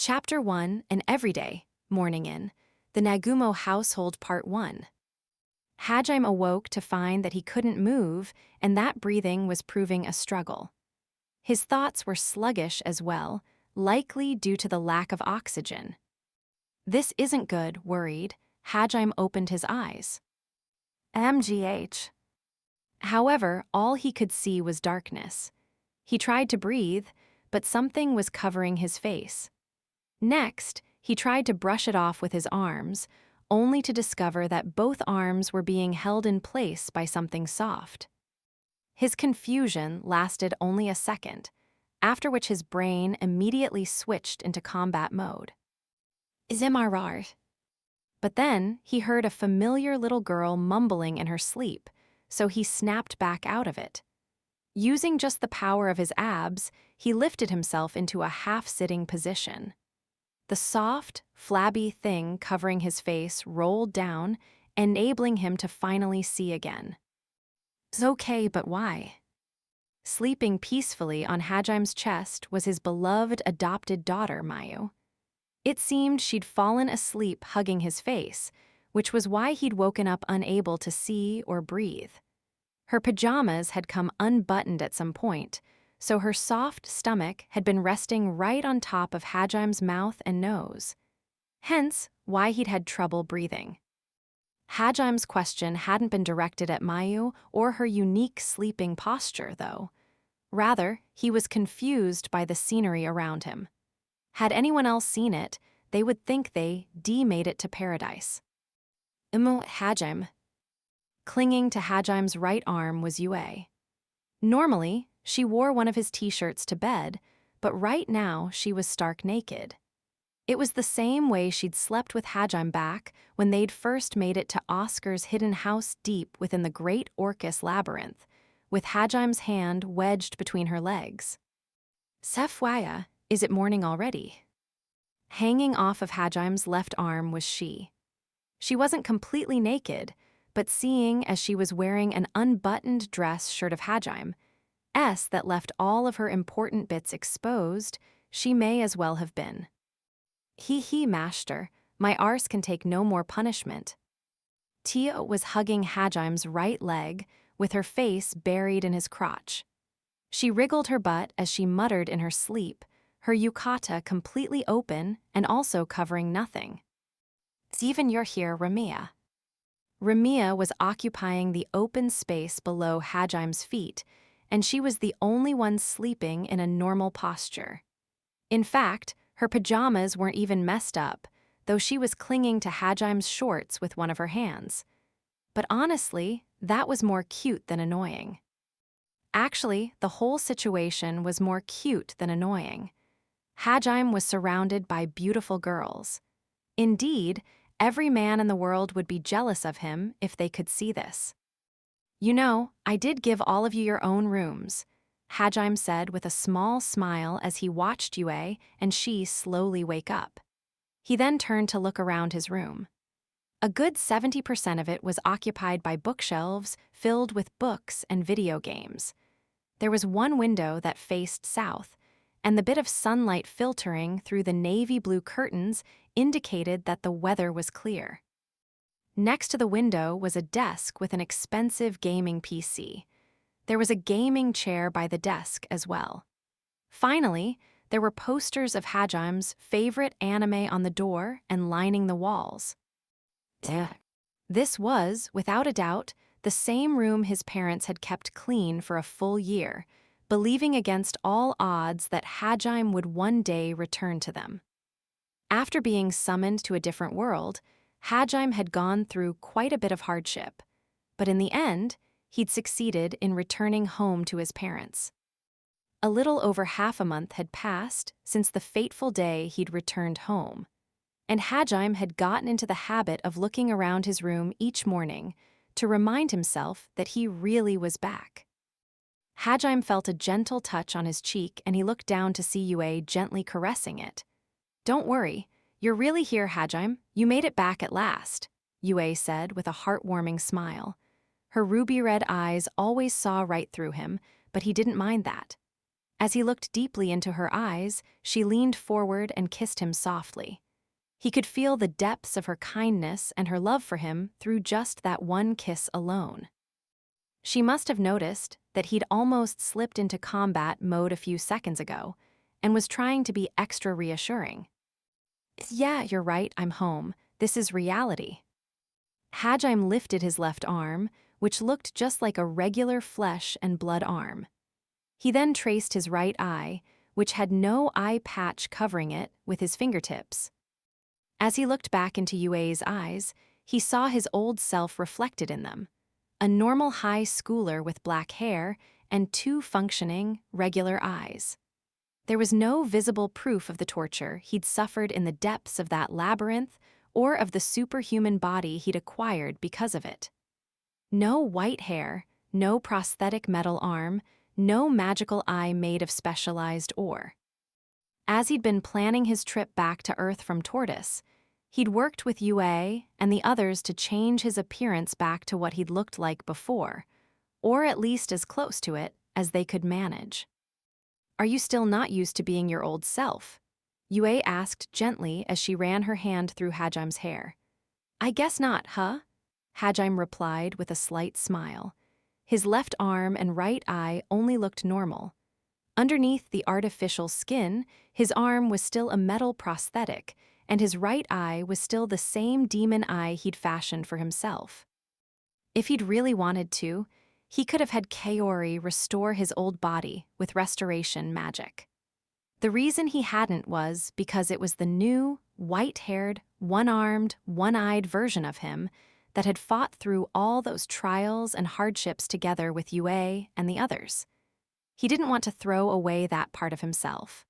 Chapter 1, An Everyday, Morning In, The Nagumo Household Part 1. Hajime awoke to find that he couldn't move, and that breathing was proving a struggle. His thoughts were sluggish as well, likely due to the lack of oxygen. This isn't good, worried. Hajime opened his eyes. MGH. However, all he could see was darkness. He tried to breathe, but something was covering his face. Next, he tried to brush it off with his arms, only to discover that both arms were being held in place by something soft. His confusion lasted only a second, after which his brain immediately switched into combat mode. Zimmarar. But then he heard a familiar little girl mumbling in her sleep, so he snapped back out of it. Using just the power of his abs, he lifted himself into a half-sitting position. The soft, flabby thing covering his face rolled down, enabling him to finally see again. It's okay, but why? Sleeping peacefully on Hajime's chest was his beloved adopted daughter, Mayu. It seemed she'd fallen asleep hugging his face, which was why he'd woken up unable to see or breathe. Her pajamas had come unbuttoned at some point, so her soft stomach had been resting right on top of Hajime's mouth and nose. Hence, why he'd had trouble breathing. Hajime's question hadn't been directed at Mayu or her unique sleeping posture, though. Rather, he was confused by the scenery around him. Had anyone else seen it, they would think they made it to paradise. Hajime. Clinging to Hajime's right arm was Yue. Normally, she wore one of his t-shirts to bed, but right now she was stark naked. It was the same way she'd slept with Hajime back when they'd first made it to Oscar's hidden house deep within the Great Orcus Labyrinth, with Hajime's hand wedged between her legs. Sefwaya, is it morning already? Hanging off of Hajime's left arm was she. She wasn't completely naked, but seeing as she was wearing an unbuttoned dress shirt of Hajime, that left all of her important bits exposed, she may as well have been. Master, my arse can take no more punishment. Tia was hugging Hajime's right leg, with her face buried in his crotch. She wriggled her butt as she muttered in her sleep, her yukata completely open and also covering nothing. Even you're here, Ramia. Ramia was occupying the open space below Hajime's feet, and she was the only one sleeping in a normal posture. In fact, her pajamas weren't even messed up, though she was clinging to Hajime's shorts with one of her hands. But honestly, that was more cute than annoying. Actually, the whole situation was more cute than annoying. Hajime was surrounded by beautiful girls. Indeed, every man in the world would be jealous of him if they could see this. You know, I did give all of you your own rooms, Hajime said with a small smile as he watched Yue and she slowly wake up. He then turned to look around his room. A good 70% of it was occupied by bookshelves filled with books and video games. There was one window that faced south, and the bit of sunlight filtering through the navy blue curtains indicated that the weather was clear. Next to the window was a desk with an expensive gaming PC. There was a gaming chair by the desk as well. Finally, there were posters of Hajime's favorite anime on the door and lining the walls. This was, without a doubt, the same room his parents had kept clean for a full year, believing against all odds that Hajime would one day return to them. After being summoned to a different world, Hajime had gone through quite a bit of hardship, but in the end, he'd succeeded in returning home to his parents. A little over half a month had passed since the fateful day he'd returned home, and Hajime had gotten into the habit of looking around his room each morning to remind himself that he really was back. Hajime felt a gentle touch on his cheek and he looked down to see Yue gently caressing it. Don't worry, you're really here, Hajime. You made it back at last, Yue said with a heartwarming smile. Her ruby-red eyes always saw right through him, but he didn't mind that. As he looked deeply into her eyes, she leaned forward and kissed him softly. He could feel the depths of her kindness and her love for him through just that one kiss alone. She must have noticed that he'd almost slipped into combat mode a few seconds ago and was trying to be extra reassuring. "Yeah, you're right, I'm home. This is reality." Hajime lifted his left arm, which looked just like a regular flesh and blood arm. He then traced his right eye, which had no eye patch covering it, with his fingertips. As he looked back into Yue's eyes, he saw his old self reflected in them. A normal high schooler with black hair and two functioning, regular eyes. There was no visible proof of the torture he'd suffered in the depths of that labyrinth or of the superhuman body he'd acquired because of it. No white hair, no prosthetic metal arm, no magical eye made of specialized ore. As he'd been planning his trip back to Earth from Tortoise, he'd worked with Yue and the others to change his appearance back to what he'd looked like before, or at least as close to it as they could manage. "Are you still not used to being your old self?" Yue asked gently as she ran her hand through Hajime's hair. "I guess not, huh?" Hajime replied with a slight smile. His left arm and right eye only looked normal. Underneath the artificial skin, his arm was still a metal prosthetic, and his right eye was still the same demon eye he'd fashioned for himself. If he'd really wanted to, he could have had Kaori restore his old body with restoration magic. The reason he hadn't was because it was the new, white-haired, one-armed, one-eyed version of him that had fought through all those trials and hardships together with Yue and the others. He didn't want to throw away that part of himself.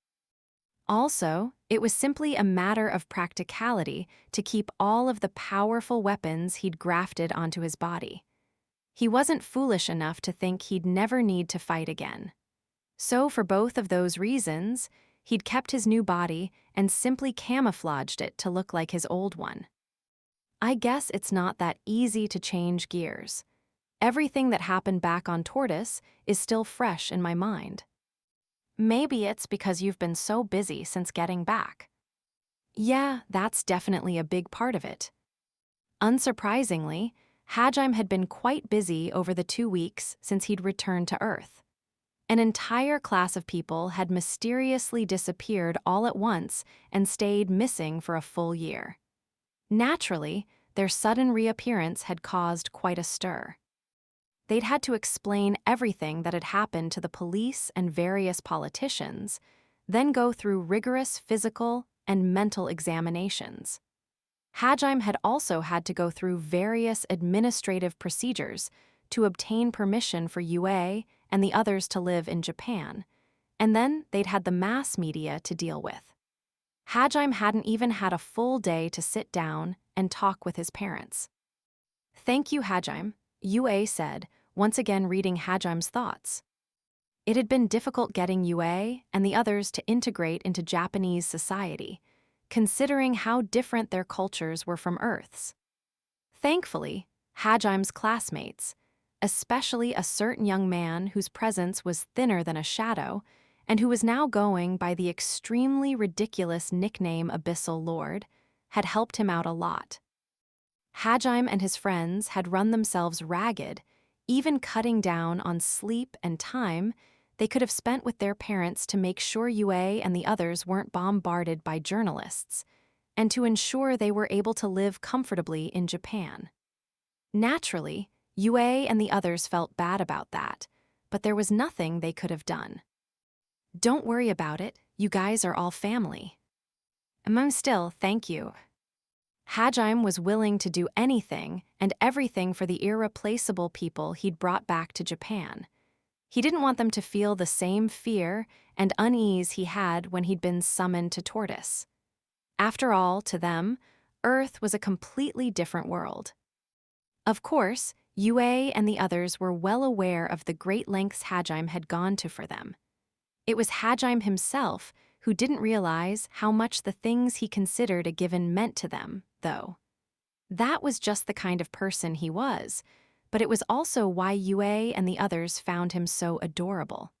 Also, it was simply a matter of practicality to keep all of the powerful weapons he'd grafted onto his body. He wasn't foolish enough to think he'd never need to fight again. So for both of those reasons, he'd kept his new body and simply camouflaged it to look like his old one. I guess it's not that easy to change gears. Everything that happened back on Tortoise is still fresh in my mind. Maybe it's because you've been so busy since getting back. Yeah, that's definitely a big part of it. Unsurprisingly, Hajime had been quite busy over the 2 weeks since he'd returned to Earth. An entire class of people had mysteriously disappeared all at once and stayed missing for a full year. Naturally, their sudden reappearance had caused quite a stir. They'd had to explain everything that had happened to the police and various politicians, then go through rigorous physical and mental examinations. Hajime had also had to go through various administrative procedures to obtain permission for Yue and the others to live in Japan, and then they'd had the mass media to deal with. Hajime hadn't even had a full day to sit down and talk with his parents. "Thank you, Hajime," Yue said, once again reading Hajime's thoughts. It had been difficult getting Yue and the others to integrate into Japanese society, considering how different their cultures were from Earth's. Thankfully, Hajime's classmates, especially a certain young man whose presence was thinner than a shadow, and who was now going by the extremely ridiculous nickname Abyssal Lord, had helped him out a lot. Hajime and his friends had run themselves ragged, even cutting down on sleep and time they could have spent with their parents to make sure Yue and the others weren't bombarded by journalists, and to ensure they were able to live comfortably in Japan. Naturally, Yue and the others felt bad about that, but there was nothing they could have done. "Don't worry about it, you guys are all family." "I'm still, thank you." Hajime was willing to do anything and everything for the irreplaceable people he'd brought back to Japan. He didn't want them to feel the same fear and unease he had when he'd been summoned to Tortoise. After all, to them, Earth was a completely different world. Of course, Yue and the others were well aware of the great lengths Hajime had gone to for them. It was Hajime himself who didn't realize how much the things he considered a given meant to them, though. That was just the kind of person he was, but it was also why Yue and the others found him so adorable.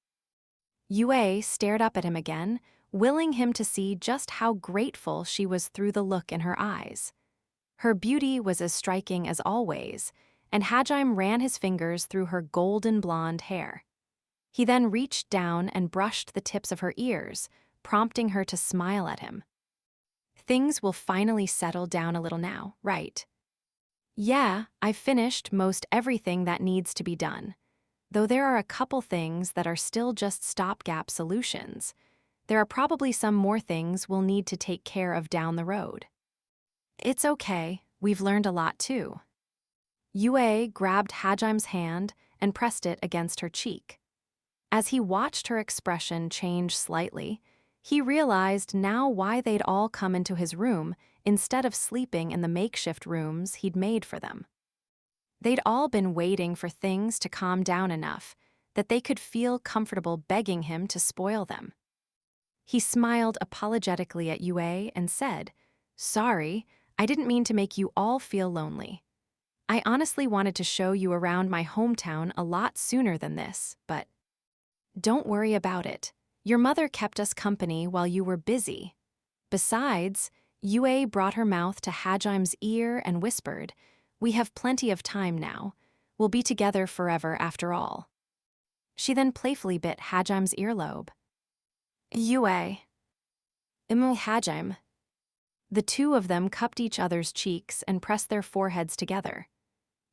Yue stared up at him again, willing him to see just how grateful she was through the look in her eyes. Her beauty was as striking as always, and Hajime ran his fingers through her golden blonde hair. He then reached down and brushed the tips of her ears, prompting her to smile at him. Things will finally settle down a little now, right? Yeah, I've finished most everything that needs to be done. Though there are a couple things that are still just stopgap solutions, there are probably some more things we'll need to take care of down the road. It's okay, we've learned a lot too. Yue grabbed Hajime's hand and pressed it against her cheek. As he watched her expression change slightly, he realized now why they'd all come into his room instead of sleeping in the makeshift rooms he'd made for them. They'd all been waiting for things to calm down enough that they could feel comfortable begging him to spoil them. He smiled apologetically at Yue and said, "Sorry, I didn't mean to make you all feel lonely. I honestly wanted to show you around my hometown a lot sooner than this, but don't worry about it. Your mother kept us company while you were busy." Besides, Yue brought her mouth to Hajime's ear and whispered, "We have plenty of time now. We'll be together forever after all." She then playfully bit Hajime's earlobe. Yue. Hajime. The two of them cupped each other's cheeks and pressed their foreheads together.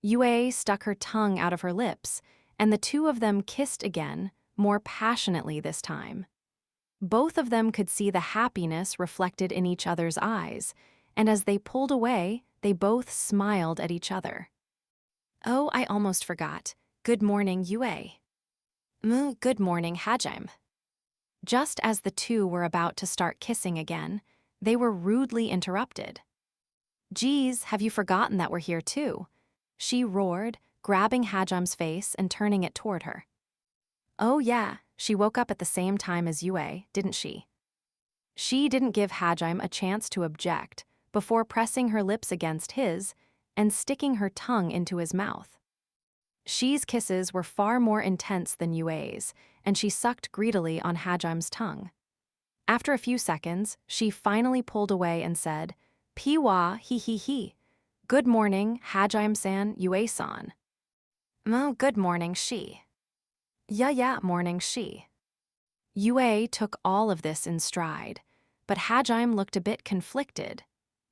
Yue stuck her tongue out of her lips, and the two of them kissed again, more passionately this time. Both of them could see the happiness reflected in each other's eyes, and as they pulled away, they both smiled at each other. "Oh, I almost forgot. Good morning, Yue." Good morning, Hajime." Just as the two were about to start kissing again, they were rudely interrupted. "Geez, have you forgotten that we're here too?" she roared, grabbing Hajime's face and turning it toward her. "Oh yeah, she woke up at the same time as Yue, didn't she?" She didn't give Hajime a chance to object before pressing her lips against his and sticking her tongue into his mouth. She's kisses were far more intense than Yue's, and she sucked greedily on Hajime's tongue. After a few seconds, she finally pulled away and said, "Piwa he he he. Good morning, Hajime-san, Yue-san." Good morning, she." Yeah, morning, she." Yue took all of this in stride, but Hajime looked a bit conflicted,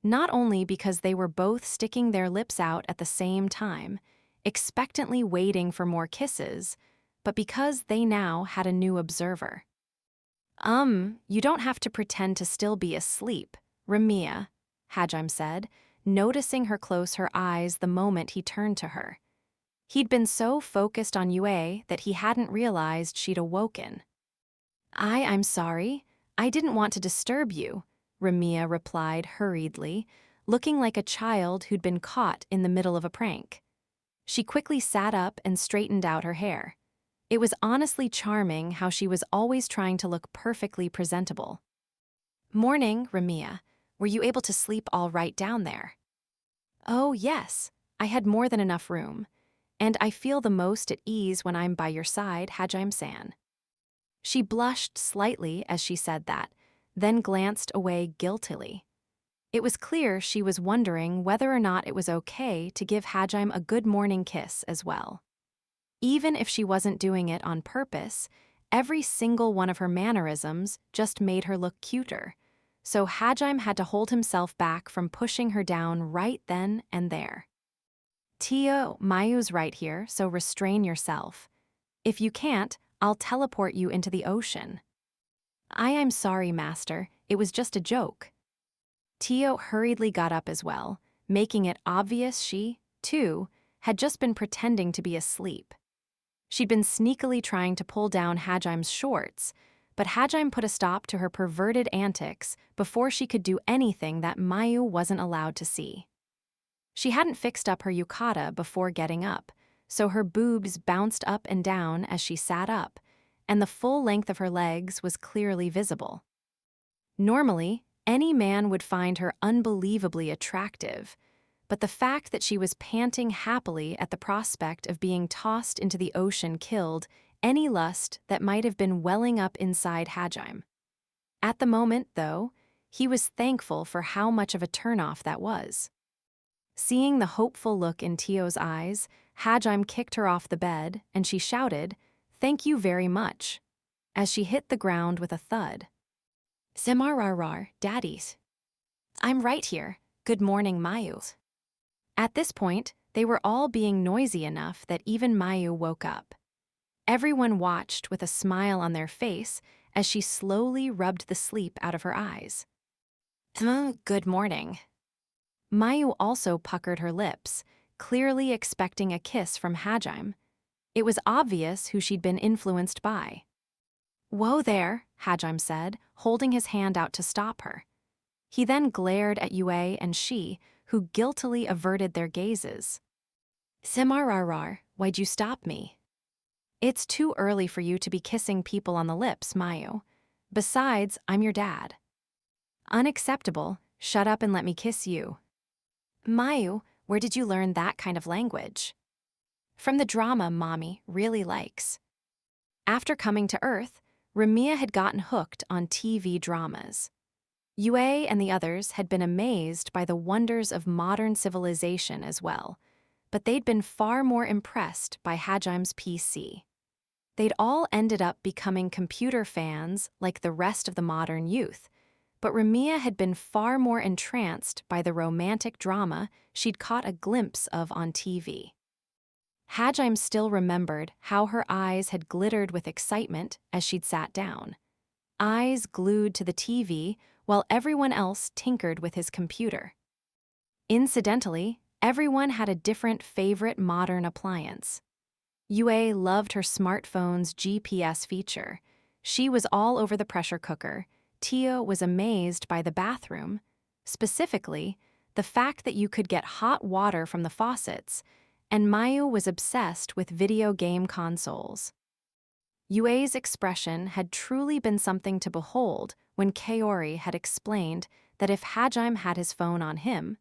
not only because they were both sticking their lips out at the same time, expectantly waiting for more kisses, but because they now had a new observer. You don't have to pretend to still be asleep, Ramiya," Hajime said, noticing her close her eyes the moment he turned to her. He'd been so focused on Yue that he hadn't realized she'd awoken. I'm sorry. I didn't want to disturb you," Ramiya replied hurriedly, looking like a child who'd been caught in the middle of a prank. She quickly sat up and straightened out her hair. It was honestly charming how she was always trying to look perfectly presentable. "Morning, Ramiya. Were you able to sleep all right down there?" "Oh, yes. I had more than enough room. And I feel the most at ease when I'm by your side, Hajime-san." She blushed slightly as she said that, then glanced away guiltily. It was clear she was wondering whether or not it was okay to give Hajime a good morning kiss as well. Even if she wasn't doing it on purpose, every single one of her mannerisms just made her look cuter, so Hajime had to hold himself back from pushing her down right then and there. "Tia, Mayu's right here, so restrain yourself. If you can't, I'll teleport you into the ocean." I'm sorry, Master. It was just a joke." Tio hurriedly got up as well, making it obvious she, too, had just been pretending to be asleep. She'd been sneakily trying to pull down Hajime's shorts, but Hajime put a stop to her perverted antics before she could do anything that Mayu wasn't allowed to see. She hadn't fixed up her yukata before getting up, so her boobs bounced up and down as she sat up, and the full length of her legs was clearly visible. Normally, any man would find her unbelievably attractive, but the fact that she was panting happily at the prospect of being tossed into the ocean killed any lust that might have been welling up inside Hajime. At the moment, though, he was thankful for how much of a turnoff that was. Seeing the hopeful look in Tio's eyes, Hajime kicked her off the bed, and she shouted, "Thank you very much," as she hit the ground with a thud. "Simararar, daddies. I'm right here. Good morning, Mayu." At this point, they were all being noisy enough that even Mayu woke up. Everyone watched with a smile on their face as she slowly rubbed the sleep out of her eyes. Good morning." Mayu also puckered her lips, clearly expecting a kiss from Hajime. It was obvious who she'd been influenced by. "Whoa there," Hajime said, holding his hand out to stop her. He then glared at Yue and she, who guiltily averted their gazes. "Simararar, why'd you stop me?" "It's too early for you to be kissing people on the lips, Mayu. Besides, I'm your dad." "Unacceptable. Shut up and let me kiss you." "Mayu, where did you learn that kind of language?" "From the drama Mommy really likes." After coming to Earth, Ramiya had gotten hooked on TV dramas. Yue and the others had been amazed by the wonders of modern civilization as well, but they'd been far more impressed by Hajime's PC. They'd all ended up becoming computer fans like the rest of the modern youth, but Ramiya had been far more entranced by the romantic drama she'd caught a glimpse of on TV. Hajime still remembered how her eyes had glittered with excitement as she'd sat down. Eyes glued to the TV while everyone else tinkered with his computer. Incidentally, everyone had a different favorite modern appliance. Yue loved her smartphone's GPS feature. She was all over the pressure cooker. Tio was amazed by the bathroom, specifically, the fact that you could get hot water from the faucets, and Mayu was obsessed with video game consoles. Yue's expression had truly been something to behold when Kaori had explained that if Hajime had his phone on him,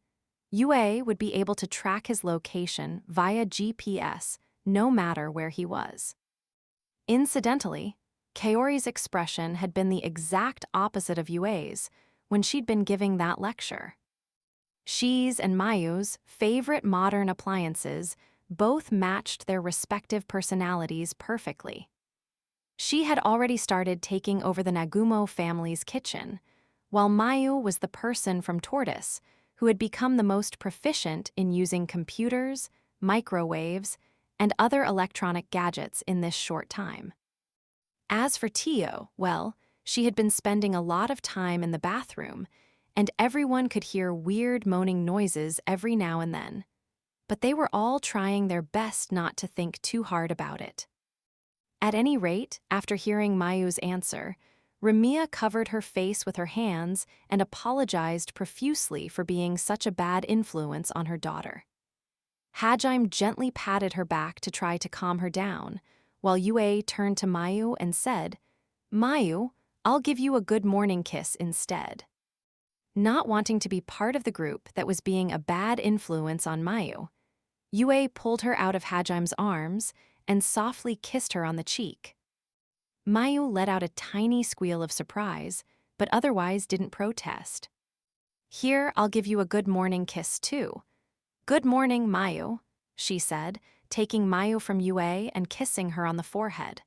Yue would be able to track his location via GPS no matter where he was. Incidentally, Kaori's expression had been the exact opposite of Yue's when she'd been giving that lecture. She's and Mayu's favorite modern appliances both matched their respective personalities perfectly. She had already started taking over the Nagumo family's kitchen, while Mayu was the person from Tortoise who had become the most proficient in using computers, microwaves, and other electronic gadgets in this short time. As for Tio, well, she had been spending a lot of time in the bathroom, and everyone could hear weird moaning noises every now and then. But they were all trying their best not to think too hard about it. At any rate, after hearing Mayu's answer, Ramiya covered her face with her hands and apologized profusely for being such a bad influence on her daughter. Hajime gently patted her back to try to calm her down, while Yue turned to Mayu and said, "Mayu, I'll give you a good morning kiss instead." Not wanting to be part of the group that was being a bad influence on Mayu, Yue pulled her out of Hajime's arms and softly kissed her on the cheek. Mayu let out a tiny squeal of surprise, but otherwise didn't protest. "Here, I'll give you a good morning kiss too." "Good morning, Mayu," she said, taking Mayu from Yue and kissing her on the forehead.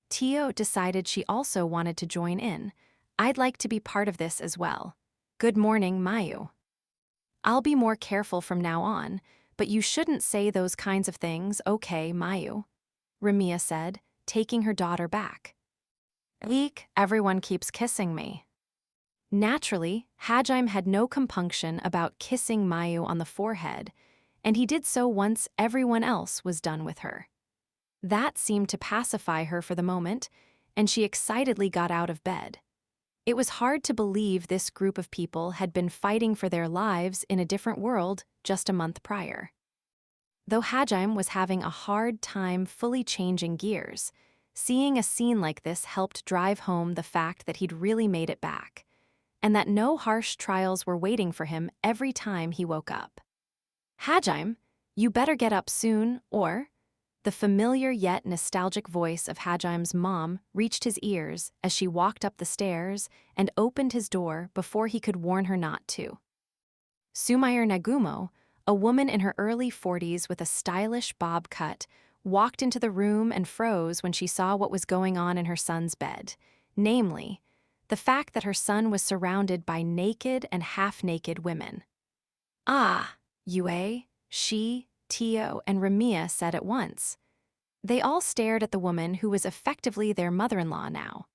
Tio decided she also wanted to join in. "I'd like to be part of this as well. Good morning, Mayu." "I'll be more careful from now on, but you shouldn't say those kinds of things, okay, Mayu," Ramiya said, taking her daughter back. "Eek, everyone keeps kissing me." Naturally, Hajime had no compunction about kissing Mayu on the forehead, and he did so once everyone else was done with her. That seemed to pacify her for the moment, and she excitedly got out of bed. It was hard to believe this group of people had been fighting for their lives in a different world just a month prior. Though Hajime was having a hard time fully changing gears, seeing a scene like this helped drive home the fact that he'd really made it back, and that no harsh trials were waiting for him every time he woke up. "Hajime, you better get up soon, or..." The familiar yet nostalgic voice of Hajime's mom reached his ears as she walked up the stairs and opened his door before he could warn her not to. Sumayer Nagumo, a woman in her early 40s with a stylish bob cut, walked into the room and froze when she saw what was going on in her son's bed, namely, the fact that her son was surrounded by naked and half-naked women. "Ah," Yue, she, Tio, and Ramiya said at once. They all stared at the woman who was effectively their mother-in-law now.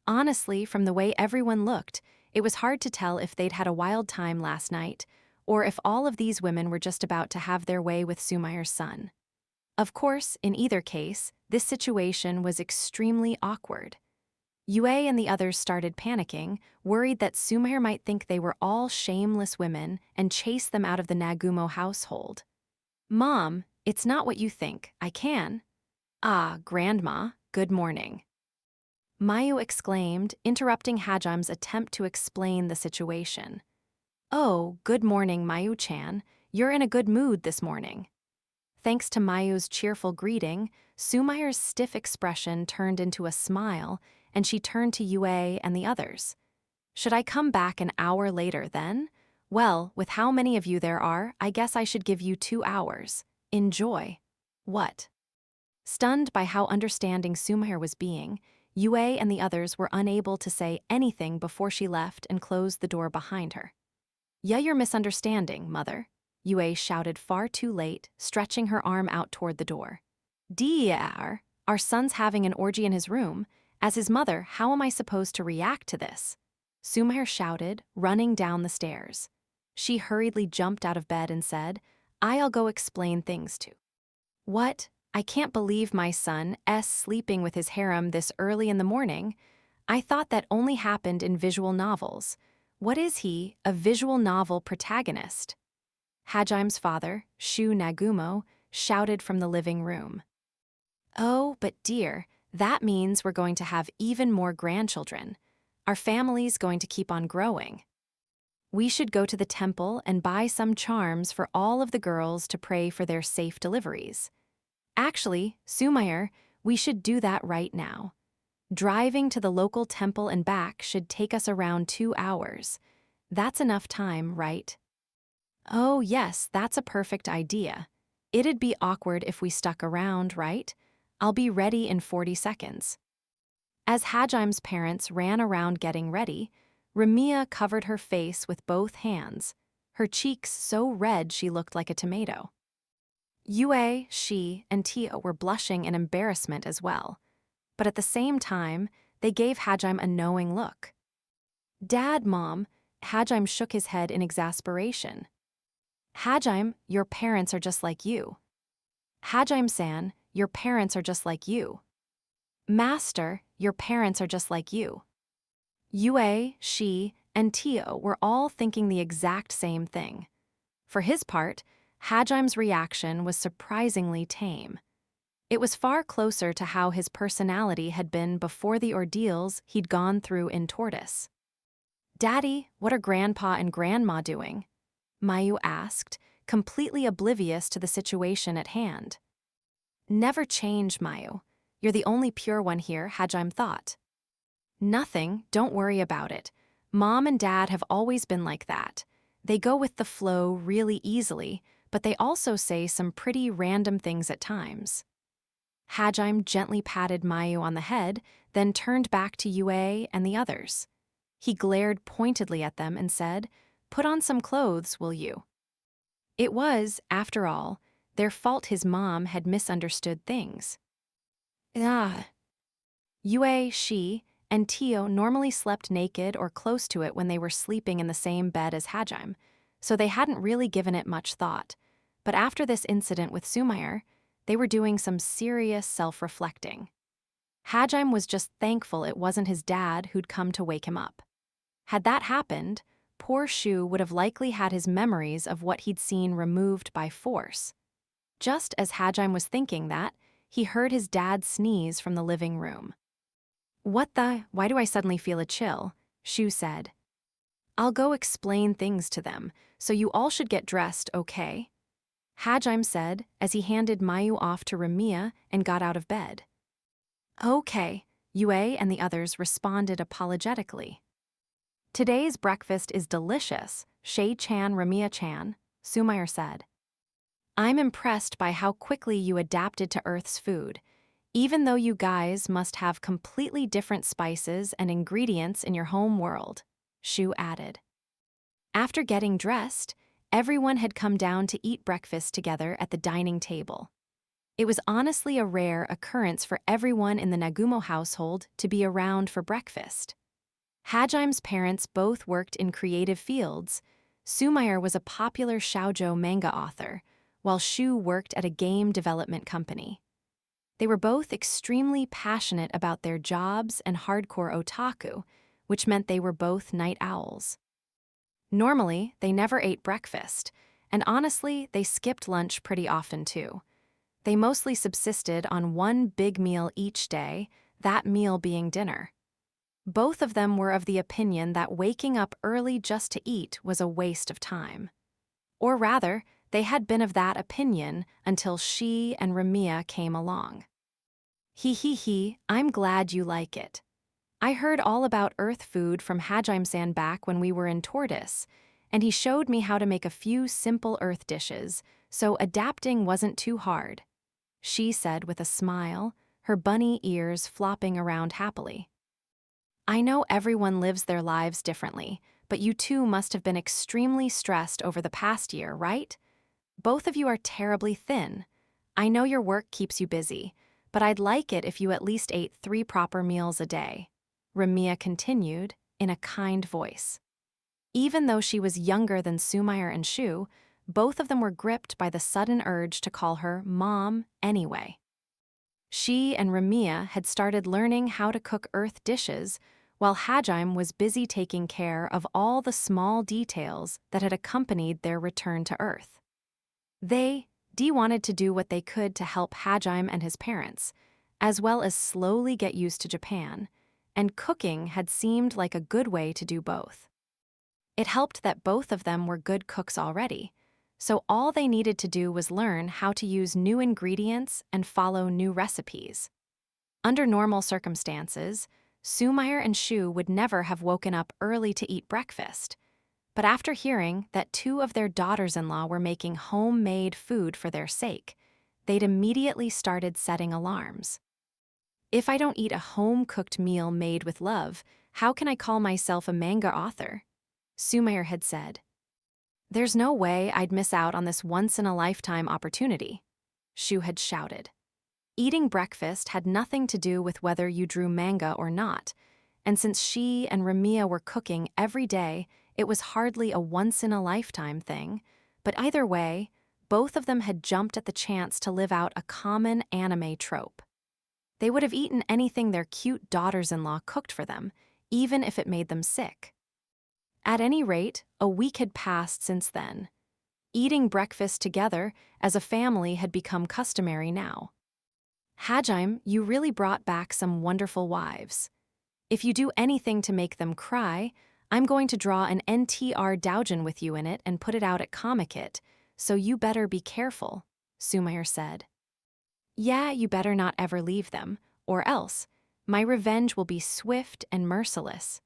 Honestly, from the way everyone looked, it was hard to tell if they'd had a wild time last night, or if all of these women were just about to have their way with Sumayer's son. Of course, in either case, this situation was extremely awkward. Yue and the others started panicking, worried that Sumayer might think they were all shameless women and chase them out of the Nagumo household. "Mom, it's not what you think, I can." "Ah, Grandma, good morning," Mayu exclaimed, interrupting Hajime's attempt to explain the situation. "Oh, good morning, Mayu-chan. You're in a good mood this morning." Thanks to Mayu's cheerful greeting, Sumayer's stiff expression turned into a smile, and she turned to Yue and the others. "Should I come back an hour later then? Well, with how many of you there are, I guess I should give you 2 hours. Enjoy." "What?" Stunned by how understanding Sumayer was being, Yue and the others were unable to say anything before she left and closed the door behind her. "Yeah, you're misunderstanding, Mother," Yue shouted far too late, stretching her arm out toward the door. "Dear, our son's having an orgy in his room. As his mother, how am I supposed to react to this?" Sumayer shouted, running down the stairs. She hurriedly jumped out of bed and said, "I'll go explain things to." "What? I can't believe my son is sleeping with his harem this early in the morning. I thought that only happened in visual novels. What is he, a visual novel protagonist?" Hajime's father, Shu Nagumo, shouted from the living room. "Oh, but dear, that means we're going to have even more grandchildren. Our family's going to keep on growing. We should go to the temple and buy some charms for all of the girls to pray for their safe deliveries. Actually, Sumayer, we should do that right now. Driving to the local temple and back should take us around 2 hours. That's enough time, right?" "Oh, yes, that's a perfect idea. It'd be awkward if we stuck around, right? I'll be ready in 40 seconds. As Hajime's parents ran around getting ready, Ramiya covered her face with both hands, her cheeks so red she looked like a tomato. Yue, she, and Tio were blushing in embarrassment as well, but at the same time, they gave Hajime a knowing look. "Dad, Mom," Hajime shook his head in exasperation. "Hajime, your parents are just like you. Hajime-san, your parents are just like you. Master, your parents are just like you." Yue, she, and Tio were all thinking the exact same thing. For his part, Hajime's reaction was surprisingly tame. It was far closer to how his personality had been before the ordeals he'd gone through in Tortoise. "Daddy, what are Grandpa and Grandma doing?" Mayu asked, completely oblivious to the situation at hand. "Never change, Mayu. You're the only pure one here," Hajime thought. "Nothing, don't worry about it. Mom and Dad have always been like that. They go with the flow really easily, but they also say some pretty random things at times." Hajime gently patted Mayu on the head, then turned back to Yue and the others. He glared pointedly at them and said, "Put on some clothes, will you?" It was, after all, their fault his mom had misunderstood things. Yue, she, and Tio normally slept naked or close to it when they were sleeping in the same bed as Hajime, so they hadn't really given it much thought. But after this incident with Sumayer, they were doing some serious self-reflecting. Hajime was just thankful it wasn't his dad who'd come to wake him up. Had that happened, poor Shu would have likely had his memories of what he'd seen removed by force. Just as Hajime was thinking that, he heard his dad sneeze from the living room. Why do I suddenly feel a chill?" Shu said. "I'll go explain things to them, so you all should get dressed, okay?" Hajime said as he handed Mayu off to Ramiya and got out of bed. Okay, Yue and the others responded apologetically. Today's breakfast is delicious, Shay-chan Ramiya-chan, Sumair said. I'm impressed by how quickly you adapted to Earth's food, even though you guys must have completely different spices and ingredients in your home world, Shu added. After getting dressed, everyone had come down to eat breakfast together at the dining table. It was honestly a rare occurrence for everyone in the Nagumo household to be around for breakfast. Hajime's parents both worked in creative fields. Sumair was a popular shoujo manga author, while Shu worked at a game development company. They were both extremely passionate about their jobs and hardcore otaku, which meant they were both night owls. Normally, they never ate breakfast, and honestly, they skipped lunch pretty often too. They mostly subsisted on one big meal each day, that meal being dinner. Both of them were of the opinion that waking up early just to eat was a waste of time. Or rather, they had been of that opinion until she and Ramiya came along. He, I'm glad you like it. I heard all about Earth food from Hajime-san back when we were in Tortoise, and he showed me how to make a few simple Earth dishes, so adapting wasn't too hard, she said with a smile, her bunny ears flopping around happily. I know everyone lives their lives differently, but you two must have been extremely stressed over the past year, right? Both of you are terribly thin. I know your work keeps you busy, but I'd like it if you at least ate 3 proper meals a day, Ramiya continued in a kind voice. Even though she was younger than Sumair and Shu, both of them were gripped by the sudden urge to call her Mom anyway. She and Ramiya had started learning how to cook Earth dishes, while Hajime was busy taking care of all the small details that had accompanied their return to Earth. They wanted to do what they could to help Hajime and his parents, as well as slowly get used to Japan, and cooking had seemed like a good way to do both. It helped that both of them were good cooks already, so all they needed to do was learn how to use new ingredients and follow new recipes. Under normal circumstances, Sumair and Shu would never have woken up early to eat breakfast, but after hearing that 2 of their daughters-in-law were making homemade food for their sake, they'd immediately started setting alarms. If I don't eat a home-cooked meal made with love, how can I call myself a manga author? Sumair had said. There's no way I'd miss out on this once-in-a-lifetime opportunity, Shu had shouted. Eating breakfast had nothing to do with whether you drew manga or not, and since she and Ramiya were cooking every day, it was hardly a once-in-a-lifetime thing, but either way, both of them had jumped at the chance to live out a common anime trope. They would have eaten anything their cute daughters-in-law cooked for them, even if it made them sick. At any rate, a week had passed since then. Eating breakfast together as a family had become customary now. Hajime, you really brought back some wonderful wives. If you do anything to make them cry, I'm going to draw an NTR doujin with you in it and put it out at Comic-It, so you better be careful, Sumair said. Yeah, you better not ever leave them, or else my revenge will be swift and merciless.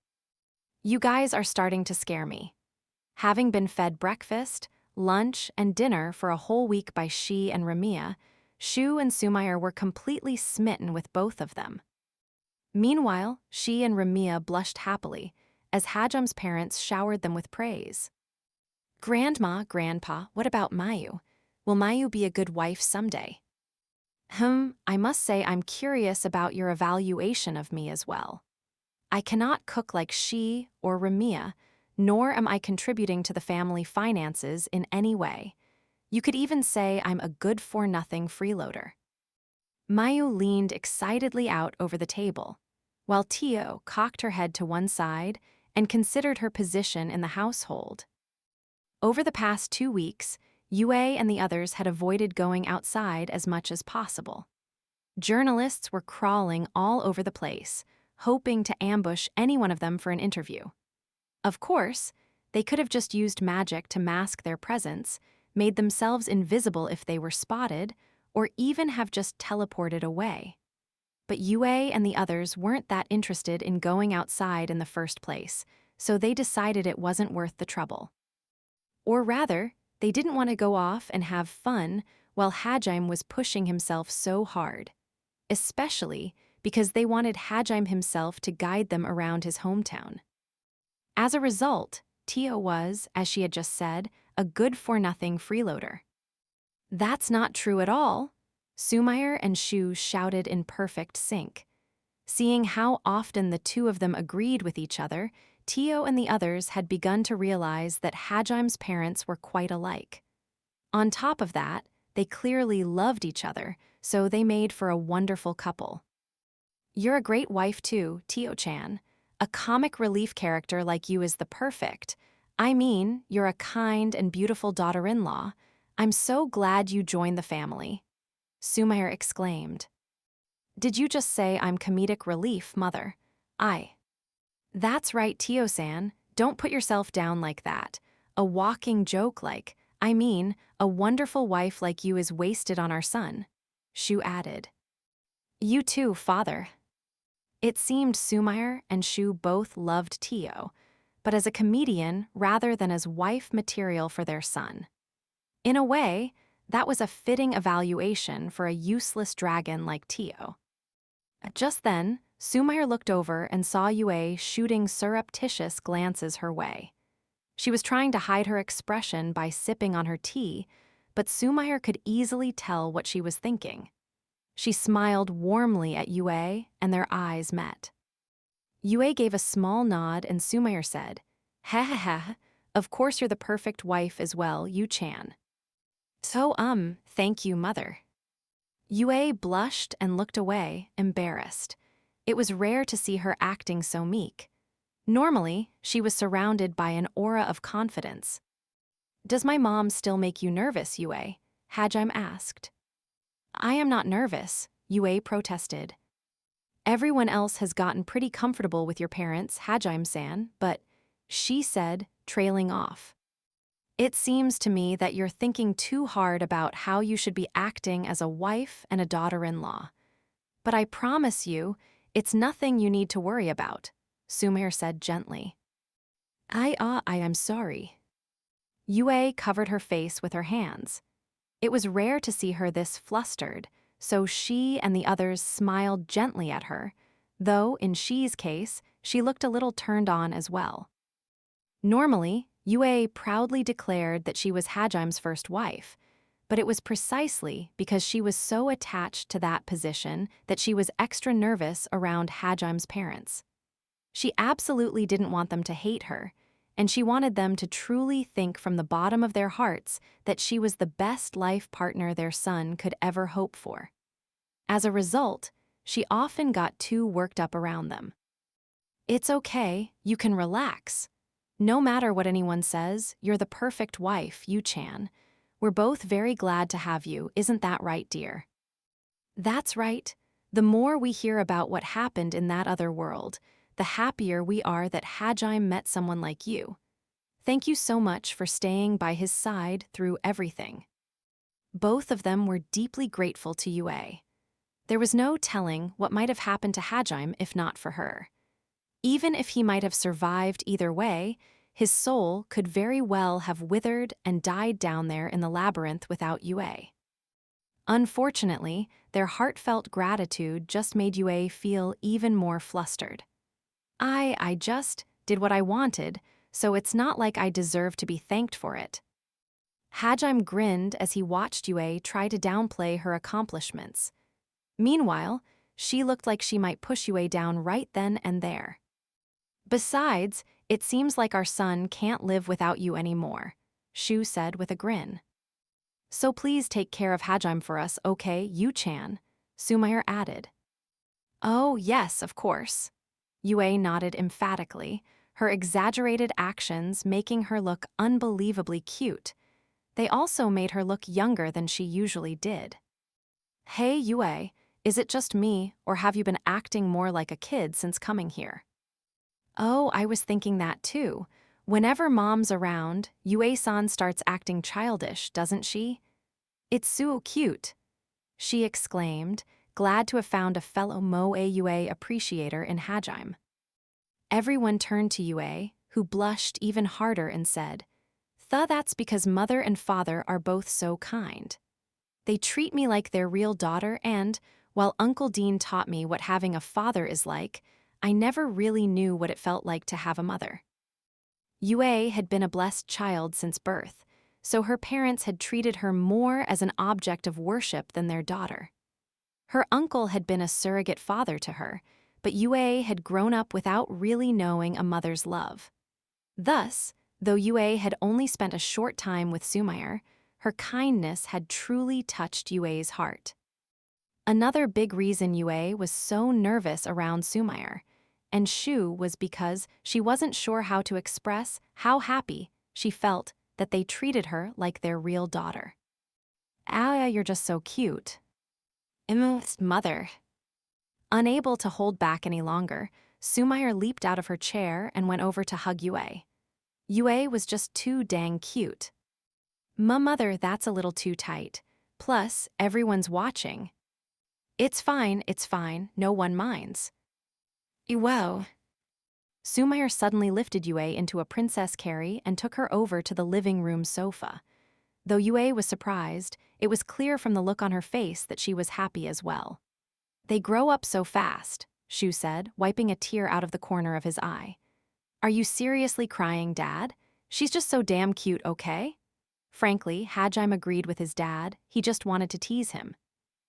You guys are starting to scare me. Having been fed breakfast, lunch, and dinner for a whole week by she and Ramiya, Shu and Sumair were completely smitten with both of them. Meanwhile, she and Ramiya blushed happily as Hajime's parents showered them with praise. Grandma, Grandpa, what about Mayu? Will Mayu be a good wife someday? I must say I'm curious about your evaluation of me as well. I cannot cook like she or Ramiya, nor am I contributing to the family finances in any way. You could even say I'm a good-for-nothing freeloader. Mayu leaned excitedly out over the table, while Tio cocked her head to one side and considered her position in the household. Over the past 2 weeks, Yue and the others had avoided going outside as much as possible. Journalists were crawling all over the place, hoping to ambush any one of them for an interview. Of course, they could have just used magic to mask their presence, made themselves invisible if they were spotted, or even have just teleported away. But Yue and the others weren't that interested in going outside in the first place, so they decided it wasn't worth the trouble. Or rather, they didn't want to go off and have fun while Hajime was pushing himself so hard, especially because they wanted Hajime himself to guide them around his hometown. As a result, Tio was, as she had just said, a good-for-nothing freeloader. That's not true at all, Sumair and Shu shouted in perfect sync. Seeing how often the two of them agreed with each other, Tio and the others had begun to realize that Hajime's parents were quite alike. On top of that, they clearly loved each other, so they made for a wonderful couple. You're a great wife too, Tio-chan. A comic relief character like you is the perfect. I mean, you're a kind and beautiful daughter-in-law. I'm so glad you joined the family. Sumair exclaimed. Did you just say I'm comedic relief, mother? That's right, Tio-san. Don't put yourself down like that. A walking joke a wonderful wife like you is wasted on our son. Shu added. You too, father. It seemed Sumair and Shu both loved Tio, but as a comedian rather than as wife material for their son. In a way, that was a fitting evaluation for a useless dragon like Tio. Just then, Sumair looked over and saw Yue shooting surreptitious glances her way. She was trying to hide her expression by sipping on her tea, but Sumair could easily tell what she was thinking. She smiled warmly at Yue, and their eyes met. Yue gave a small nod and Sumair said, "Ha ha ha, of course you're the perfect wife as well, Yu-chan." So, thank you, mother. Yue blushed and looked away, embarrassed. It was rare to see her acting so meek. Normally, she was surrounded by an aura of confidence. Does my mom still make you nervous, Yue? Hajime asked. I am not nervous, Yue protested. Everyone else has gotten pretty comfortable with your parents, Hajime-san, but, she said, trailing off. It seems to me that you're thinking too hard about how you should be acting as a wife and a daughter-in-law. But I promise you, it's nothing you need to worry about, Sumair said gently. I am sorry. Yue covered her face with her hands. It was rare to see her this flustered, so she and the others smiled gently at her, though in Shi's case, she looked a little turned on as well. Normally, Yue proudly declared that she was Hajime's first wife, but it was precisely because she was so attached to that position that she was extra nervous around Hajime's parents. She absolutely didn't want them to hate her, and she wanted them to truly think from the bottom of their hearts that she was the best life partner their son could ever hope for. As a result, she often got too worked up around them. It's okay, you can relax. No matter what anyone says, you're the perfect wife, Yu-chan. We're both very glad to have you, isn't that right, dear? That's right. The more we hear about what happened in that other world, the happier we are that Hajime met someone like you. Thank you so much for staying by his side through everything. Both of them were deeply grateful to Yue. There was no telling what might have happened to Hajime if not for her. Even if he might have survived either way, his soul could very well have withered and died down there in the labyrinth without Yue. Unfortunately, their heartfelt gratitude just made Yue feel even more flustered. I just did what I wanted, so it's not like I deserve to be thanked for it. Hajime grinned as he watched Yue try to downplay her accomplishments. Meanwhile, she looked like she might push Yue down right then and there. Besides, it seems like our son can't live without you anymore, Shu said with a grin. So please take care of Hajime for us, okay, Yu-chan, Sumair added. Oh, yes, of course. Yue nodded emphatically, her exaggerated actions making her look unbelievably cute. They also made her look younger than she usually did. Hey, Yue, is it just me, or have you been acting more like a kid since coming here? Oh, I was thinking that too. Whenever Mom's around, Yue-san starts acting childish, doesn't she? It's so cute, she exclaimed, glad to have found a fellow Moe Yue appreciator in Hajime. Everyone turned to Yue, who blushed even harder and said, That's because mother and father are both so kind. They treat me like their real daughter and, while Uncle Dean taught me what having a father is like, I never really knew what it felt like to have a mother. Yue had been a blessed child since birth, so her parents had treated her more as an object of worship than their daughter. Her uncle had been a surrogate father to her, but Yue had grown up without really knowing a mother's love. Thus, though Yue had only spent a short time with Sumair, her kindness had truly touched Yue's heart. Another big reason Yue was so nervous around Sumair and Shu was because she wasn't sure how to express how happy she felt that they treated her like their real daughter. Aya, you're just so cute. Imu's mother. Unable to hold back any longer, Sumair leaped out of her chair and went over to hug Yue. Yue was just too dang cute. Mother, that's a little too tight. Plus, everyone's watching. It's fine, no one minds. Wow. Sumair suddenly lifted Yue into a princess carry and took her over to the living room sofa. Though Yue was surprised, it was clear from the look on her face that she was happy as well. They grow up so fast, Shu said, wiping a tear out of the corner of his eye. Are you seriously crying, Dad? She's just so damn cute, okay? Frankly, Hajime agreed with his dad. He just wanted to tease him.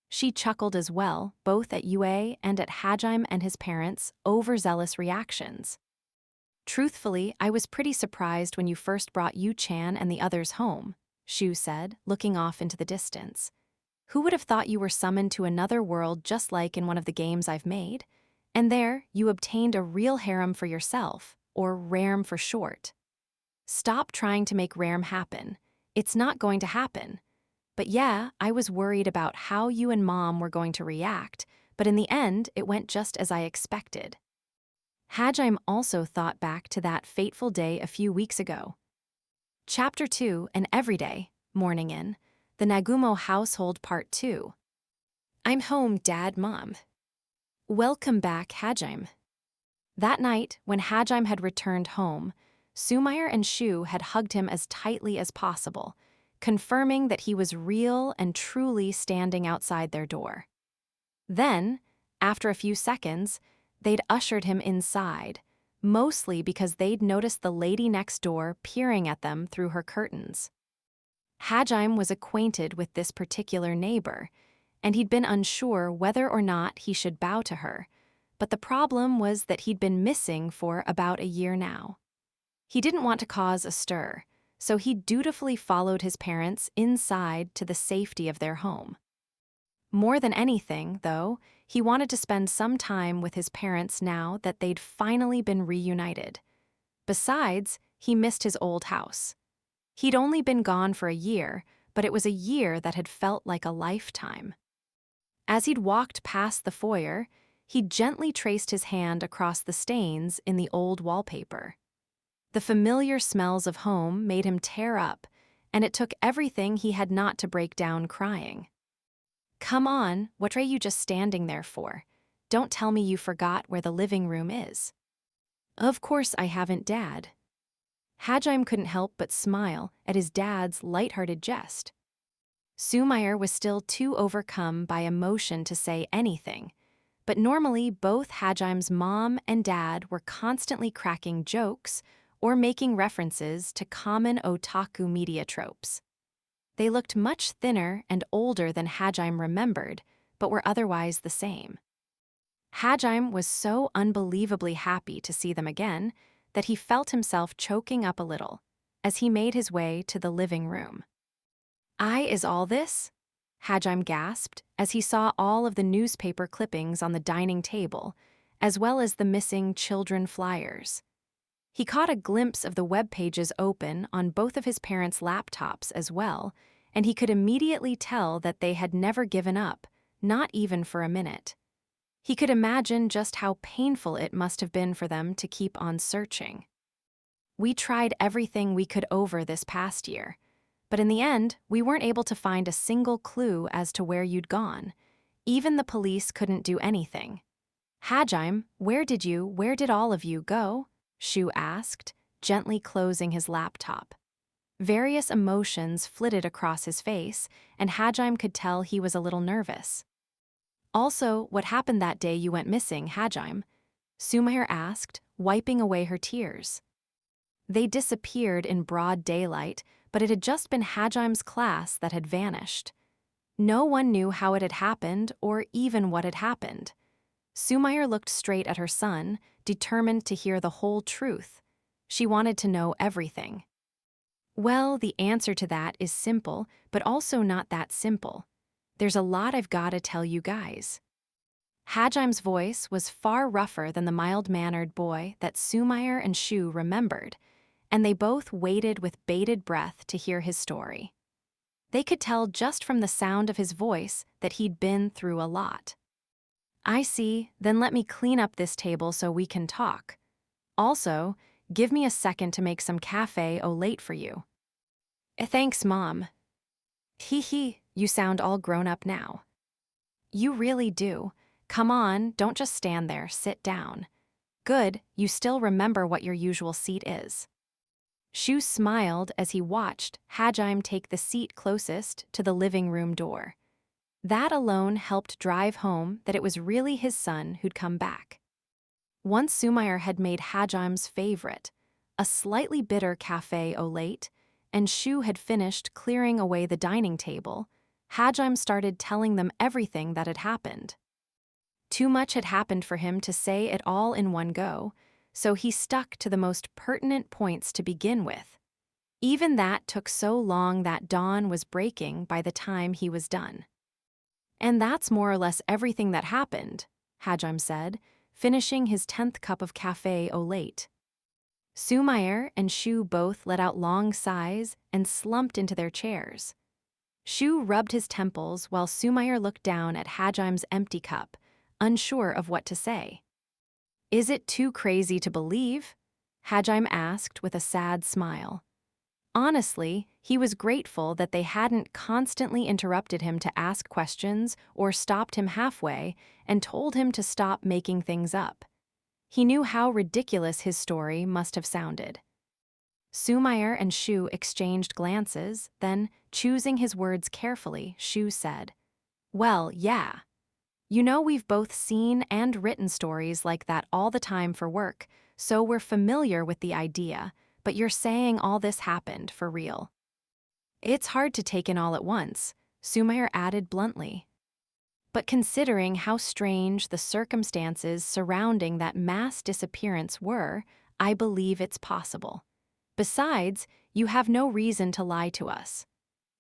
She chuckled as well, both at Yue and at Hajime and his parents' overzealous reactions. Truthfully, I was pretty surprised when you first brought Yu-chan and the others home, Shu said, looking off into the distance. Who would have thought you were summoned to another world just like in one of the games I've made? And there, you obtained a real harem for yourself, or rarem for short. Stop trying to make rarem happen. It's not going to happen. But yeah, I was worried about how you and Mom were going to react, but in the end, it went just as I expected. Hajime also thought back to that fateful day a few weeks ago. Chapter 2, An Everyday, Morning In, The Nagumo Household Part 2. I'm home, Dad, Mom. Welcome back, Hajime. That night, when Hajime had returned home, Sumair and Shu had hugged him as tightly as possible, confirming that he was real and truly standing outside their door. Then, after a few seconds, they'd ushered him inside, mostly because they'd noticed the lady next door peering at them through her curtains. Hajime was acquainted with this particular neighbor, and he'd been unsure whether or not he should bow to her, but the problem was that he'd been missing for about a year now. He didn't want to cause a stir, so he dutifully followed his parents inside to the safety of their home. More than anything, though, he wanted to spend some time with his parents now that they'd finally been reunited. Besides, he missed his old house. He'd only been gone for a year, but it was a year that had felt like a lifetime. As he'd walked past the foyer, he gently traced his hand across the stains in the old wallpaper. The familiar smells of home made him tear up, and it took everything he had not to break down crying. Come on, what are you just standing there for? Don't tell me you forgot where the living room is. Of course I haven't, Dad. Hajime couldn't help but smile at his dad's light-hearted jest. Sumair was still too overcome by emotion to say anything, but normally both Hajime's mom and dad were constantly cracking jokes or making references to common otaku media tropes. They looked much thinner and older than Hajime remembered, but were otherwise the same. Hajime was so unbelievably happy to see them again that he felt himself choking up a little as he made his way to the living room. Is all this? Hajime gasped as he saw all of the newspaper clippings on the dining table, as well as the missing children flyers. He caught a glimpse of the web pages open on both of his parents' laptops as well, and he could immediately tell that they had never given up, not even for a minute. He could imagine just how painful it must have been for them to keep on searching. We tried everything we could over this past year. But in the end, we weren't able to find a single clue as to where you'd gone. Even the police couldn't do anything. Hajime, where did all of you go? Shu asked, gently closing his laptop. Various emotions flitted across his face, and Hajime could tell he was a little nervous. Also, what happened that day you went missing, Hajime? Sumire asked, wiping away her tears. They disappeared in broad daylight, but it had just been Hajime's class that had vanished. No one knew how it had happened or even what had happened. Sumire looked straight at her son, determined to hear the whole truth. She wanted to know everything. Well, the answer to that is simple, but also not that simple. There's a lot I've got to tell you guys. Hajime's voice was far rougher than the mild-mannered boy that Sumire and Shu remembered, and they both waited with bated breath to hear his story. They could tell just from the sound of his voice that he'd been through a lot. I see, then let me clean up this table so we can talk. Also, give me a second to make some café au lait for you. Thanks, Mom. Hee, you sound all grown up now. You really do. Come on, don't just stand there, sit down. Good, you still remember what your usual seat is. Shu smiled as he watched Hajime take the seat closest to the living room door. That alone helped drive home that it was really his son who'd come back. Once Sumire had made Hajime's favorite, a slightly bitter café au lait, and Shu had finished clearing away the dining table, Hajime started telling them everything that had happened. Too much had happened for him to say it all in one go, so he stuck to the most pertinent points to begin with. Even that took so long that dawn was breaking by the time he was done. And that's more or less everything that happened, Hajime said, finishing his 10th cup of café au lait. Sumire and Shu both let out long sighs and slumped into their chairs. Shu rubbed his temples while Sumire looked down at Hajime's empty cup, unsure of what to say. Is it too crazy to believe? Hajime asked with a sad smile. Honestly, he was grateful that they hadn't constantly interrupted him to ask questions or stopped him halfway and told him to stop making things up. He knew how ridiculous his story must have sounded. Sumire and Shu exchanged glances, then, choosing his words carefully, Shu said, Well, yeah. You know we've both seen and written stories like that all the time for work, so we're familiar with the idea, but you're saying all this happened for real. It's hard to take in all at once, Sumire added bluntly. But considering how strange the circumstances surrounding that mass disappearance were, I believe it's possible. Besides, you have no reason to lie to us.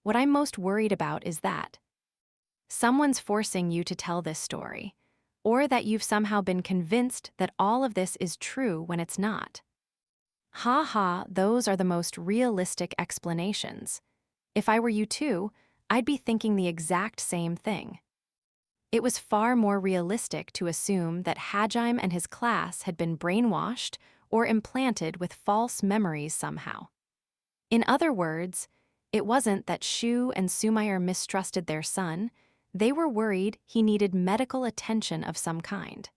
What I'm most worried about is that someone's forcing you to tell this story, or that you've somehow been convinced that all of this is true when it's not. Ha, those are the most realistic explanations. If I were you too, I'd be thinking the exact same thing. It was far more realistic to assume that Hajime and his class had been brainwashed or implanted with false memories somehow. In other words, it wasn't that Shu and Sumire mistrusted their son, they were worried he needed medical attention of some kind.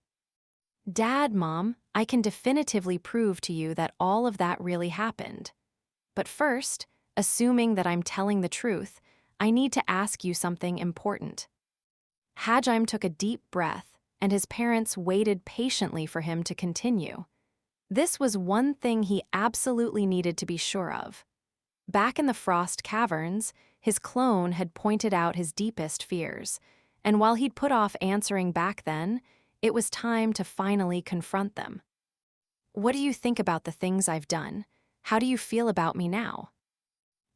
Dad, Mom, I can definitively prove to you that all of that really happened. But first, assuming that I'm telling the truth, I need to ask you something important. Hajime took a deep breath, and his parents waited patiently for him to continue. This was one thing he absolutely needed to be sure of. Back in the Frost Caverns, his clone had pointed out his deepest fears, and while he'd put off answering back then, it was time to finally confront them. What do you think about the things I've done? How do you feel about me now?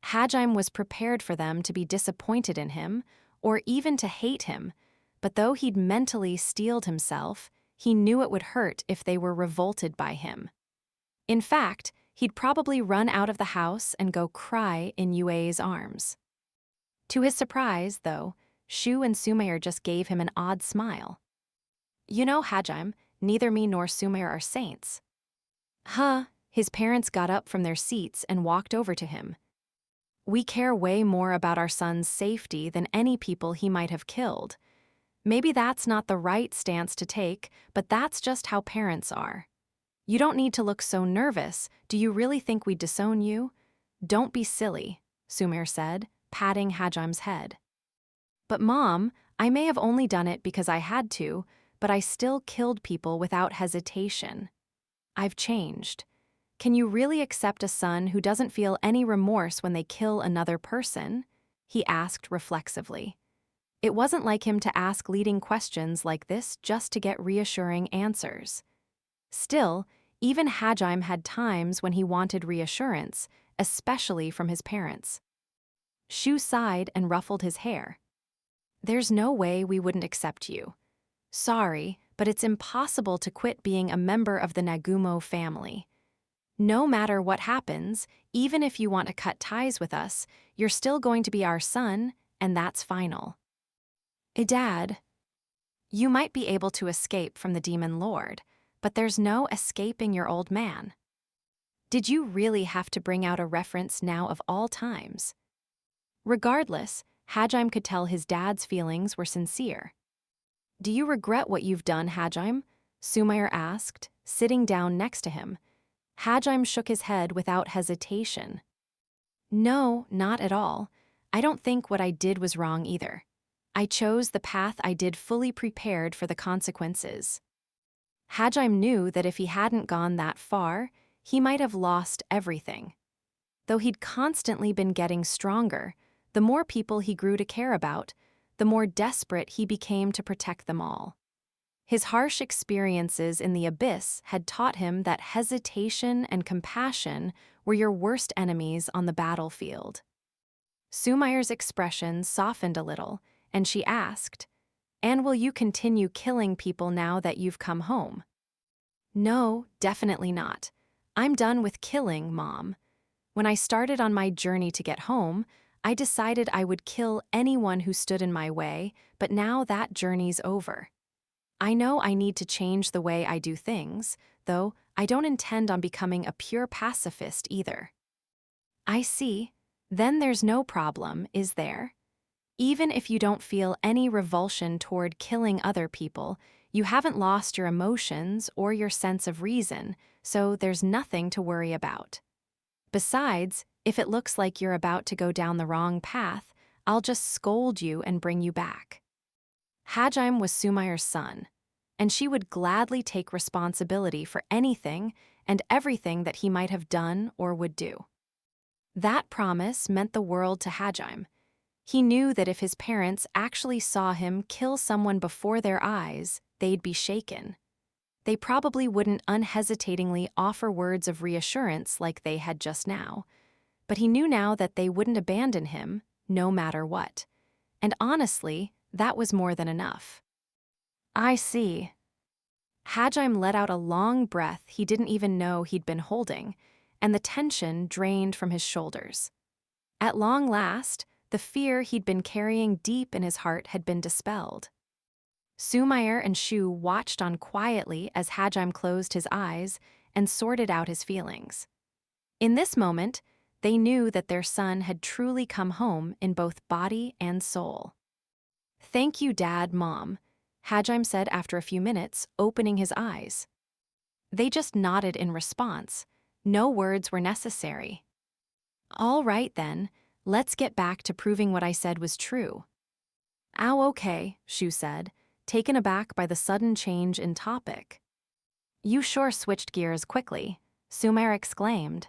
Hajime was prepared for them to be disappointed in him, or even to hate him, but though he'd mentally steeled himself, he knew it would hurt if they were revolted by him. In fact, he'd probably run out of the house and go cry in Yue's arms. To his surprise, though, Shu and Sumire just gave him an odd smile. You know, Hajime, neither me nor Sumire are saints. Huh, His parents got up from their seats and walked over to him. We care way more about our son's safety than any people he might have killed. Maybe that's not the right stance to take, but that's just how parents are. You don't need to look so nervous. Do you really think we'd disown you? Don't be silly, Sumair said, patting Hajim's head. But Mom, I may have only done it because I had to, but I still killed people without hesitation. I've changed. Can you really accept a son who doesn't feel any remorse when they kill another person? He asked reflexively. It wasn't like him to ask leading questions like this just to get reassuring answers. Still, even Hajime had times when he wanted reassurance, especially from his parents. Shu sighed and ruffled his hair. There's no way we wouldn't accept you. Sorry, but it's impossible to quit being a member of the Nagumo family. No matter what happens, even if you want to cut ties with us, you're still going to be our son, and that's final. Dad, you might be able to escape from the Demon Lord, but there's no escaping your old man. Did you really have to bring out a reference now of all times? Regardless, Hajime could tell his dad's feelings were sincere. Do you regret what you've done, Hajime? Sumair asked, sitting down next to him. Hajime shook his head without hesitation. No, not at all. I don't think what I did was wrong either. I chose the path I did fully prepared for the consequences. Hajime knew that if he hadn't gone that far, he might have lost everything. Though he'd constantly been getting stronger, the more people he grew to care about, the more desperate he became to protect them all. His harsh experiences in the abyss had taught him that hesitation and compassion were your worst enemies on the battlefield. Sumair's expression softened a little, and she asked, "And will you continue killing people now that you've come home?" No, definitely not. I'm done with killing, Mom. When I started on my journey to get home, I decided I would kill anyone who stood in my way, but now that journey's over. I know I need to change the way I do things, though I don't intend on becoming a pure pacifist either. I see. Then there's no problem, is there? Even if you don't feel any revulsion toward killing other people, you haven't lost your emotions or your sense of reason, so there's nothing to worry about. Besides, if it looks like you're about to go down the wrong path, I'll just scold you and bring you back. Hajime was Sumair's son, and she would gladly take responsibility for anything and everything that he might have done or would do. That promise meant the world to Hajime. He knew that if his parents actually saw him kill someone before their eyes, they'd be shaken. They probably wouldn't unhesitatingly offer words of reassurance like they had just now, but he knew now that they wouldn't abandon him, no matter what. And honestly, that was more than enough. I see. Hajime let out a long breath he didn't even know he'd been holding, and the tension drained from his shoulders. At long last, the fear he'd been carrying deep in his heart had been dispelled. Sumair and Shu watched on quietly as Hajime closed his eyes and sorted out his feelings. In this moment, they knew that their son had truly come home in both body and soul. Thank you, Dad, Mom, Hajime said after a few minutes, opening his eyes. They just nodded in response. No words were necessary. All right, then. Let's get back to proving what I said was true. Ow, okay, Shu said, taken aback by the sudden change in topic. You sure switched gears quickly, Sumair exclaimed.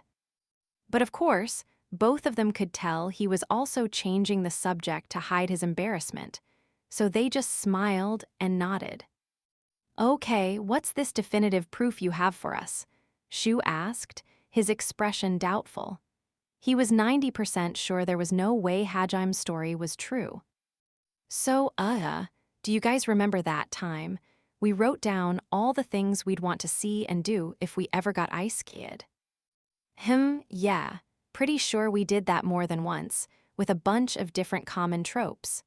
But of course, both of them could tell he was also changing the subject to hide his embarrassment, so they just smiled and nodded. Okay, what's this definitive proof you have for us? Shu asked, his expression doubtful. He was 90% sure there was no way Hajime's story was true. So, do you guys remember that time? We wrote down all the things we'd want to see and do if we ever got ice-kid. Yeah, pretty sure we did that more than once, with a bunch of different common tropes.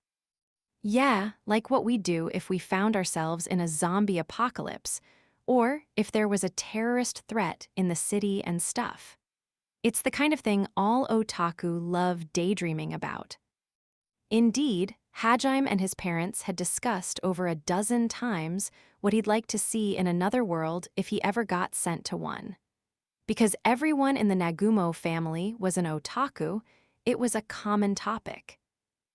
Yeah, like what we'd do if we found ourselves in a zombie apocalypse, or if there was a terrorist threat in the city and stuff. It's the kind of thing all otaku love daydreaming about. Indeed, Hajime and his parents had discussed over a dozen times what he'd like to see in another world if he ever got sent to one. Because everyone in the Nagumo family was an otaku, it was a common topic.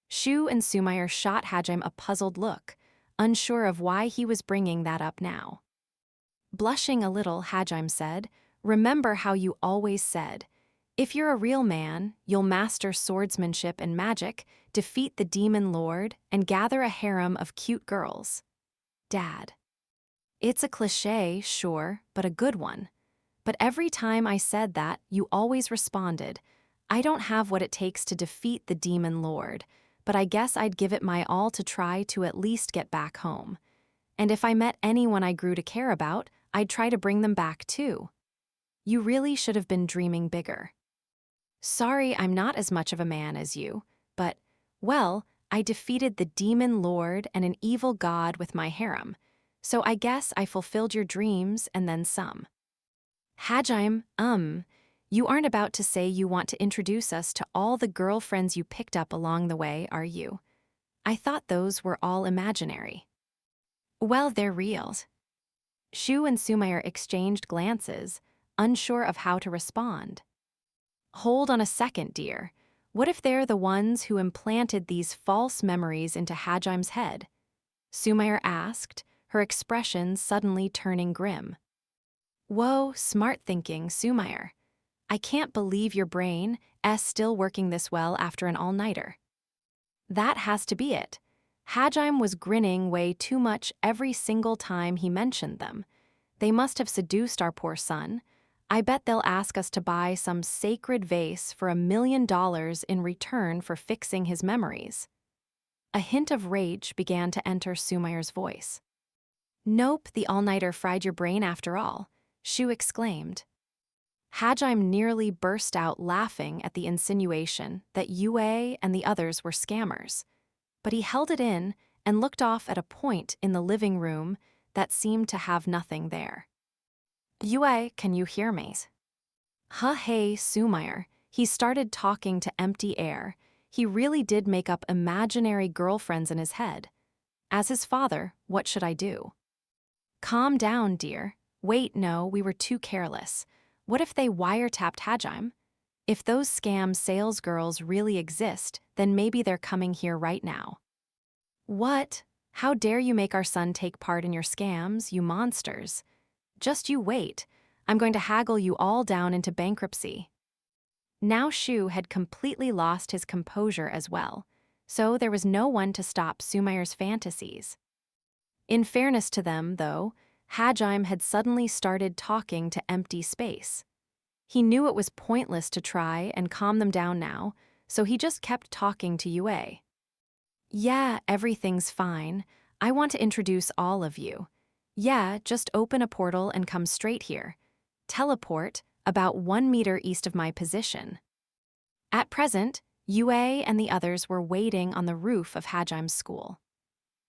Shu and Sumayer shot Hajime a puzzled look, unsure of why he was bringing that up now. Blushing a little, Hajime said, "Remember how you always said, if you're a real man, you'll master swordsmanship and magic, defeat the demon lord, and gather a harem of cute girls." Dad. It's a cliché, sure, but a good one. But every time I said that, you always responded, "I don't have what it takes to defeat the demon lord, but I guess I'd give it my all to try to at least get back home. And if I met anyone I grew to care about, I'd try to bring them back too." You really should have been dreaming bigger. Sorry, I'm not as much of a man as you, but, well, I defeated the demon lord and an evil god with my harem, so I guess I fulfilled your dreams and then some. Hajime, you aren't about to say you want to introduce us to all the girlfriends you picked up along the way, are you? I thought those were all imaginary. Well, they're real. Shu and Sumayer exchanged glances, unsure of how to respond. Hold on a second, dear. What if they're the ones who implanted these false memories into Hajime's head? Sumayer asked, her expression suddenly turning grim. Whoa, smart thinking, Sumayer. I can't believe your brain is still working this well after an all-nighter. That has to be it. Hajime was grinning way too much every single time he mentioned them. They must have seduced our poor son. I bet they'll ask us to buy some sacred vase for $1 million in return for fixing his memories. A hint of rage began to enter Sumayer's voice. Nope, the all-nighter fried your brain after all, Shu exclaimed. Hajime nearly burst out laughing at the insinuation that Yue and the others were scammers, but he held it in and looked off at a point in the living room that seemed to have nothing there. Yue, can you hear me? Hey, Sumayer. He started talking to empty air. He really did make up imaginary girlfriends in his head. As his father, what should I do? Calm down, dear. Wait, no, we were too careless. What if they wiretapped Hajime? If those scam sales girls really exist, then maybe they're coming here right now. What? How dare you make our son take part in your scams, you monsters? Just you wait. I'm going to haggle you all down into bankruptcy. Now Shu had completely lost his composure as well, so there was no one to stop Sumayer's fantasies. In fairness to them, though, Hajime had suddenly started talking to empty space. He knew it was pointless to try and calm them down now, so he just kept talking to Yue. Yeah, everything's fine. I want to introduce all of you. Yeah, just open a portal and come straight here. Teleport about 1 meter east of my position. At present, Yue and the others were waiting on the roof of Hajime's school.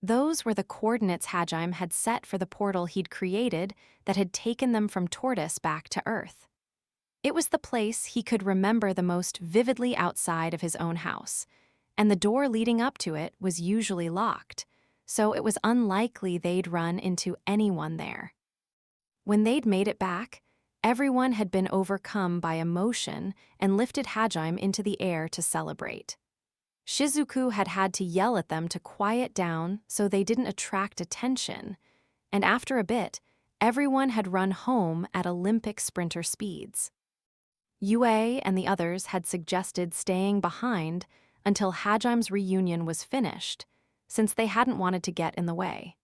Those were the coordinates Hajime had set for the portal he'd created that had taken them from Tortoise back to Earth. It was the place he could remember the most vividly outside of his own house, and the door leading up to it was usually locked, so it was unlikely they'd run into anyone there. When they'd made it back, everyone had been overcome by emotion and lifted Hajime into the air to celebrate. Shizuku had had to yell at them to quiet down so they didn't attract attention, and after a bit, everyone had run home at Olympic sprinter speeds. Yue and the others had suggested staying behind until Hajime's reunion was finished, since they hadn't wanted to get in the way.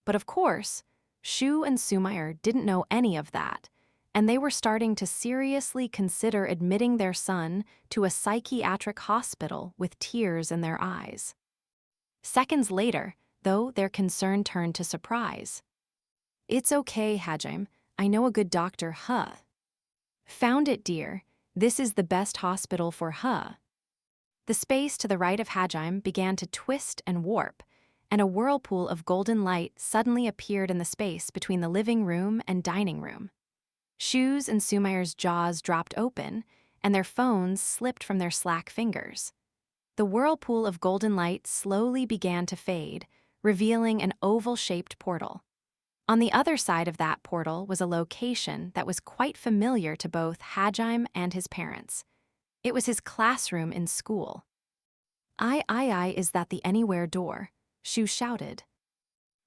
But of course, Shu and Sumayer didn't know any of that, and they were starting to seriously consider admitting their son to a psychiatric hospital with tears in their eyes. Seconds later, though, their concern turned to surprise. It's okay, Hajime. I know a good doctor, huh? Found it, dear. This is the best hospital for huh. The space to the right of Hajime began to twist and warp, and a whirlpool of golden light suddenly appeared in the space between the living room and dining room. Shu's and Sumayur's jaws dropped open, and their phones slipped from their slack fingers. The whirlpool of golden light slowly began to fade, revealing an oval-shaped portal. On the other side of that portal was a location that was quite familiar to both Hajime and his parents. It was his classroom in school. I, is that the anywhere door? Shu shouted.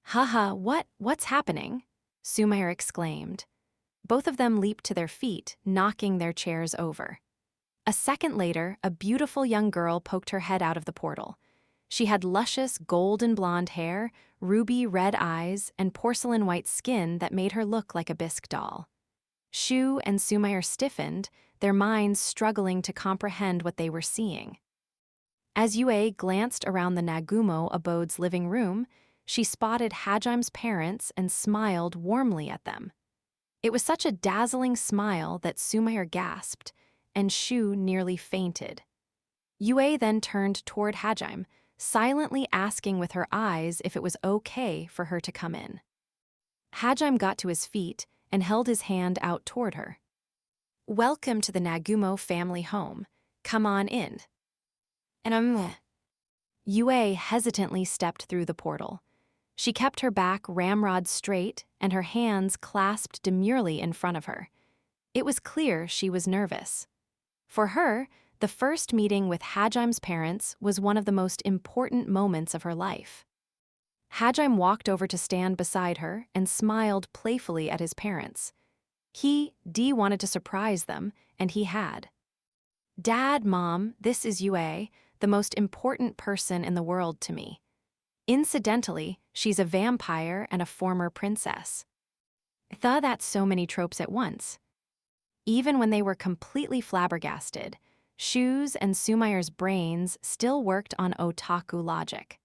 Haha, what's happening? Sumayur exclaimed. Both of them leaped to their feet, knocking their chairs over. A second later, a beautiful young girl poked her head out of the portal. She had luscious golden blonde hair, ruby red eyes, and porcelain white skin that made her look like a bisque doll. Shu and Sumayur stiffened, their minds struggling to comprehend what they were seeing. As Yue glanced around the Nagumo abode's living room, she spotted Hajime's parents and smiled warmly at them. It was such a dazzling smile that Sumayur gasped, and Shu nearly fainted. Yue then turned toward Hajime, silently asking with her eyes if it was okay for her to come in. Hajime got to his feet and held his hand out toward her. Welcome to the Nagumo family home. Come on in. And Yue hesitantly stepped through the portal. She kept her back ramrod straight and her hands clasped demurely in front of her. It was clear she was nervous. For her, the first meeting with Hajime's parents was one of the most important moments of her life. Hajime walked over to stand beside her and smiled playfully at his parents. He wanted to surprise them, and he had. Dad, Mom, this is Yue, the most important person in the world to me. Incidentally, she's a vampire and a former princess. That's so many tropes at once. Even when they were completely flabbergasted, Shu's and Sumayur's brains still worked on otaku logic.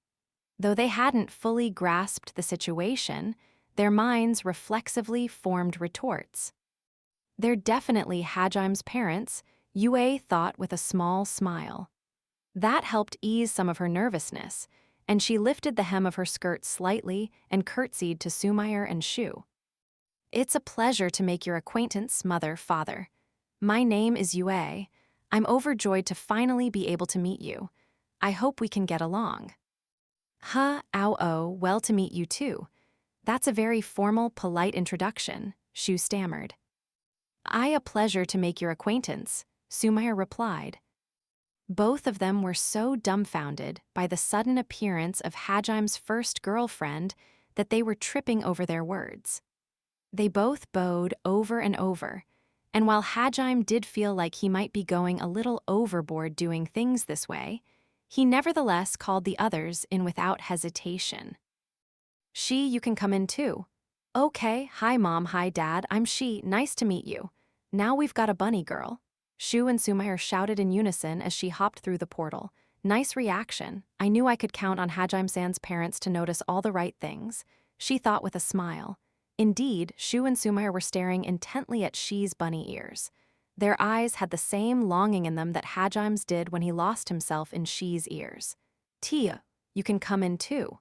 Though they hadn't fully grasped the situation, their minds reflexively formed retorts. They're definitely Hajime's parents, Yue thought with a small smile. That helped ease some of her nervousness, and she lifted the hem of her skirt slightly and curtsied to Sumayur and Shu. It's a pleasure to make your acquaintance, mother, father. My name is Yue. I'm overjoyed to finally be able to meet you. I hope we can get along. Well to meet you too. That's a very formal, polite introduction, Shu stammered. A pleasure to make your acquaintance, Sumayur replied. Both of them were so dumbfounded by the sudden appearance of Hajime's first girlfriend that they were tripping over their words. They both bowed over and over, and while Hajime did feel like he might be going a little overboard doing things this way, he nevertheless called the others in without hesitation. You can come in too. Okay, hi Mom, hi Dad, I'm nice to meet you. Now we've got a bunny girl. Shu and Sumayur shouted in unison as she hopped through the portal. Nice reaction. I knew I could count on Hajime-san's parents to notice all the right things, she thought with a smile. Indeed, Shu and Sumayur were staring intently at Shi's bunny ears. Their eyes had the same longing in them that Hajime's did when he lost himself in Shi's ears. Tia, you can come in too.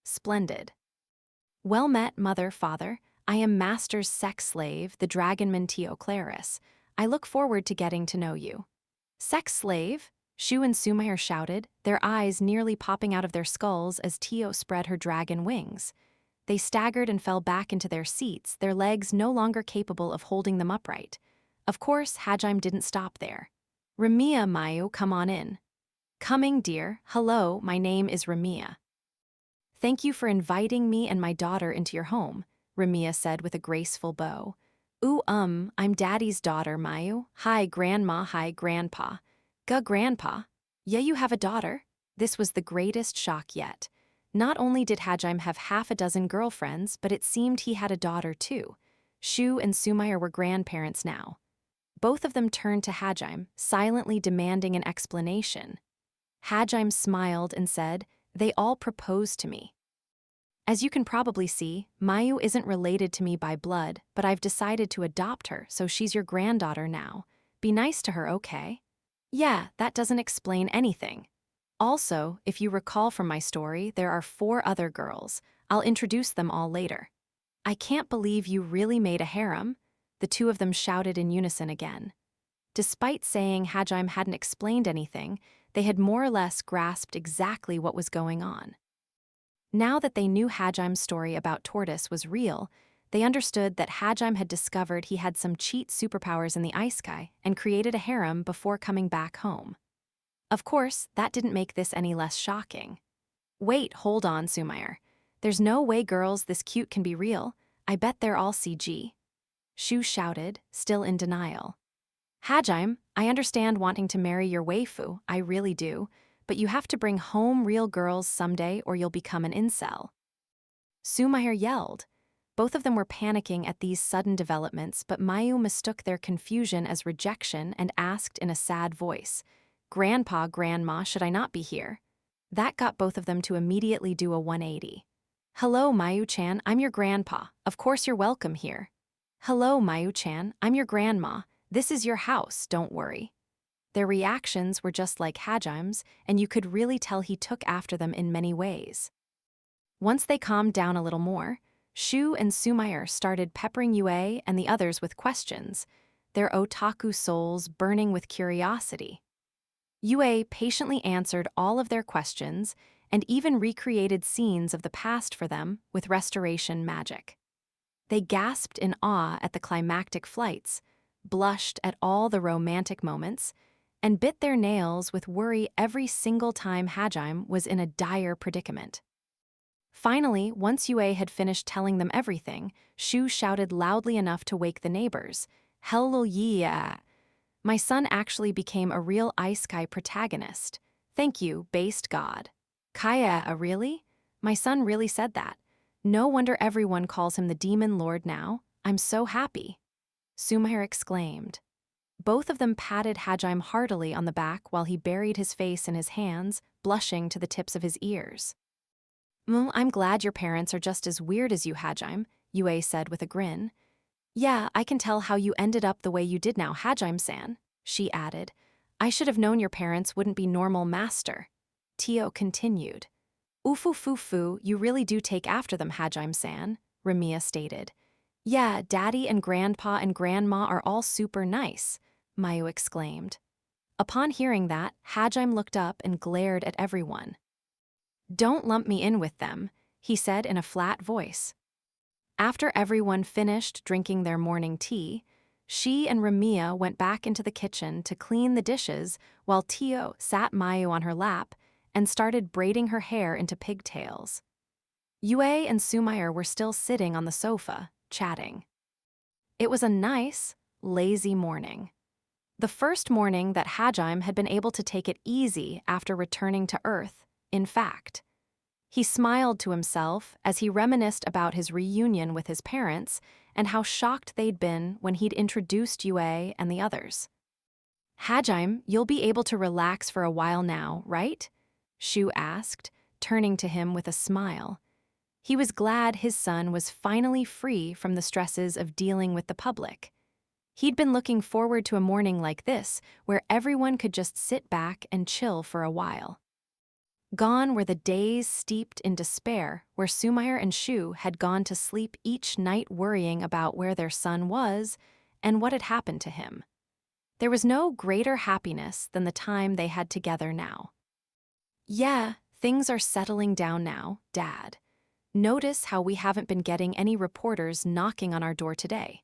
Splendid. Well met, mother, father. I am Master's sex slave, the dragonman Tio Claris. I look forward to getting to know you. Sex slave? Shu and Sumayur shouted, their eyes nearly popping out of their skulls as Tio spread her dragon wings. They staggered and fell back into their seats, their legs no longer capable of holding them upright. Of course, Hajime didn't stop there. Ramiya, Mayu, come on in. Coming, dear. Hello, my name is Ramiya. Thank you for inviting me and my daughter into your home, Ramiya said with a graceful bow. I'm Daddy's daughter, Mayu. Hi, Grandma, hi, Grandpa. Grandpa. Yeah, you have a daughter? This was the greatest shock yet. Not only did Hajime have half a dozen girlfriends, but it seemed he had a daughter too. Shu and Sumayur were grandparents now. Both of them turned to Hajime, silently demanding an explanation. Hajime smiled and said, They all proposed to me. As you can probably see, Mayu isn't related to me by blood, but I've decided to adopt her, so she's your granddaughter now. Be nice to her, okay? Yeah, that doesn't explain anything. Also, if you recall from my story, there are 4 other girls. I'll introduce them all later. I can't believe you really made a harem, the 2 of them shouted in unison again. Despite saying Hajime hadn't explained anything, they had more or less grasped exactly what was going on. Now that they knew Hajime's story about Tortoise was real, they understood that Hajime had discovered he had some cheat superpowers in the ice sky and created a harem before coming back home. Of course, that didn't make this any less shocking. Wait, hold on, Sumair. There's no way girls this cute can be real. I bet they're all CG. Shu shouted, still in denial. Hajime, I understand wanting to marry your waifu, I really do, but you have to bring home real girls someday or you'll become an incel. Sumair yelled. Both of them were panicking at these sudden developments, but Mayu mistook their confusion as rejection and asked in a sad voice, Grandpa, Grandma, should I not be here? That got both of them to immediately do a 180. Hello, Mayu-chan, I'm your grandpa. Of course you're welcome here. Hello, Mayu-chan, I'm your grandma. This is your house, don't worry. Their reactions were just like Hajime's, and you could really tell he took after them in many ways. Once they calmed down a little more, Shu and Sumair started peppering Yue and the others with questions, their otaku souls burning with curiosity. Yue patiently answered all of their questions and even recreated scenes of the past for them with restoration magic. They gasped in awe at the climactic flights, blushed at all the romantic moments, and bit their nails with worry every single time Hajime was in a dire predicament. Finally, once Yue had finished telling them everything, Shu shouted loudly enough to wake the neighbors. Hell yeah! My son actually became a real ice sky protagonist. Thank you, based god. Kaya, really? My son really said that. No wonder everyone calls him the Demon Lord now. I'm so happy. Sumair exclaimed. Both of them patted Hajime heartily on the back while he buried his face in his hands, blushing to the tips of his ears. I'm glad your parents are just as weird as you, Hajime, Yue said with a grin. Yeah, I can tell how you ended up the way you did now, Hajime-san, she added. I should have known your parents wouldn't be normal master. Tio continued. Ufu-fu-fu, you really do take after them, Hajime-san, Ramiya stated. Yeah, Daddy and Grandpa and Grandma are all super nice, Mayu exclaimed. Upon hearing that, Hajime looked up and glared at everyone. Don't lump me in with them, he said in a flat voice. After everyone finished drinking their morning tea, she and Ramiya went back into the kitchen to clean the dishes while Tio sat Mayu on her lap and started braiding her hair into pigtails. Yue and Sumair were still sitting on the sofa, chatting. It was a nice, lazy morning. The first morning that Hajime had been able to take it easy after returning to Earth, in fact. He smiled to himself as he reminisced about his reunion with his parents and how shocked they'd been when he'd introduced Yue and the others. Hajime, you'll be able to relax for a while now, right? Shu asked, turning to him with a smile. He was glad his son was finally free from the stresses of dealing with the public. He'd been looking forward to a morning like this, where everyone could just sit back and chill for a while. Gone were the days steeped in despair, where Sumair and Shu had gone to sleep each night worrying about where their son was and what had happened to him. There was no greater happiness than the time they had together now. Yeah, things are settling down now, Dad. Notice how we haven't been getting any reporters knocking on our door today.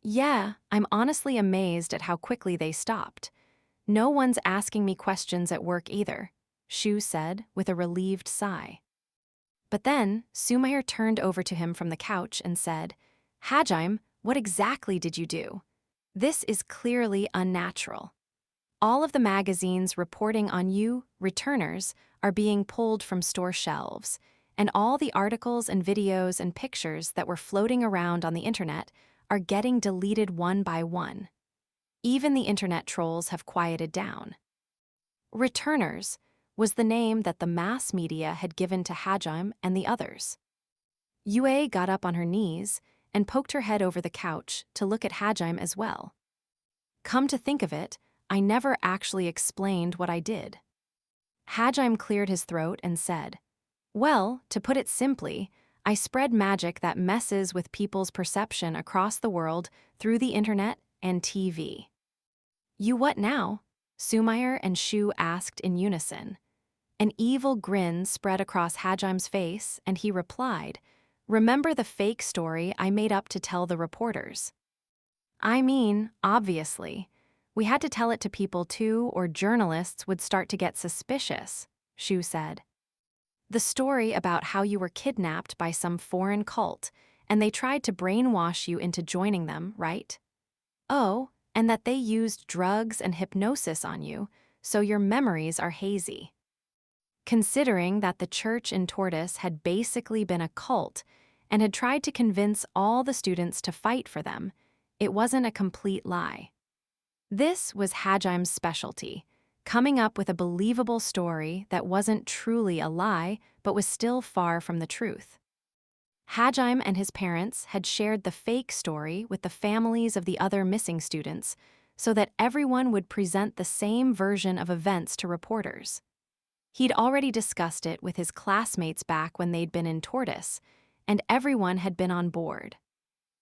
Yeah, I'm honestly amazed at how quickly they stopped. No one's asking me questions at work either, Shu said with a relieved sigh. But then, Sumair turned over to him from the couch and said, Hajime, what exactly did you do? This is clearly unnatural. All of the magazines reporting on you, returners, are being pulled from store shelves, and all the articles and videos and pictures that were floating around on the internet are getting deleted one by one. Even the internet trolls have quieted down. Returners was the name that the mass media had given to Hajime and the others. Yue got up on her knees and poked her head over the couch to look at Hajime as well. Come to think of it, I never actually explained what I did. Hajime cleared his throat and said, "Well, to put it simply, I spread magic that messes with people's perception across the world through the internet and TV." "You what now?" Sumayer and Shu asked in unison. An evil grin spread across Hajime's face, and he replied, "Remember the fake story I made up to tell the reporters?" "I mean, obviously. We had to tell it to people too, or journalists would start to get suspicious," Shu said. "The story about how you were kidnapped by some foreign cult, and they tried to brainwash you into joining them, right? Oh, and that they used drugs and hypnosis on you, so your memories are hazy." Considering that the church in Tortoise had basically been a cult and had tried to convince all the students to fight for them, it wasn't a complete lie. This was Hajime's specialty, coming up with a believable story that wasn't truly a lie but was still far from the truth. Hajime and his parents had shared the fake story with the families of the other missing students so that everyone would present the same version of events to reporters. He'd already discussed it with his classmates back when they'd been in Tortoise, and everyone had been on board.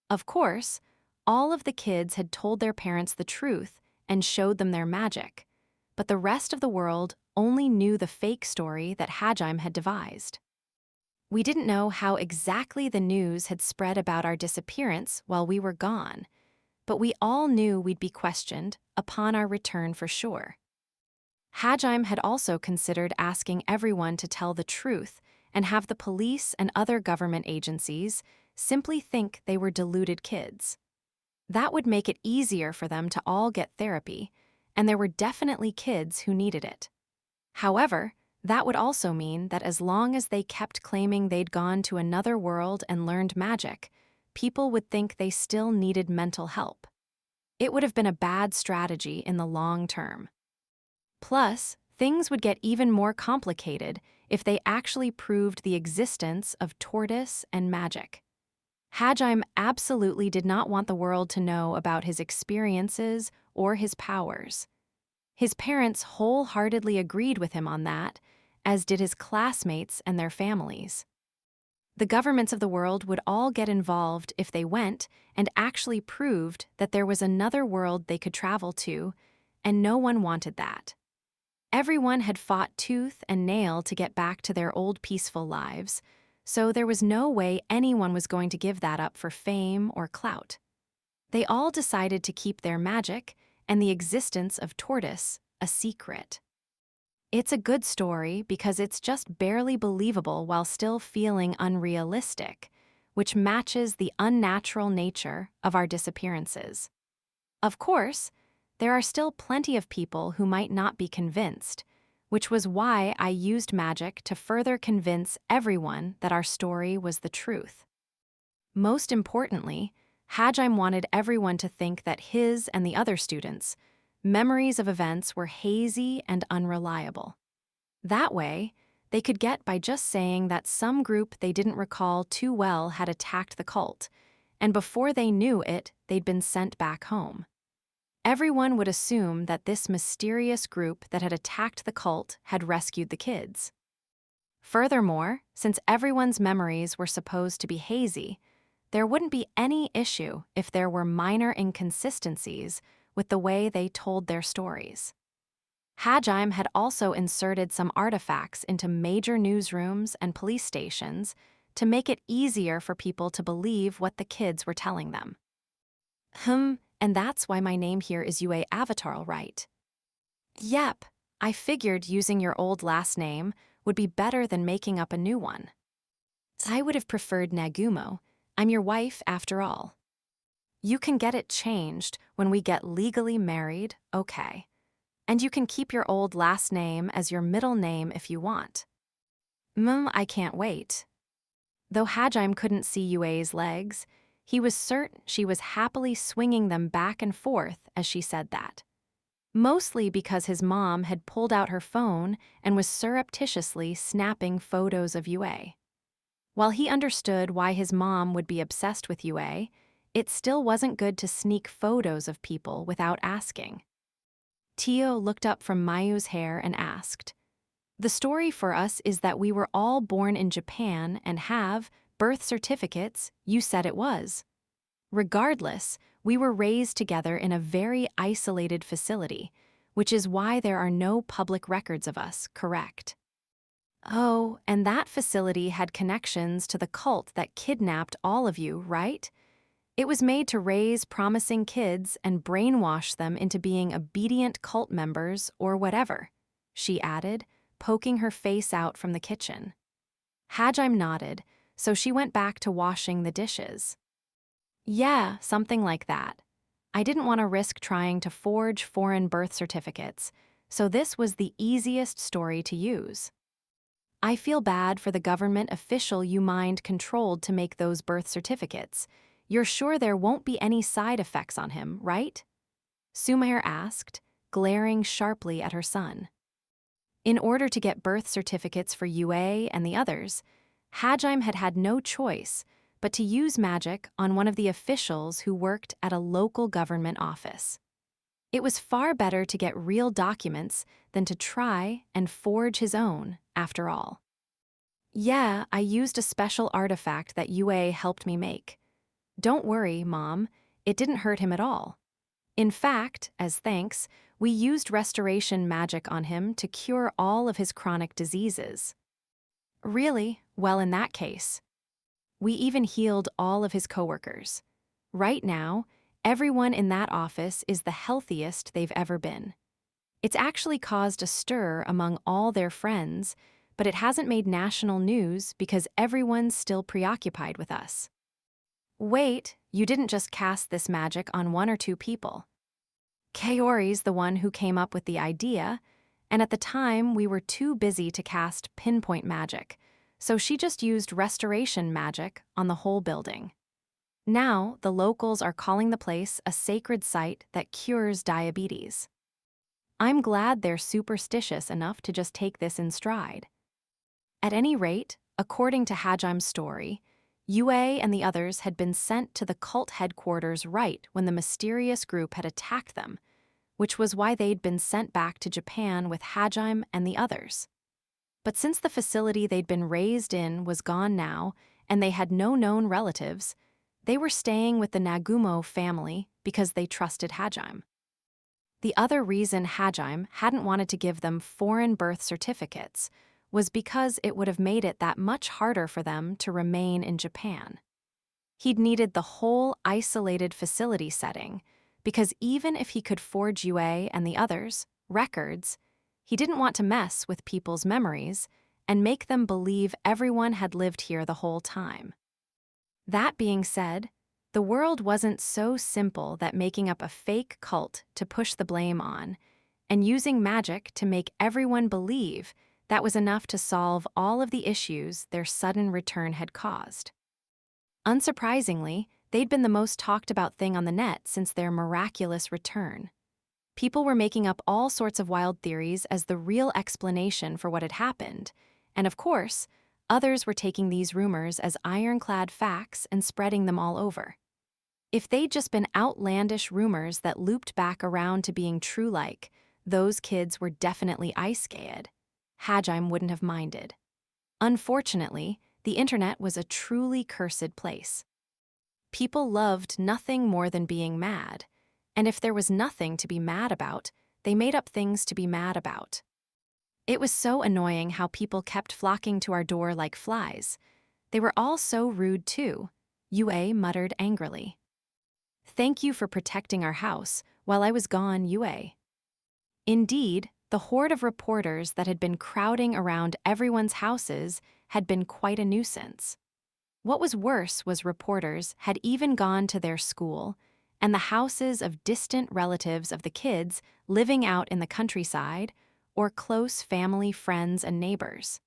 Of course, all of the kids had told their parents the truth and showed them their magic, but the rest of the world only knew the fake story that Hajime had devised. We didn't know how exactly the news had spread about our disappearance while we were gone, but we all knew we'd be questioned upon our return for sure. Hajime had also considered asking everyone to tell the truth and have the police and other government agencies simply think they were deluded kids. That would make it easier for them to all get therapy, and there were definitely kids who needed it. However, that would also mean that as long as they kept claiming they'd gone to another world and learned magic, people would think they still needed mental help. It would have been a bad strategy in the long term. Plus, things would get even more complicated if they actually proved the existence of tortoise and magic. Hajime absolutely did not want the world to know about his experiences or his powers. His parents wholeheartedly agreed with him on that, as did his classmates and their families. The governments of the world would all get involved if they went and actually proved that there was another world they could travel to, and no one wanted that. Everyone had fought tooth and nail to get back to their old peaceful lives, so there was no way anyone was going to give that up for fame or clout. They all decided to keep their magic and the existence of Tortoise a secret. It's a good story because it's just barely believable while still feeling unrealistic, which matches the unnatural nature of our disappearances. Of course, there are still plenty of people who might not be convinced, which was why I used magic to further convince everyone that our story was the truth. Most importantly, Hajime wanted everyone to think that his and the other students' memories of events were hazy and unreliable. That way, they could get by just saying that some group they didn't recall too well had attacked the cult, and before they knew it, they'd been sent back home. Everyone would assume that this mysterious group that had attacked the cult had rescued the kids. Furthermore, since everyone's memories were supposed to be hazy, there wouldn't be any issue if there were minor inconsistencies with the way they told their stories. Hajime had also inserted some artifacts into major newsrooms and police stations to make it easier for people to believe what the kids were telling them. And that's why my name here is Yue Avatar, right? Yep, I figured using your old last name would be better than making up a new one. I would have preferred Nagumo. I'm your wife after all. You can get it changed when we get legally married, okay. And you can keep your old last name as your middle name if you want. I can't wait. Though Hajime couldn't see Yue's legs, he was certain she was happily swinging them back and forth as she said that. Mostly because his mom had pulled out her phone and was surreptitiously snapping photos of Yue. While he understood why his mom would be obsessed with Yue, it still wasn't good to sneak photos of people without asking. Tio looked up from Mayu's hair and asked, The story for us is that we were all born in Japan and have birth certificates, you said it was. Regardless, we were raised together in a very isolated facility, which is why there are no public records of us, correct? Oh, and that facility had connections to the cult that kidnapped all of you, right? It was made to raise promising kids and brainwash them into being obedient cult members or whatever, she added, poking her face out from the kitchen. Hajime nodded, so she went back to washing the dishes. Yeah, something like that. I didn't want to risk trying to forge foreign birth certificates, so this was the easiest story to use. I feel bad for the government official you mind-controlled to make those birth certificates. You're sure there won't be any side effects on him, right? Sumair asked, glaring sharply at her son. In order to get birth certificates for Yue and the others, Hajime had had no choice but to use magic on one of the officials who worked at a local government office. It was far better to get real documents than to try and forge his own, after all. Yeah, I used a special artifact that Yue helped me make. Don't worry, Mom, it didn't hurt him at all. In fact, as thanks, we used restoration magic on him to cure all of his chronic diseases. Really? Well, in that case. We even healed all of his coworkers. Right now, everyone in that office is the healthiest they've ever been. It's actually caused a stir among all their friends, but it hasn't made national news because everyone's still preoccupied with us. Wait, you didn't just cast this magic on one or two people. Kaori's the one who came up with the idea, and at the time we were too busy to cast pinpoint magic, so she just used restoration magic on the whole building. Now, the locals are calling the place a sacred site that cures diabetes. I'm glad they're superstitious enough to just take this in stride. At any rate, according to Hajime's story, Yue and the others had been sent to the cult headquarters right when the mysterious group had attacked them, which was why they'd been sent back to Japan with Hajime and the others. But since the facility they'd been raised in was gone now and they had no known relatives, they were staying with the Nagumo family because they trusted Hajime. The other reason Hajime hadn't wanted to give them foreign birth certificates was because it would have made it that much harder for them to remain in Japan. He'd needed the whole isolated facility setting because even if he could forge Yue and the others records, he didn't want to mess with people's memories and make them believe everyone had lived here the whole time. That being said, the world wasn't so simple that making up a fake cult to push the blame on and using magic to make everyone believe that was enough to solve all of the issues their sudden return had caused. Unsurprisingly, they'd been the most talked about thing on the net since their miraculous return. People were making up all sorts of wild theories as the real explanation for what had happened, and of course, others were taking these rumors as ironclad facts and spreading them all over. If they'd just been outlandish rumors that looped back around to being true-like, those kids were definitely ice-gayed. Hajime wouldn't have minded. Unfortunately, the internet was a truly cursed place. People loved nothing more than being mad, and if there was nothing to be mad about, they made up things to be mad about. It was so annoying how people kept flocking to our door like flies. They were all so rude too, Yue muttered angrily. Thank you for protecting our house while I was gone, Yue. Indeed, the horde of reporters that had been crowding around everyone's houses had been quite a nuisance. What was worse was reporters had even gone to their school and the houses of distant relatives of the kids living out in the countryside or close family, friends, and neighbors.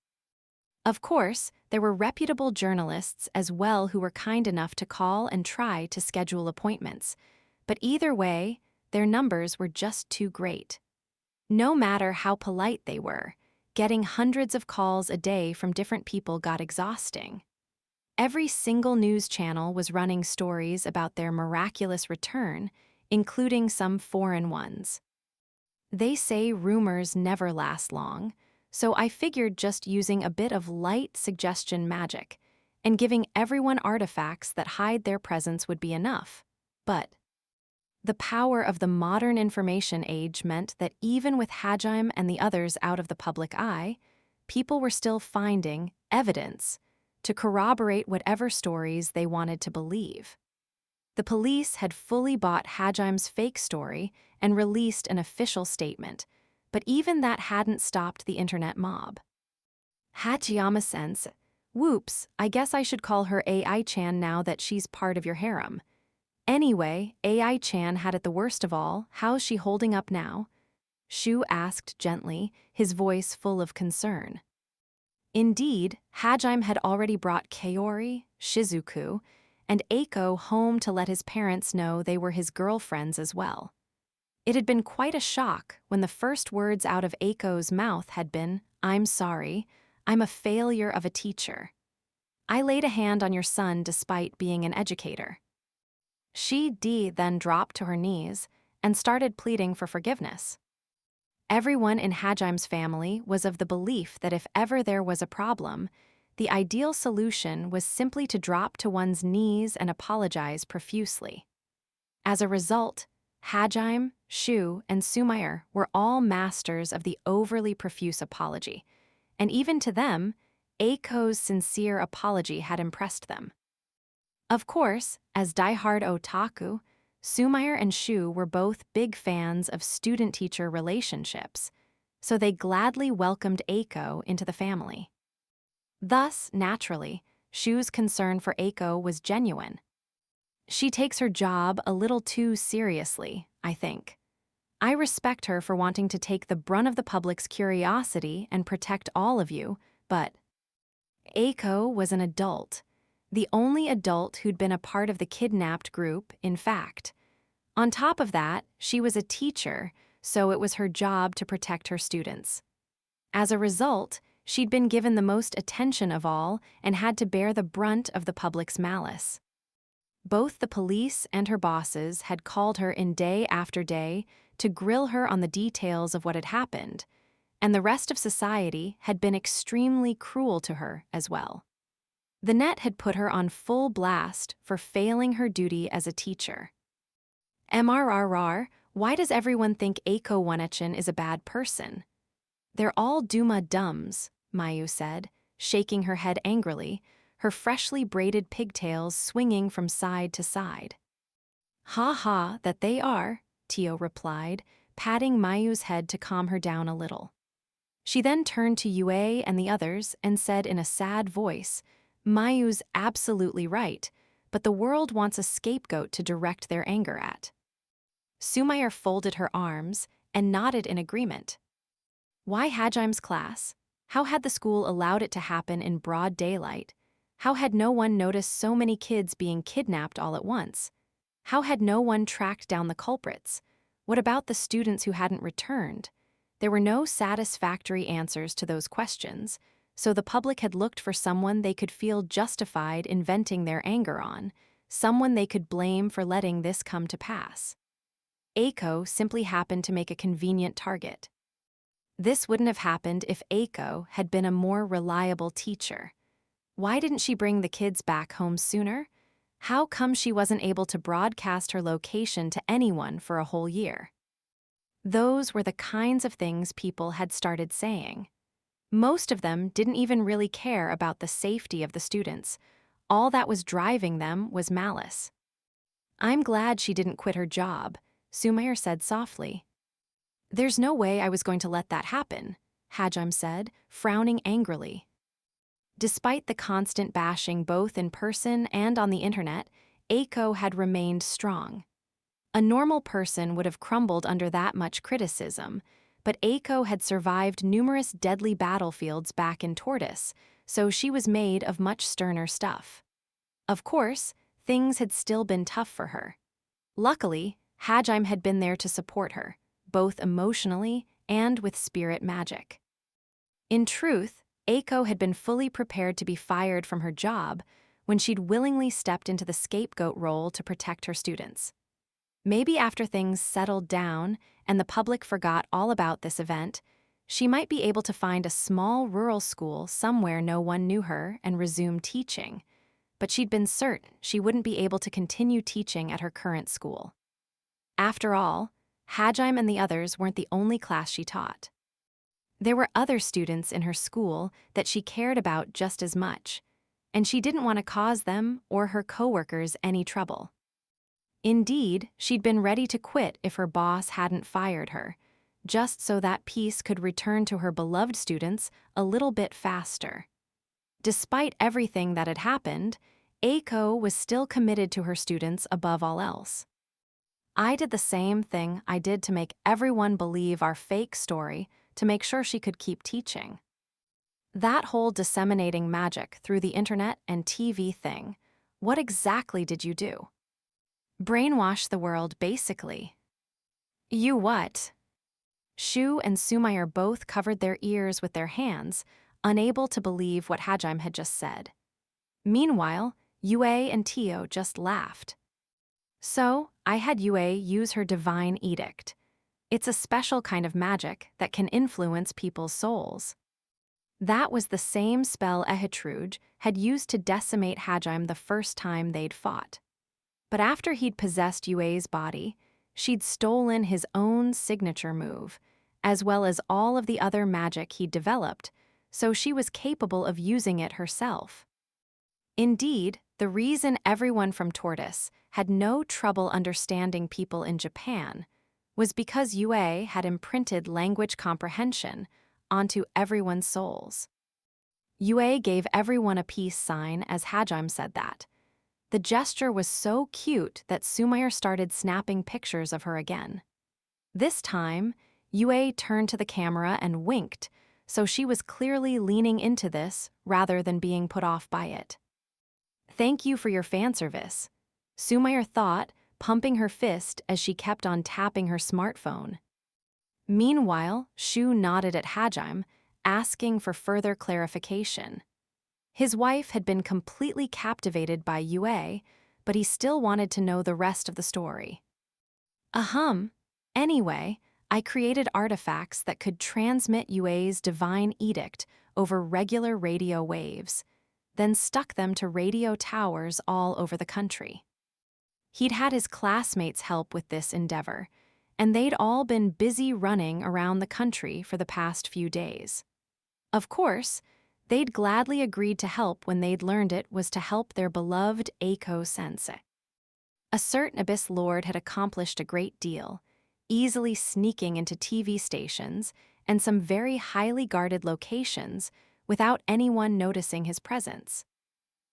Of course, there were reputable journalists as well who were kind enough to call and try to schedule appointments, but either way, their numbers were just too great. No matter how polite they were, getting hundreds of calls a day from different people got exhausting. Every single news channel was running stories about their miraculous return, including some foreign ones. They say rumors never last long, so I figured just using a bit of light suggestion magic and giving everyone artifacts that hide their presence would be enough. But the power of the modern information age meant that even with Hajime and the others out of the public eye, people were still finding evidence to corroborate whatever stories they wanted to believe. The police had fully bought Hajime's fake story and released an official statement, but even that hadn't stopped the internet mob. Hachiyama-sensei, whoops, I guess I should call her AI-chan now that she's part of your harem. Anyway, AI-chan had it the worst of all. How's she holding up now? Shu asked gently, his voice full of concern. Indeed, Hajime had already brought Kaori, Shizuku, and Aiko home to let his parents know they were his girlfriends as well. It had been quite a shock when the first words out of Aiko's mouth had been, "I'm sorry, I'm a failure of a teacher. I laid a hand on your son despite being an educator." She then dropped to her knees and started pleading for forgiveness. Everyone in Hajime's family was of the belief that if ever there was a problem, the ideal solution was simply to drop to one's knees and apologize profusely. As a result, Hajime, Shu, and Sumair were all masters of the overly profuse apology, and even to them, Aiko's sincere apology had impressed them. Of course, as diehard otaku, Sumair and Shu were both big fans of student-teacher relationships, so they gladly welcomed Aiko into the family. Thus, naturally, Shu's concern for Aiko was genuine. She takes her job a little too seriously, I think. I respect her for wanting to take the brunt of the public's curiosity and protect all of you, but Aiko was an adult. The only adult who'd been a part of the kidnapped group, in fact. On top of that, she was a teacher, so it was her job to protect her students. As a result, she'd been given the most attention of all and had to bear the brunt of the public's malice. Both the police and her bosses had called her in day after day to grill her on the details of what had happened, and the rest of society had been extremely cruel to her as well. The net had put her on full blast for failing her duty as a teacher. MRRR, why does everyone think Aiko Wanechin is a bad person? They're all Duma dumbs, Mayu said, shaking her head angrily, her freshly braided pigtails swinging from side to side. Ha ha, that they are, Tio replied, patting Mayu's head to calm her down a little. She then turned to Yue and the others and said in a sad voice, Mayu's absolutely right, but the world wants a scapegoat to direct their anger at. Sumair folded her arms and nodded in agreement. Why Hajime's class? How had the school allowed it to happen in broad daylight? How had no one noticed so many kids being kidnapped all at once? How had no one tracked down the culprits? What about the students who hadn't returned? There were no satisfactory answers to those questions, so the public had looked for someone they could feel justified in venting their anger on, someone they could blame for letting this come to pass. Aiko simply happened to make a convenient target. This wouldn't have happened if Aiko had been a more reliable teacher. Why didn't she bring the kids back home sooner? How come she wasn't able to broadcast her location to anyone for a whole year? Those were the kinds of things people had started saying. Most of them didn't even really care about the safety of the students. All that was driving them was malice. I'm glad she didn't quit her job, Sumair said softly. There's no way I was going to let that happen, Hajime said, frowning angrily. Despite the constant bashing both in person and on the internet, Aiko had remained strong. A normal person would have crumbled under that much criticism, but Aiko had survived numerous deadly battlefields back in Tortoise, so she was made of much sterner stuff. Of course, things had still been tough for her. Luckily, Hajime had been there to support her, both emotionally and with spirit magic. In truth, Aiko had been fully prepared to be fired from her job when she'd willingly stepped into the scapegoat role to protect her students. Maybe after things settled down and the public forgot all about this event, She might be able to find a small rural school somewhere no one knew her and resume teaching, but she'd been certain she wouldn't be able to continue teaching at her current school. After all, Hajime and the others weren't the only class she taught. There were other students in her school that she cared about just as much, and she didn't want to cause them or her coworkers any trouble. Indeed, she'd been ready to quit if her boss hadn't fired her, just so that peace could return to her beloved students a little bit faster. Despite everything that had happened, Aiko was still committed to her students above all else. I did the same thing I did to make everyone believe our fake story to make sure she could keep teaching. That whole disseminating magic through the internet and TV thing, what exactly did you do? Brainwash the world, basically. You what? Shu and Sumayer both covered their ears with their hands, unable to believe what Hajime had just said. Meanwhile, Yue and Tio just laughed. So, I had Yue use her divine edict. It's a special kind of magic that can influence people's souls. That was the same spell Ehitrude had used to decimate Hajime the first time they'd fought. But after he'd possessed Yue's body, she'd stolen his own signature move, as well as all of the other magic he'd developed, so she was capable of using it herself. Indeed, the reason everyone from Tortoise had no trouble understanding people in Japan was because Yue had imprinted language comprehension onto everyone's souls. Yue gave everyone a peace sign as Hajime said that. The gesture was so cute that Sumayer started snapping pictures of her again. This time, Yue turned to the camera and winked, so she was clearly leaning into this rather than being put off by it. Thank you for your fan service, Sumayer thought, pumping her fist as she kept on tapping her smartphone. Meanwhile, Shu nodded at Hajime, asking for further clarification. His wife had been completely captivated by Yue, but he still wanted to know the rest of the story. Anyway, I created artifacts that could transmit Yue's divine edict over regular radio waves, then stuck them to radio towers all over the country. He'd had his classmates help with this endeavor, and they'd all been busy running around the country for the past few days. Of course, they'd gladly agreed to help when they'd learned it was to help their beloved Aiko-sensei. A certain Abyss Lord had accomplished a great deal, easily sneaking into TV stations and some very highly guarded locations without anyone noticing his presence.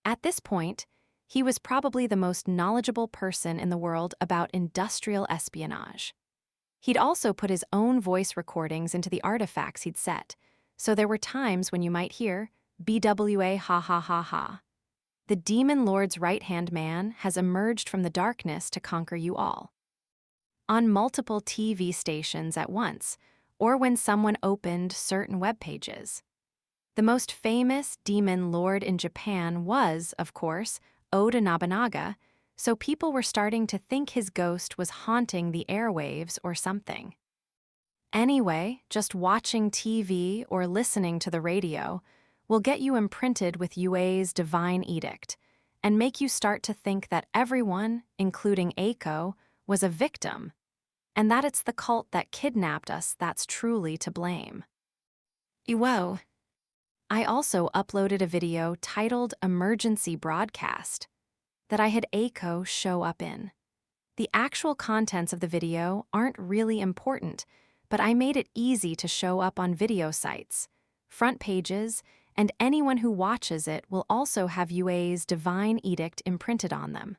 At this point, he was probably the most knowledgeable person in the world about industrial espionage. He'd also put his own voice recordings into the artifacts he'd set, so there were times when you might hear, BWA ha ha ha ha. The Demon Lord's right-hand man has emerged from the darkness to conquer you all. On multiple TV stations at once, or when someone opened certain web pages. The most famous Demon Lord in Japan was, of course, Oda Nobunaga, so people were starting to think his ghost was haunting the airwaves or something. Anyway, just watching TV or listening to the radio will get you imprinted with Yue's divine edict and make you start to think that everyone, including Aiko, was a victim, and that it's the cult that kidnapped us that's truly to blame. Whoa. I also uploaded a video titled Emergency Broadcast that I had Aiko show up in. The actual contents of the video aren't really important, but I made it easy to show up on video sites, front pages, and anyone who watches it will also have Yue's divine edict imprinted on them.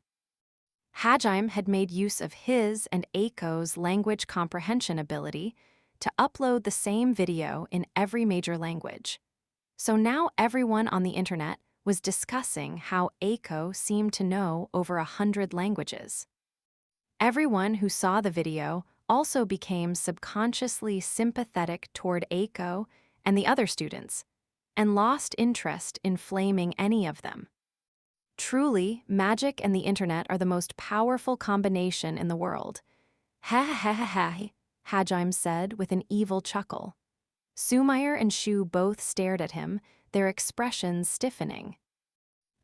Hajime had made use of his and Aiko's language comprehension ability to upload the same video in every major language. So now everyone on the internet was discussing how Aiko seemed to know over 100 languages. Everyone who saw the video also became subconsciously sympathetic toward Aiko and the other students, and lost interest in flaming any of them. Truly, magic and the internet are the most powerful combination in the world. Ha ha ha ha, Hajime said with an evil chuckle. Sumayer and Shu both stared at him, their expressions stiffening.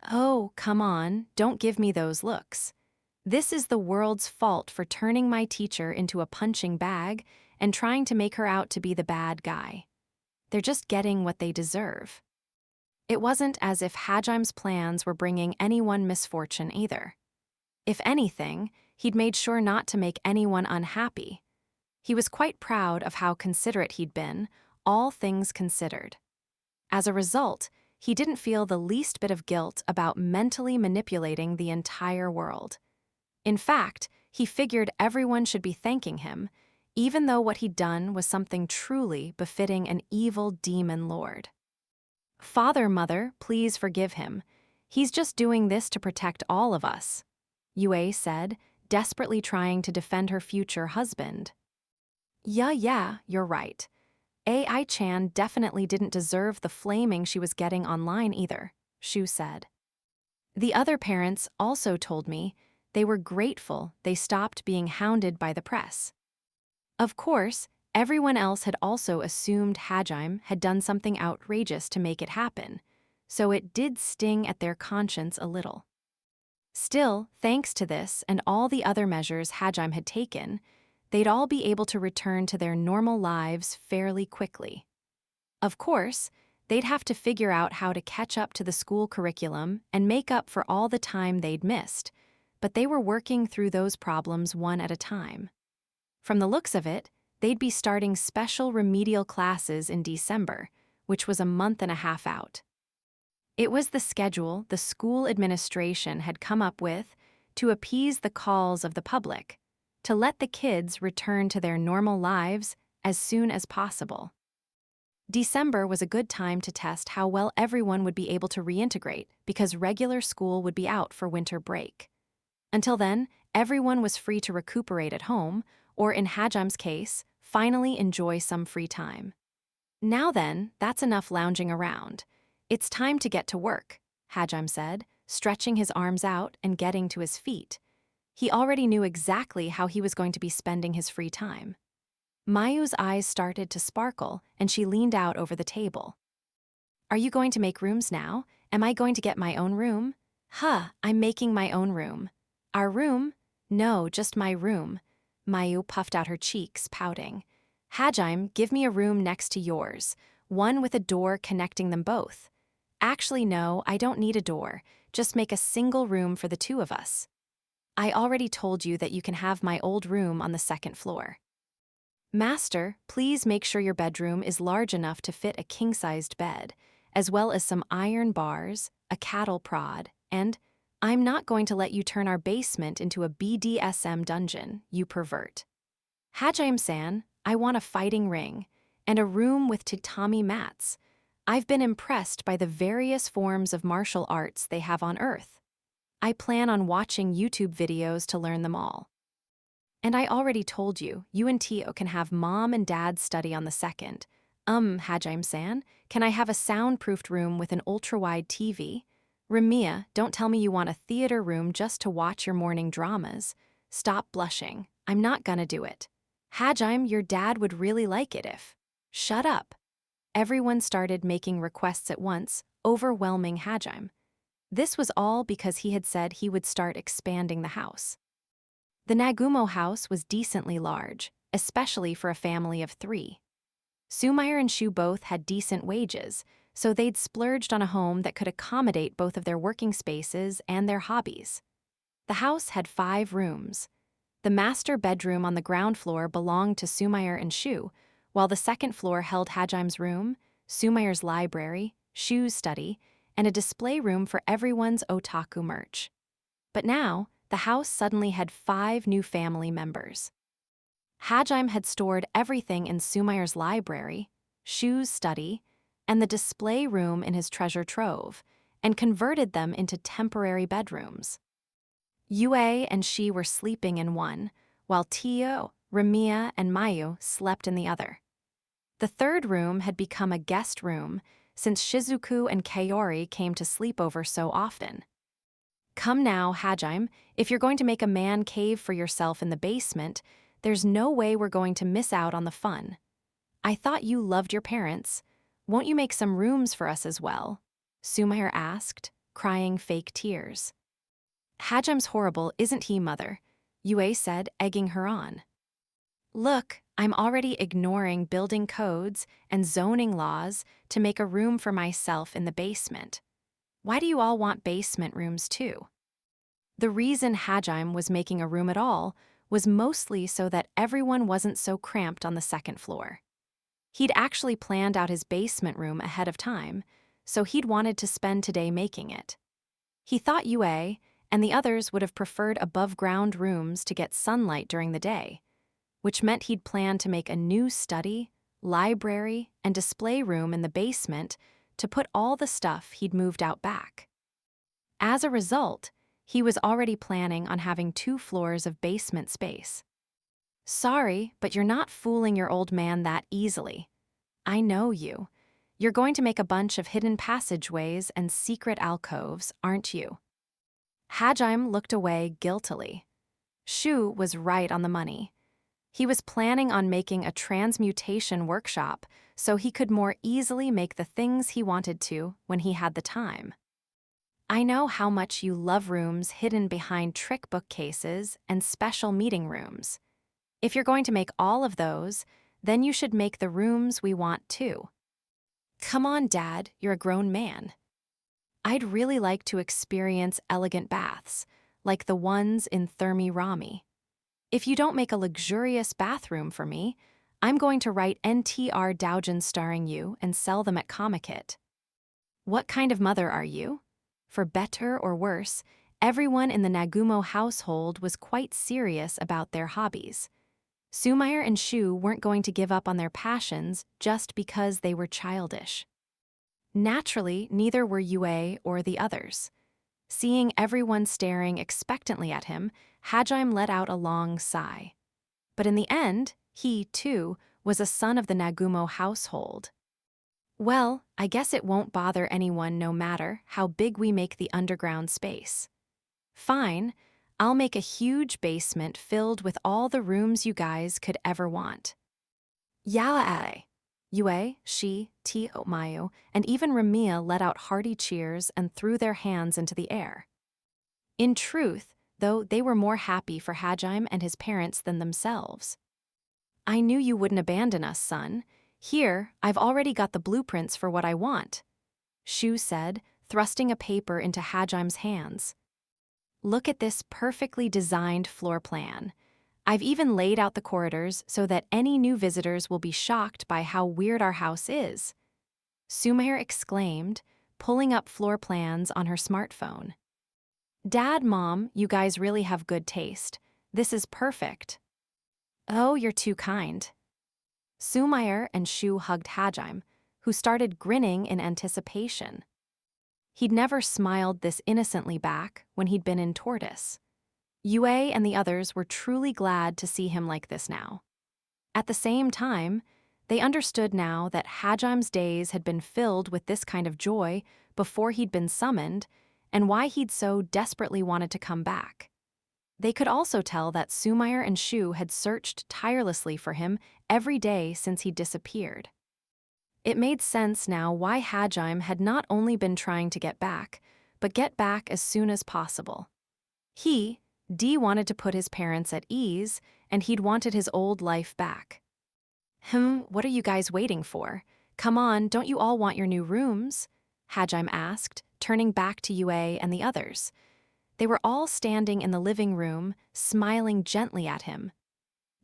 "Oh, come on, don't give me those looks. This is the world's fault for turning my teacher into a punching bag and trying to make her out to be the bad guy. They're just getting what they deserve." It wasn't as if Hajim's plans were bringing anyone misfortune either. If anything, he'd made sure not to make anyone unhappy. He was quite proud of how considerate he'd been, all things considered. As a result, he didn't feel the least bit of guilt about mentally manipulating the entire world. In fact, he figured everyone should be thanking him, even though what he'd done was something truly befitting an evil demon lord. "Father, Mother, please forgive him. He's just doing this to protect all of us," Yue said, desperately trying to defend her future husband. Yeah, you're right. AI-chan definitely didn't deserve the flaming she was getting online either," Shu said. "The other parents also told me they were grateful they stopped being hounded by the press." Of course, everyone else had also assumed Hajime had done something outrageous to make it happen, so it did sting at their conscience a little. Still, thanks to this and all the other measures Hajime had taken, they'd all be able to return to their normal lives fairly quickly. Of course, they'd have to figure out how to catch up to the school curriculum and make up for all the time they'd missed, but they were working through those problems one at a time. From the looks of it, they'd be starting special remedial classes in December, which was a month and a half out. It was the schedule the school administration had come up with to appease the calls of the public, to let the kids return to their normal lives as soon as possible. December was a good time to test how well everyone would be able to reintegrate because regular school would be out for winter break. Until then, everyone was free to recuperate at home, or in Hajime's case, finally enjoy some free time. "Now then, that's enough lounging around. It's time to get to work," Hajime said, stretching his arms out and getting to his feet. He already knew exactly how he was going to be spending his free time. Mayu's eyes started to sparkle, and she leaned out over the table. "Are you going to make rooms now? Am I going to get my own room?" I'm making my own room." "Our room?" "No, just my room." Mayu puffed out her cheeks, pouting. "Hajime, give me a room next to yours, one with a door connecting them both." "Actually, no, I don't need a door. Just make a single room for the two of us." "I already told you that you can have my old room on the second floor." "Master, please make sure your bedroom is large enough to fit a king-sized bed, as well as some iron bars, a cattle prod, and I'm not going to let you turn our basement into a BDSM dungeon, you pervert." "Hajime-san, I want a fighting ring, and a room with tatami mats. I've been impressed by the various forms of martial arts they have on Earth. I plan on watching YouTube videos to learn them all." "And I already told you, you and Tio can have Mom and Dad study on the second. Hajime-san, can I have a soundproofed room with an ultra-wide TV? Ramiya, don't tell me you want a theater room just to watch your morning dramas. Stop blushing. I'm not gonna do it. Hajime, your dad would really like it if..." "Shut up." Everyone started making requests at once, overwhelming Hajime. This was all because he had said he would start expanding the house. The Nagumo house was decently large, especially for a family of 3. Sumayer and Shu both had decent wages, so they'd splurged on a home that could accommodate both of their working spaces and their hobbies. The house had 5 rooms. The master bedroom on the ground floor belonged to Sumayer and Shu, while the second floor held Hajime's room, Sumayer's library, Shu's study, and a display room for everyone's otaku merch. But now, the house suddenly had 5 new family members. Hajime had stored everything in Sumayer's library, Shu's study, and the display room in his treasure trove, and converted them into temporary bedrooms. Yue and she were sleeping in one, while Tio, Ramiya, and Mayu slept in the other. The third room had become a guest room since Shizuku and Kaori came to sleep over so often. "Come now, Hajime, if you're going to make a man cave for yourself in the basement, there's no way we're going to miss out on the fun. I thought you loved your parents. Won't you make some rooms for us as well? Sumire asked, crying fake tears. Hajim's horrible, isn't he, mother? Yue said, egging her on. Look, I'm already ignoring building codes and zoning laws to make a room for myself in the basement. Why do you all want basement rooms too? The reason Hajime was making a room at all was mostly so that everyone wasn't so cramped on the second floor. He'd actually planned out his basement room ahead of time, so he'd wanted to spend today making it. He thought Yue and the others would have preferred above-ground rooms to get sunlight during the day, which meant he'd planned to make a new study, library, and display room in the basement to put all the stuff he'd moved out back. As a result, he was already planning on having 2 floors of basement space. Sorry, but you're not fooling your old man that easily. I know you. You're going to make a bunch of hidden passageways and secret alcoves, aren't you? Hajime looked away guiltily. Shu was right on the money. He was planning on making a transmutation workshop so he could more easily make the things he wanted to when he had the time. I know how much you love rooms hidden behind trick bookcases and special meeting rooms. If you're going to make all of those, then you should make the rooms we want too. Come on, Dad, you're a grown man. I'd really like to experience elegant baths, like the ones in Thermi Rami. If you don't make a luxurious bathroom for me, I'm going to write NTR doujins starring you and sell them at Comic-It. What kind of mother are you? For better or worse, everyone in the Nagumo household was quite serious about their hobbies. Sumire and Shu weren't going to give up on their passions just because they were childish. Naturally, neither were Yue or the others. Seeing everyone staring expectantly at him, Hajime let out a long sigh. But in the end, he, too, was a son of the Nagumo household. Well, I guess it won't bother anyone no matter how big we make the underground space. Fine, I'll make a huge basement filled with all the rooms you guys could ever want. Yaegashi. Yue, Shi, Tio, Mayu, and even Ramiya let out hearty cheers and threw their hands into the air. In truth, though, they were more happy for Hajime and his parents than themselves. I knew you wouldn't abandon us, son. Here, I've already got the blueprints for what I want, Shu said, thrusting a paper into Hajime's hands. Look at this perfectly designed floor plan. I've even laid out the corridors so that any new visitors will be shocked by how weird our house is, Sumire exclaimed, pulling up floor plans on her smartphone. Dad, Mom, you guys really have good taste. This is perfect. Oh, you're too kind. Sumire and Shu hugged Hajime, who started grinning in anticipation. He'd never smiled this innocently back when he'd been in Tortoise. Yue and the others were truly glad to see him like this now. At the same time, they understood now that Hajime's days had been filled with this kind of joy before he'd been summoned, and why he'd so desperately wanted to come back. They could also tell that Sumire and Shu had searched tirelessly for him every day since he'd disappeared. It made sense now why Hajime had not only been trying to get back, but get back as soon as possible. Dee wanted to put his parents at ease, and he'd wanted his old life back. What are you guys waiting for? Come on, don't you all want your new rooms? Hajime asked, turning back to Yue and the others. They were all standing in the living room, smiling gently at him.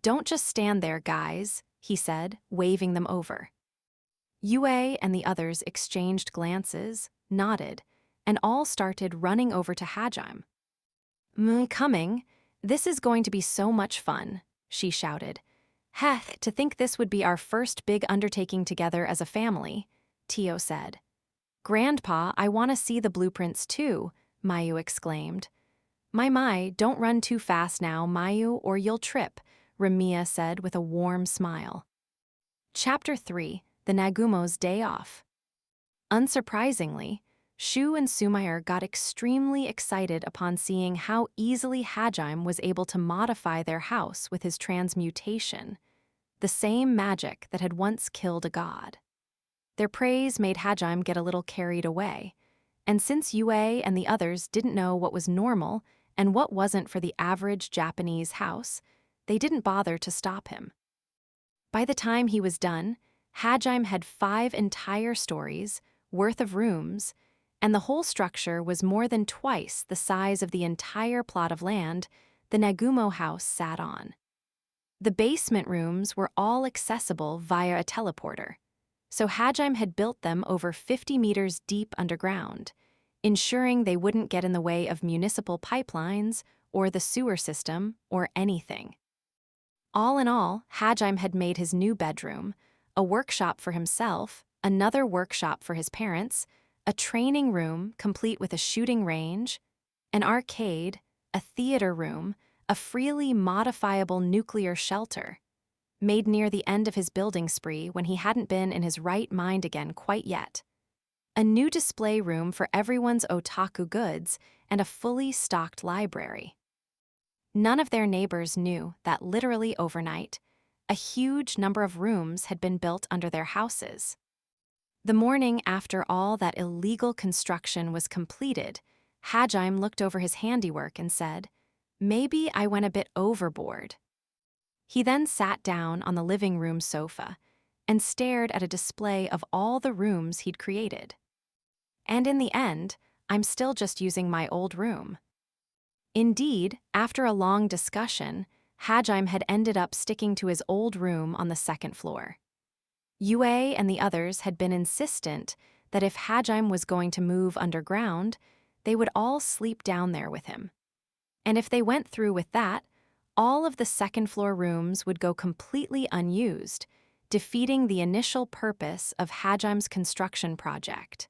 Don't just stand there, guys, he said, waving them over. Yue and the others exchanged glances, nodded, and all started running over to Hajime. Coming. This is going to be so much fun, she shouted. Heh, to think this would be our first big undertaking together as a family, Tio said. Grandpa, I want to see the blueprints too, Mayu exclaimed. My, don't run too fast now, Mayu, or you'll trip, Ramiya said with a warm smile. Chapter 3, The Nagumos Day Off. Unsurprisingly, Shu and Sumire got extremely excited upon seeing how easily Hajime was able to modify their house with his transmutation. the same magic that had once killed a god. Their praise made Hajime get a little carried away, and since Yue and the others didn't know what was normal and what wasn't for the average Japanese house, they didn't bother to stop him. By the time he was done, Hajime had 5 entire stories worth of rooms, and the whole structure was more than twice the size of the entire plot of land the Nagumo house sat on. The basement rooms were all accessible via a teleporter, so Hajime had built them over 50 meters deep underground, ensuring they wouldn't get in the way of municipal pipelines or the sewer system or anything. All in all, Hajime had made his new bedroom, a workshop for himself, another workshop for his parents, a training room complete with a shooting range, an arcade, a theater room, a freely modifiable nuclear shelter, made near the end of his building spree when he hadn't been in his right mind again quite yet, a new display room for everyone's otaku goods, and a fully stocked library. None of their neighbors knew that literally overnight, a huge number of rooms had been built under their houses. The morning after all that illegal construction was completed, Hajime looked over his handiwork and said, "Maybe I went a bit overboard." He then sat down on the living room sofa and stared at a display of all the rooms he'd created. And in the end, I'm still just using my old room. Indeed, after a long discussion, Hajime had ended up sticking to his old room on the second floor. Yue and the others had been insistent that if Hajime was going to move underground, they would all sleep down there with him. And if they went through with that, all of the second-floor rooms would go completely unused, defeating the initial purpose of Hajime's construction project.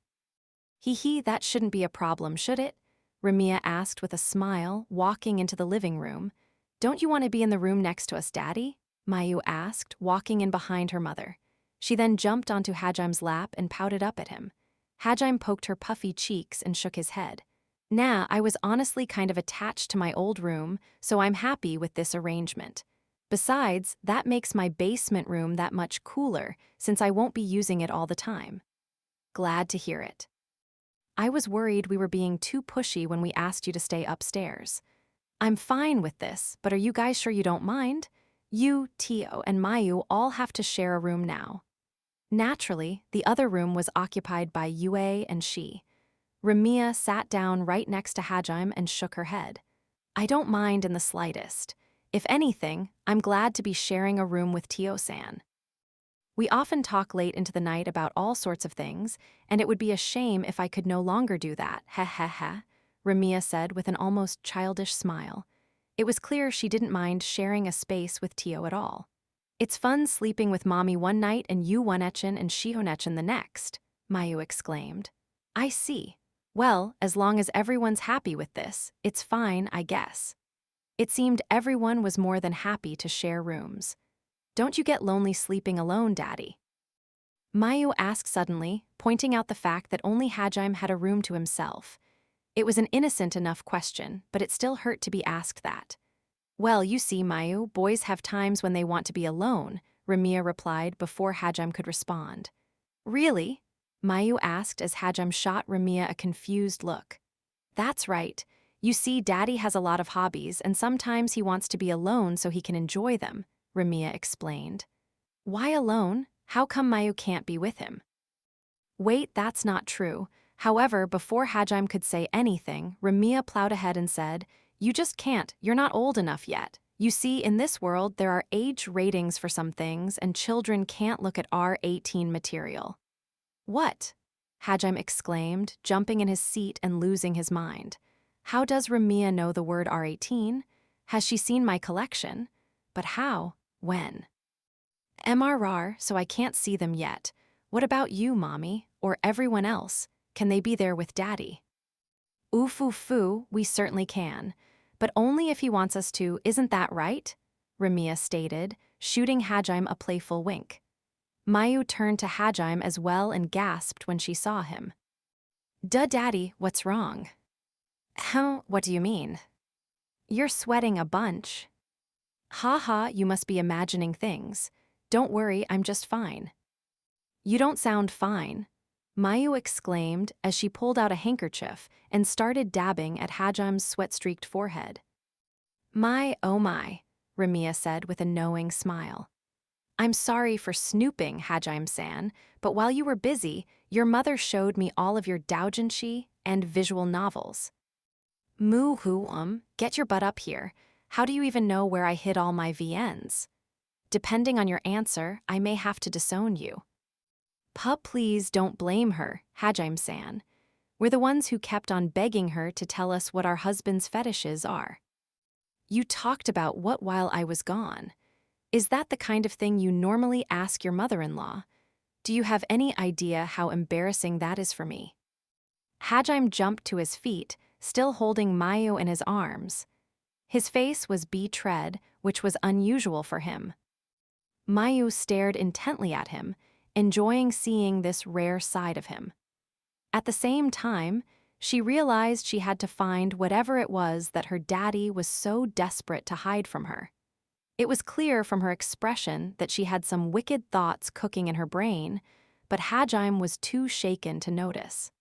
Hee, that shouldn't be a problem, should it? Ramiya asked with a smile, walking into the living room. "Don't you want to be in the room next to us, Daddy?" Mayu asked, walking in behind her mother. She then jumped onto Hajime's lap and pouted up at him. Hajime poked her puffy cheeks and shook his head. "Nah, I was honestly kind of attached to my old room, so I'm happy with this arrangement. Besides, that makes my basement room that much cooler, since I won't be using it all the time." "Glad to hear it. I was worried we were being too pushy when we asked you to stay upstairs. I'm fine with this, but are you guys sure you don't mind? You, Tio, and Mayu all have to share a room now." Naturally, the other room was occupied by Yue and she. Ramiya sat down right next to Hajime and shook her head. "I don't mind in the slightest. If anything, I'm glad to be sharing a room with Tio-san. We often talk late into the night about all sorts of things, and it would be a shame if I could no longer do that, heh, Ramiya said with an almost childish smile. It was clear she didn't mind sharing a space with Tio at all. "It's fun sleeping with Mommy one night and you one echen and Shihonechin the next," Mayu exclaimed. "I see. Well, as long as everyone's happy with this, it's fine, I guess." It seemed everyone was more than happy to share rooms. "Don't you get lonely sleeping alone, Daddy?" Mayu asked suddenly, pointing out the fact that only Hajime had a room to himself. It was an innocent enough question, but it still hurt to be asked that. "Well, you see, Mayu, boys have times when they want to be alone," Ramiya replied before Hajime could respond. "Really?" Mayu asked as Hajime shot Ramiya a confused look. "That's right. You see, Daddy has a lot of hobbies, and sometimes he wants to be alone so he can enjoy them," Ramiya explained. "Why alone? How come Mayu can't be with him?" "Wait, that's not true." However, before Hajime could say anything, Ramiya plowed ahead and said, "You just can't. You're not old enough yet. You see, in this world, there are age ratings for some things, and children can't look at R18 material." "What?" Hajime exclaimed, jumping in his seat and losing his mind. "How does Ramiya know the word R18? Has she seen my collection? But how? When?" "MRR, so I can't see them yet. What about you, Mommy, or everyone else? Can they be there with Daddy?" "Oof, we certainly can. But only if he wants us to, isn't that right?" Ramiya stated, shooting Hajime a playful wink. Mayu turned to Hajime as well and gasped when she saw him. "Duh, Daddy, what's wrong?" "How? What do you mean?" "You're sweating a bunch." "Ha, you must be imagining things. Don't worry, I'm just fine. You don't sound fine, Mayu exclaimed as she pulled out a handkerchief and started dabbing at Hajim's sweat-streaked forehead. My, oh my, Ramiya said with a knowing smile. I'm sorry for snooping, Hajime-san, but while you were busy, your mother showed me all of your doujinshi and visual novels. Get your butt up here. How do you even know where I hid all my VNs? Depending on your answer, I may have to disown you. Please don't blame her, Hajime-san. We're the ones who kept on begging her to tell us what our husband's fetishes are. You talked about what while I was gone. Is that the kind of thing you normally ask your mother-in-law? Do you have any idea how embarrassing that is for me? Hajime jumped to his feet, still holding Mayu in his arms. His face was betrayed, which was unusual for him. Mayu stared intently at him, enjoying seeing this rare side of him. At the same time, she realized she had to find whatever it was that her daddy was so desperate to hide from her. It was clear from her expression that she had some wicked thoughts cooking in her brain, but Hajime was too shaken to notice.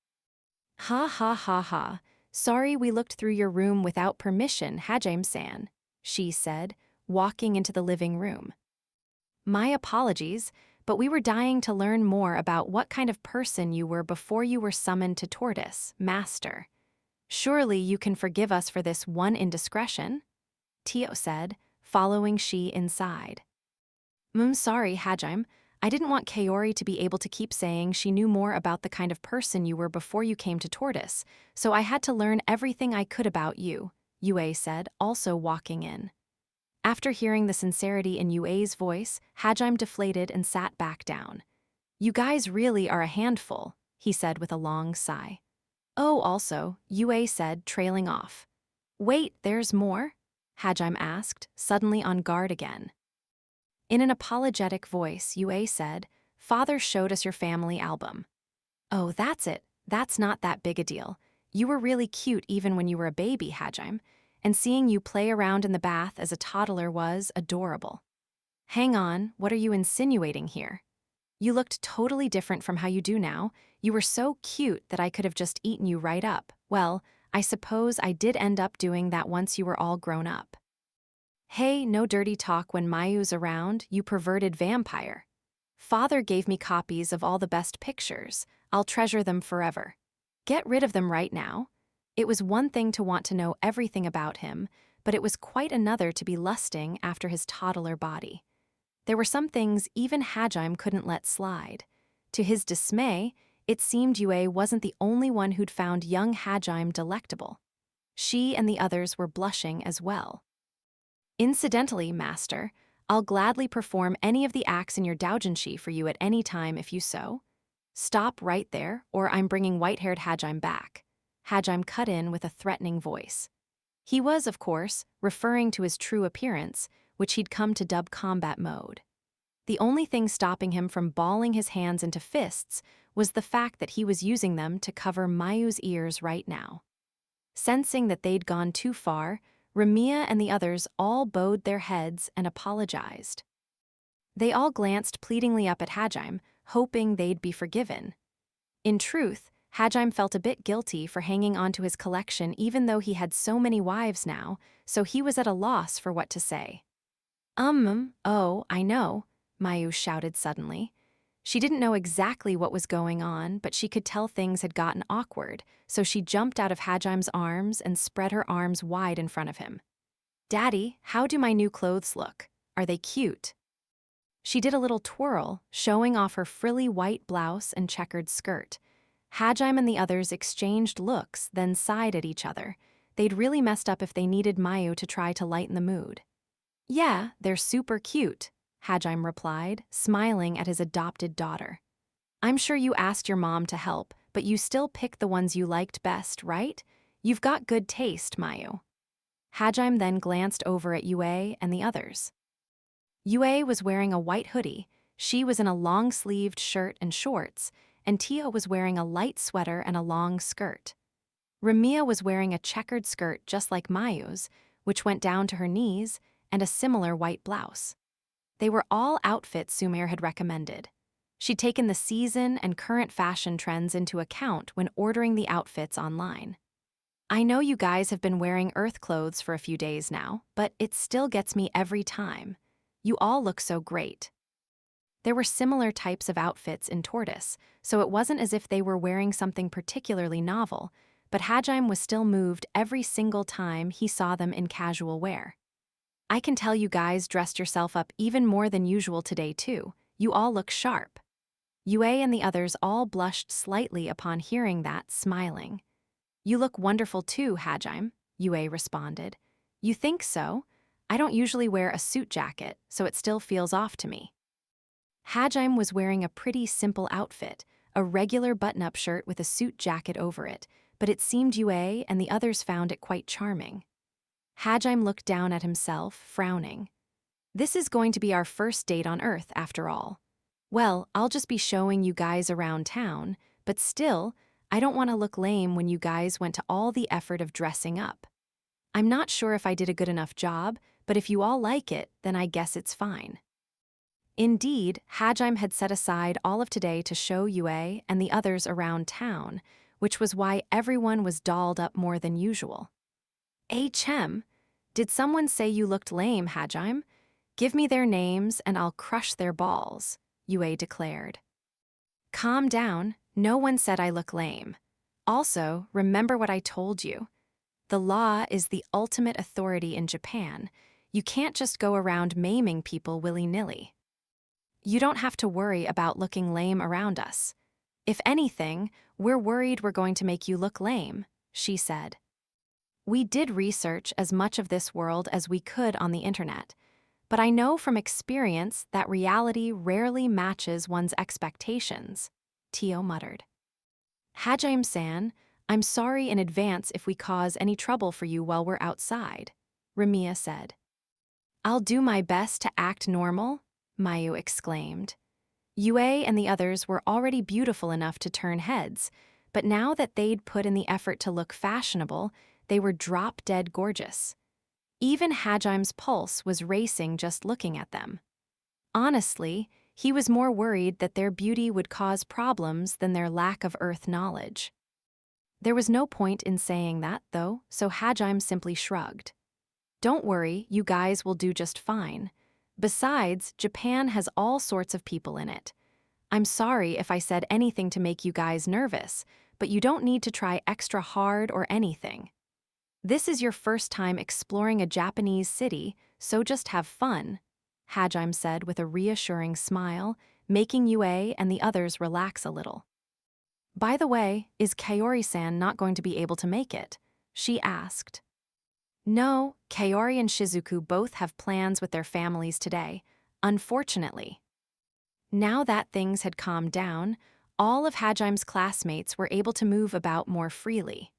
Ha ha ha ha, sorry we looked through your room without permission, Hajime-san, she said, walking into the living room. My apologies, but we were dying to learn more about what kind of person you were before you were summoned to Tortoise, Master. Surely you can forgive us for this one indiscretion? Tio said, following she inside. Sorry, Hajime. I didn't want Kaori to be able to keep saying she knew more about the kind of person you were before you came to Tortoise, so I had to learn everything I could about you, Yue said, also walking in. After hearing the sincerity in Yue's voice, Hajime deflated and sat back down. You guys really are a handful, he said with a long sigh. Oh, also, Yue said, trailing off. Wait, there's more? Hajime asked, suddenly on guard again. In an apologetic voice, Yue said, Father showed us your family album. Oh, that's it. That's not that big a deal. You were really cute even when you were a baby, Hajime, and seeing you play around in the bath as a toddler was adorable. Hang on, what are you insinuating here? You looked totally different from how you do now. You were so cute that I could have just eaten you right up. Well, I suppose I did end up doing that once you were all grown up. Hey, no dirty talk when Mayu's around, you perverted vampire. Father gave me copies of all the best pictures. I'll treasure them forever. Get rid of them right now. It was one thing to want to know everything about him, but it was quite another to be lusting after his toddler body. There were some things even Hajime couldn't let slide. To his dismay, it seemed Yue wasn't the only one who'd found young Hajime delectable. She and the others were blushing as well. Incidentally, Master, I'll gladly perform any of the acts in your doujinshi for you at any time if you so. Stop right there, or I'm bringing white-haired Hajime back. Hajime cut in with a threatening voice. He was, of course, referring to his true appearance, which he'd come to dub combat mode. The only thing stopping him from balling his hands into fists was the fact that he was using them to cover Mayu's ears right now. Sensing that they'd gone too far, Ramiya and the others all bowed their heads and apologized. They all glanced pleadingly up at Hajime, hoping they'd be forgiven. In truth, Hajime felt a bit guilty for hanging on to his collection even though he had so many wives now, so he was at a loss for what to say. Oh, I know, Mayu shouted suddenly. She didn't know exactly what was going on, but she could tell things had gotten awkward, so she jumped out of Hajime's arms and spread her arms wide in front of him. Daddy, how do my new clothes look? Are they cute? She did a little twirl, showing off her frilly white blouse and checkered skirt. Hajime and the others exchanged looks, then sighed at each other. They'd really messed up if they needed Mayu to try to lighten the mood. Yeah, they're super cute, Hajime replied, smiling at his adopted daughter. I'm sure you asked your mom to help, but you still picked the ones you liked best, right? You've got good taste, Mayu. Hajime then glanced over at Yue and the others. Yue was wearing a white hoodie, she was in a long-sleeved shirt and shorts, and Tio was wearing a light sweater and a long skirt. Ramiya was wearing a checkered skirt just like Mayu's, which went down to her knees, and a similar white blouse. They were all outfits Sumer had recommended. She'd taken the season and current fashion trends into account when ordering the outfits online. I know you guys have been wearing earth clothes for a few days now, but it still gets me every time. You all look so great. There were similar types of outfits in Tortoise, so it wasn't as if they were wearing something particularly novel, but Hajime was still moved every single time he saw them in casual wear. I can tell you guys dressed yourself up even more than usual today too. You all look sharp. Yue and the others all blushed slightly upon hearing that, smiling. You look wonderful too, Hajime, Yue responded. You think so? I don't usually wear a suit jacket, so it still feels off to me. Hajime was wearing a pretty simple outfit, a regular button-up shirt with a suit jacket over it, but it seemed Yue and the others found it quite charming. Hajime looked down at himself, frowning. This is going to be our first date on Earth, after all. Well, I'll just be showing you guys around town, but still, I don't want to look lame when you guys went to all the effort of dressing up. I'm not sure if I did a good enough job, but if you all like it, then I guess it's fine. Indeed, Hajime had set aside all of today to show Yue and the others around town, which was why everyone was dolled up more than usual. Chem, did someone say you looked lame, Hajime? Give me their names and I'll crush their balls, Yue declared. Calm down, no one said I look lame. Also, remember what I told you. The law is the ultimate authority in Japan. You can't just go around maiming people willy-nilly. You don't have to worry about looking lame around us. If anything, we're worried we're going to make you look lame, she said. We did research as much of this world as we could on the internet, but I know from experience that reality rarely matches one's expectations, Tio muttered. Hajime-san, I'm sorry in advance if we cause any trouble for you while we're outside, Ramiya said. I'll do my best to act normal, Mayu exclaimed. Yue and the others were already beautiful enough to turn heads, but now that they'd put in the effort to look fashionable, they were drop-dead gorgeous. Even Hajime's pulse was racing just looking at them. Honestly, he was more worried that their beauty would cause problems than their lack of earth knowledge. There was no point in saying that, though, so Hajime simply shrugged. Don't worry, you guys will do just fine. Besides, Japan has all sorts of people in it. I'm sorry if I said anything to make you guys nervous, but you don't need to try extra hard or anything. This is your first time exploring a Japanese city, so just have fun, Hajime said with a reassuring smile, making Yue and the others relax a little. By the way, is Kaori-san not going to be able to make it? She asked. No, Kaori and Shizuku both have plans with their families today, unfortunately. Now that things had calmed down, all of Hajime's classmates were able to move about more freely.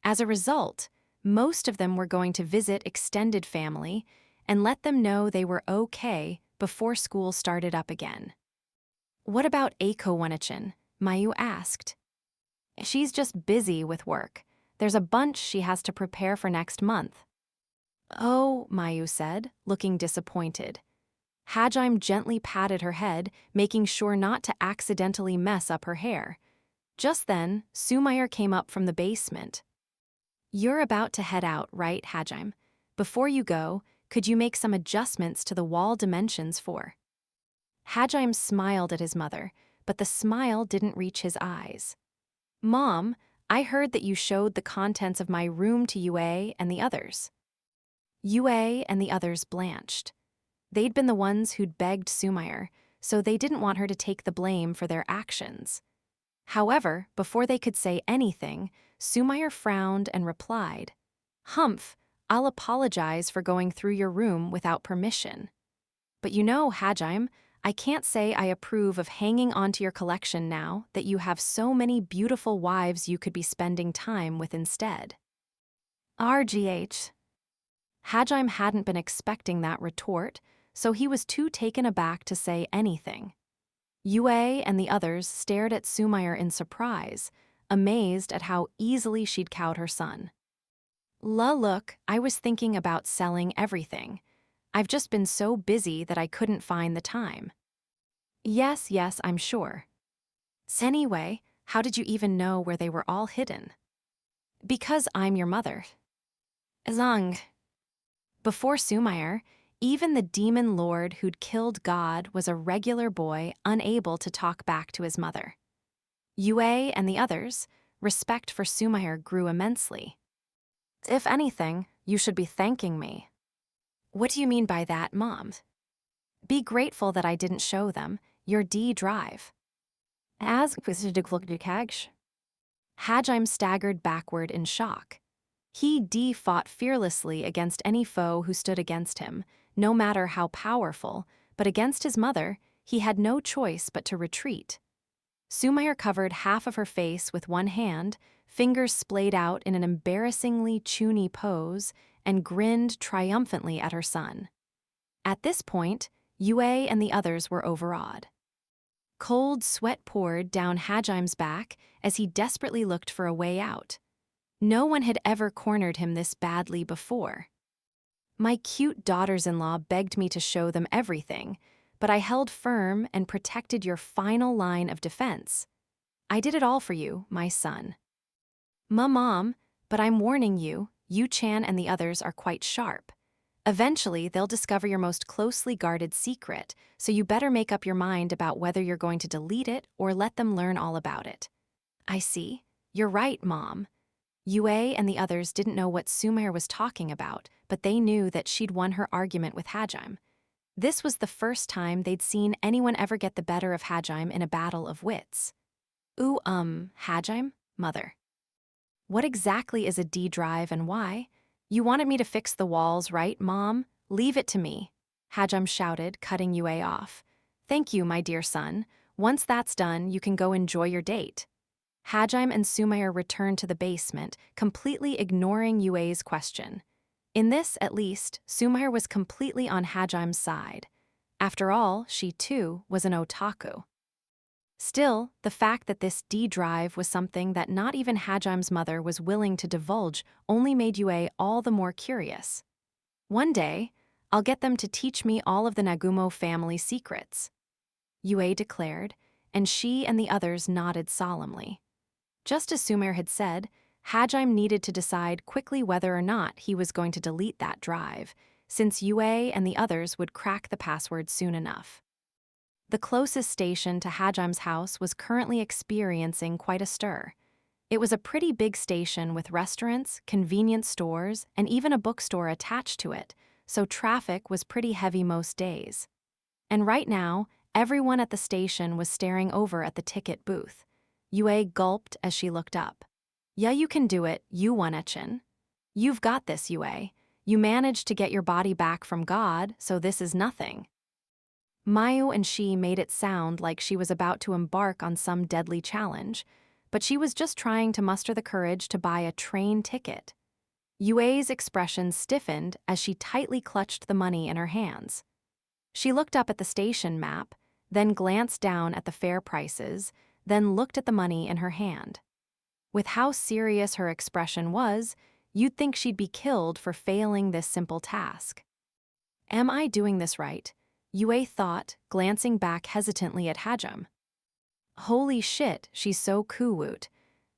As a result, most of them were going to visit extended family and let them know they were okay before school started up again. What about Aiko-sensei? Mayu asked. She's just busy with work. There's a bunch she has to prepare for next month. Oh, Mayu said, looking disappointed. Hajime gently patted her head, making sure not to accidentally mess up her hair. Just then, Sumayer came up from the basement. You're about to head out, right, Hajime? Before you go, could you make some adjustments to the wall dimensions for? Hajime smiled at his mother, but the smile didn't reach his eyes. Mom, I heard that you showed the contents of my room to Yue and the others. Yue and the others blanched. They'd been the ones who'd begged Sumayer, so they didn't want her to take the blame for their actions. However, before they could say anything, Sumayer frowned and replied, Humph, I'll apologize for going through your room without permission. But you know, Hajime, I can't say I approve of hanging onto your collection now that you have so many beautiful wives you could be spending time with instead. RGH. Hajime hadn't been expecting that retort, so he was too taken aback to say anything. Yue and the others stared at Sumayer in surprise, amazed at how easily she'd cowed her son. Look, I was thinking about selling everything. I've just been so busy that I couldn't find the time. Yes, yes, I'm sure. Anyway, how did you even know where they were all hidden? Because I'm your mother. Zang. Before Sumair, even the demon lord who'd killed God was a regular boy unable to talk back to his mother. Yue and the others, respect for Sumair grew immensely. If anything, you should be thanking me. What do you mean by that, Mom? Be grateful that I didn't show them your D drive. As Hajime staggered backward in shock. He fought fearlessly against any foe who stood against him, no matter how powerful, but against his mother, he had no choice but to retreat. Sumair covered half of her face with one hand, fingers splayed out in an embarrassingly chuny pose, and grinned triumphantly at her son. At this point, Yue and the others were overawed. Cold sweat poured down Hajime's back as he desperately looked for a way out. No one had ever cornered him this badly before. My cute daughters-in-law begged me to show them everything, but I held firm and protected your final line of defense. I did it all for you, my son. Mom, but I'm warning you, Yu-chan and the others are quite sharp. Eventually, they'll discover your most closely guarded secret, so you better make up your mind about whether you're going to delete it or let them learn all about it. I see. You're right, Mom. Yue and the others didn't know what Sumair was talking about, but they knew that she'd won her argument with Hajime. This was the first time they'd seen anyone ever get the better of Hajime in a battle of wits. Hajime? Mother. What exactly is a D drive and why? You wanted me to fix the walls, right, Mom? Leave it to me. Hajime shouted, cutting Yue off. Thank you, my dear son. Once that's done, you can go enjoy your date. Hajime and Sumair returned to the basement, completely ignoring Yue's question. In this, at least, Sumair was completely on Hajime's side. After all, she too was an otaku. Still, the fact that this D drive was something that not even Hajime's mother was willing to divulge only made Yue all the more curious. One day, I'll get them to teach me all of the Nagumo family secrets, Yue declared, and she and the others nodded solemnly. Just as Sumair had said, Hajime needed to decide quickly whether or not he was going to delete that drive, since Yue and the others would crack the password soon enough. The closest station to Hajime's house was currently experiencing quite a stir. It was a pretty big station with restaurants, convenience stores, and even a bookstore attached to it, so traffic was pretty heavy most days. And right now, everyone at the station was staring over at the ticket booth. Yue gulped as she looked up. Yeah, you can do it, Yu-chan. You've got this, Yue. You managed to get your body back from God, so this is nothing. Mayu and she made it sound like she was about to embark on some deadly challenge, but she was just trying to muster the courage to buy a train ticket. Yue's expression stiffened as she tightly clutched the money in her hands. She looked up at the station map, then glanced down at the fare prices, then looked at the money in her hand. With how serious her expression was, you'd think she'd be killed for failing this simple task. Am I doing this right? Yue thought, glancing back hesitantly at Hajime. Holy shit, she's so cool-woot,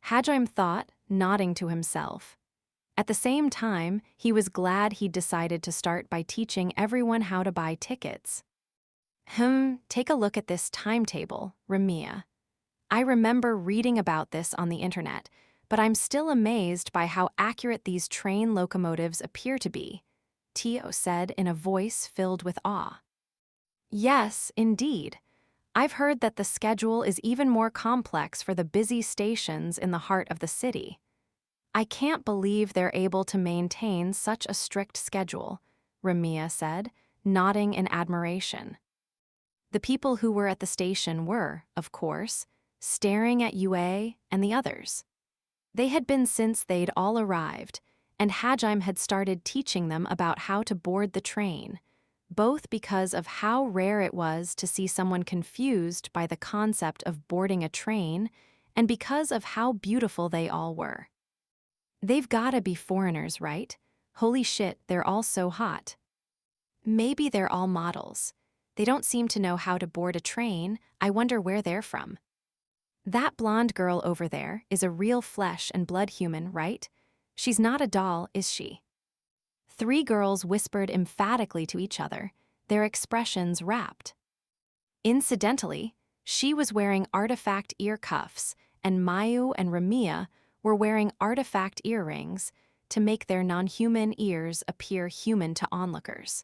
Hajime thought, nodding to himself. At the same time, he was glad he'd decided to start by teaching everyone how to buy tickets. Take a look at this timetable, Ramiya. I remember reading about this on the internet, but I'm still amazed by how accurate these train locomotives appear to be, Tio said in a voice filled with awe. Yes, indeed. I've heard that the schedule is even more complex for the busy stations in the heart of the city. I can't believe they're able to maintain such a strict schedule, Ramiya said, nodding in admiration. The people who were at the station were, of course, staring at Yue and the others. They had been since they'd all arrived, and Hajime had started teaching them about how to board the train, both because of how rare it was to see someone confused by the concept of boarding a train and because of how beautiful they all were. They've gotta be foreigners, right? Holy shit, they're all so hot. Maybe they're all models. They don't seem to know how to board a train. I wonder where they're from. That blonde girl over there is a real flesh and blood human, right? She's not a doll, is she? 3 girls whispered emphatically to each other, their expressions rapt. Incidentally, she was wearing artifact ear cuffs, and Mayu and Ramiya were wearing artifact earrings to make their non-human ears appear human to onlookers.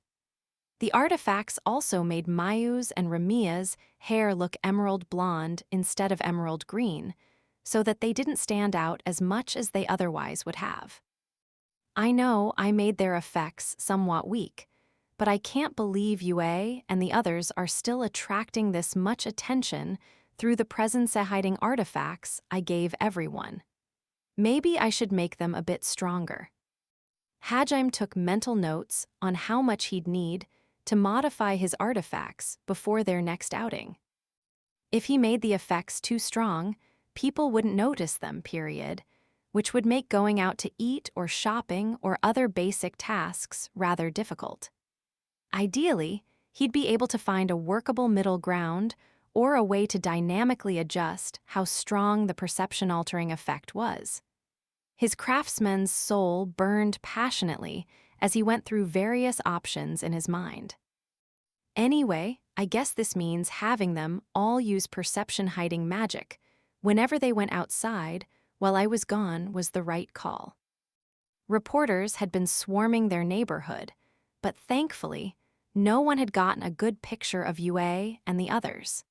The artifacts also made Mayu's and Ramiya's hair look emerald blonde instead of emerald green, so that they didn't stand out as much as they otherwise would have. I know I made their effects somewhat weak, but I can't believe Yue and the others are still attracting this much attention through the presence-hiding artifacts I gave everyone. Maybe I should make them a bit stronger. Hajime took mental notes on how much he'd need to modify his artifacts before their next outing. If he made the effects too strong, people wouldn't notice them, period, which would make going out to eat or shopping or other basic tasks rather difficult. Ideally, he'd be able to find a workable middle ground or a way to dynamically adjust how strong the perception-altering effect was. His craftsman's soul burned passionately as he went through various options in his mind. Anyway, I guess this means having them all use perception-hiding magic whenever they went outside while I was gone was the right call. Reporters had been swarming their neighborhood, but thankfully, no one had gotten a good picture of Yue and the others.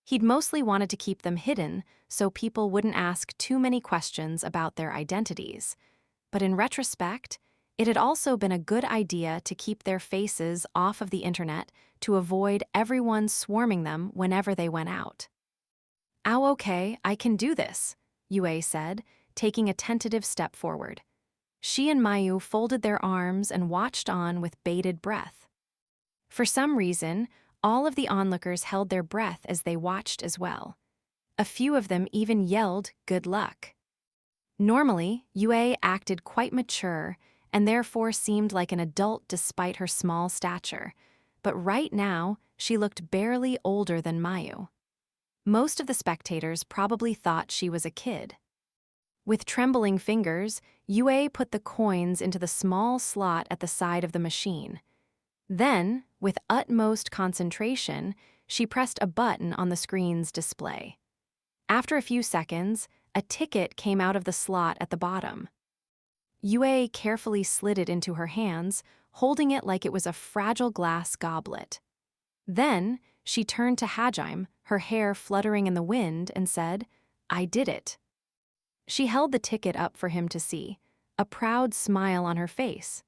He'd mostly wanted to keep them hidden so people wouldn't ask too many questions about their identities. But in retrospect, it had also been a good idea to keep their faces off of the internet to avoid everyone swarming them whenever they went out. "Oh, okay, I can do this," Yue said, taking a tentative step forward. She and Mayu folded their arms and watched on with bated breath. For some reason, all of the onlookers held their breath as they watched as well. A few of them even yelled, "Good luck." Normally, Yue acted quite mature and therefore seemed like an adult despite her small stature, but right now she looked barely older than Mayu. Most of the spectators probably thought she was a kid. With trembling fingers, Yue put the coins into the small slot at the side of the machine. Then, with utmost concentration, she pressed a button on the screen's display. After a few seconds, a ticket came out of the slot at the bottom. Yue carefully slid it into her hands, holding it like it was a fragile glass goblet. Then, she turned to Hajime, her hair fluttering in the wind, and said, "I did it." She held the ticket up for him to see, a proud smile on her face.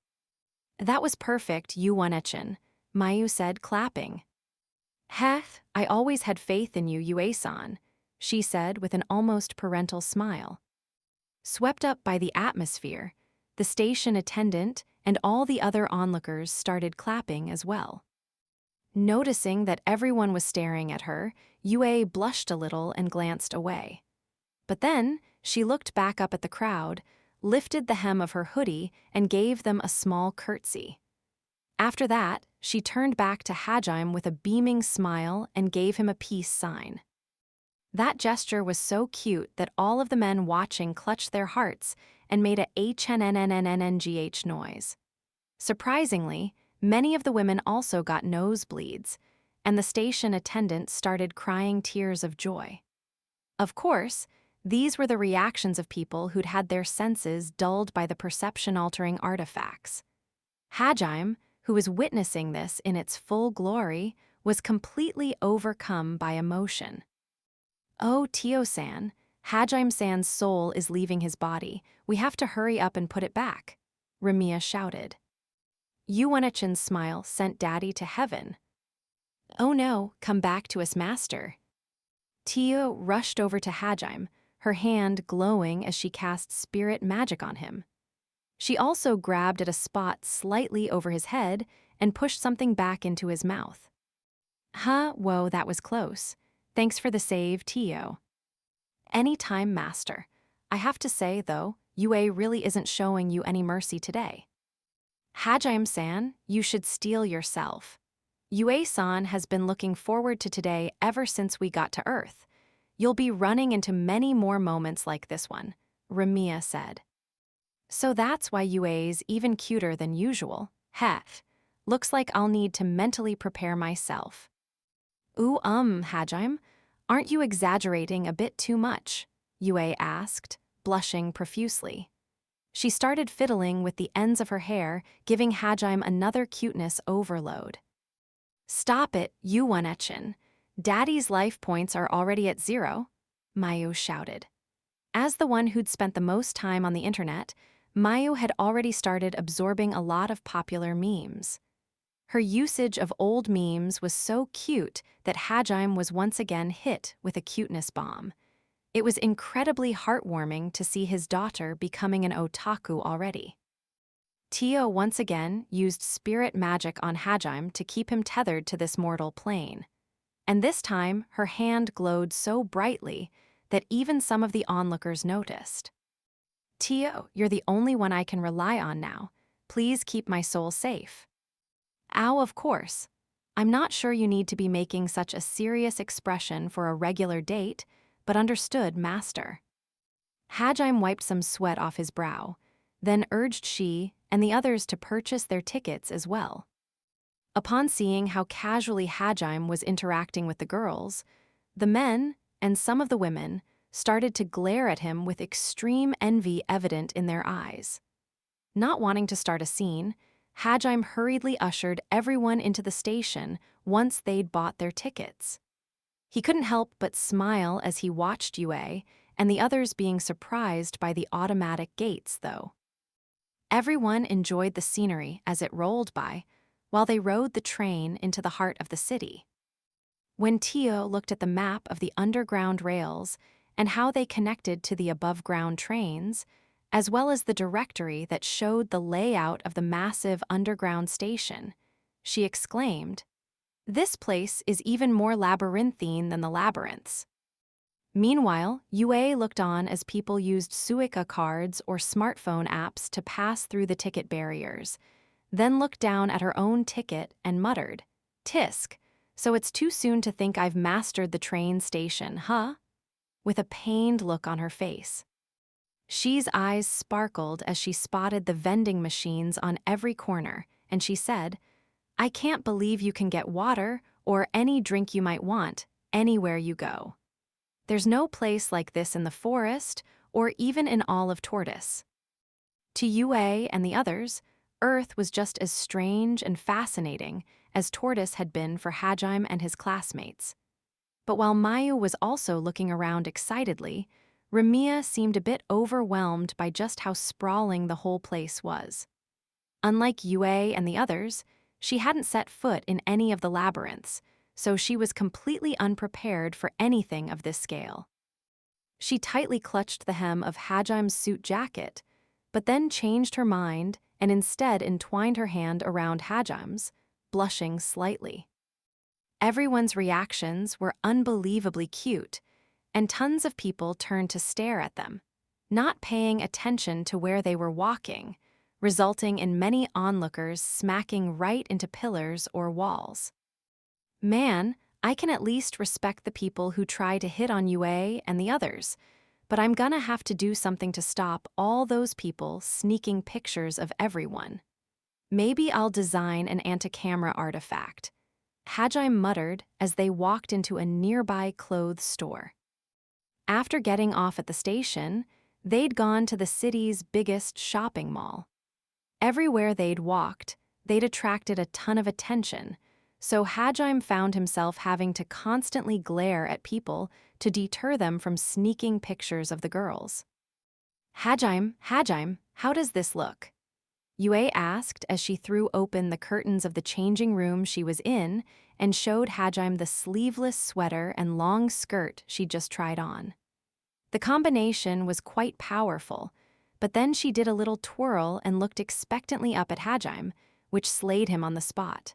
"That was perfect, Yu-One-Echin," Mayu said, clapping. "Heh, I always had faith in you, Yue-san," she said with an almost parental smile. Swept up by the atmosphere, the station attendant and all the other onlookers started clapping as well. Noticing that everyone was staring at her, Yue blushed a little and glanced away. But then she looked back up at the crowd, lifted the hem of her hoodie, and gave them a small curtsy. After that, she turned back to Hajime with a beaming smile and gave him a peace sign. That gesture was so cute that all of the men watching clutched their hearts and made a HNNNNNGH noise. Surprisingly, many of the women also got nosebleeds, and the station attendant started crying tears of joy. Of course, these were the reactions of people who'd had their senses dulled by the perception-altering artifacts. Hajime, who was witnessing this in its full glory, was completely overcome by emotion. "Oh, Tio-san, Hajime-san's soul is leaving his body. We have to hurry up and put it back," Ramiya shouted. Yu-One-Echin's smile sent Daddy to heaven. "Oh no, come back to us, Master." Tio rushed over to Hajime, her hand glowing as she cast spirit magic on him. She also grabbed at a spot slightly over his head and pushed something back into his mouth. Whoa, that was close. Thanks for the save, Tio." "Anytime, Master. I have to say, though, Yue really isn't showing you any mercy today." Hajime-san, you should steel yourself. Yue-san has been looking forward to today ever since we got to Earth. You'll be running into many more moments like this one, Ramiya said. So that's why Yue's even cuter than usual. Heh. Looks like I'll need to mentally prepare myself. Ooh, Hajime, aren't you exaggerating a bit too much? Yue asked, blushing profusely. She started fiddling with the ends of her hair, giving Hajime another cuteness overload. Stop it, Yuan-echin. Daddy's life points are already at 0, Mayu shouted. As the one who'd spent the most time on the internet, Mayu had already started absorbing a lot of popular memes. Her usage of old memes was so cute that Hajime was once again hit with a cuteness bomb. It was incredibly heartwarming to see his daughter becoming an otaku already. Tio once again used spirit magic on Hajime to keep him tethered to this mortal plane. And this time, her hand glowed so brightly that even some of the onlookers noticed. Tio, you're the only one I can rely on now. Please keep my soul safe. Ow, of course. I'm not sure you need to be making such a serious expression for a regular date, but understood, master. Hajime wiped some sweat off his brow, then urged she and the others to purchase their tickets as well. Upon seeing how casually Hajime was interacting with the girls, the men and some of the women started to glare at him with extreme envy evident in their eyes. Not wanting to start a scene, Hajime hurriedly ushered everyone into the station once they'd bought their tickets. He couldn't help but smile as he watched Yue and the others being surprised by the automatic gates, though. Everyone enjoyed the scenery as it rolled by, while they rode the train into the heart of the city. When Tio looked at the map of the underground rails and how they connected to the above-ground trains, as well as the directory that showed the layout of the massive underground station, she exclaimed, "This place is even more labyrinthine than the labyrinths." Meanwhile, Yue looked on as people used Suica cards or smartphone apps to pass through the ticket barriers, then looked down at her own ticket and muttered, "Tisk, so it's too soon to think I've mastered the train station, huh?" With a pained look on her face. She's eyes sparkled as she spotted the vending machines on every corner, and she said, "I can't believe you can get water or any drink you might want anywhere you go. There's no place like this in the forest or even in all of Tortoise." To Yue and the others, Earth was just as strange and fascinating as Tortoise had been for Hajime and his classmates. But while Mayu was also looking around excitedly, Ramiya seemed a bit overwhelmed by just how sprawling the whole place was. Unlike Yue and the others, she hadn't set foot in any of the labyrinths, so she was completely unprepared for anything of this scale. She tightly clutched the hem of Hajime's suit jacket, but then changed her mind and instead entwined her hand around Hajime's, blushing slightly. Everyone's reactions were unbelievably cute, and tons of people turned to stare at them, not paying attention to where they were walking, resulting in many onlookers smacking right into pillars or walls. Man, I can at least respect the people who try to hit on Yue and the others, but I'm gonna have to do something to stop all those people sneaking pictures of everyone. Maybe I'll design an anti-camera artifact, Hajime muttered as they walked into a nearby clothes store. After getting off at the station, they'd gone to the city's biggest shopping mall. Everywhere they'd walked, they'd attracted a ton of attention, so Hajime found himself having to constantly glare at people to deter them from sneaking pictures of the girls. Hajime, how does this look?" Yue asked as she threw open the curtains of the changing room she was in and showed Hajime the sleeveless sweater and long skirt she'd just tried on. The combination was quite powerful, but then she did a little twirl and looked expectantly up at Hajime, which slayed him on the spot.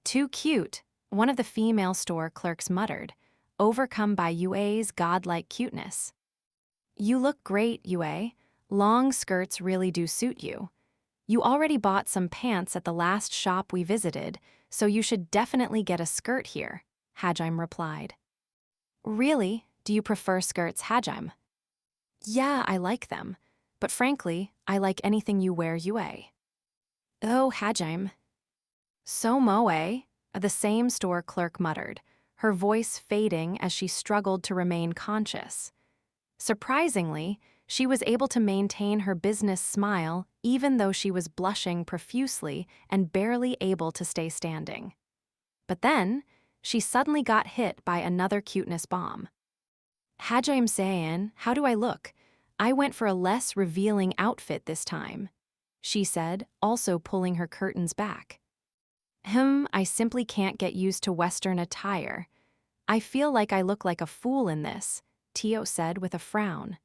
"Too cute," one of the female store clerks muttered, overcome by Yue's godlike cuteness. "You look great, Yue. Long skirts really do suit you. You already bought some pants at the last shop we visited, so you should definitely get a skirt here, Hajime replied. Really? Do you prefer skirts, Hajime? Yeah, I like them. But frankly, I like anything you wear, Yue. Oh, Hajime. So moe, the same store clerk muttered, her voice fading as she struggled to remain conscious. Surprisingly, she was able to maintain her business smile even though she was blushing profusely and barely able to stay standing. But then, she suddenly got hit by another cuteness bomb. Hajime-san, how do I look? I went for a less revealing outfit this time, she said, also pulling her curtains back. I simply can't get used to Western attire. I feel like I look like a fool in this, Tio said with a frown.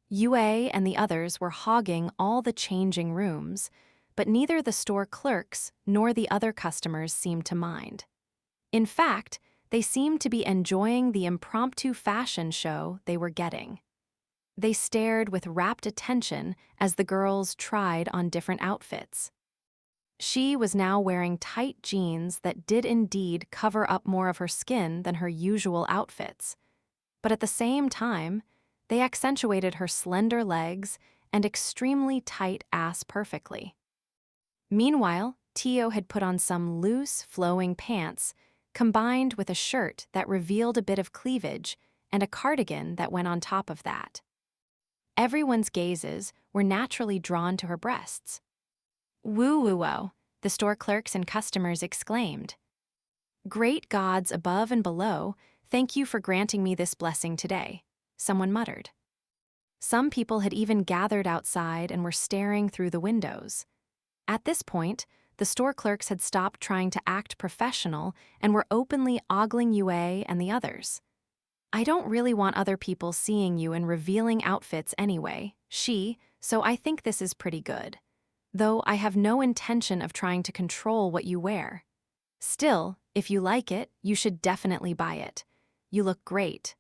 Yue and the others were hogging all the changing rooms, but neither the store clerks nor the other customers seemed to mind. In fact, they seemed to be enjoying the impromptu fashion show they were getting. They stared with rapt attention as the girls tried on different outfits. She was now wearing tight jeans that did indeed cover up more of her skin than her usual outfits. But at the same time, they accentuated her slender legs and extremely tight ass perfectly. Meanwhile, Tio had put on some loose, flowing pants, combined with a shirt that revealed a bit of cleavage and a cardigan that went on top of that. Everyone's gazes were naturally drawn to her breasts. Woo-woo-wo, the store clerks and customers exclaimed. Great gods above and below, thank you for granting me this blessing today, someone muttered. Some people had even gathered outside and were staring through the windows. At this point, the store clerks had stopped trying to act professional and were openly ogling Yue and the others. I don't really want other people seeing you in revealing outfits anyway, so I think this is pretty good. Though I have no intention of trying to control what you wear. Still, if you like it, you should definitely buy it. You look great.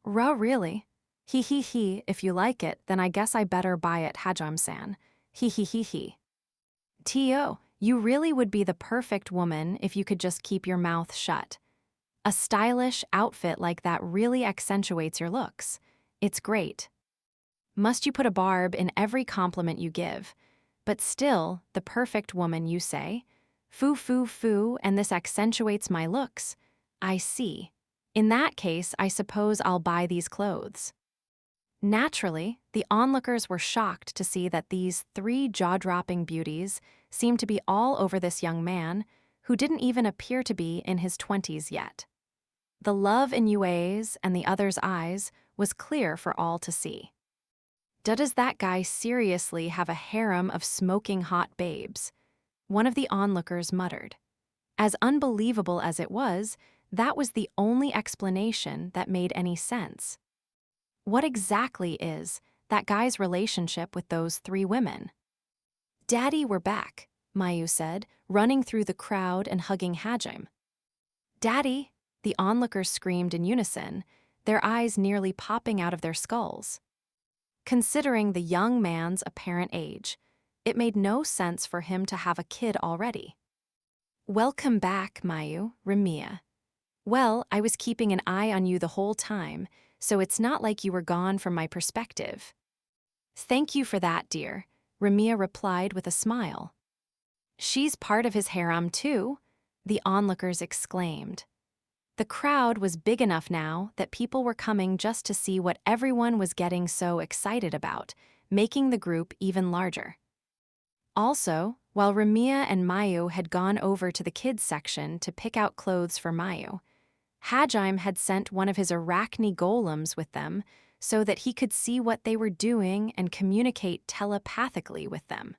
Really? He, if you like it, then I guess I better buy it, Hajime-san. He. Tio, you really would be the perfect woman if you could just keep your mouth shut. A stylish outfit like that really accentuates your looks. It's great. Must you put a barb in every compliment you give? But still, the perfect woman, you say? Foo, and this accentuates my looks. I see. In that case, I suppose I'll buy these clothes. Naturally, the onlookers were shocked to see that these three jaw-dropping beauties seemed to be all over this young man, who didn't even appear to be in his 20s yet. The love in Yue's and the others' eyes was clear for all to see. Does that guy seriously have a harem of smoking hot babes? One of the onlookers muttered. As unbelievable as it was, that was the only explanation that made any sense. What exactly is that guy's relationship with those three women? Daddy, we're back, Mayu said, running through the crowd and hugging Hajime. Daddy, the onlookers screamed in unison, their eyes nearly popping out of their skulls. Considering the young man's apparent age, it made no sense for him to have a kid already. Welcome back, Mayu, Ramiya. Well, I was keeping an eye on you the whole time, so it's not like you were gone from my perspective. Thank you for that, dear, Ramiya replied with a smile. She's part of his harem too, the onlookers exclaimed. The crowd was big enough now that people were coming just to see what everyone was getting so excited about, making the group even larger. Also, while Ramiya and Mayu had gone over to the kids section to pick out clothes for Mayu, Hajime had sent one of his arachne golems with them so that he could see what they were doing and communicate telepathically with them.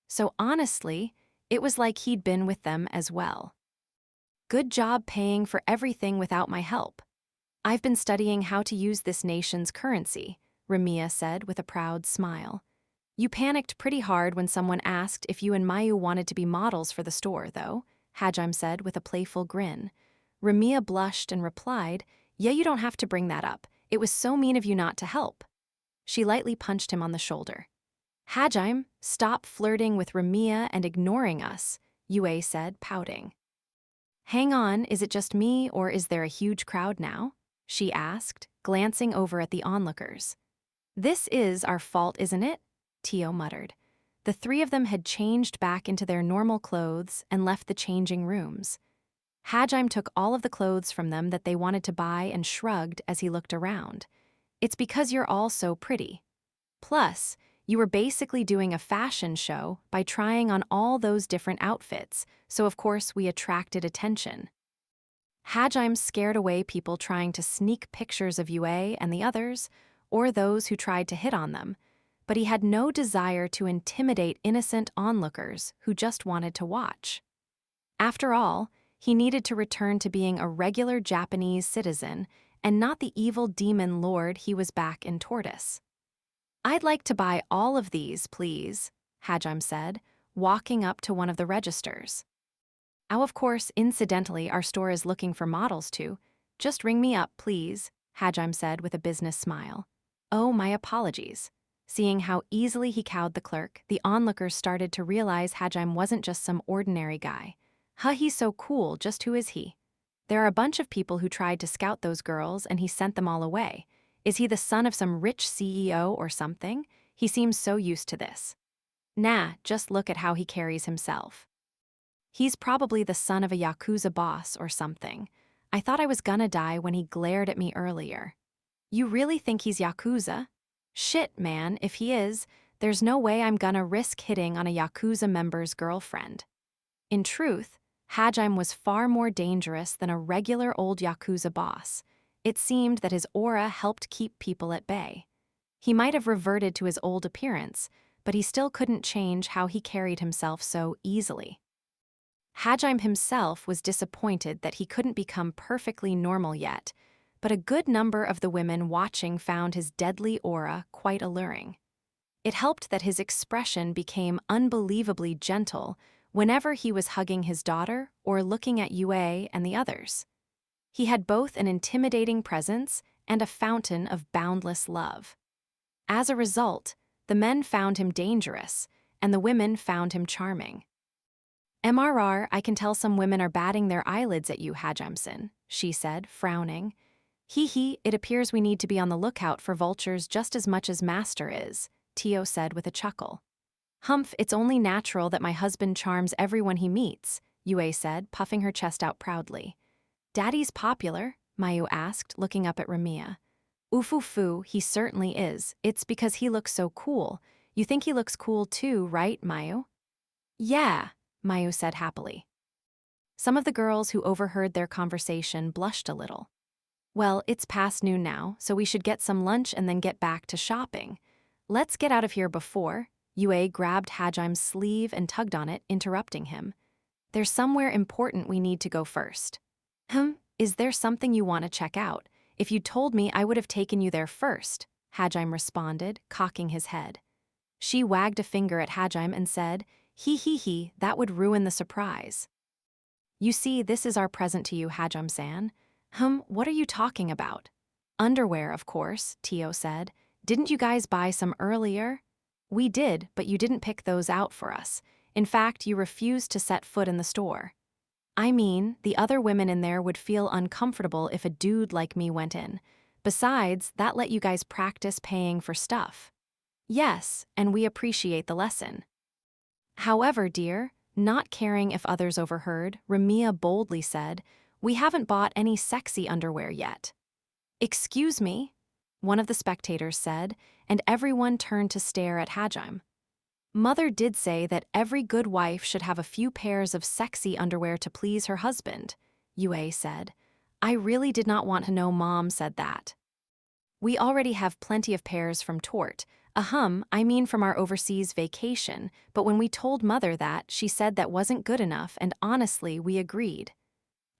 So honestly, it was like he'd been with them as well. Good job paying for everything without my help. I've been studying how to use this nation's currency, Ramiya said with a proud smile. You panicked pretty hard when someone asked if you and Mayu wanted to be models for the store, though, Hajime said with a playful grin. Ramiya blushed and replied, Yeah, you don't have to bring that up. It was so mean of you not to help. She lightly punched him on the shoulder. Hajime, stop flirting with Ramiya and ignoring us, Yue said, pouting. Hang on, is it just me or is there a huge crowd now? She asked, glancing over at the onlookers. This is our fault, isn't it? Tio muttered. The three of them had changed back into their normal clothes and left the changing rooms. Hajime took all of the clothes from them that they wanted to buy and shrugged as he looked around. It's because you're all so pretty. Plus, you were basically doing a fashion show by trying on all those different outfits, so of course we attracted attention. Hajime scared away people trying to sneak pictures of Yue and the others, or those who tried to hit on them, but he had no desire to intimidate innocent onlookers who just wanted to watch. After all, he needed to return to being a regular Japanese citizen and not the evil demon lord he was back in Tortoise. I'd like to buy all of these, please, Hajime said, walking up to one of the registers. Oh, of course, incidentally, our store is looking for models too. Just ring me up, please, Hajime said with a business smile. Oh, my apologies. Seeing how easily he cowed the clerk, the onlookers started to realize Hajime wasn't just some ordinary guy. Huh, he's so cool, just who is he? There are a bunch of people who tried to scout those girls and he sent them all away. Is he the son of some rich CEO or something? He seems so used to this. Nah, just look at how he carries himself. He's probably the son of a Yakuza boss or something. I thought I was gonna die when he glared at me earlier. You really think he's Yakuza? Shit, man, if he is, there's no way I'm gonna risk hitting on a Yakuza member's girlfriend. In truth, Hajime was far more dangerous than a regular old Yakuza boss. It seemed that his aura helped keep people at bay. He might have reverted to his old appearance, but he still couldn't change how he carried himself so easily. Hajime himself was disappointed that he couldn't become perfectly normal yet, but a good number of the women watching found his deadly aura quite alluring. It helped that his expression became unbelievably gentle whenever he was hugging his daughter or looking at Yue and the others. He had both an intimidating presence and a fountain of boundless love. As a result, the men found him dangerous, and the women found him charming. MRR, I can tell some women are batting their eyelids at you, Hajime-san, she said, frowning. Hee, it appears we need to be on the lookout for vultures just as much as Master is, Tio said with a chuckle. Humph, it's only natural that my husband charms everyone he meets, Yue said, puffing her chest out proudly. Daddy's popular? Mayu asked, looking up at Ramiya. Oof, he certainly is. It's because he looks so cool. You think he looks cool too, right, Mayu? Yeah, Mayu said happily. Some of the girls who overheard their conversation blushed a little. Well, it's past noon now, so we should get some lunch and then get back to shopping. Let's get out of here before. Yue grabbed Hajime's sleeve and tugged on it, interrupting him. There's somewhere important we need to go first. Is there something you want to check out? If you told me, I would have taken you there first, Hajime responded, cocking his head. She wagged a finger at Hajime and said, He, that would ruin the surprise. You see, this is our present to you, Hajime-san. What are you talking about? Underwear, of course, Tio said. Didn't you guys buy some earlier? We did, but you didn't pick those out for us. In fact, you refused to set foot in the store. I mean, the other women in there would feel uncomfortable if a dude like me went in. Besides, that let you guys practice paying for stuff. Yes, and we appreciate the lesson. However, dear, not caring if others overheard, Ramiya boldly said, We haven't bought any sexy underwear yet. Excuse me? One of the spectators said, and everyone turned to stare at Hajime. Mother did say that every good wife should have a few pairs of sexy underwear to please her husband, Yue said. I really did not want to know Mom said that. We already have plenty of pairs from Tort. I mean from our overseas vacation, but when we told Mother that, she said that wasn't good enough, and honestly, we agreed.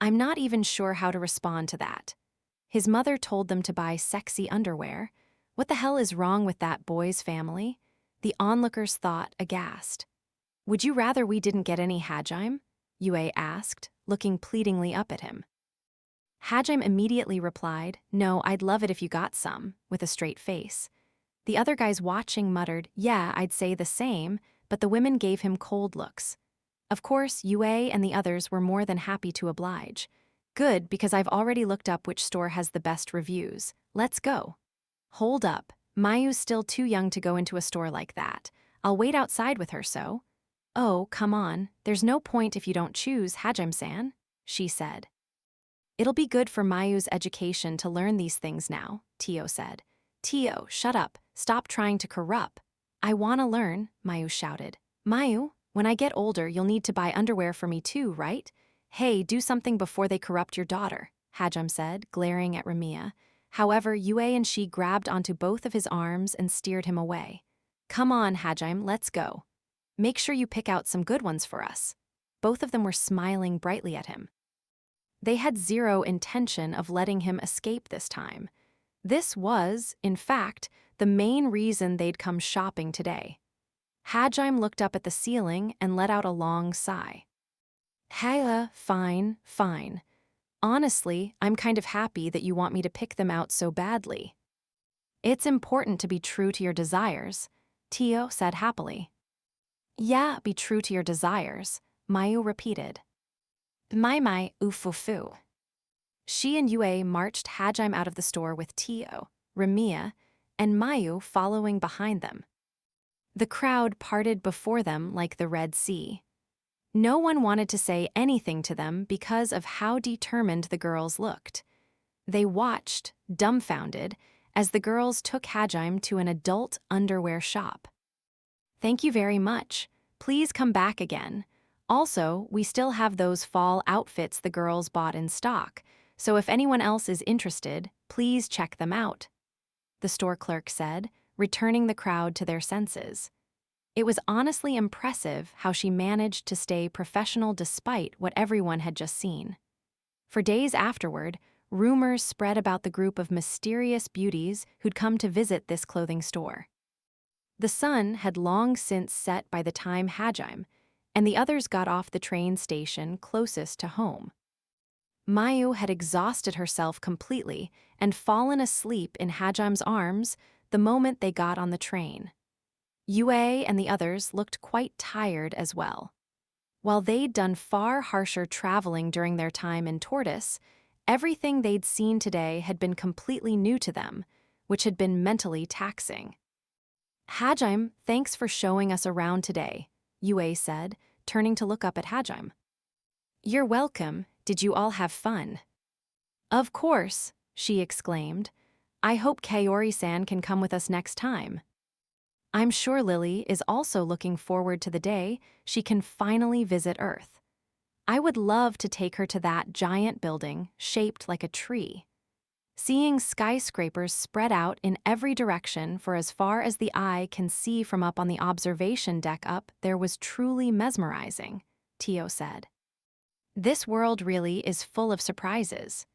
I'm not even sure how to respond to that. His mother told them to buy sexy underwear. What the hell is wrong with that boy's family? The onlookers thought, aghast. Would you rather we didn't get any, Hajime? Yue asked, looking pleadingly up at him. Hajime immediately replied, No, I'd love it if you got some, with a straight face. The other guys watching muttered, "Yeah, I'd say the same," but the women gave him cold looks. Of course, Yue and the others were more than happy to oblige. "Good, because I've already looked up which store has the best reviews. Let's go." "Hold up. Mayu's still too young to go into a store like that. I'll wait outside with her, so." "Oh, come on. There's no point if you don't choose, Hajime-san," she said. "It'll be good for Mayu's education to learn these things now," Tio said. "Tio, shut up. Stop trying to corrupt." "I wanna learn," Mayu shouted. "Mayu, when I get older, you'll need to buy underwear for me too, right?" "Hey, do something before they corrupt your daughter," Hajime said, glaring at Ramiya. However, Yue and she grabbed onto both of his arms and steered him away. "Come on, Hajime, let's go. Make sure you pick out some good ones for us." Both of them were smiling brightly at him. They had zero intention of letting him escape this time. This was, in fact, the main reason they'd come shopping today. Hajime looked up at the ceiling and let out a long sigh. Fine, fine. Honestly, I'm kind of happy that you want me to pick them out so badly." "It's important to be true to your desires," Tio said happily. "Yeah, be true to your desires," Mayu repeated. Mai ufufu. She and Yue marched Hajime out of the store with Tio, Ramiya, and Mayu following behind them. The crowd parted before them like the Red Sea. No one wanted to say anything to them because of how determined the girls looked. They watched, dumbfounded, as the girls took Hajime to an adult underwear shop. "Thank you very much. Please come back again. Also, we still have those fall outfits the girls bought in stock, so if anyone else is interested, please check them out," the store clerk said, returning the crowd to their senses. It was honestly impressive how she managed to stay professional despite what everyone had just seen. For days afterward, rumors spread about the group of mysterious beauties who'd come to visit this clothing store. The sun had long since set by the time Hajime and the others got off the train station closest to home. Mayu had exhausted herself completely and fallen asleep in Hajime's arms the moment they got on the train. Yue and the others looked quite tired as well. While they'd done far harsher traveling during their time in Tortoise, everything they'd seen today had been completely new to them, which had been mentally taxing. "Hajime, thanks for showing us around today," Yue said, turning to look up at Hajime. "You're welcome. Did you all have fun?" "Of course," she exclaimed. "I hope Kaori-san can come with us next time." I'm sure Lily is also looking forward to the day she can finally visit Earth. "I would love to take her to that giant building shaped like a tree." Seeing skyscrapers spread out in every direction for as far as the eye can see from up on the observation deck up there was truly mesmerizing, Tio said. "This world really is full of surprises."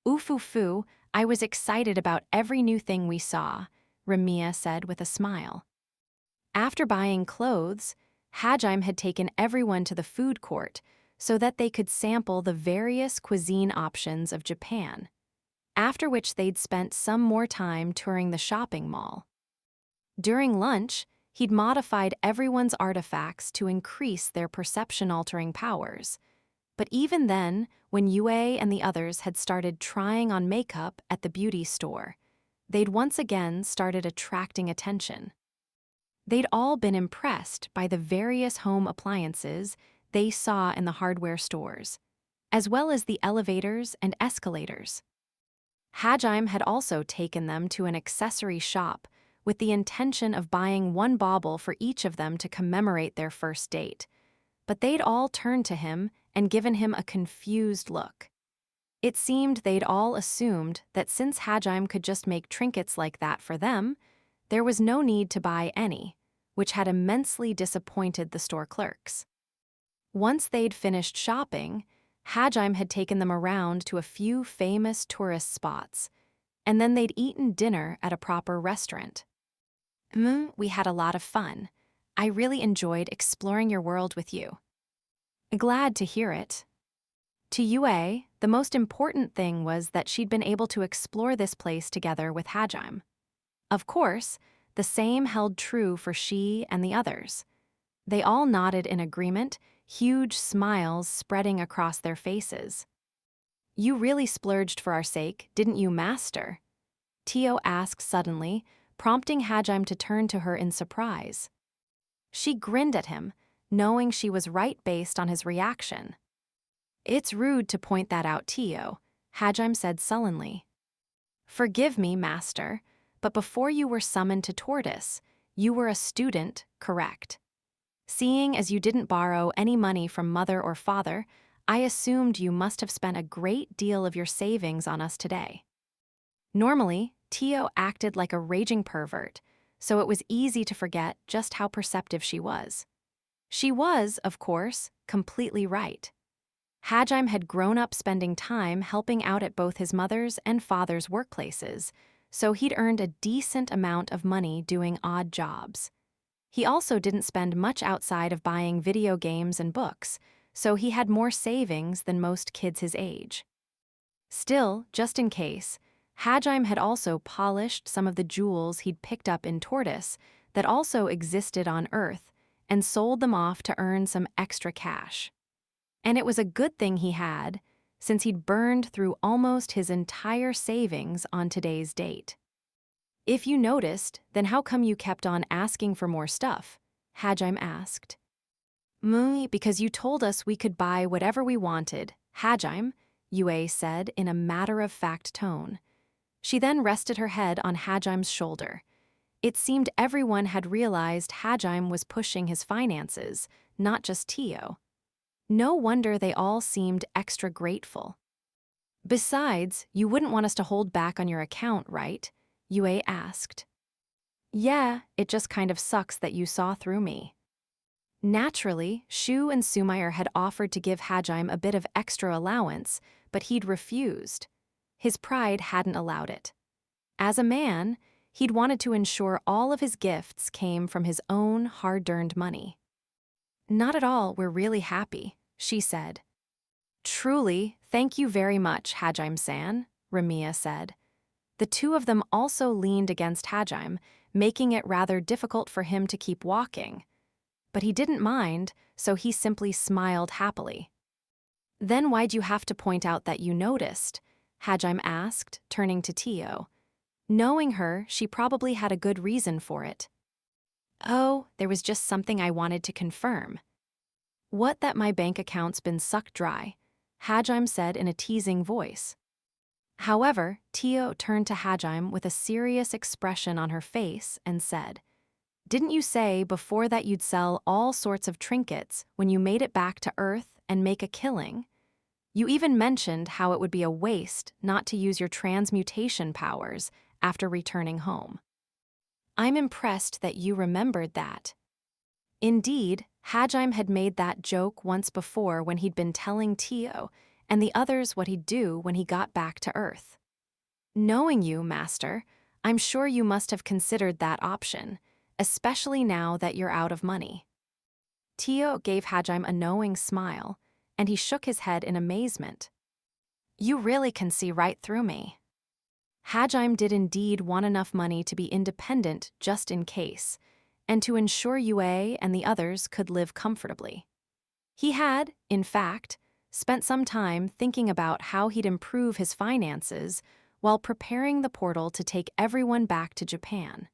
"Oofufu, I was excited about every new thing we saw," Ramiya said with a smile. After buying clothes, Hajime had taken everyone to the food court so that they could sample the various cuisine options of Japan, after which they'd spent some more time touring the shopping mall. During lunch, he'd modified everyone's artifacts to increase their perception-altering powers. But even then, when Yue and the others had started trying on makeup at the beauty store, they'd once again started attracting attention. They'd all been impressed by the various home appliances they saw in the hardware stores, as well as the elevators and escalators. Hajime had also taken them to an accessory shop with the intention of buying one bauble for each of them to commemorate their first date, but they'd all turned to him and given him a confused look. It seemed they'd all assumed that since Hajime could just make trinkets like that for them, there was no need to buy any, which had immensely disappointed the store clerks. Once they'd finished shopping, Hajime had taken them around to a few famous tourist spots, and then they'd eaten dinner at a proper restaurant. We had a lot of fun. I really enjoyed exploring your world with you." "Glad to hear it." To Yue, the most important thing was that she'd been able to explore this place together with Hajime. Of course, The same held true for she and the others. They all nodded in agreement, huge smiles spreading across their faces. "You really splurged for our sake, didn't you, master?" Tio asked suddenly, prompting Hajime to turn to her in surprise. She grinned at him, knowing she was right based on his reaction. "It's rude to point that out, Tio," Hajime said sullenly. "Forgive me, master, but before you were summoned to Tortoise, you were a student, correct? Seeing as you didn't borrow any money from mother or father, I assumed you must have spent a great deal of your savings on us today." Normally, Tio acted like a raging pervert, so it was easy to forget just how perceptive she was. She was, of course, completely right. Hajime had grown up spending time helping out at both his mother's and father's workplaces, so he'd earned a decent amount of money doing odd jobs. He also didn't spend much outside of buying video games and books, so he had more savings than most kids his age. Still, just in case, Hajime had also polished some of the jewels he'd picked up in Tortoise that also existed on Earth and sold them off to earn some extra cash. And it was a good thing he had, since he'd burned through almost his entire savings on today's date. "If you noticed, then how come you kept on asking for more stuff?" Hajime asked. Because you told us we could buy whatever we wanted, Hajime," Yue said in a matter-of-fact tone. She then rested her head on Hajime's shoulder. It seemed everyone had realized Hajime was pushing his finances, not just Tio. No wonder they all seemed extra grateful. "Besides, you wouldn't want us to hold back on your account, right?" Yue asked. "Yeah, it just kind of sucks that you saw through me." Naturally, Shu and Sumayer had offered to give Hajime a bit of extra allowance, but he'd refused. His pride hadn't allowed it. As a man, he'd wanted to ensure all of his gifts came from his own hard-earned money. "Not at all, we're really happy," she said. "Truly, thank you very much, Hajime-san," Ramiya said. The two of them also leaned against Hajime, making it rather difficult for him to keep walking. But he didn't mind, so he simply smiled happily. "Then why'd you have to point out that you noticed?" Hajime asked, turning to Tio. Knowing her, she probably had a good reason for it. "Oh, there was just something I wanted to confirm." "What, that my bank account's been sucked dry?" Hajime said in a teasing voice. However, Tio turned to Hajime with a serious expression on her face and said, "Didn't you say before that you'd sell all sorts of trinkets when you made it back to Earth and make a killing? You even mentioned how it would be a waste not to use your transmutation powers after returning home. I'm impressed that you remembered that." Indeed, Hajime had made that joke once before when he'd been telling Tio and the others what he'd do when he got back to Earth. "Knowing you, Master, I'm sure you must have considered that option, especially now that you're out of money." Tio gave Hajime a knowing smile, and he shook his head in amazement. "You really can see right through me." Hajime did indeed want enough money to be independent just in case, and to ensure Yue and the others could live comfortably. He had, in fact, spent some time thinking about how he'd improve his finances while preparing the portal to take everyone back to Japan.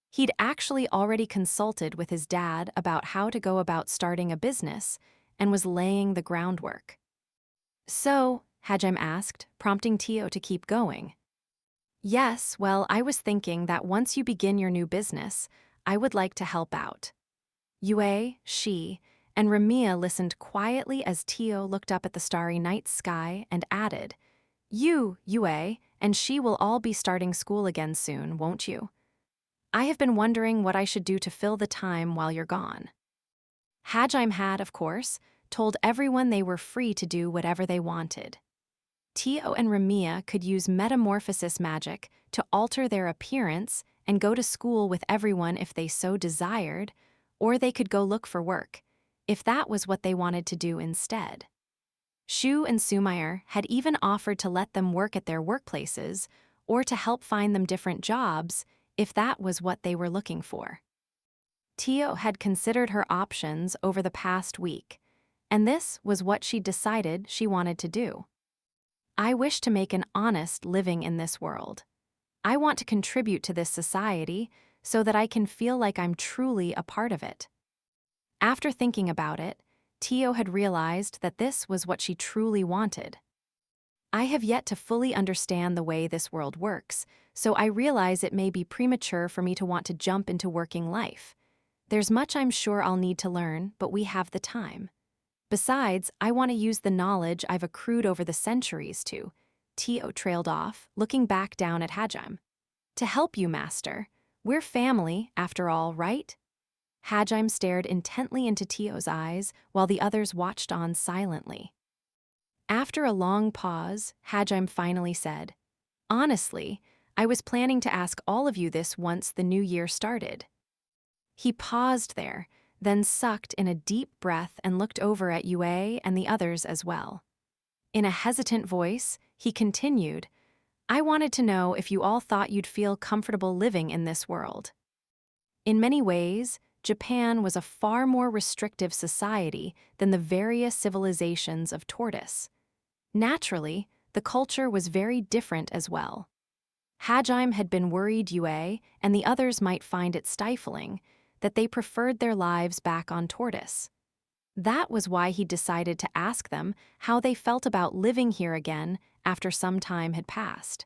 He'd actually already consulted with his dad about how to go about starting a business and was laying the groundwork. "So," Hajime asked, prompting Tio to keep going. "Yes, well, I was thinking that once you begin your new business, I would like to help out." Yue, she, and Ramiya listened quietly as Tio looked up at the starry night sky and added, "You, Yue, and she will all be starting school again soon, won't you? I have been wondering what I should do to fill the time while you're gone." Hajime had, of course, told everyone they were free to do whatever they wanted. Tio and Ramiya could use metamorphosis magic to alter their appearance and go to school with everyone if they so desired, or they could go look for work, if that was what they wanted to do instead. Shu and Sumayer had even offered to let them work at their workplaces or to help find them different jobs if that was what they were looking for. Tio had considered her options over the past week, and this was what she decided she wanted to do. I wish to make an honest living in this world. I want to contribute to this society so that I can feel like I'm truly a part of it. After thinking about it, Tio had realized that this was what she truly wanted. I have yet to fully understand the way this world works, so I realize it may be premature for me to want to jump into working life. There's much I'm sure I'll need to learn, but we have the time. Besides, I want to use the knowledge I've accrued over the centuries to. Tio trailed off, looking back down at Hajime. To help you, master. We're family, after all, right? Hajime stared intently into Tio's eyes while the others watched on silently. After a long pause, Hajime finally said, "Honestly, I was planning to ask all of you this once the new year started." He paused there, then sucked in a deep breath and looked over at Yue and the others as well. In a hesitant voice, he continued, "I wanted to know if you all thought you'd feel comfortable living in this world." In many ways, Japan was a far more restrictive society than the various civilizations of Tortoise. Naturally, the culture was very different as well. Hajime had been worried Yue and the others might find it stifling, that they preferred their lives back on Tortoise. That was why he decided to ask them how they felt about living here again after some time had passed.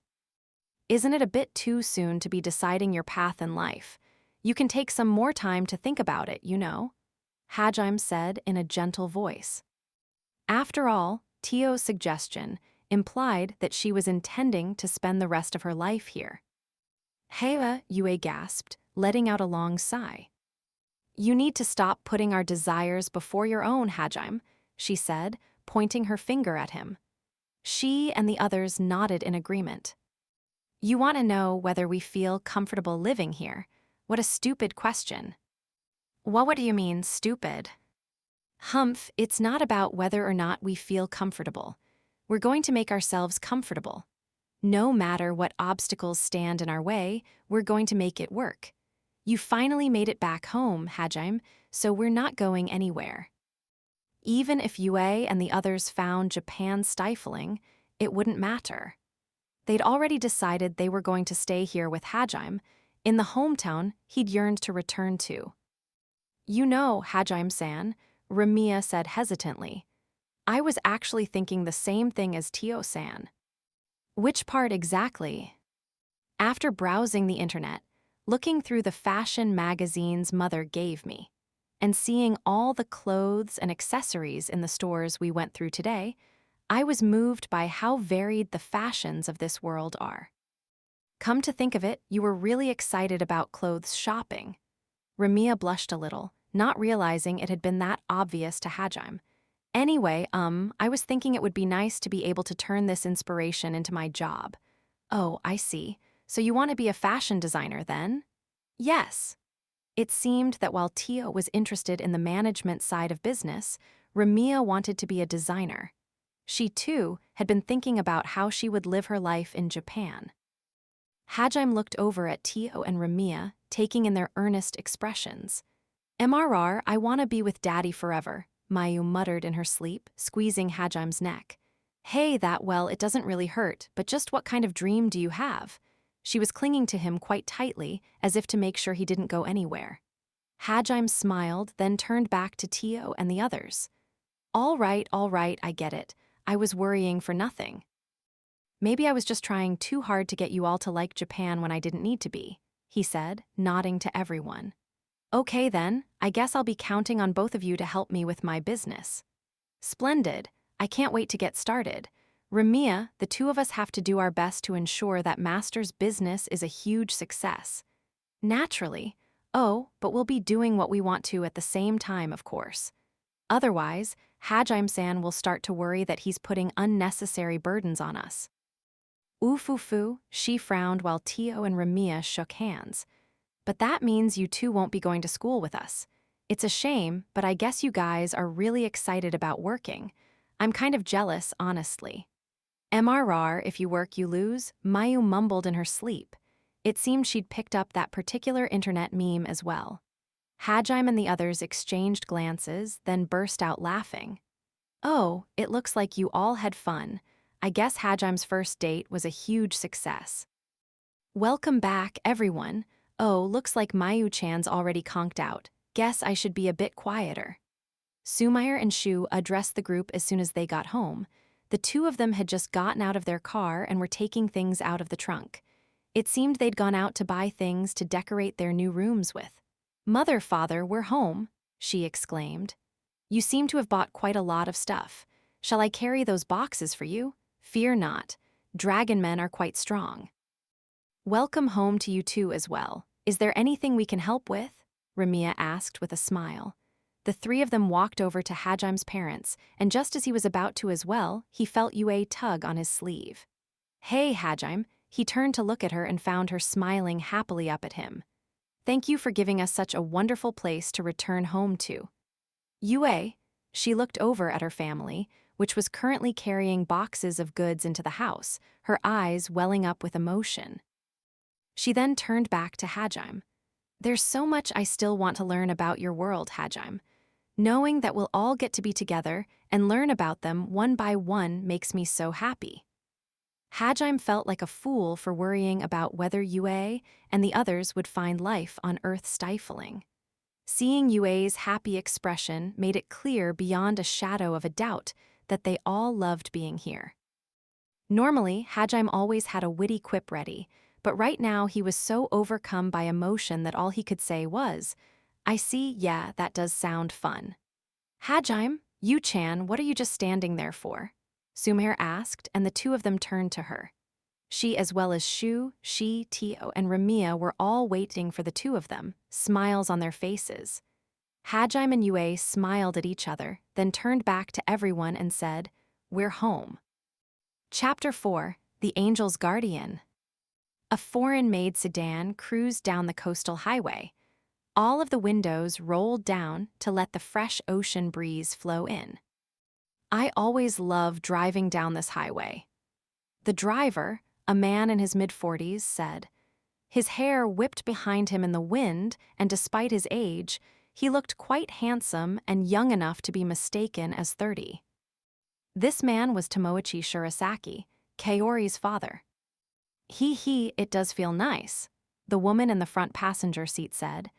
Isn't it a bit too soon to be deciding your path in life? You can take some more time to think about it, you know, Hajime said in a gentle voice. After all, Tio's suggestion implied that she was intending to spend the rest of her life here. Heiwa, Yue gasped, letting out a long sigh. "You need to stop putting our desires before your own, Hajime," she said, pointing her finger at him. She and the others nodded in agreement. "You want to know whether we feel comfortable living here? What a stupid question." What do you mean, stupid? Humph, it's not about whether or not we feel comfortable. We're going to make ourselves comfortable. No matter what obstacles stand in our way, we're going to make it work. You finally made it back home, Hajime, so we're not going anywhere. Even if Yue and the others found Japan stifling, it wouldn't matter. They'd already decided they were going to stay here with Hajime, in the hometown he'd yearned to return to. "You know, Hajime-san," Ramiya said hesitantly, "I was actually thinking the same thing as Tio-san." "Which part exactly?" "After browsing the internet, looking through the fashion magazines Mother gave me, and seeing all the clothes and accessories in the stores we went through today, I was moved by how varied the fashions of this world are." Come to think of it, you were really excited about clothes shopping. Ramiya blushed a little, not realizing it had been that obvious to Hajime. "Anyway, I was thinking it would be nice to be able to turn this inspiration into my job." "Oh, I see. So you want to be a fashion designer then?" "Yes." It seemed that while Tio was interested in the management side of business, Ramiya wanted to be a designer. She, too, had been thinking about how she would live her life in Japan. Hajime looked over at Tio and Ramiya, taking in their earnest expressions. "MRR, I want to be with Daddy forever," Mayu muttered in her sleep, squeezing Hajime's neck. "Hey, it doesn't really hurt, but just what kind of dream do you have?" She was clinging to him quite tightly, as if to make sure he didn't go anywhere. Hajime smiled, then turned back to Tio and the others. All right, I get it. I was worrying for nothing. Maybe I was just trying too hard to get you all to like Japan when I didn't need to be," he said, nodding to everyone. "Okay then, I guess I'll be counting on both of you to help me with my business." "Splendid. I can't wait to get started. Ramiya, the two of us have to do our best to ensure that Master's business is a huge success." "Naturally. Oh, but we'll be doing what we want to at the same time, of course. Otherwise, Hajime-san will start to worry that he's putting unnecessary burdens on us." Ufufu, she frowned while Tio and Ramiya shook hands. "But that means you two won't be going to school with us. It's a shame, but I guess you guys are really excited about working. I'm kind of jealous, honestly." "MRR, if you work, you lose," Mayu mumbled in her sleep. It seemed she'd picked up that particular internet meme as well. Hajime and the others exchanged glances, then burst out laughing. Oh, it looks like you all had fun. I guess Hajime's first date was a huge success. Welcome back, everyone. Oh, looks like Mayu-chan's already conked out. Guess I should be a bit quieter. Sumair and Shu addressed the group as soon as they got home. The two of them had just gotten out of their car and were taking things out of the trunk. It seemed they'd gone out to buy things to decorate their new rooms with. Mother, father, we're home, she exclaimed. You seem to have bought quite a lot of stuff. Shall I carry those boxes for you? Fear not. Dragon men are quite strong. Welcome home to you too as well. Is there anything we can help with? Ramiya asked with a smile. The three of them walked over to Hajime's parents, and just as he was about to as well, he felt Yue tug on his sleeve. Hey, Hajime. He turned to look at her and found her smiling happily up at him. Thank you for giving us such a wonderful place to return home to. Yue, she looked over at her family, which was currently carrying boxes of goods into the house, her eyes welling up with emotion. She then turned back to Hajime. There's so much I still want to learn about your world, Hajime. Knowing that we'll all get to be together and learn about them one by one makes me so happy. Hajime felt like a fool for worrying about whether Yue and the others would find life on Earth stifling. Seeing Yue's happy expression made it clear beyond a shadow of a doubt that they all loved being here. Normally, Hajime always had a witty quip ready, but right now he was so overcome by emotion that all he could say was, I see, yeah, that does sound fun. Hajime, Yu-chan, what are you just standing there for? Sumair asked, and the two of them turned to her. She, as well as Shu, Shi, Tio, and Ramiya were all waiting for the two of them, smiles on their faces. Hajime and Yue smiled at each other, then turned back to everyone and said, We're home. Chapter 4, The Angel's Guardian. A foreign-made sedan cruised down the coastal highway. All of the windows rolled down to let the fresh ocean breeze flow in. I always love driving down this highway. The driver, a man in his mid-40s, said. His hair whipped behind him in the wind, and despite his age, he looked quite handsome and young enough to be mistaken as 30. This man was Tomoichi Shirasaki, Kaori's father. It does feel nice, the woman in the front passenger seat said.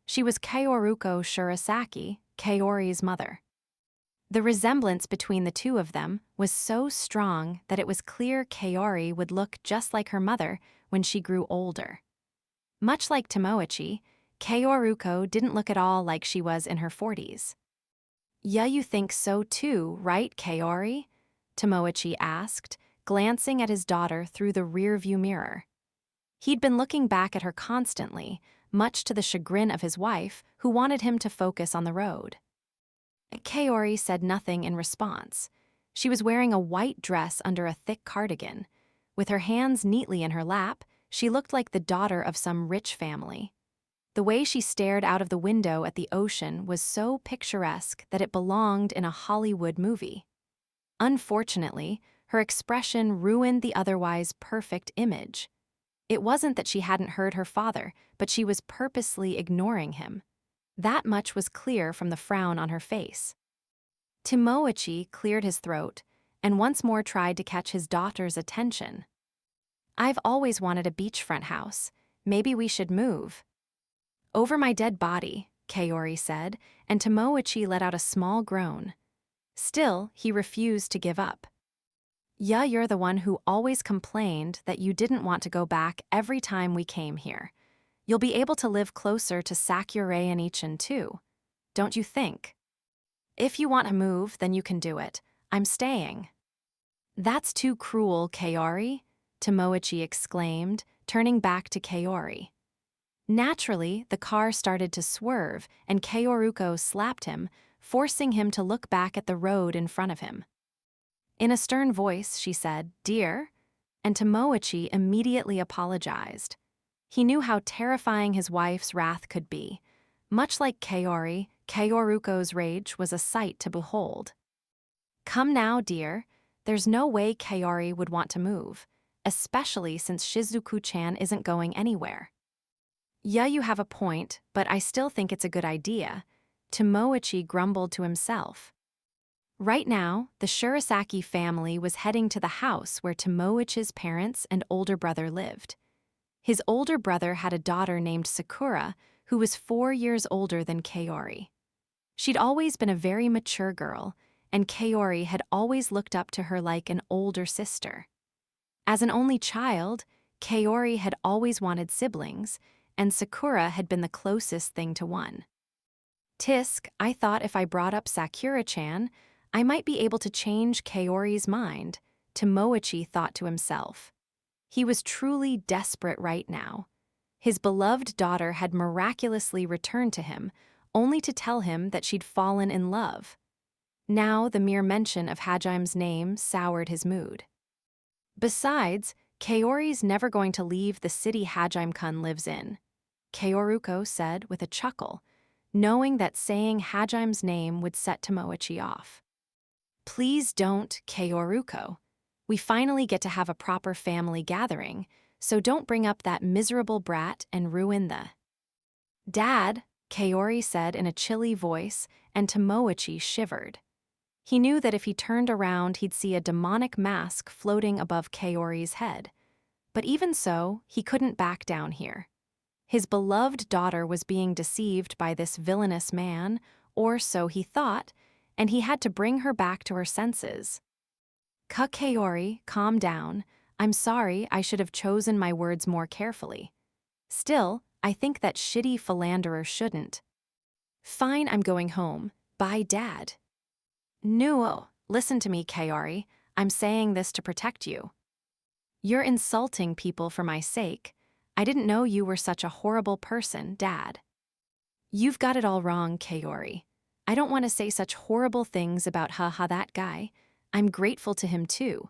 She was Kaoruko Shirasaki, Kaori's mother. The resemblance between the two of them was so strong that it was clear Kaori would look just like her mother when she grew older. Much like Tomoichi, Kaoruko didn't look at all like she was in her 40s. Yeah, you think so too, right, Kaori? Tomoichi asked, glancing at his daughter through the rearview mirror. He'd been looking back at her constantly, much to the chagrin of his wife, who wanted him to focus on the road. Kaori said nothing in response. She was wearing a white dress under a thick cardigan. With her hands neatly in her lap, she looked like the daughter of some rich family. The way she stared out of the window at the ocean was so picturesque that it belonged in a Hollywood movie. Unfortunately, her expression ruined the otherwise perfect image. It wasn't that she hadn't heard her father, but she was purposely ignoring him. That much was clear from the frown on her face. Tomoichi cleared his throat and once more tried to catch his daughter's attention. I've always wanted a beachfront house. Maybe we should move. Over my dead body, Kaori said, and Tomoichi let out a small groan. Still, he refused to give up. Yeah, you're the one who always complained that you didn't want to go back every time we came here. You'll be able to live closer to Sakurai and Ichin too, don't you think? If you want to move, then you can do it. I'm staying. That's too cruel, Kaori, Tomoichi exclaimed, turning back to Kaori. Naturally, the car started to swerve, and Kaoruko slapped him, forcing him to look back at the road in front of him. In a stern voice, she said, Dear, and Tomoichi immediately apologized. He knew how terrifying his wife's wrath could be. Much like Kaori, Kaoruko's rage was a sight to behold. Come now, dear. There's no way Kaori would want to move. especially since Shizuku-chan isn't going anywhere. Yeah, you have a point, but I still think it's a good idea, Tomoichi grumbled to himself. Right now, the Shirasaki family was heading to the house where Tomoichi's parents and older brother lived. His older brother had a daughter named Sakura, who was 4 years older than Kaori. She'd always been a very mature girl, and Kaori had always looked up to her like an older sister. As an only child, Kaori had always wanted siblings, and Sakura had been the closest thing to one. Tisk, I thought if I brought up Sakura-chan, I might be able to change Kaori's mind, Tomoichi thought to himself. He was truly desperate right now. His beloved daughter had miraculously returned to him, only to tell him that she'd fallen in love. Now the mere mention of Hajime's name soured his mood. Besides, Kaori's never going to leave the city Hajime-kun lives in, Kaoruko said with a chuckle, knowing that saying Hajime's name would set Tomoichi off. Please don't, Kaoruko. We finally get to have a proper family gathering, so don't bring up that miserable brat and ruin the... Dad, Kaori said in a chilly voice, and Tomoichi shivered. He knew that if he turned around, he'd see a demonic mask floating above Kaori's head. But even so, he couldn't back down here. His beloved daughter was being deceived by this villainous man, or so he thought, and he had to bring her back to her senses. Kaori, calm down. I'm sorry, I should have chosen my words more carefully. Still, I think that shitty philanderer shouldn't. Fine, I'm going home. Bye, Dad. No, listen to me, Kaori. I'm saying this to protect you. You're insulting people for my sake. I didn't know you were such a horrible person, Dad. You've got it all wrong, Kaori. I don't want to say such horrible things about that guy. I'm grateful to him too.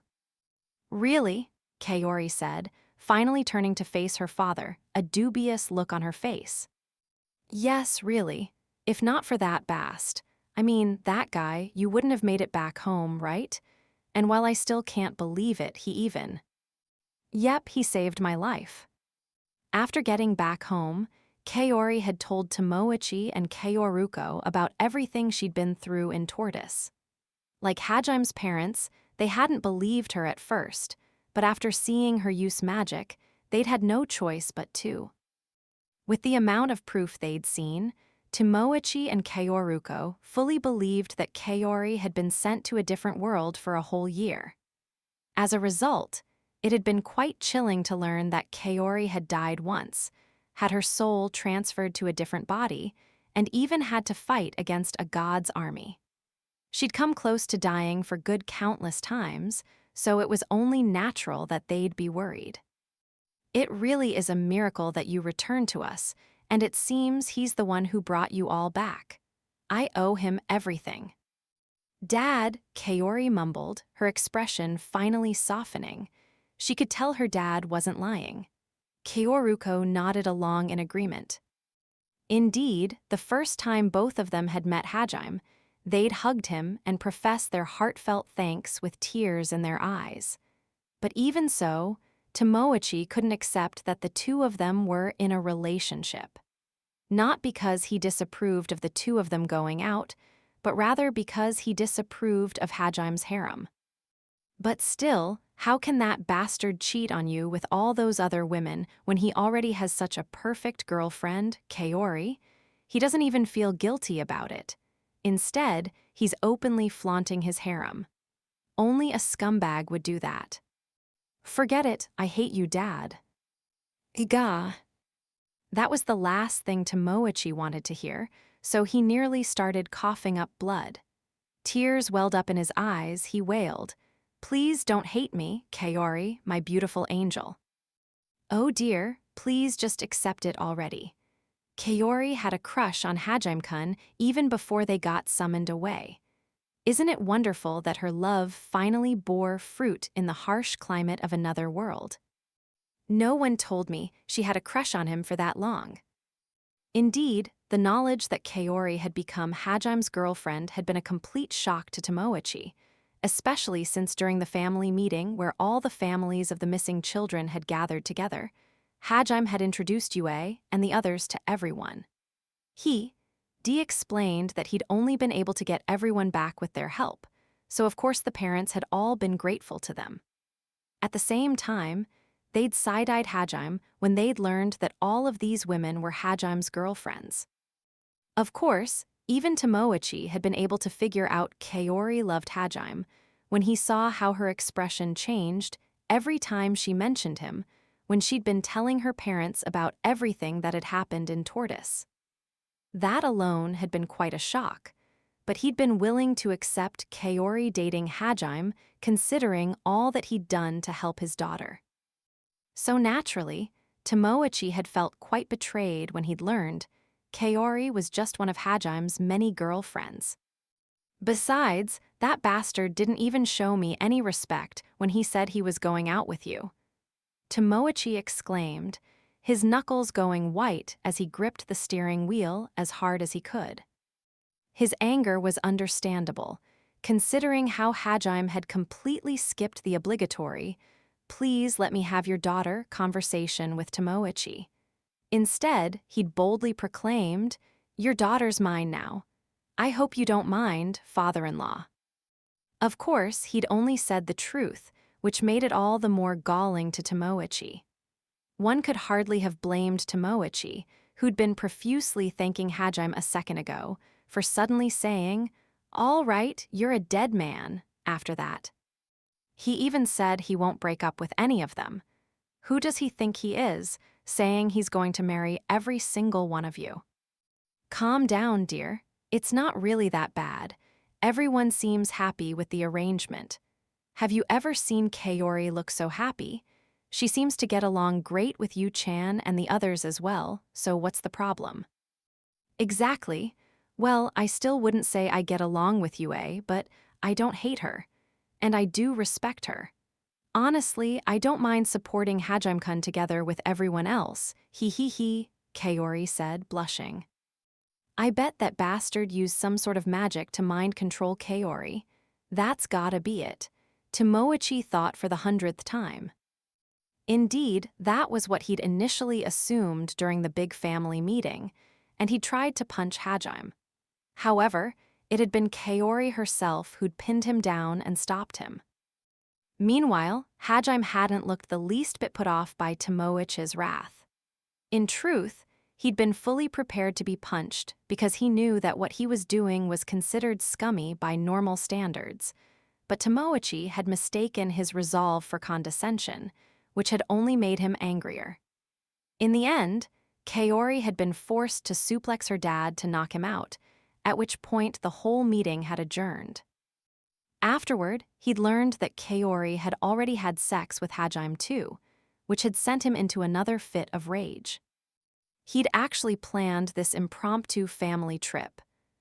Really? Kaori said, finally turning to face her father, a dubious look on her face. Yes, really. If not for that Bast. I mean, that guy, you wouldn't have made it back home, right? And while I still can't believe it, he even... Yep, he saved my life. After getting back home, Kaori had told Tomoichi and Kaoruko about everything she'd been through in Tortoise. Like Hajime's parents, they hadn't believed her at first, but after seeing her use magic, they'd had no choice but to. With the amount of proof they'd seen, Tomoichi and Kaoruko fully believed that Kaori had been sent to a different world for a whole year. As a result, it had been quite chilling to learn that Kaori had died once, had her soul transferred to a different body, and even had to fight against a god's army. She'd come close to dying for good countless times, so it was only natural that they'd be worried. It really is a miracle that you returned to us, and it seems he's the one who brought you all back. I owe him everything. Dad, Kaori mumbled, her expression finally softening. She could tell her dad wasn't lying. Kaoruko nodded along in agreement. Indeed, the first time both of them had met Hajime, they'd hugged him and professed their heartfelt thanks with tears in their eyes. But even so, Tomoichi couldn't accept that the two of them were in a relationship. Not because he disapproved of the two of them going out, but rather because he disapproved of Hajime's harem. But still, how can that bastard cheat on you with all those other women when he already has such a perfect girlfriend, Kaori? He doesn't even feel guilty about it. Instead, he's openly flaunting his harem. Only a scumbag would do that. Forget it, I hate you, Dad. Iga. That was the last thing Tomoichi wanted to hear, so he nearly started coughing up blood. Tears welled up in his eyes, he wailed, Please don't hate me, Kaori, my beautiful angel. Oh dear, please just accept it already. Kaori had a crush on Hajime-kun even before they got summoned away. Isn't it wonderful that her love finally bore fruit in the harsh climate of another world? No one told me she had a crush on him for that long. Indeed, the knowledge that Kaori had become Hajime's girlfriend had been a complete shock to Tomoichi, especially since during the family meeting where all the families of the missing children had gathered together, Hajime had introduced Yue and the others to everyone. Dee explained that he'd only been able to get everyone back with their help, so of course the parents had all been grateful to them. At the same time, they'd side-eyed Hajime when they'd learned that all of these women were Hajime's girlfriends. Of course, even Tomoichi had been able to figure out Kaori loved Hajime when he saw how her expression changed every time she mentioned him when she'd been telling her parents about everything that had happened in Tortoise. That alone had been quite a shock, but he'd been willing to accept Kaori dating Hajime considering all that he'd done to help his daughter. So naturally, Tomoichi had felt quite betrayed when he'd learned Kaori was just one of Hajime's many girlfriends. Besides, that bastard didn't even show me any respect when he said he was going out with you. Tomoichi exclaimed, his knuckles going white as he gripped the steering wheel as hard as he could. His anger was understandable, considering how Hajime had completely skipped the obligatory, "Please let me have your daughter" conversation with Tomoichi. Instead, he'd boldly proclaimed, "Your daughter's mine now. I hope you don't mind, father-in-law." Of course, he'd only said the truth, which made it all the more galling to Tomoichi. One could hardly have blamed Tomoichi, who'd been profusely thanking Hajime a second ago, for suddenly saying, "All right, you're a dead man," after that. He even said he won't break up with any of them. Who does he think he is, saying he's going to marry every single one of you? Calm down, dear. It's not really that bad. Everyone seems happy with the arrangement. Have you ever seen Kaori look so happy? She seems to get along great with Yu-chan and the others as well, so what's the problem? Exactly. Well, I still wouldn't say I get along with Yue, but I don't hate her. And I do respect her. Honestly, I don't mind supporting Hajime-kun together with everyone else, Kaori said, blushing. I bet that bastard used some sort of magic to mind control Kaori. That's gotta be it. Tomoichi thought for the 100th time. Indeed, that was what he'd initially assumed during the big family meeting, and he tried to punch Hajime. However, it had been Kaori herself who'd pinned him down and stopped him. Meanwhile, Hajime hadn't looked the least bit put off by Tomoichi's wrath. In truth, he'd been fully prepared to be punched because he knew that what he was doing was considered scummy by normal standards, but Tomoichi had mistaken his resolve for condescension, which had only made him angrier. In the end, Kaori had been forced to suplex her dad to knock him out, at which point the whole meeting had adjourned. Afterward, he'd learned that Kaori had already had sex with Hajime too, which had sent him into another fit of rage. He'd actually planned this impromptu family trip,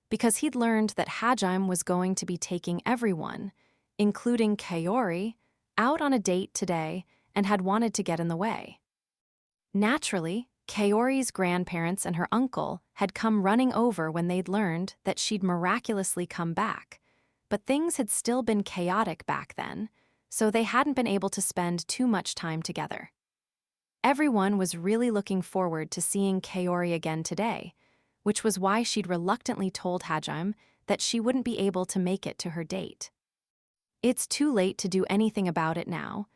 because he'd learned that Hajime was going to be taking everyone, including Kaori, out on a date today and had wanted to get in the way. Naturally, Kaori's grandparents and her uncle had come running over when they'd learned that she'd miraculously come back, but things had still been chaotic back then, so they hadn't been able to spend too much time together. Everyone was really looking forward to seeing Kaori again today, which was why she'd reluctantly told Hajime that she wouldn't be able to make it to her date. It's too late to do anything about it now,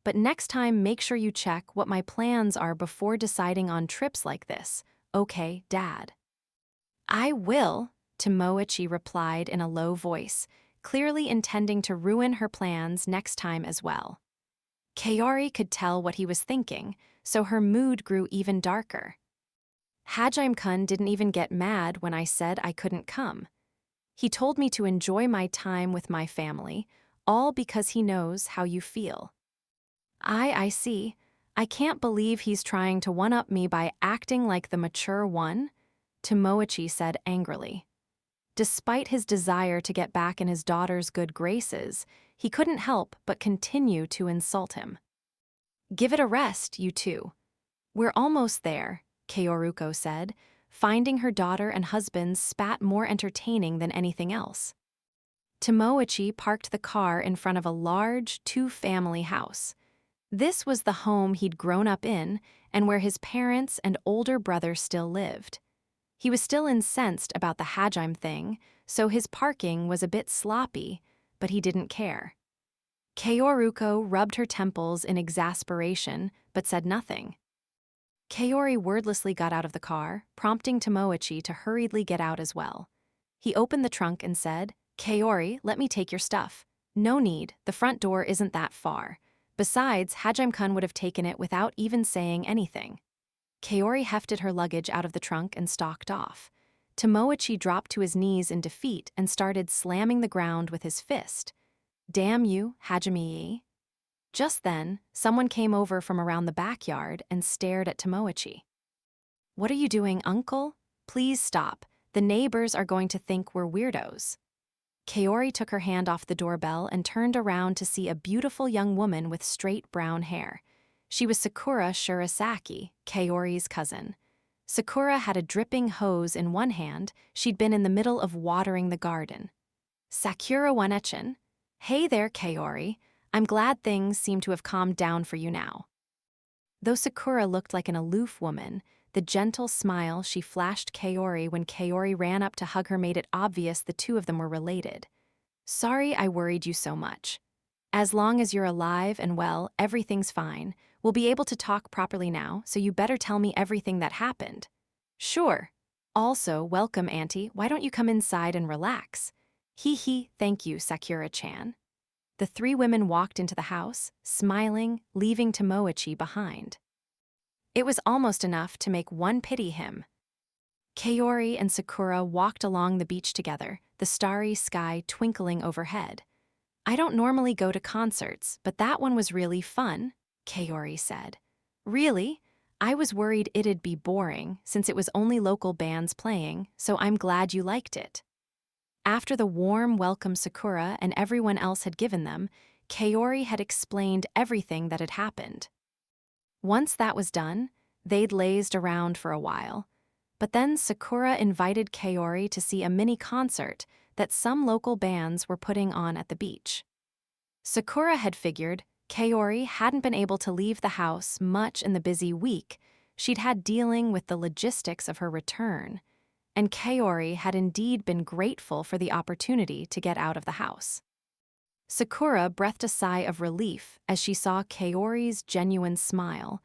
but next time make sure you check what my plans are before deciding on trips like this, okay, Dad? I will, Tomoichi replied in a low voice, clearly intending to ruin her plans next time as well. Kaori could tell what he was thinking, so her mood grew even darker. Hajime-kun didn't even get mad when I said I couldn't come. He told me to enjoy my time with my family, all because he knows how you feel. I see. I can't believe he's trying to one-up me by acting like the mature one, Tomoichi said angrily. Despite his desire to get back in his daughter's good graces, he couldn't help but continue to insult him. Give it a rest, you two. We're almost there, Kaoruko said, finding her daughter and husband's spat more entertaining than anything else. Tomoichi parked the car in front of a large, two-family house. This was the home he'd grown up in and where his parents and older brother still lived. He was still incensed about the Hajime thing, so his parking was a bit sloppy, but he didn't care. Kaoruko rubbed her temples in exasperation, but said nothing. Kaori wordlessly got out of the car, prompting Tomoichi to hurriedly get out as well. He opened the trunk and said, "Kaori, let me take your stuff." "No need, the front door isn't that far. Besides, Hajime-kun would have taken it without even saying anything." Kaori hefted her luggage out of the trunk and stalked off. Tomoichi dropped to his knees in defeat and started slamming the ground with his fist. "Damn you, Hajime." Just then, someone came over from around the backyard and stared at Tomoichi. "What are you doing, uncle? Please stop. The neighbors are going to think we're weirdos." Kaori took her hand off the doorbell and turned around to see a beautiful young woman with straight brown hair. She was Sakura Shirasaki, Kaori's cousin. Sakura had a dripping hose in one hand. She'd been in the middle of watering the garden. "Sakura Wanechin." "Hey there, Kaori. I'm glad things seem to have calmed down for you now." Though Sakura looked like an aloof woman, the gentle smile she flashed Kaori when Kaori ran up to hug her made it obvious the two of them were related. "Sorry I worried you so much. As long as you're alive and well, everything's fine. We'll be able to talk properly now, so you better tell me everything that happened." "Sure. Also, welcome, Auntie. Why don't you come inside and relax?" "Hee, thank you, Sakura-chan." The three women walked into the house, smiling, leaving Tomoichi behind. It was almost enough to make one pity him. Kaori and Sakura walked along the beach together, the starry sky twinkling overhead. "I don't normally go to concerts, but that one was really fun," Kaori said. "Really? I was worried it'd be boring, since it was only local bands playing, so I'm glad you liked it." After the warm welcome Sakura and everyone else had given them, Kaori had explained everything that had happened. Once that was done, they'd lazed around for a while. But then Sakura invited Kaori to see a mini concert that some local bands were putting on at the beach. Sakura had figured Kaori hadn't been able to leave the house much in the busy week she'd had dealing with the logistics of her return, and Kaori had indeed been grateful for the opportunity to get out of the house. Sakura breathed a sigh of relief as she saw Kaori's genuine smile,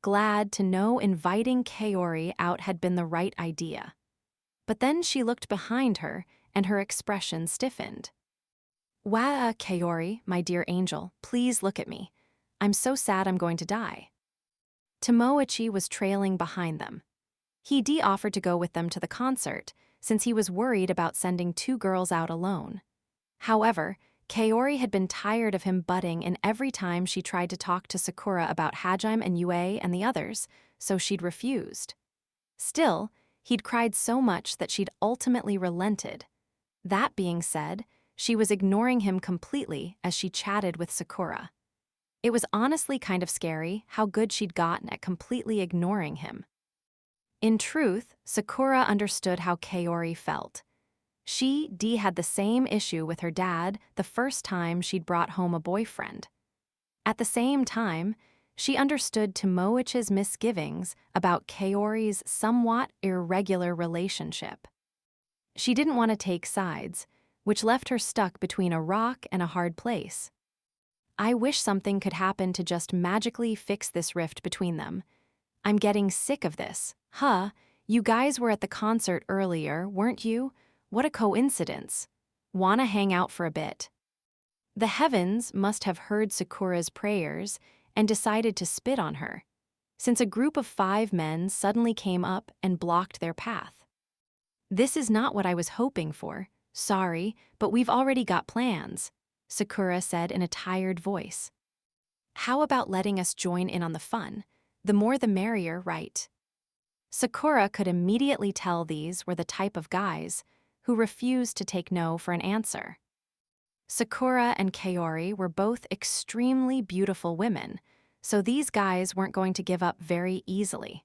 glad to know inviting Kaori out had been the right idea. But then she looked behind her and her expression stiffened. "Wow, Kaori, my dear angel, please look at me. I'm so sad I'm going to die." Tomoichi was trailing behind them. He offered to go with them to the concert, since he was worried about sending two girls out alone. However, Kaori had been tired of him butting in every time she tried to talk to Sakura about Hajime and Yue and the others, so she'd refused. Still, he'd cried so much that she'd ultimately relented. That being said, she was ignoring him completely as she chatted with Sakura. It was honestly kind of scary how good she'd gotten at completely ignoring him. In truth, Sakura understood how Kaori felt. She had the same issue with her dad the first time she'd brought home a boyfriend. At the same time, she understood Tomoichi's misgivings about Kaori's somewhat irregular relationship. She didn't want to take sides, which left her stuck between a rock and a hard place. "I wish something could happen to just magically fix this rift between them. I'm getting sick of this. Huh, you guys were at the concert earlier, weren't you? What a coincidence. Wanna hang out for a bit?" The heavens must have heard Sakura's prayers and decided to spit on her, since a group of 5 men suddenly came up and blocked their path. "This is not what I was hoping for. Sorry, but we've already got plans," Sakura said in a tired voice. "How about letting us join in on the fun? The more the merrier, right?" Sakura could immediately tell these were the type of guys who refused to take no for an answer. Sakura and Kaori were both extremely beautiful women, so these guys weren't going to give up very easily.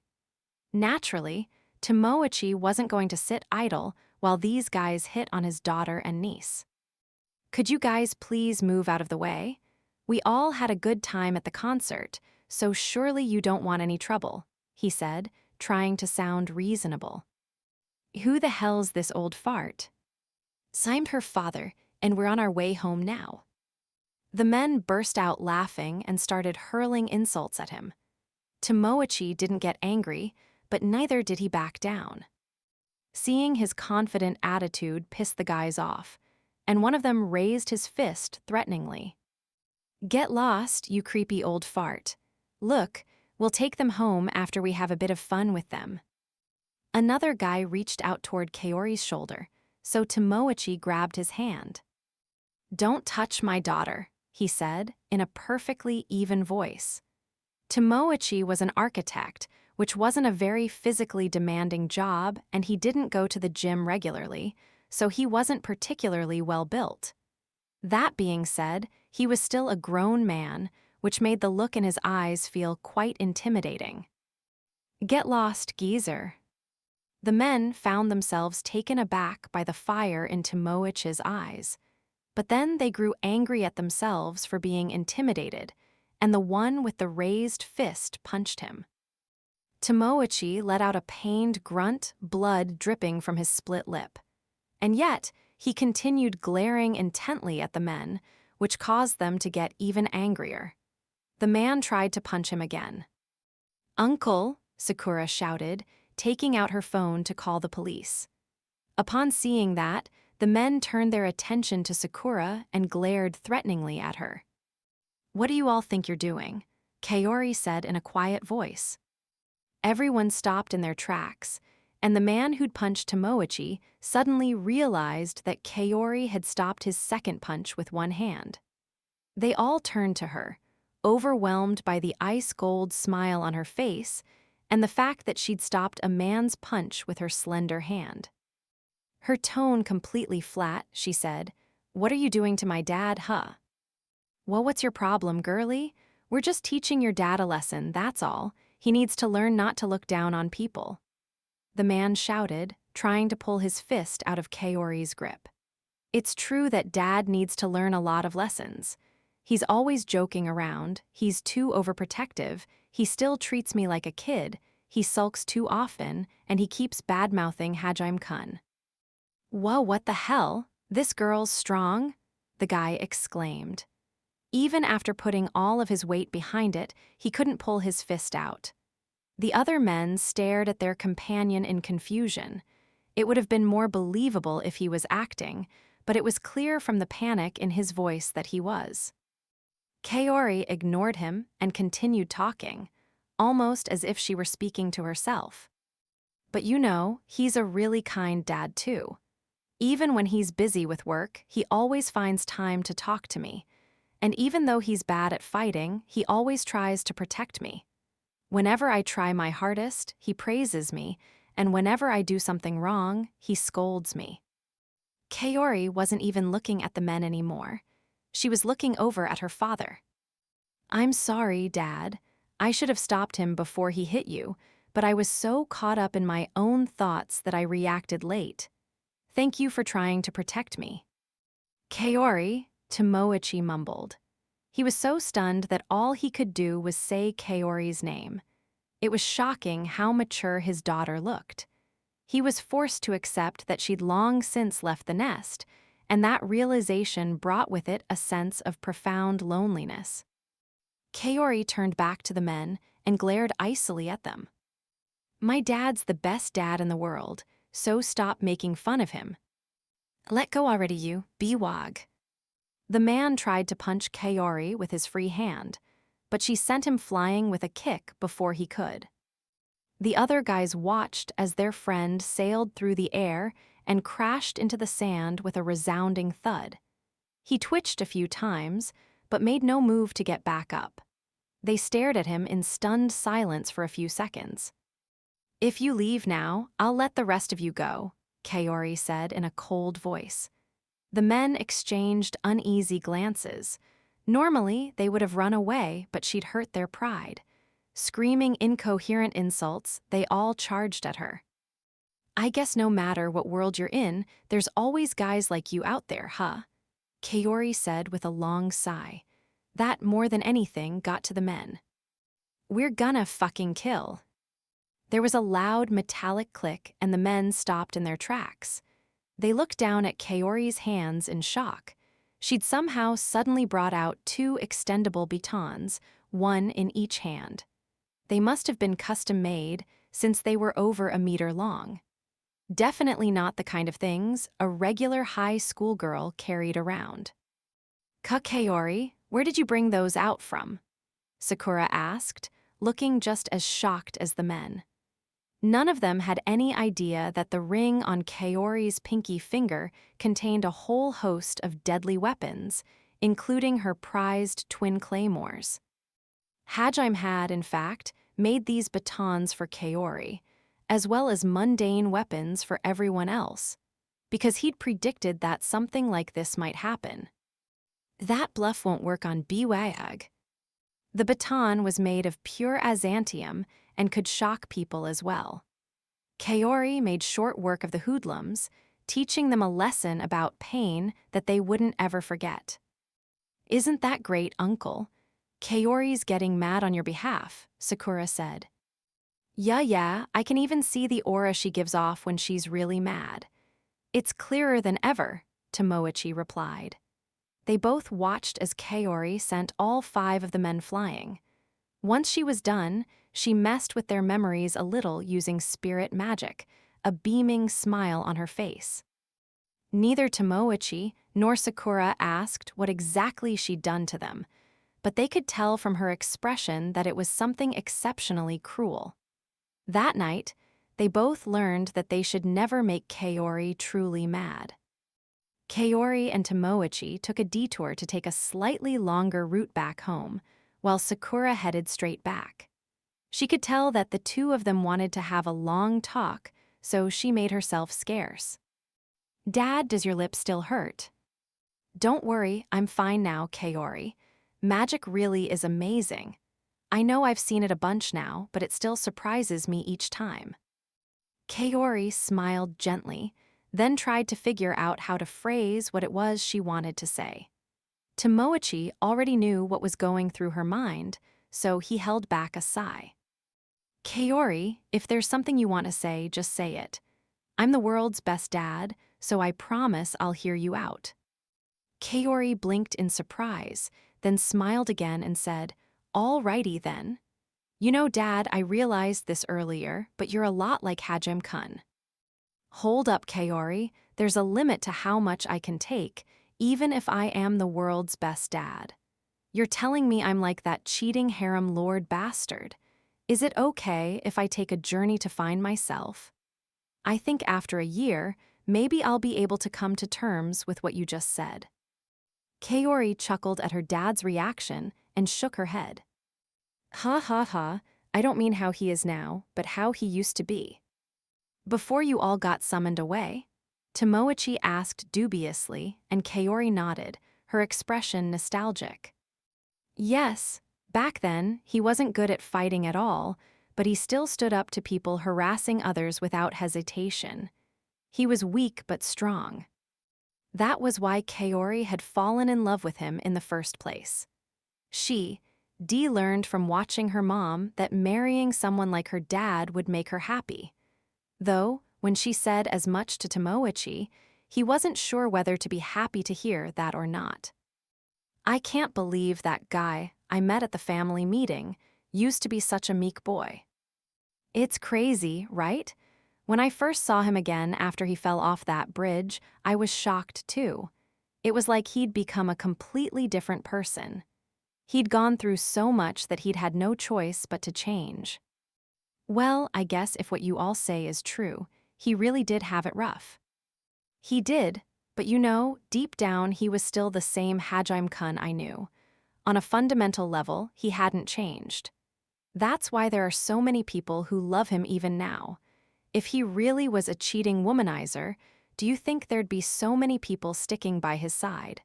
Naturally, Tomoichi wasn't going to sit idle while these guys hit on his daughter and niece. Could you guys please move out of the way? We all had a good time at the concert, so surely you don't want any trouble, he said, trying to sound reasonable. Who the hell's this old fart? I'm her father, and we're on our way home now. The men burst out laughing and started hurling insults at him. Tomoichi didn't get angry, but neither did he back down. Seeing his confident attitude pissed the guys off, and one of them raised his fist threateningly. Get lost, you creepy old fart. Look, we'll take them home after we have a bit of fun with them. Another guy reached out toward Kaori's shoulder, so Tomoichi grabbed his hand. Don't touch my daughter, he said in a perfectly even voice. Tomoichi was an architect, which wasn't a very physically demanding job, and he didn't go to the gym regularly, so he wasn't particularly well built. That being said, he was still a grown man, which made the look in his eyes feel quite intimidating. Get lost, geezer. The men found themselves taken aback by the fire in Tomoichi's eyes, but then they grew angry at themselves for being intimidated, and the one with the raised fist punched him. Tomoichi let out a pained grunt, blood dripping from his split lip. And yet, he continued glaring intently at the men, which caused them to get even angrier. The man tried to punch him again. Uncle, Sakura shouted, taking out her phone to call the police. Upon seeing that, the men turned their attention to Sakura and glared threateningly at her. What do you all think you're doing? Kaori said in a quiet voice. Everyone stopped in their tracks, and the man who'd punched Tomoichi suddenly realized that Kaori had stopped his second punch with one hand. They all turned to her, overwhelmed by the ice-cold smile on her face and the fact that she'd stopped a man's punch with her slender hand. Her tone completely flat, she said, "What are you doing to my dad, huh?" Well, what's your problem, girlie? We're just teaching your dad a lesson, that's all. He needs to learn not to look down on people. The man shouted, trying to pull his fist out of Kaori's grip. It's true that Dad needs to learn a lot of lessons. He's always joking around, he's too overprotective, he still treats me like a kid, he sulks too often, and he keeps bad-mouthing Hajime-kun. Whoa, what the hell? This girl's strong? The guy exclaimed. Even after putting all of his weight behind it, he couldn't pull his fist out. The other men stared at their companion in confusion. It would have been more believable if he was acting, but it was clear from the panic in his voice that he was. Kaori ignored him and continued talking, almost as if she were speaking to herself. But you know, he's a really kind dad too. Even when he's busy with work, he always finds time to talk to me. And even though he's bad at fighting, he always tries to protect me. Whenever I try my hardest, he praises me, and whenever I do something wrong, he scolds me. Kaori wasn't even looking at the men anymore. She was looking over at her father. I'm sorry, Dad. I should have stopped him before he hit you, but I was so caught up in my own thoughts that I reacted late. Thank you for trying to protect me. Kaori, Tomoichi mumbled. He was so stunned that all he could do was say Kaori's name. It was shocking how mature his daughter looked. He was forced to accept that she'd long since left the nest, and that realization brought with it a sense of profound loneliness. Kaori turned back to the men and glared icily at them. My dad's the best dad in the world, so stop making fun of him. Let go already, you biwag. The man tried to punch Kaori with his free hand, but she sent him flying with a kick before he could. The other guys watched as their friend sailed through the air and crashed into the sand with a resounding thud. He twitched a few times, but made no move to get back up. They stared at him in stunned silence for a few seconds. If you leave now, I'll let the rest of you go, Kaori said in a cold voice. The men exchanged uneasy glances. Normally, they would have run away, but she'd hurt their pride. Screaming incoherent insults, they all charged at her. I guess no matter what world you're in, there's always guys like you out there, huh? Kaori said with a long sigh. That, more than anything, got to the men. We're gonna fucking kill. There was a loud metallic click and the men stopped in their tracks. They looked down at Kaori's hands in shock. She'd somehow suddenly brought out 2 extendable batons, one in each hand. They must have been custom-made since they were over a meter long. Definitely not the kind of things a regular high school girl carried around. Kaori, where did you bring those out from? Sakura asked, looking just as shocked as the men. None of them had any idea that the ring on Kaori's pinky finger contained a whole host of deadly weapons, including her prized twin claymores. Hajime had, in fact, made these batons for Kaori, as well as mundane weapons for everyone else, because he'd predicted that something like this might happen. That bluff won't work on Biwag. The baton was made of pure azantium and could shock people as well. Kaori made short work of the hoodlums, teaching them a lesson about pain that they wouldn't ever forget. Isn't that great, Uncle? Kaori's getting mad on your behalf, Sakura said. Yeah, I can even see the aura she gives off when she's really mad. It's clearer than ever, Tomoichi replied. They both watched as Kaori sent all 5 of the men flying. Once she was done, she messed with their memories a little using spirit magic, a beaming smile on her face. Neither Tomoichi nor Sakura asked what exactly she'd done to them, but they could tell from her expression that it was something exceptionally cruel. That night, they both learned that they should never make Kaori truly mad. Kaori and Tomoichi took a detour to take a slightly longer route back home, while Sakura headed straight back. She could tell that the 2 of them wanted to have a long talk, so she made herself scarce. Dad, does your lip still hurt? Don't worry, I'm fine now, Kaori. Magic really is amazing. I know I've seen it a bunch now, but it still surprises me each time. Kaori smiled gently, then tried to figure out how to phrase what it was she wanted to say. Tomoichi already knew what was going through her mind, so he held back a sigh. Kaori, if there's something you want to say, just say it. I'm the world's best dad, so I promise I'll hear you out. Kaori blinked in surprise, then smiled again and said, All righty then. You know, Dad, I realized this earlier, but you're a lot like Hajime-kun. Hold up, Kaori, there's a limit to how much I can take, even if I am the world's best dad. You're telling me I'm like that cheating harem lord bastard. Is it okay if I take a journey to find myself? I think after a year, maybe I'll be able to come to terms with what you just said. Kaori chuckled at her dad's reaction and shook her head. Ha, I don't mean how he is now, but how he used to be. Before you all got summoned away? Tomoichi asked dubiously, and Kaori nodded, her expression nostalgic. Yes, back then, he wasn't good at fighting at all, but he still stood up to people harassing others without hesitation. He was weak but strong. That was why Kaori had fallen in love with him in the first place. Dee learned from watching her mom that marrying someone like her dad would make her happy. Though, when she said as much to Tomoichi, he wasn't sure whether to be happy to hear that or not. I can't believe that guy I met at the family meeting used to be such a meek boy. It's crazy, right? When I first saw him again after he fell off that bridge, I was shocked too. It was like he'd become a completely different person. He'd gone through so much that he'd had no choice but to change. Well, I guess if what you all say is true, he really did have it rough. He did, but you know, deep down he was still the same Hajime-kun I knew. On a fundamental level, he hadn't changed. That's why there are so many people who love him even now. If he really was a cheating womanizer, do you think there'd be so many people sticking by his side?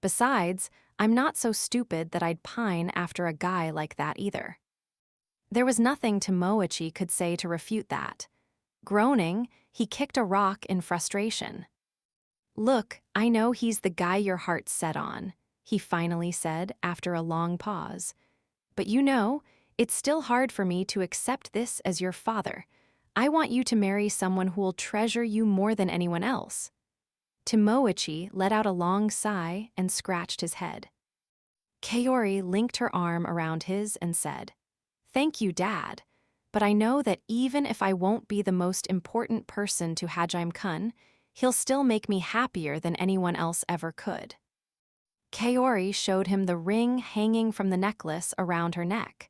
Besides, I'm not so stupid that I'd pine after a guy like that either. There was nothing Tomoichi could say to refute that. Groaning, he kicked a rock in frustration. Look, I know he's the guy your heart's set on, he finally said after a long pause. But you know, it's still hard for me to accept this as your father. I want you to marry someone who will treasure you more than anyone else. Tomoichi let out a long sigh and scratched his head. Kaori linked her arm around his and said, "Thank you, Dad, but I know that even if I won't be the most important person to Hajime-kun, he'll still make me happier than anyone else ever could." Kaori showed him the ring hanging from the necklace around her neck.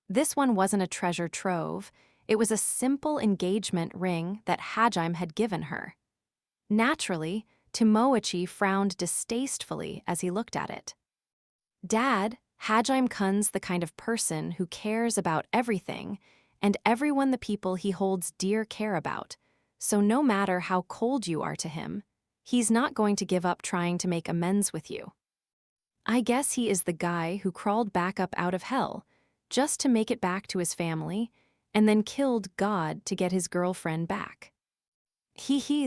This one wasn't a treasure trove, it was a simple engagement ring that Hajime had given her. Naturally, Tomoichi frowned distastefully as he looked at it. "Dad, Hajime-kun's the kind of person who cares about everything, and everyone the people he holds dear care about, so no matter how cold you are to him, he's not going to give up trying to make amends with you. I guess he is the guy who crawled back up out of hell, just to make it back to his family, and then killed God to get his girlfriend back.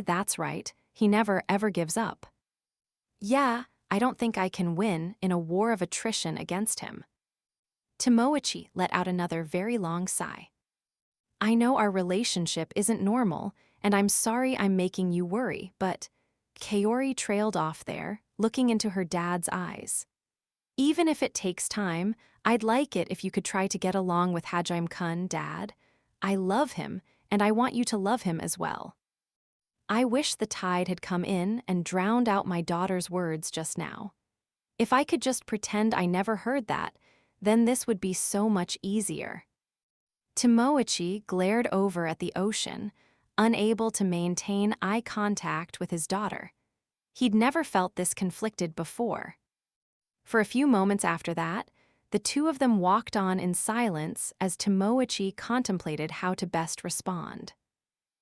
That's right, he never ever gives up. Yeah, I don't think I can win in a war of attrition against him." Tomoichi let out another very long sigh. "I know our relationship isn't normal, and I'm sorry I'm making you worry, but..." Kaori trailed off there, looking into her dad's eyes. "Even if it takes time, I'd like it if you could try to get along with Hajime-kun, Dad. I love him, and I want you to love him as well." I wish the tide had come in and drowned out my daughter's words just now. If I could just pretend I never heard that, then this would be so much easier. Tomoichi glared over at the ocean, unable to maintain eye contact with his daughter. He'd never felt this conflicted before. For a few moments after that, the two of them walked on in silence as Tomoichi contemplated how to best respond.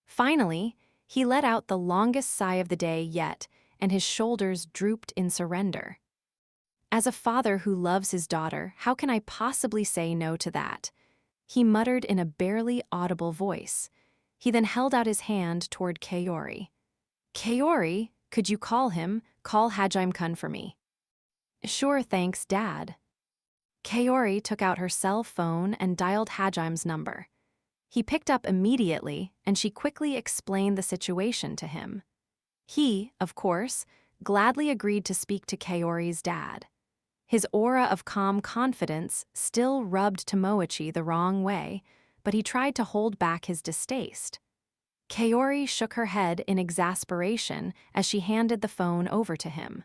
Finally, he let out the longest sigh of the day yet, and his shoulders drooped in surrender. "As a father who loves his daughter, how can I possibly say no to that?" he muttered in a barely audible voice. He then held out his hand toward Kaori. "Kaori, could you call Hajime-kun for me?" "Sure, thanks, Dad." Kaori took out her cell phone and dialed Hajime's number. He picked up immediately, and she quickly explained the situation to him. He, of course, gladly agreed to speak to Kaori's dad. His aura of calm confidence still rubbed Tomoichi the wrong way, but he tried to hold back his distaste. Kaori shook her head in exasperation as she handed the phone over to him.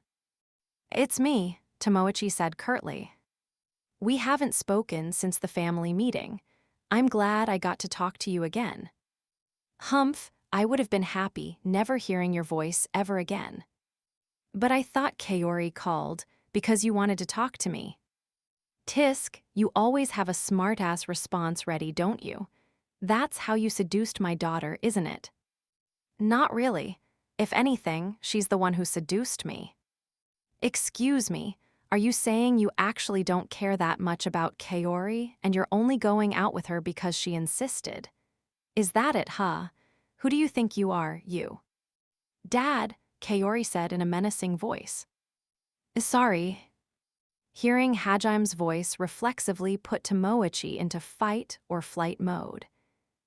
"It's me," Tomoichi said curtly. "We haven't spoken since the family meeting. I'm glad I got to talk to you again." "Humph, I would have been happy never hearing your voice ever again." "But I thought Kaori called because you wanted to talk to me." "Tisk, you always have a smart-ass response ready, don't you? That's how you seduced my daughter, isn't it?" "Not really. If anything, she's the one who seduced me." "Excuse me, are you saying you actually don't care that much about Kaori and you're only going out with her because she insisted? Is that it, huh? Who do you think you are, you?" "Dad," Kaori said in a menacing voice. "Sorry." Hearing Hajime's voice reflexively put Tomoichi into fight or flight mode.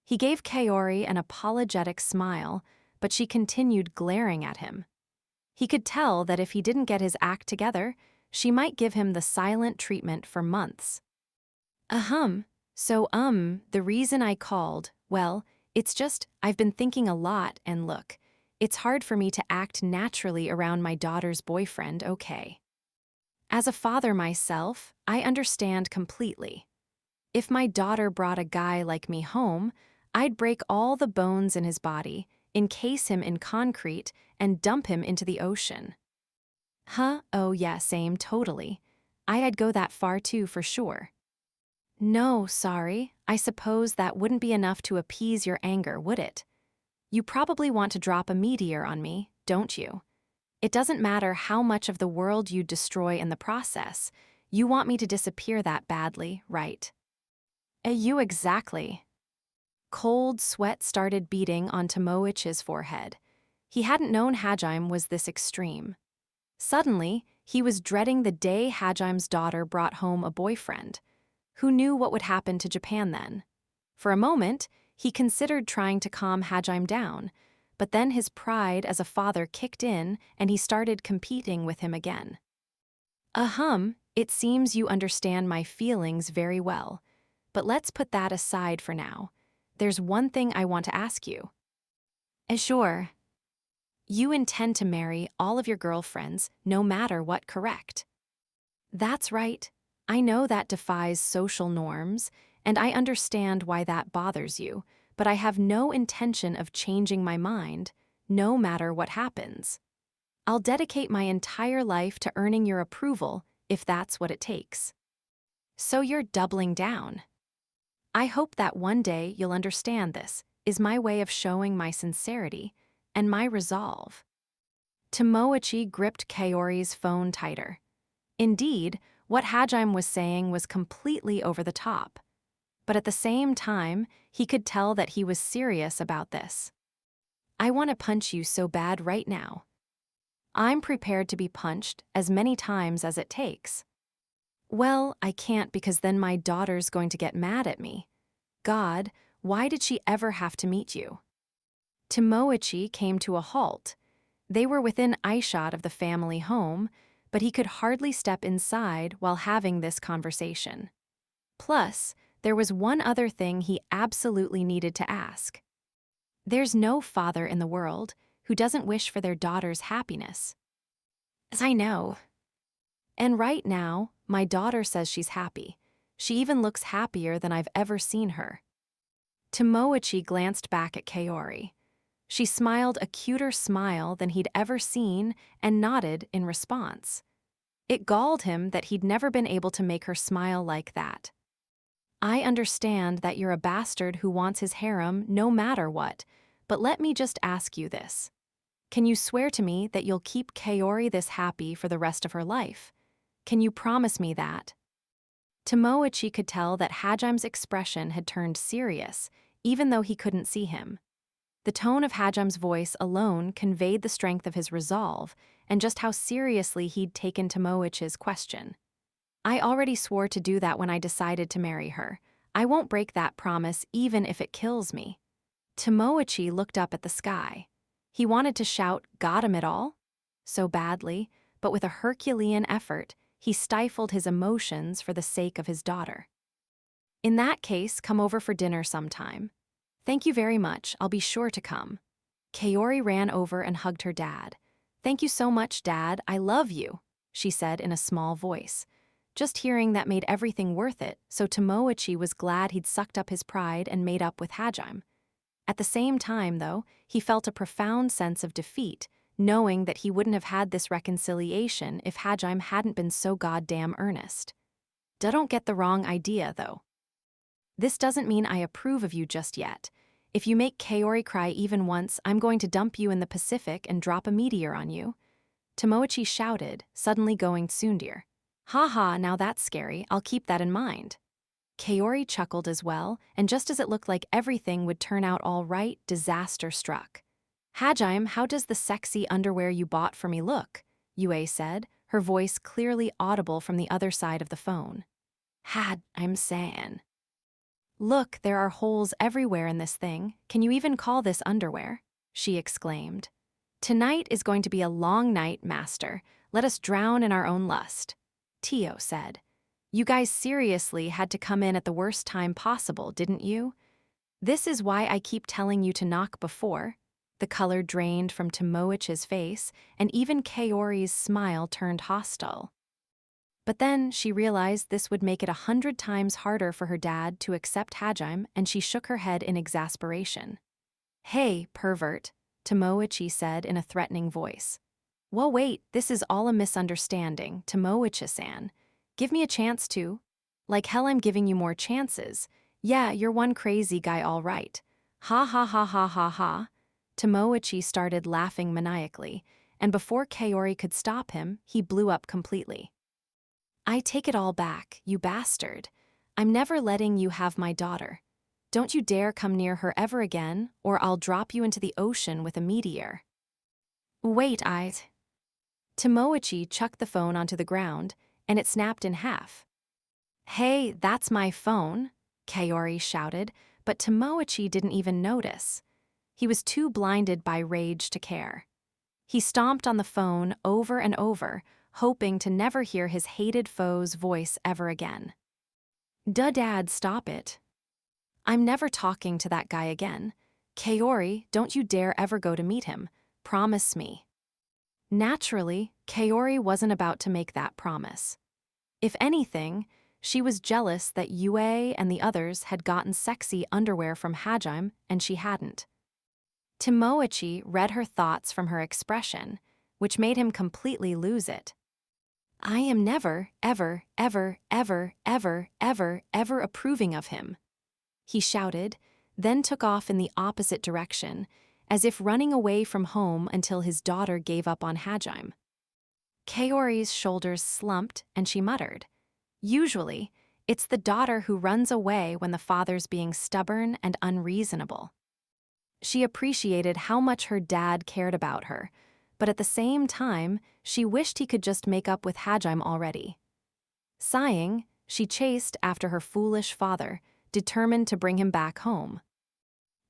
He gave Kaori an apologetic smile, but she continued glaring at him. He could tell that if he didn't get his act together, she might give him the silent treatment for months. The reason I called, well, it's just I've been thinking a lot, and look, it's hard for me to act naturally around my daughter's boyfriend, okay? As a father myself, I understand completely. If my daughter brought a guy like me home, I'd break all the bones in his body, encase him in concrete, and dump him into the ocean. Huh? Oh yeah, same, totally. I'd go that far too, for sure. No, sorry, I suppose that wouldn't be enough to appease your anger, would it? You probably want to drop a meteor on me, don't you? It doesn't matter how much of the world you destroy in the process, you want me to disappear that badly, right? You exactly. Cold sweat started beading on Tomoichi's forehead. He hadn't known Hajime was this extreme. Suddenly, he was dreading the day Hajime's daughter brought home a boyfriend. Who knew what would happen to Japan then? For a moment, he considered trying to calm Hajime down, but then his pride as a father kicked in and he started competing with him again. It seems you understand my feelings very well. But let's put that aside for now. There's one thing I want to ask you. Sure. You intend to marry all of your girlfriends, no matter what, correct? That's right. I know that defies social norms, and I understand why that bothers you, but I have no intention of changing my mind, no matter what happens. I'll dedicate my entire life to earning your approval, if that's what it takes. So you're doubling down. I hope that one day you'll understand this is my way of showing my sincerity and my resolve. Tomoichi gripped Kaori's phone tighter. Indeed, what Hajime was saying was completely over the top. But at the same time, he could tell that he was serious about this. I want to punch you so bad right now. I'm prepared to be punched as many times as it takes. Well, I can't because then my daughter's going to get mad at me. God, why did she ever have to meet you? Tomoichi came to a halt. They were within eyeshot of the family home, but he could hardly step inside while having this conversation. Plus, there was one other thing he absolutely needed to ask. There's no father in the world who doesn't wish for their daughter's happiness. As I know. And right now, my daughter says she's happy. She even looks happier than I've ever seen her. Tomoichi glanced back at Kaori. She smiled a cuter smile than he'd ever seen and nodded in response. It galled him that he'd never been able to make her smile like that. I understand that you're a bastard who wants his harem no matter what, but let me just ask you this. Can you swear to me that you'll keep Kaori this happy for the rest of her life? Can you promise me that? Tomoichi could tell that Hajime's expression had turned serious, even though he couldn't see him. The tone of Hajime's voice alone conveyed the strength of his resolve and just how seriously he'd taken Tomoichi's question. I already swore to do that when I decided to marry her. I won't break that promise even if it kills me. Tomoichi looked up at the sky. He wanted to shout, "Got him it all?" so badly, but with a Herculean effort, he stifled his emotions for the sake of his daughter. In that case, come over for dinner sometime. Thank you very much, I'll be sure to come. Kaori ran over and hugged her dad. Thank you so much, Dad, I love you, she said in a small voice. Just hearing that made everything worth it, so Tomoichi was glad he'd sucked up his pride and made up with Hajime. At the same time, though, he felt a profound sense of defeat, knowing that he wouldn't have had this reconciliation if Hajime hadn't been so goddamn earnest. Don't get the wrong idea, though. This doesn't mean I approve of you just yet. If you make Kaori cry even once, I'm going to dump you in the Pacific and drop a meteor on you. Tomoichi shouted, suddenly going tsundere. Ha ha, now that's scary, I'll keep that in mind. Kaori chuckled as well, and just as it looked like everything would turn out all right, disaster struck. Hajime, how does the sexy underwear you bought for me look? Yue said, her voice clearly audible from the other side of the phone. I'm saying. Look, there are holes everywhere in this thing. Can you even call this underwear? She exclaimed. Tonight is going to be a long night, master. Let us drown in our own lust. Tio said. You guys seriously had to come in at the worst time possible, didn't you? This is why I keep telling you to knock before. The color drained from Tomoichi's face, and even Kaori's smile turned hostile. But then she realized this would make it 100 times harder for her dad to accept Hajime, and she shook her head in exasperation. Hey, pervert, Tomoichi said in a threatening voice. Well, wait, this is all a misunderstanding, Tomoichi-san. Give me a chance to. Like hell I'm giving you more chances. Yeah, you're one crazy guy all right. Ha ha ha ha ha ha. Tomoichi started laughing maniacally, and before Kaori could stop him, he blew up completely. I take it all back, you bastard. I'm never letting you have my daughter. Don't you dare come near her ever again, or I'll drop you into the ocean with a meteor. Wait, I. Tomoichi chucked the phone onto the ground, and it snapped in half. Hey, that's my phone, Kaori shouted, but Tomoichi didn't even notice. He was too blinded by rage to care. He stomped on the phone over and over, hoping to never hear his hated foe's voice ever again. Duh, Dad, stop it. I'm never talking to that guy again. Kaori, don't you dare ever go to meet him. Promise me. Naturally, Kaori wasn't about to make that promise. If anything, she was jealous that Yue and the others had gotten sexy underwear from Hajime and she hadn't. Tomoichi read her thoughts from her expression, which made him completely lose it. I am never, ever, ever, ever, ever, ever, ever approving of him, he shouted, then took off in the opposite direction, as if running away from home until his daughter gave up on Hajime. Kaori's shoulders slumped and she muttered, usually, it's the daughter who runs away when the father's being stubborn and unreasonable. She appreciated how much her dad cared about her, but at the same time, she wished he could just make up with Hajime already. Sighing, she chased after her foolish father, determined to bring him back home.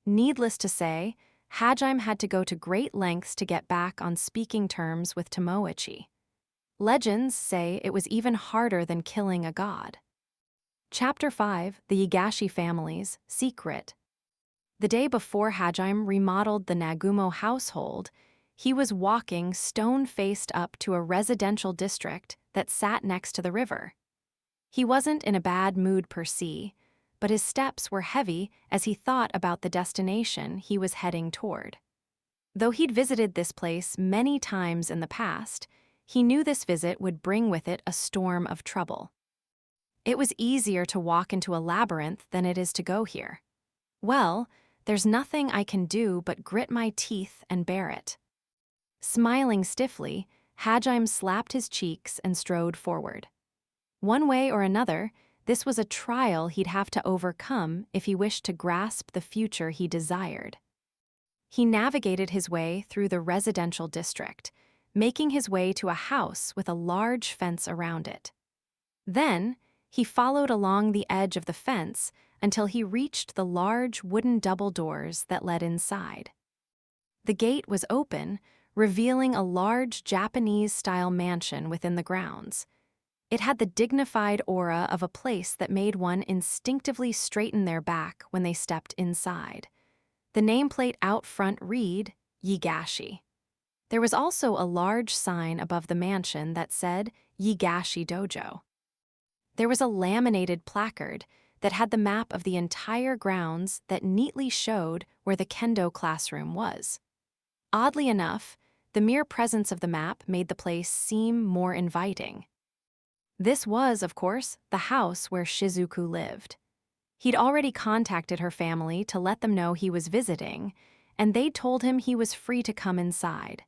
Needless to say, Hajime had to go to great lengths to get back on speaking terms with Tomoichi. Legends say it was even harder than killing a god. Chapter 5, The Yaegashi Family's Secret. The day before Hajime remodeled the Nagumo household, he was walking stone-faced up to a residential district that sat next to the river. He wasn't in a bad mood per se, but his steps were heavy as he thought about the destination he was heading toward. Though he'd visited this place many times in the past, he knew this visit would bring with it a storm of trouble. It was easier to walk into a labyrinth than it is to go here. Well, there's nothing I can do but grit my teeth and bear it. Smiling stiffly, Hajime slapped his cheeks and strode forward. One way or another, this was a trial he'd have to overcome if he wished to grasp the future he desired. He navigated his way through the residential district, making his way to a house with a large fence around it. Then, he followed along the edge of the fence until he reached the large wooden double doors that led inside. The gate was open, revealing a large Japanese-style mansion within the grounds. It had the dignified aura of a place that made one instinctively straighten their back when they stepped inside. The nameplate out front read, Yaegashi. There was also a large sign above the mansion that said, Yaegashi Dojo. There was a laminated placard that had the map of the entire grounds that neatly showed where the kendo classroom was. Oddly enough, the mere presence of the map made the place seem more inviting. This was, of course, the house where Shizuku lived. He'd already contacted her family to let them know he was visiting, and they'd told him he was free to come inside.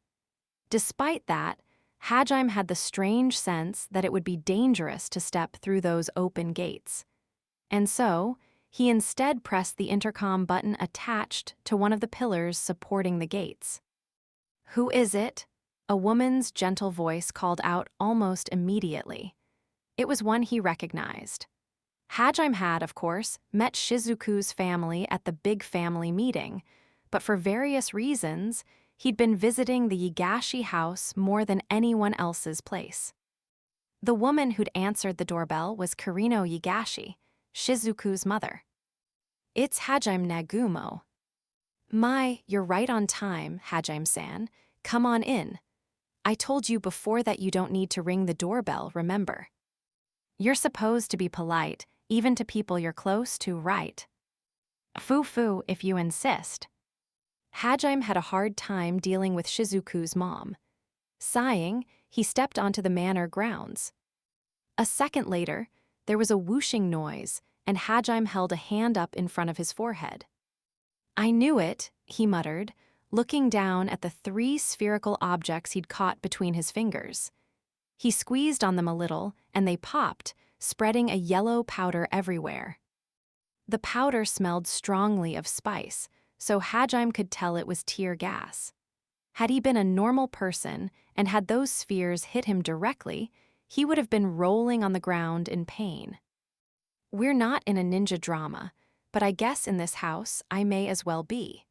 Despite that, Hajime had the strange sense that it would be dangerous to step through those open gates. And so, he instead pressed the intercom button attached to one of the pillars supporting the gates. "Who is it?" a woman's gentle voice called out almost immediately. It was one he recognized. Hajime had, of course, met Shizuku's family at the big family meeting, but for various reasons, he'd been visiting the Yaegashi house more than anyone else's place. The woman who'd answered the doorbell was Kurino Yaegashi, Shizuku's mother. "It's Hajime Nagumo." You're right on time, Hajime-san. Come on in. I told you before that you don't need to ring the doorbell, remember? You're supposed to be polite, even to people you're close to, right? Foo-foo if you insist. Hajime had a hard time dealing with Shizuku's mom. Sighing, he stepped onto the manor grounds. A second later, there was a whooshing noise, and Hajime held a hand up in front of his forehead. "I knew it," he muttered, looking down at the 3 spherical objects he'd caught between his fingers. He squeezed on them a little, and they popped, spreading a yellow powder everywhere. The powder smelled strongly of spice, so Hajime could tell it was tear gas. Had he been a normal person and had those spheres hit him directly, he would have been rolling on the ground in pain. We're not in a ninja drama, but I guess in this house I may as well be.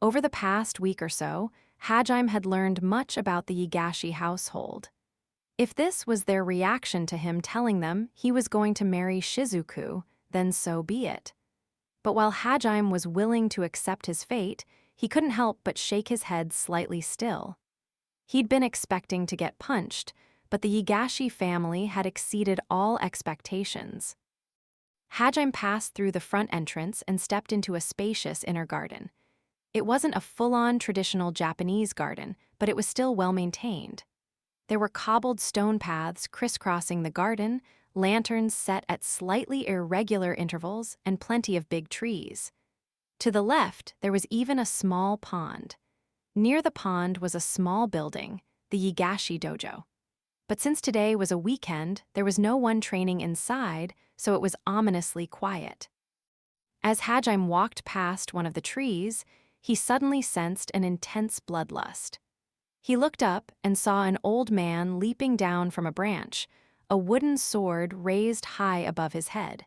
Over the past week or so, Hajime had learned much about the Yaegashi household. If this was their reaction to him telling them he was going to marry Shizuku, then so be it. But while Hajime was willing to accept his fate, he couldn't help but shake his head slightly still. He'd been expecting to get punched, but the Yaegashi family had exceeded all expectations. Hajime passed through the front entrance and stepped into a spacious inner garden. It wasn't a full-on traditional Japanese garden, but it was still well-maintained. There were cobbled stone paths crisscrossing the garden, lanterns set at slightly irregular intervals, and plenty of big trees. To the left, there was even a small pond. Near the pond was a small building, the Yaegashi dojo. But since today was a weekend, there was no one training inside, so it was ominously quiet. As Hajime walked past one of the trees, he suddenly sensed an intense bloodlust. He looked up and saw an old man leaping down from a branch, a wooden sword raised high above his head.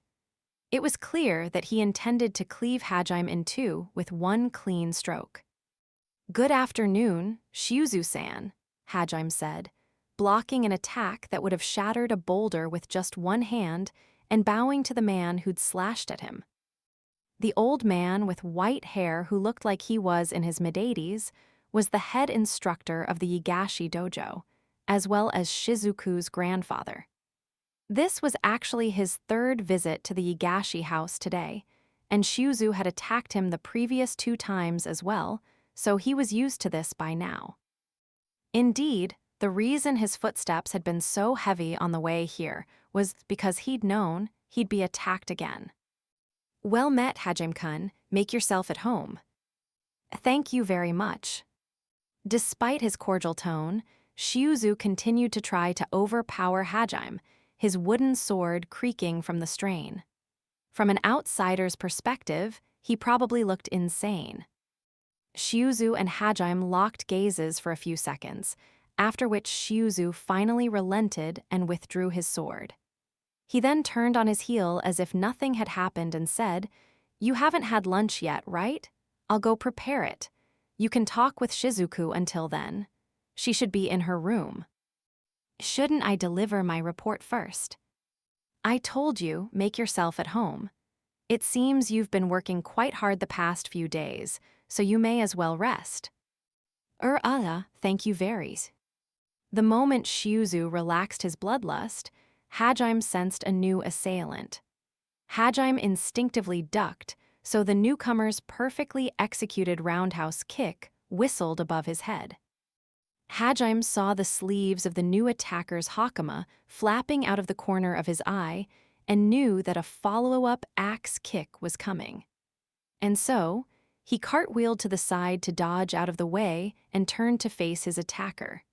It was clear that he intended to cleave Hajime in two with one clean stroke. "Good afternoon, Shiuzu-san," Hajime said, blocking an attack that would have shattered a boulder with just one hand and bowing to the man who'd slashed at him. The old man with white hair who looked like he was in his mid-80s was the head instructor of the Yaegashi dojo, as well as Shizuku's grandfather. This was actually his third visit to the Yaegashi house today, and Shiuzu had attacked him the previous 2 times as well, so he was used to this by now. Indeed, the reason his footsteps had been so heavy on the way here was because he'd known he'd be attacked again. "Well met, Hajime-kun. Make yourself at home." "Thank you very much." Despite his cordial tone, Shiuzu continued to try to overpower Hajime, his wooden sword creaking from the strain. From an outsider's perspective, he probably looked insane. Shiuzu and Hajime locked gazes for a few seconds, after which Shiuzu finally relented and withdrew his sword. He then turned on his heel as if nothing had happened and said, "You haven't had lunch yet, right? I'll go prepare it. You can talk with Shizuku until then. She should be in her room." "Shouldn't I deliver my report first?" "I told you, make yourself at home. It seems you've been working quite hard the past few days, so you may as well rest." Thank you very." The moment Shiuzu relaxed his bloodlust, Hajime sensed a new assailant. Hajime instinctively ducked, so the newcomer's perfectly executed roundhouse kick whistled above his head. Hajime saw the sleeves of the new attacker's hakama flapping out of the corner of his eye and knew that a follow-up axe kick was coming. And so, he cartwheeled to the side to dodge out of the way and turned to face his attacker.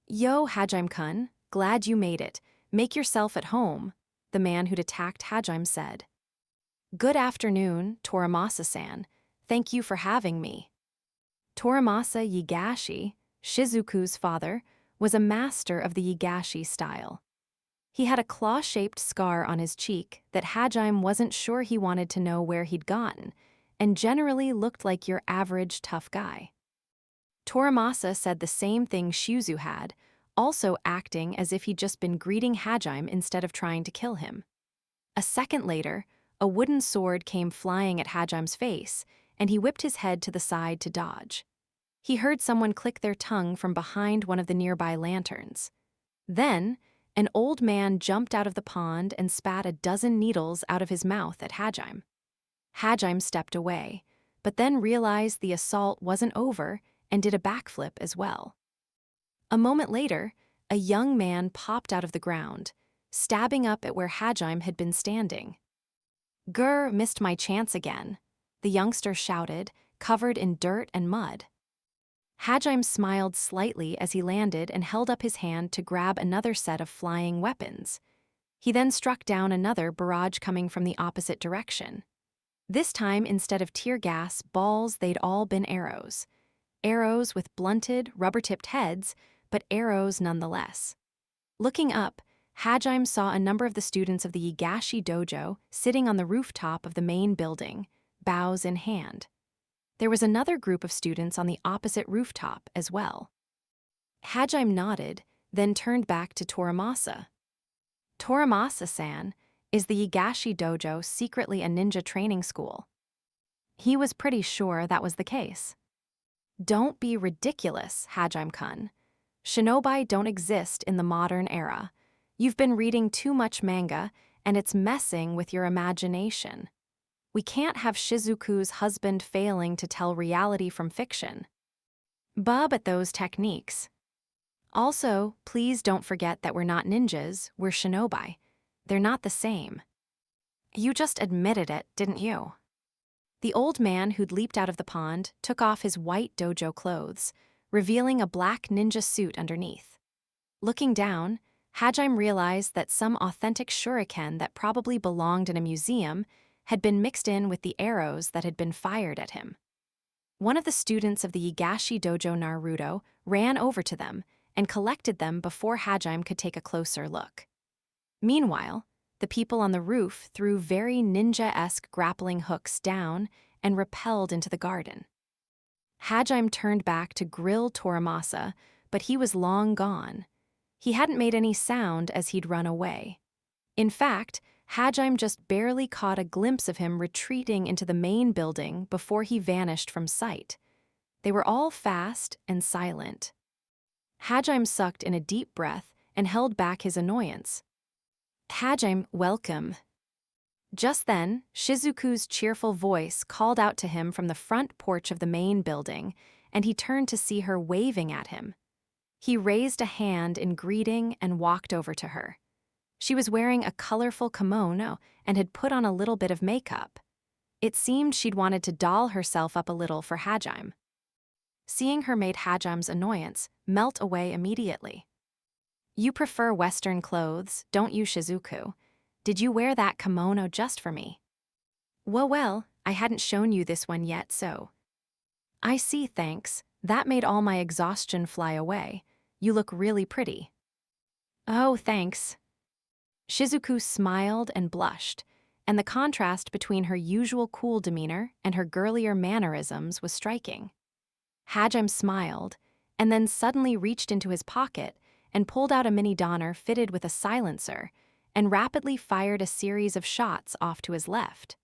"Yo, Hajime-kun, glad you made it. Make yourself at home," the man who'd attacked Hajime said. "Good afternoon, Toramasa-san. Thank you for having me." Toramasa Yaegashi, Shizuku's father, was a master of the Yaegashi style. He had a claw-shaped scar on his cheek that Hajime wasn't sure he wanted to know where he'd gotten, and generally looked like your average tough guy. Toramasa said the same thing Shiuzu had, also acting as if he'd just been greeting Hajime instead of trying to kill him. A second later, a wooden sword came flying at Hajime's face, and he whipped his head to the side to dodge. He heard someone click their tongue from behind one of the nearby lanterns. Then, an old man jumped out of the pond and spat a dozen needles out of his mouth at Hajime. Hajime stepped away, but then realized the assault wasn't over and did a backflip as well. A moment later, a young man popped out of the ground, stabbing up at where Hajime had been standing. "Grr, missed my chance again," the youngster shouted, covered in dirt and mud. Hajime smiled slightly as he landed and held up his hand to grab another set of flying weapons. He then struck down another barrage coming from the opposite direction. This time, instead of tear gas, balls, they'd all been arrows. Arrows with blunted, rubber-tipped heads, but arrows nonetheless. Looking up, Hajime saw a number of the students of the Yaegashi dojo sitting on the rooftop of the main building, bows in hand. There was another group of students on the opposite rooftop as well. Hajime nodded, then turned back to Toramasa. Toramasa-san, is the Yaegashi dojo secretly a ninja training school? He was pretty sure that was the case. Don't be ridiculous, Hajime-kun. Shinobi don't exist in the modern era. You've been reading too much manga, and it's messing with your imagination. We can't have Shizuku's husband failing to tell reality from fiction. Bub at those techniques. Also, please don't forget that we're not ninjas, we're shinobi. They're not the same. You just admitted it, didn't you? The old man who'd leaped out of the pond took off his white dojo clothes, revealing a black ninja suit underneath. Looking down, Hajime realized that some authentic shuriken that probably belonged in a museum had been mixed in with the arrows that had been fired at him. One of the students of the Yaegashi dojo Naruto ran over to them and collected them before Hajime could take a closer look. Meanwhile, the people on the roof threw very ninja-esque grappling hooks down and rappelled into the garden. Hajime turned back to grill Toramasa, but he was long gone. He hadn't made any sound as he'd run away. In fact, Hajime just barely caught a glimpse of him retreating into the main building before he vanished from sight. They were all fast and silent. Hajime sucked in a deep breath and held back his annoyance. Hajime, welcome. Just then, Shizuku's cheerful voice called out to him from the front porch of the main building, and he turned to see her waving at him. He raised a hand in greeting and walked over to her. She was wearing a colorful kimono and had put on a little bit of makeup. It seemed she'd wanted to doll herself up a little for Hajime. Seeing her made Hajime's annoyance melt away immediately. You prefer Western clothes, don't you, Shizuku? Did you wear that kimono just for me? Well, I hadn't shown you this one yet, so. I see, thanks. That made all my exhaustion fly away. You look really pretty. Oh, thanks. Shizuku smiled and blushed, and the contrast between her usual cool demeanor and her girlier mannerisms was striking. Hajime smiled, and then suddenly reached into his pocket and pulled out a mini donner fitted with a silencer, and rapidly fired a series of shots off to his left.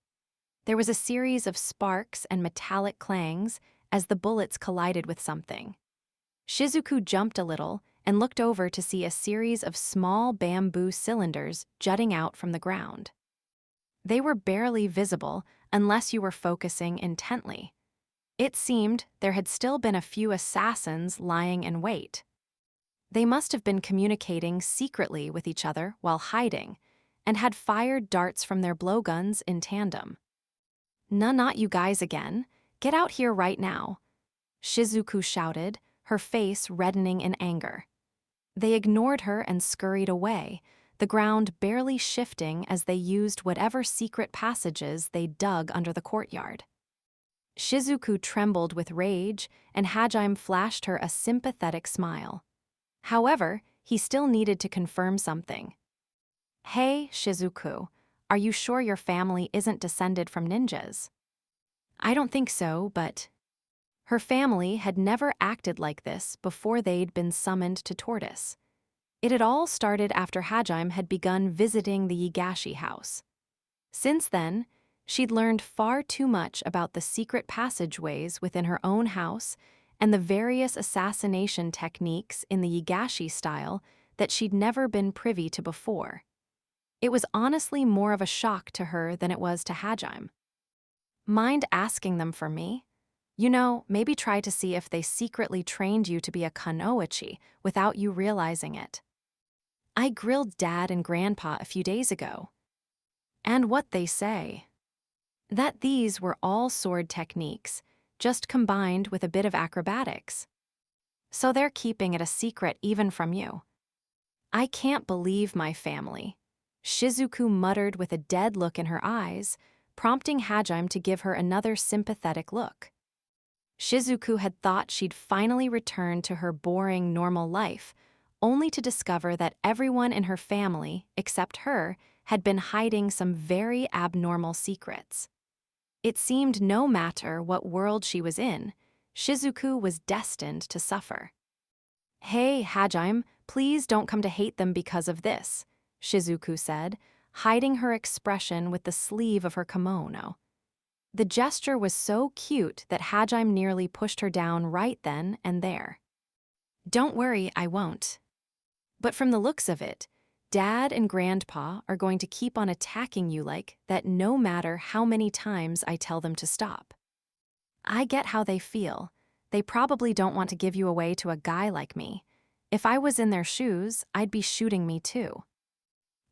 There was a series of sparks and metallic clangs as the bullets collided with something. Shizuku jumped a little and looked over to see a series of small bamboo cylinders jutting out from the ground. They were barely visible unless you were focusing intently. It seemed there had still been a few assassins lying in wait. They must have been communicating secretly with each other while hiding, and had fired darts from their blowguns in tandem. Not you guys again. Get out here right now, Shizuku shouted, her face reddening in anger. They ignored her and scurried away, the ground barely shifting as they used whatever secret passages they dug under the courtyard. Shizuku trembled with rage, and Hajime flashed her a sympathetic smile. However, he still needed to confirm something. Hey, Shizuku, are you sure your family isn't descended from ninjas? I don't think so, but... Her family had never acted like this before they'd been summoned to Tortoise. It had all started after Hajime had begun visiting the Yaegashi house. Since then, she'd learned far too much about the secret passageways within her own house and the various assassination techniques in the Yaegashi style that she'd never been privy to before. It was honestly more of a shock to her than it was to Hajime. Mind asking them for me? You know, maybe try to see if they secretly trained you to be a kunoichi without you realizing it. I grilled Dad and Grandpa a few days ago. And what they say? That these were all sword techniques, just combined with a bit of acrobatics. So they're keeping it a secret even from you. I can't believe my family, Shizuku muttered with a dead look in her eyes, prompting Hajime to give her another sympathetic look. Shizuku had thought she'd finally returned to her boring, normal life, only to discover that everyone in her family, except her, had been hiding some very abnormal secrets. It seemed no matter what world she was in, Shizuku was destined to suffer. "Hey, Hajime, please don't come to hate them because of this," Shizuku said, hiding her expression with the sleeve of her kimono. The gesture was so cute that Hajime nearly pushed her down right then and there. "Don't worry, I won't. But from the looks of it, Dad and Grandpa are going to keep on attacking you like that no matter how many times I tell them to stop. I get how they feel. They probably don't want to give you away to a guy like me. If I was in their shoes, I'd be shooting me too."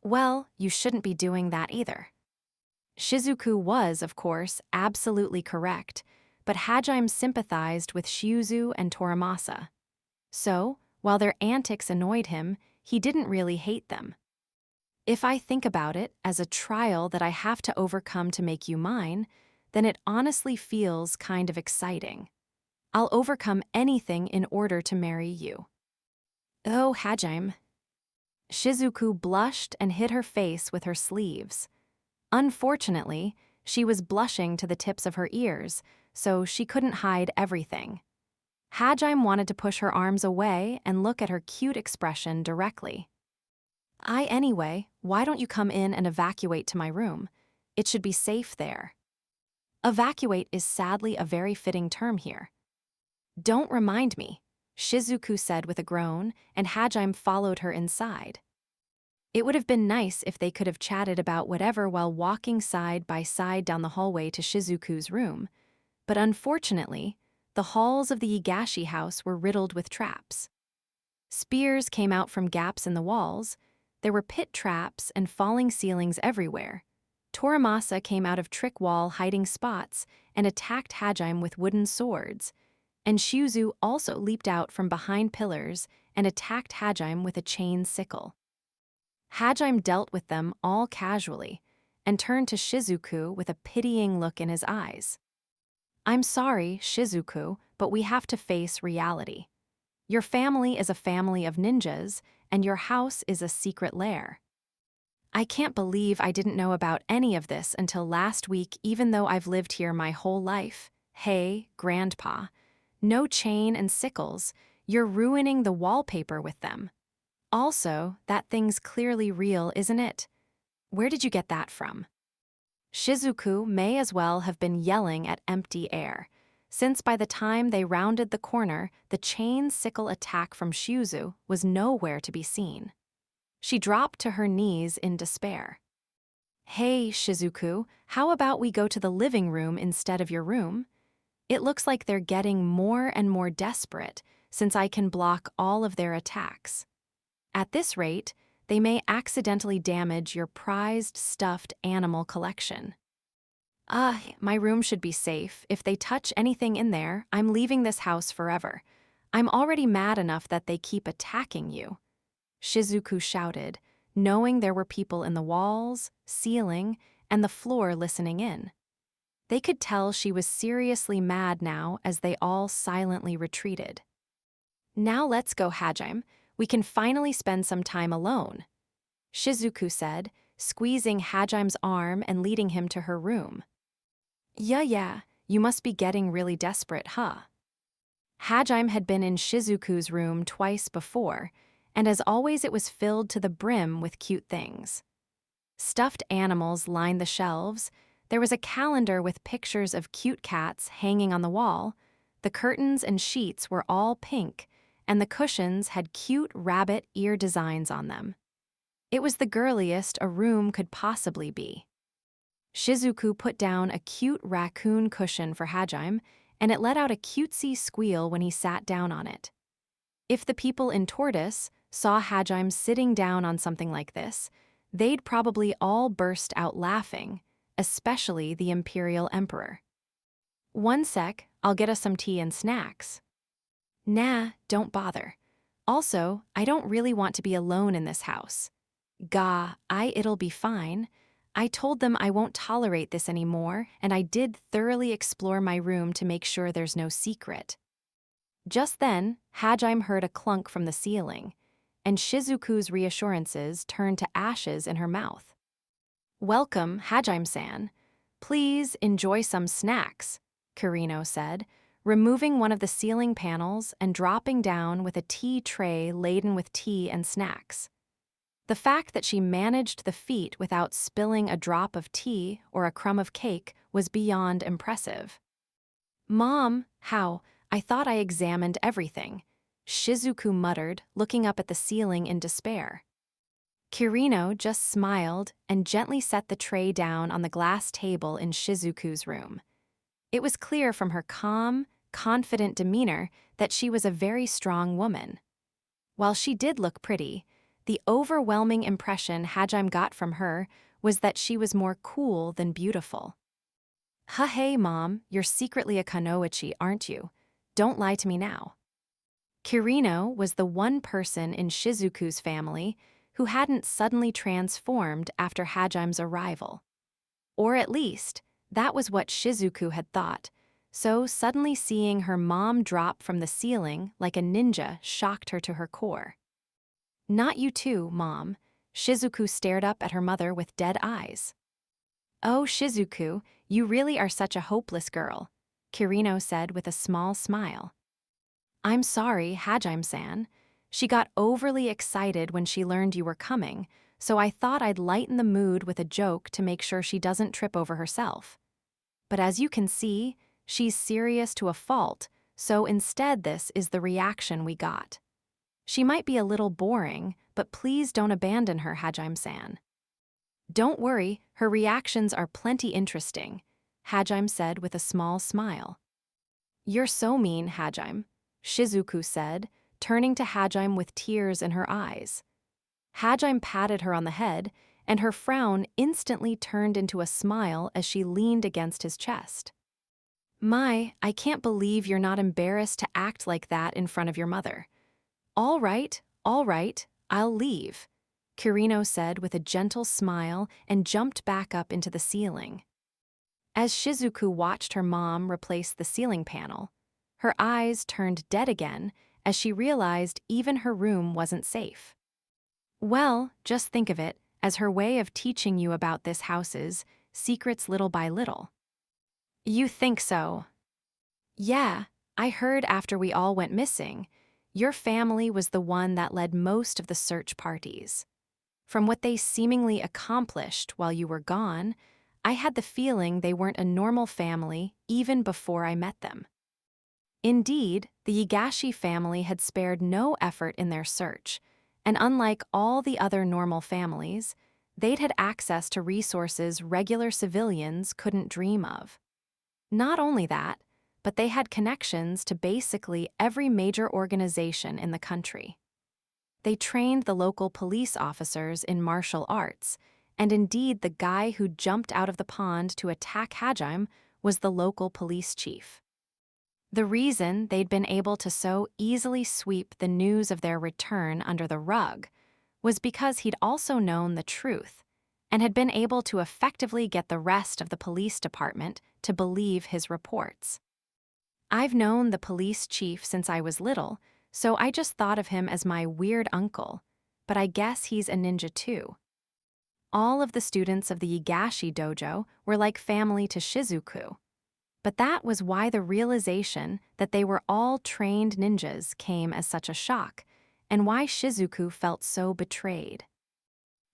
"Well, you shouldn't be doing that either." Shizuku was, of course, absolutely correct, but Hajime sympathized with Shiuzu and Toramasa. So, while their antics annoyed him, he didn't really hate them. "If I think about it as a trial that I have to overcome to make you mine, then it honestly feels kind of exciting. I'll overcome anything in order to marry you." "Oh, Hajime." Shizuku blushed and hid her face with her sleeves. Unfortunately, she was blushing to the tips of her ears, so she couldn't hide everything. Hajime wanted to push her arms away and look at her cute expression directly. Anyway, why don't you come in and evacuate to my room? It should be safe there." Evacuate is sadly a very fitting term here. "Don't remind me," Shizuku said with a groan, and Hajime followed her inside. It would have been nice if they could have chatted about whatever while walking side by side down the hallway to Shizuku's room, but unfortunately, the halls of the Yaegashi house were riddled with traps. Spears came out from gaps in the walls, there were pit traps and falling ceilings everywhere. Toramasa came out of trick wall hiding spots and attacked Hajime with wooden swords, and Shiuzu also leaped out from behind pillars and attacked Hajime with a chain sickle. Hajime dealt with them all casually and turned to Shizuku with a pitying look in his eyes. "I'm sorry, Shizuku, but we have to face reality. Your family is a family of ninjas, and your house is a secret lair. I can't believe I didn't know about any of this until last week, even though I've lived here my whole life. Hey, Grandpa. No chain and sickles. You're ruining the wallpaper with them. Also, that thing's clearly real, isn't it? Where did you get that from?" Shizuku may as well have been yelling at empty air, since by the time they rounded the corner, the chain sickle attack from Shiuzu was nowhere to be seen. She dropped to her knees in despair. "Hey, Shizuku, how about we go to the living room instead of your room? It looks like they're getting more and more desperate since I can block all of their attacks. At this rate, they may accidentally damage your prized stuffed animal collection." My room should be safe. If they touch anything in there, I'm leaving this house forever. I'm already mad enough that they keep attacking you," Shizuku shouted, knowing there were people in the walls, ceiling, and the floor listening in. They could tell she was seriously mad now as they all silently retreated. "Now let's go, Hajime. We can finally spend some time alone," Shizuku said, squeezing Hajime's arm and leading him to her room. Yeah, you must be getting really desperate, huh?" Hajime had been in Shizuku's room twice before, and as always it was filled to the brim with cute things. Stuffed animals lined the shelves, there was a calendar with pictures of cute cats hanging on the wall, the curtains and sheets were all pink, and the cushions had cute rabbit ear designs on them. It was the girliest a room could possibly be. Shizuku put down a cute raccoon cushion for Hajime, and it let out a cutesy squeal when he sat down on it. If the people in Tortoise saw Hajime sitting down on something like this, they'd probably all burst out laughing, especially the Imperial Emperor. "One sec, I'll get us some tea and snacks." "Nah, don't bother. Also, I don't really want to be alone in this house." It'll be fine. I told them I won't tolerate this anymore, and I did thoroughly explore my room to make sure there's no secret. Just then, Hajime heard a clunk from the ceiling, and Shizuku's reassurances turned to ashes in her mouth. "Welcome, Hajime-san. Please enjoy some snacks," Kirino said, removing one of the ceiling panels and dropping down with a tea tray laden with tea and snacks. The fact that she managed the feat without spilling a drop of tea or a crumb of cake was beyond impressive. "Mom, how? I thought I examined everything," Shizuku muttered, looking up at the ceiling in despair. Kirino just smiled and gently set the tray down on the glass table in Shizuku's room. It was clear from her calm, confident demeanor that she was a very strong woman. While she did look pretty, the overwhelming impression Hajime got from her was that she was more cool than beautiful. "Hey, Mom, you're secretly a Kanoichi, aren't you? Don't lie to me now." Kirino was the one person in Shizuku's family who hadn't suddenly transformed after Hajime's arrival. Or at least, that was what Shizuku had thought, so suddenly seeing her mom drop from the ceiling like a ninja shocked her to her core. "Not you too, Mom." Shizuku stared up at her mother with dead eyes. "Oh, Shizuku, you really are such a hopeless girl," Kirino said with a small smile. "I'm sorry, Hajime-san. She got overly excited when she learned you were coming, so I thought I'd lighten the mood with a joke to make sure she doesn't trip over herself. But as you can see, she's serious to a fault, so instead this is the reaction we got. She might be a little boring, but please don't abandon her, Hajime-san." "Don't worry, her reactions are plenty interesting," Hajime said with a small smile. "You're so mean, Hajime," Shizuku said, turning to Hajime with tears in her eyes. Hajime patted her on the head, and her frown instantly turned into a smile as she leaned against his chest. I can't believe you're not embarrassed to act like that in front of your mother." All right, I'll leave," Kirino said with a gentle smile and jumped back up into the ceiling. As Shizuku watched her mom replace the ceiling panel, her eyes turned dead again as she realized even her room wasn't safe. Well, just think of it as her way of teaching you about this house's secrets little by little. "You think so?" "Yeah, I heard after we all went missing, your family was the one that led most of the search parties. From what they seemingly accomplished while you were gone, I had the feeling they weren't a normal family even before I met them." Indeed, the Yaegashi family had spared no effort in their search, and unlike all the other normal families, they'd had access to resources regular civilians couldn't dream of. Not only that, but they had connections to basically every major organization in the country. They trained the local police officers in martial arts, and indeed the guy who jumped out of the pond to attack Hajime was the local police chief. The reason they'd been able to so easily sweep the news of their return under the rug was because he'd also known the truth and had been able to effectively get the rest of the police department to believe his reports. I've known the police chief since I was little, so I just thought of him as my weird uncle, but I guess he's a ninja too. All of the students of the Yaegashi dojo were like family to Shizuku. But that was why the realization that they were all trained ninjas came as such a shock, and why Shizuku felt so betrayed.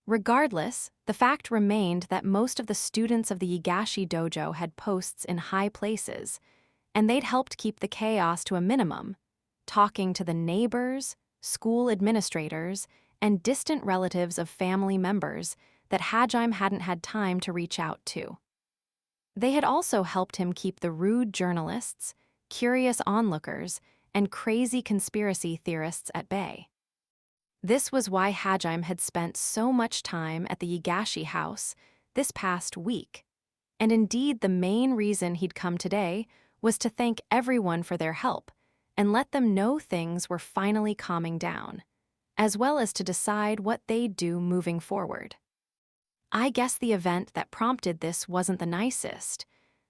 Regardless, the fact remained that most of the students of the Yaegashi dojo had posts in high places, and they'd helped keep the chaos to a minimum, talking to the neighbors, school administrators, and distant relatives of family members that Hajime hadn't had time to reach out to. They had also helped him keep the rude journalists, curious onlookers, and crazy conspiracy theorists at bay. This was why Hajime had spent so much time at the Yaegashi house this past week, and indeed the main reason he'd come today was to thank everyone for their help and let them know things were finally calming down, as well as to decide what they'd do moving forward. I guess the event that prompted this wasn't the nicest,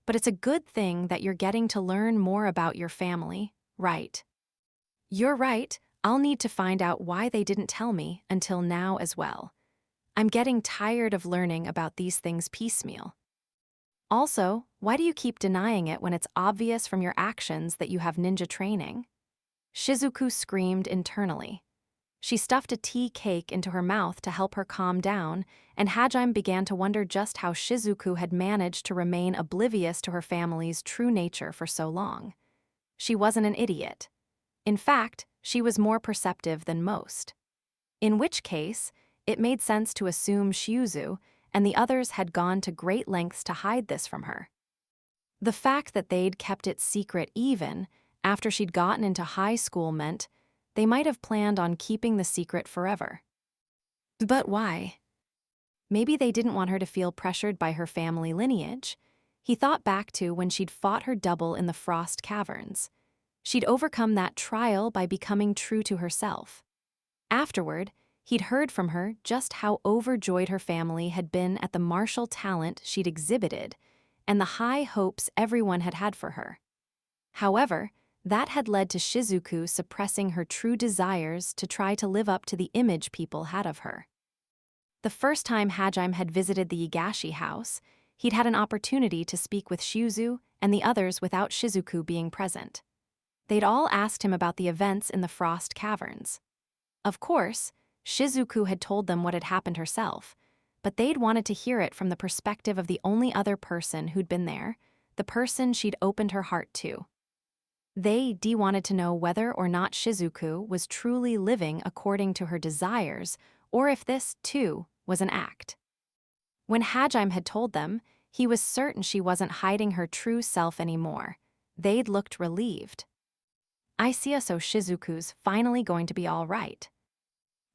but it's a good thing that you're getting to learn more about your family, right? You're right, I'll need to find out why they didn't tell me until now as well. I'm getting tired of learning about these things piecemeal. Also, why do you keep denying it when it's obvious from your actions that you have ninja training? Shizuku screamed internally. She stuffed a tea cake into her mouth to help her calm down, and Hajime began to wonder just how Shizuku had managed to remain oblivious to her family's true nature for so long. She wasn't an idiot. In fact, she was more perceptive than most. In which case, it made sense to assume Shiuzu and the others had gone to great lengths to hide this from her. The fact that they'd kept it secret even after she'd gotten into high school meant they might have planned on keeping the secret forever. But why? Maybe they didn't want her to feel pressured by her family lineage. He thought back to when she'd fought her double in the Frost Caverns. She'd overcome that trial by becoming true to herself. Afterward, he'd heard from her just how overjoyed her family had been at the martial talent she'd exhibited and the high hopes everyone had had for her. However, that had led to Shizuku suppressing her true desires to try to live up to the image people had of her. The first time Hajime had visited the Yaegashi house, he'd had an opportunity to speak with Shiuzu and the others without Shizuku being present. They'd all asked him about the events in the Frost Caverns. Of course, Shizuku had told them what had happened herself, but they'd wanted to hear it from the perspective of the only other person who'd been there, the person she'd opened her heart to. They wanted to know whether or not Shizuku was truly living according to her desires, or if this, too, was an act. When Hajime had told them, he was certain she wasn't hiding her true self anymore. They'd looked relieved. I see, so Shizuku's finally going to be all right.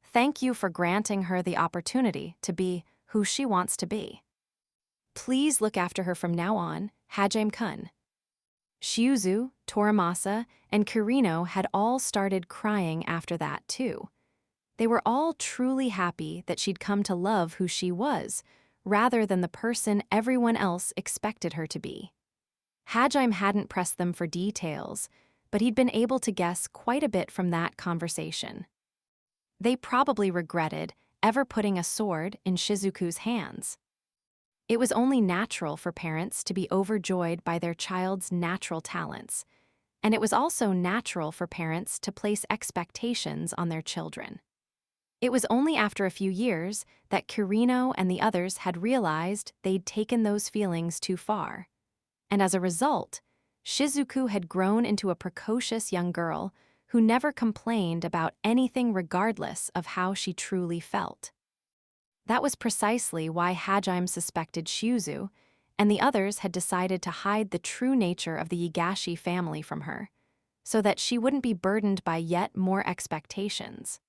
Thank you for granting her the opportunity to be who she wants to be. Please look after her from now on, Hajime-kun. Shiuzu, Toramasa, and Kirino had all started crying after that, too. They were all truly happy that she'd come to love who she was, rather than the person everyone else expected her to be. Hajime hadn't pressed them for details, but he'd been able to guess quite a bit from that conversation. They probably regretted ever putting a sword in Shizuku's hands. It was only natural for parents to be overjoyed by their child's natural talents, and it was also natural for parents to place expectations on their children. It was only after a few years that Kirino and the others had realized they'd taken those feelings too far. And as a result, Shizuku had grown into a precocious young girl who never complained about anything regardless of how she truly felt. That was precisely why Hajime suspected Shiuzu, and the others had decided to hide the true nature of the Yaegashi family from her, so that she wouldn't be burdened by yet more expectations.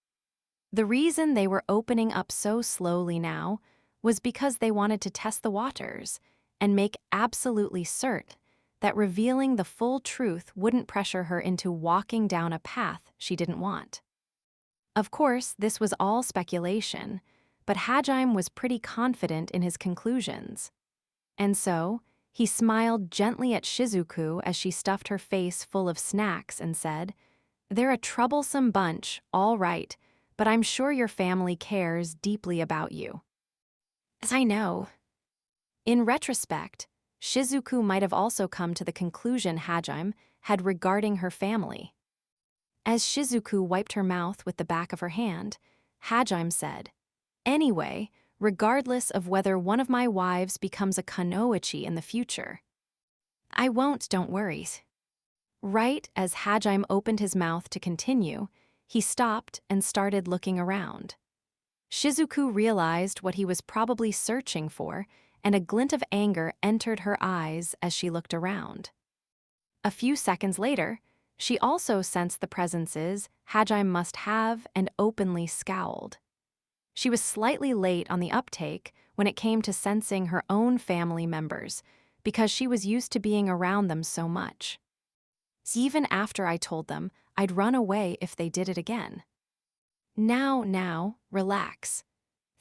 The reason they were opening up so slowly now was because they wanted to test the waters and make absolutely certain that revealing the full truth wouldn't pressure her into walking down a path she didn't want. Of course, this was all speculation, but Hajime was pretty confident in his conclusions. And so, he smiled gently at Shizuku as she stuffed her face full of snacks and said, "They're a troublesome bunch, all right, but I'm sure your family cares deeply about you." As I know. In retrospect, Shizuku might have also come to the conclusion Hajime had regarding her family. As Shizuku wiped her mouth with the back of her hand, Hajime said, "Anyway, regardless of whether one of my wives becomes a kunoichi in the future, I won't, don't worry." Right as Hajime opened his mouth to continue, he stopped and started looking around. Shizuku realized what he was probably searching for, and a glint of anger entered her eyes as she looked around. A few seconds later, she also sensed the presences Hajime must have and openly scowled. She was slightly late on the uptake when it came to sensing her own family members, because she was used to being around them so much. Even after I told them I'd run away if they did it again. Now, relax.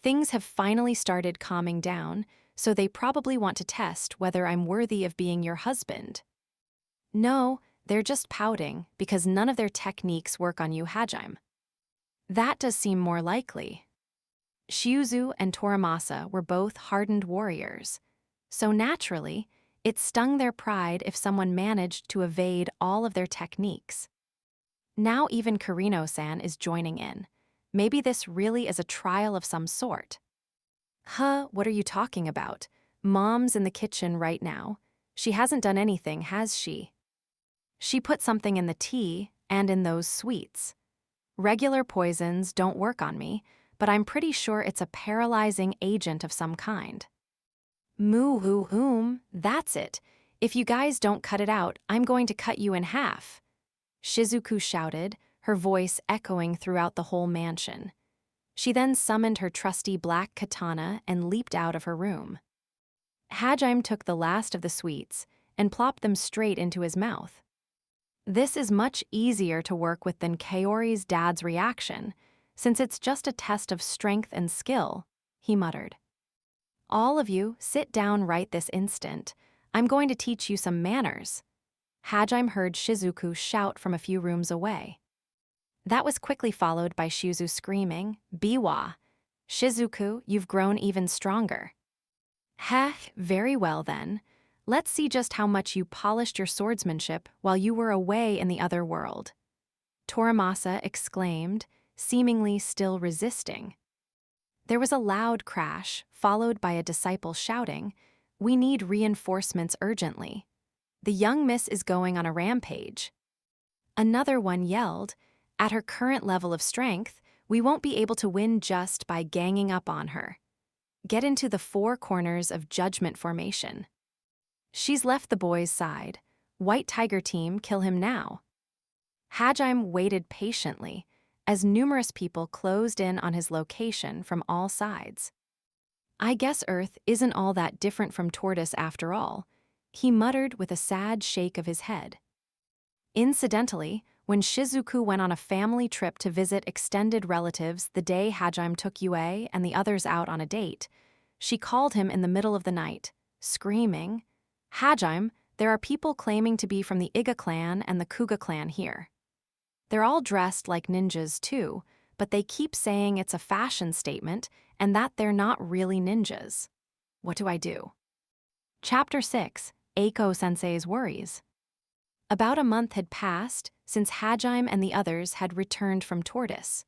Things have finally started calming down, so they probably want to test whether I'm worthy of being your husband. No, they're just pouting because none of their techniques work on you, Hajime. That does seem more likely. Shiuzu and Toramasa were both hardened warriors, so naturally, it stung their pride if someone managed to evade all of their techniques. Now even Karino-san is joining in. Maybe this really is a trial of some sort. Huh, what are you talking about? Mom's in the kitchen right now. She hasn't done anything, has she? She put something in the tea and in those sweets. Regular poisons don't work on me, but I'm pretty sure it's a paralyzing agent of some kind. Moo-hoo-hoom, that's it. If you guys don't cut it out, I'm going to cut you in half. Shizuku shouted, her voice echoing throughout the whole mansion. She then summoned her trusty black katana and leaped out of her room. Hajime took the last of the sweets and plopped them straight into his mouth. This is much easier to work with than Kaori's dad's reaction, since it's just a test of strength and skill, he muttered. All of you, sit down right this instant. I'm going to teach you some manners. Hajime heard Shizuku shout from a few rooms away. That was quickly followed by Shiuzu screaming, Biwa! Shizuku, you've grown even stronger. Heh, very well then. Let's see just how much you polished your swordsmanship while you were away in the other world. Toramasa exclaimed, seemingly still resisting. There was a loud crash, followed by a disciple shouting, We need reinforcements urgently. The young miss is going on a rampage. Another one yelled, At her current level of strength, we won't be able to win just by ganging up on her. Get into the four corners of judgment formation. She's left the boys' side. White Tiger team, kill him now. Hajime waited patiently as numerous people closed in on his location from all sides. I guess Earth isn't all that different from Tortoise after all, he muttered with a sad shake of his head. Incidentally, when Shizuku went on a family trip to visit extended relatives the day Hajime took Yue and the others out on a date, she called him in the middle of the night, screaming, Hajime, there are people claiming to be from the Iga clan and the Kuga clan here. They're all dressed like ninjas too, but they keep saying it's a fashion statement and that they're not really ninjas. What do I do? Chapter 6, Aiko-sensei's Worries. About a month had passed since Hajime and the others had returned from Tortoise.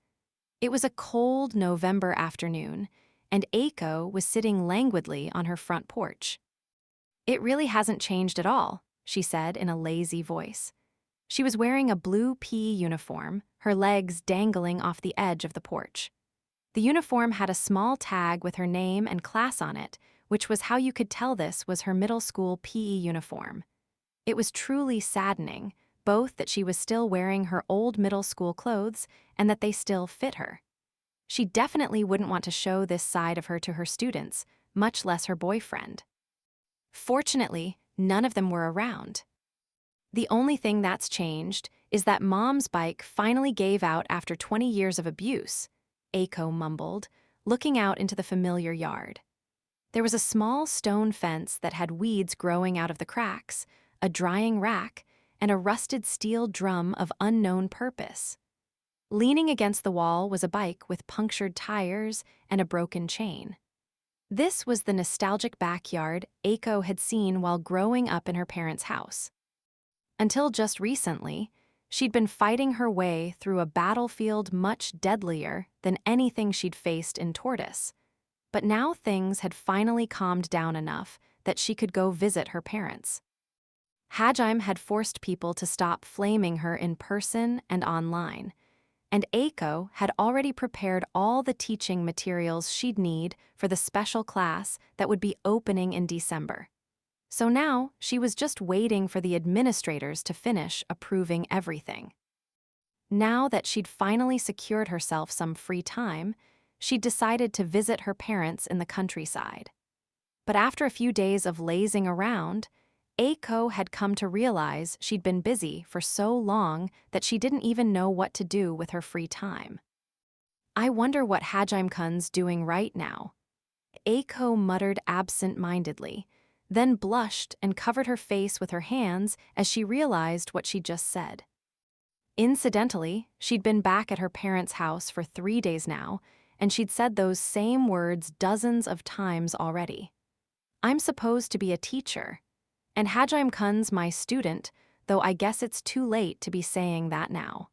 It was a cold November afternoon, and Aiko was sitting languidly on her front porch. It really hasn't changed at all, she said in a lazy voice. She was wearing a blue PE uniform, her legs dangling off the edge of the porch. The uniform had a small tag with her name and class on it, which was how you could tell this was her middle school PE uniform. It was truly saddening, both that she was still wearing her old middle school clothes and that they still fit her. She definitely wouldn't want to show this side of her to her students, much less her boyfriend. Fortunately, none of them were around. The only thing that's changed is that Mom's bike finally gave out after 20 years of abuse, Aiko mumbled, looking out into the familiar yard. There was a small stone fence that had weeds growing out of the cracks, a drying rack, and a rusted steel drum of unknown purpose. Leaning against the wall was a bike with punctured tires and a broken chain. This was the nostalgic backyard Aiko had seen while growing up in her parents' house. Until just recently, she'd been fighting her way through a battlefield much deadlier than anything she'd faced in Tortoise. But now things had finally calmed down enough that she could go visit her parents. Hajime had forced people to stop flaming her in person and online, and Aiko had already prepared all the teaching materials she'd need for the special class that would be opening in December. So now she was just waiting for the administrators to finish approving everything. Now that she'd finally secured herself some free time, she'd decided to visit her parents in the countryside. But after a few days of lazing around, Aiko had come to realize she'd been busy for so long that she didn't even know what to do with her free time. I wonder what Hajime-kun's doing right now. Aiko muttered absent-mindedly, then blushed and covered her face with her hands as she realized what she'd just said. Incidentally, she'd been back at her parents' house for 3 days now, and she'd said those same words dozens of times already. I'm supposed to be a teacher, and Hajime-kun's my student, though I guess it's too late to be saying that now.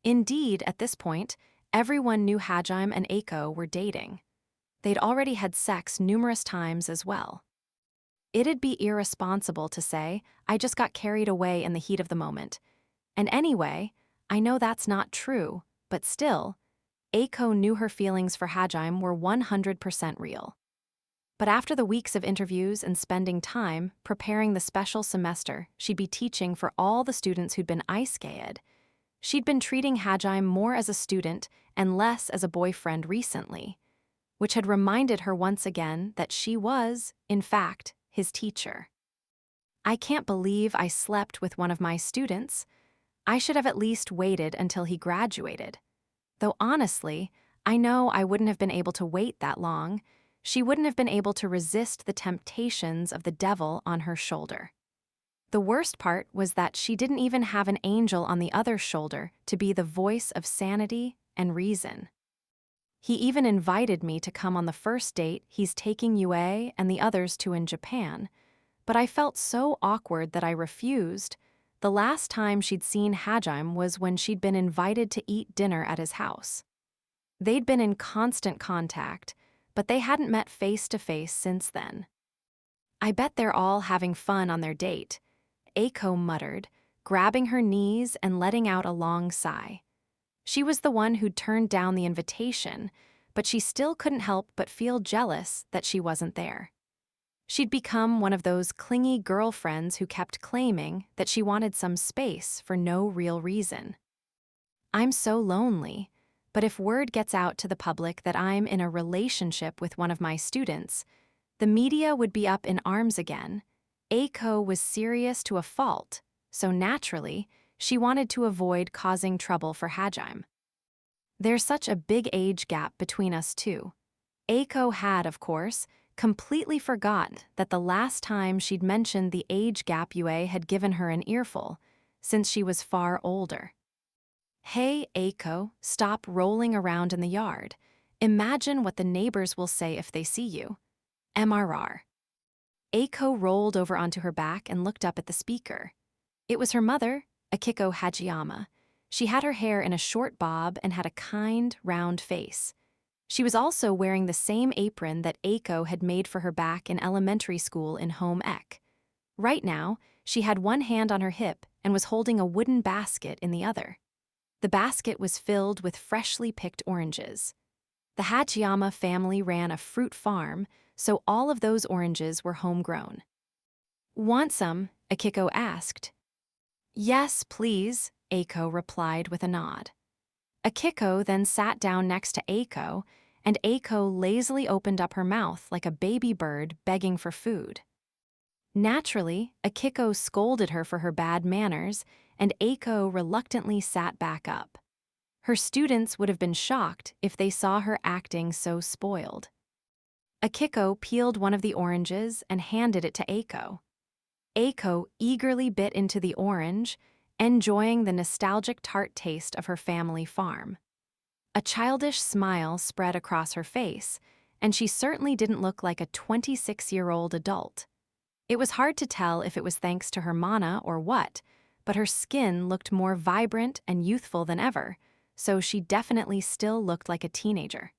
Indeed, at this point, everyone knew Hajime and Aiko were dating. They'd already had sex numerous times as well. It'd be irresponsible to say, I just got carried away in the heat of the moment. And anyway, I know that's not true, but still, Aiko knew her feelings for Hajime were 100% real. But after the weeks of interviews and spending time preparing the special semester she'd be teaching for all the students who'd been ice-skated, she'd been treating Hajime more as a student and less as a boyfriend recently, which had reminded her once again that she was, in fact, his teacher. I can't believe I slept with one of my students. I should have at least waited until he graduated. Though honestly, I know I wouldn't have been able to wait that long. She wouldn't have been able to resist the temptations of the devil on her shoulder. The worst part was that she didn't even have an angel on the other shoulder to be the voice of sanity and reason. He even invited me to come on the first date he's taking Yue and the others to in Japan, but I felt so awkward that I refused. The last time she'd seen Hajime was when she'd been invited to eat dinner at his house. They'd been in constant contact, but they hadn't met face-to-face since then. I bet they're all having fun on their date, Aiko muttered, grabbing her knees and letting out a long sigh. She was the one who'd turned down the invitation, but she still couldn't help but feel jealous that she wasn't there. She'd become one of those clingy girlfriends who kept claiming that she wanted some space for no real reason. I'm so lonely, but if word gets out to the public that I'm in a relationship with one of my students, the media would be up in arms again. Aiko was serious to a fault, so naturally, she wanted to avoid causing trouble for Hajime. There's such a big age gap between us two. Aiko had, of course, completely forgot that the last time she'd mentioned the age gap Yue had given her an earful, since she was far older. Hey, Aiko, stop rolling around in the yard. Imagine what the neighbors will say if they see you. MRR. Aiko rolled over onto her back and looked up at the speaker. It was her mother, Akiko Hajiyama. She had her hair in a short bob and had a kind, round face. She was also wearing the same apron that Aiko had made for her back in elementary school in home ec. Right now, she had one hand on her hip and was holding a wooden basket in the other. The basket was filled with freshly picked oranges. The Hajiyama family ran a fruit farm, so all of those oranges were homegrown. Want some? Akiko asked. Yes, please, Aiko replied with a nod. Akiko then sat down next to Aiko, and Aiko lazily opened up her mouth like a baby bird begging for food. Naturally, Akiko scolded her for her bad manners, and Aiko reluctantly sat back up. Her students would have been shocked if they saw her acting so spoiled. Akiko peeled one of the oranges and handed it to Aiko. Aiko eagerly bit into the orange, enjoying the nostalgic tart taste of her family farm. A childish smile spread across her face, and she certainly didn't look like a 26-year-old adult. It was hard to tell if it was thanks to her mana or what, but her skin looked more vibrant and youthful than ever, so she definitely still looked like a teenager.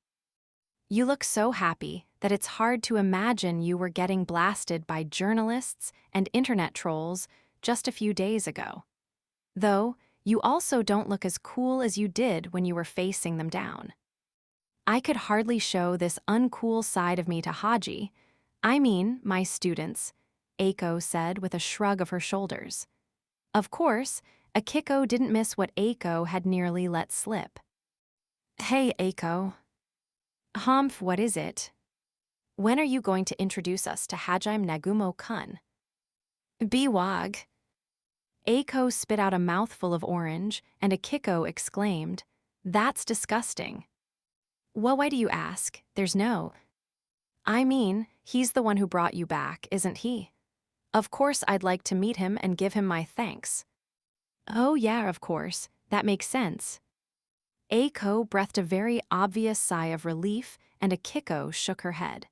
You look so happy that it's hard to imagine you were getting blasted by journalists and internet trolls just a few days ago. Though, you also don't look as cool as you did when you were facing them down. I could hardly show this uncool side of me to Haji, my students, Aiko said with a shrug of her shoulders. Of course, Akiko didn't miss what Aiko had nearly let slip. Hey, Aiko. Humph, what is it? When are you going to introduce us to Hajime Nagumo-kun? Biwag. Aiko spit out a mouthful of orange, and Akiko exclaimed, That's disgusting. Well, why do you ask? There's no. I mean, he's the one who brought you back, isn't he? Of course I'd like to meet him and give him my thanks. Oh yeah, of course. That makes sense. Aiko breathed a very obvious sigh of relief, and Akiko shook her head.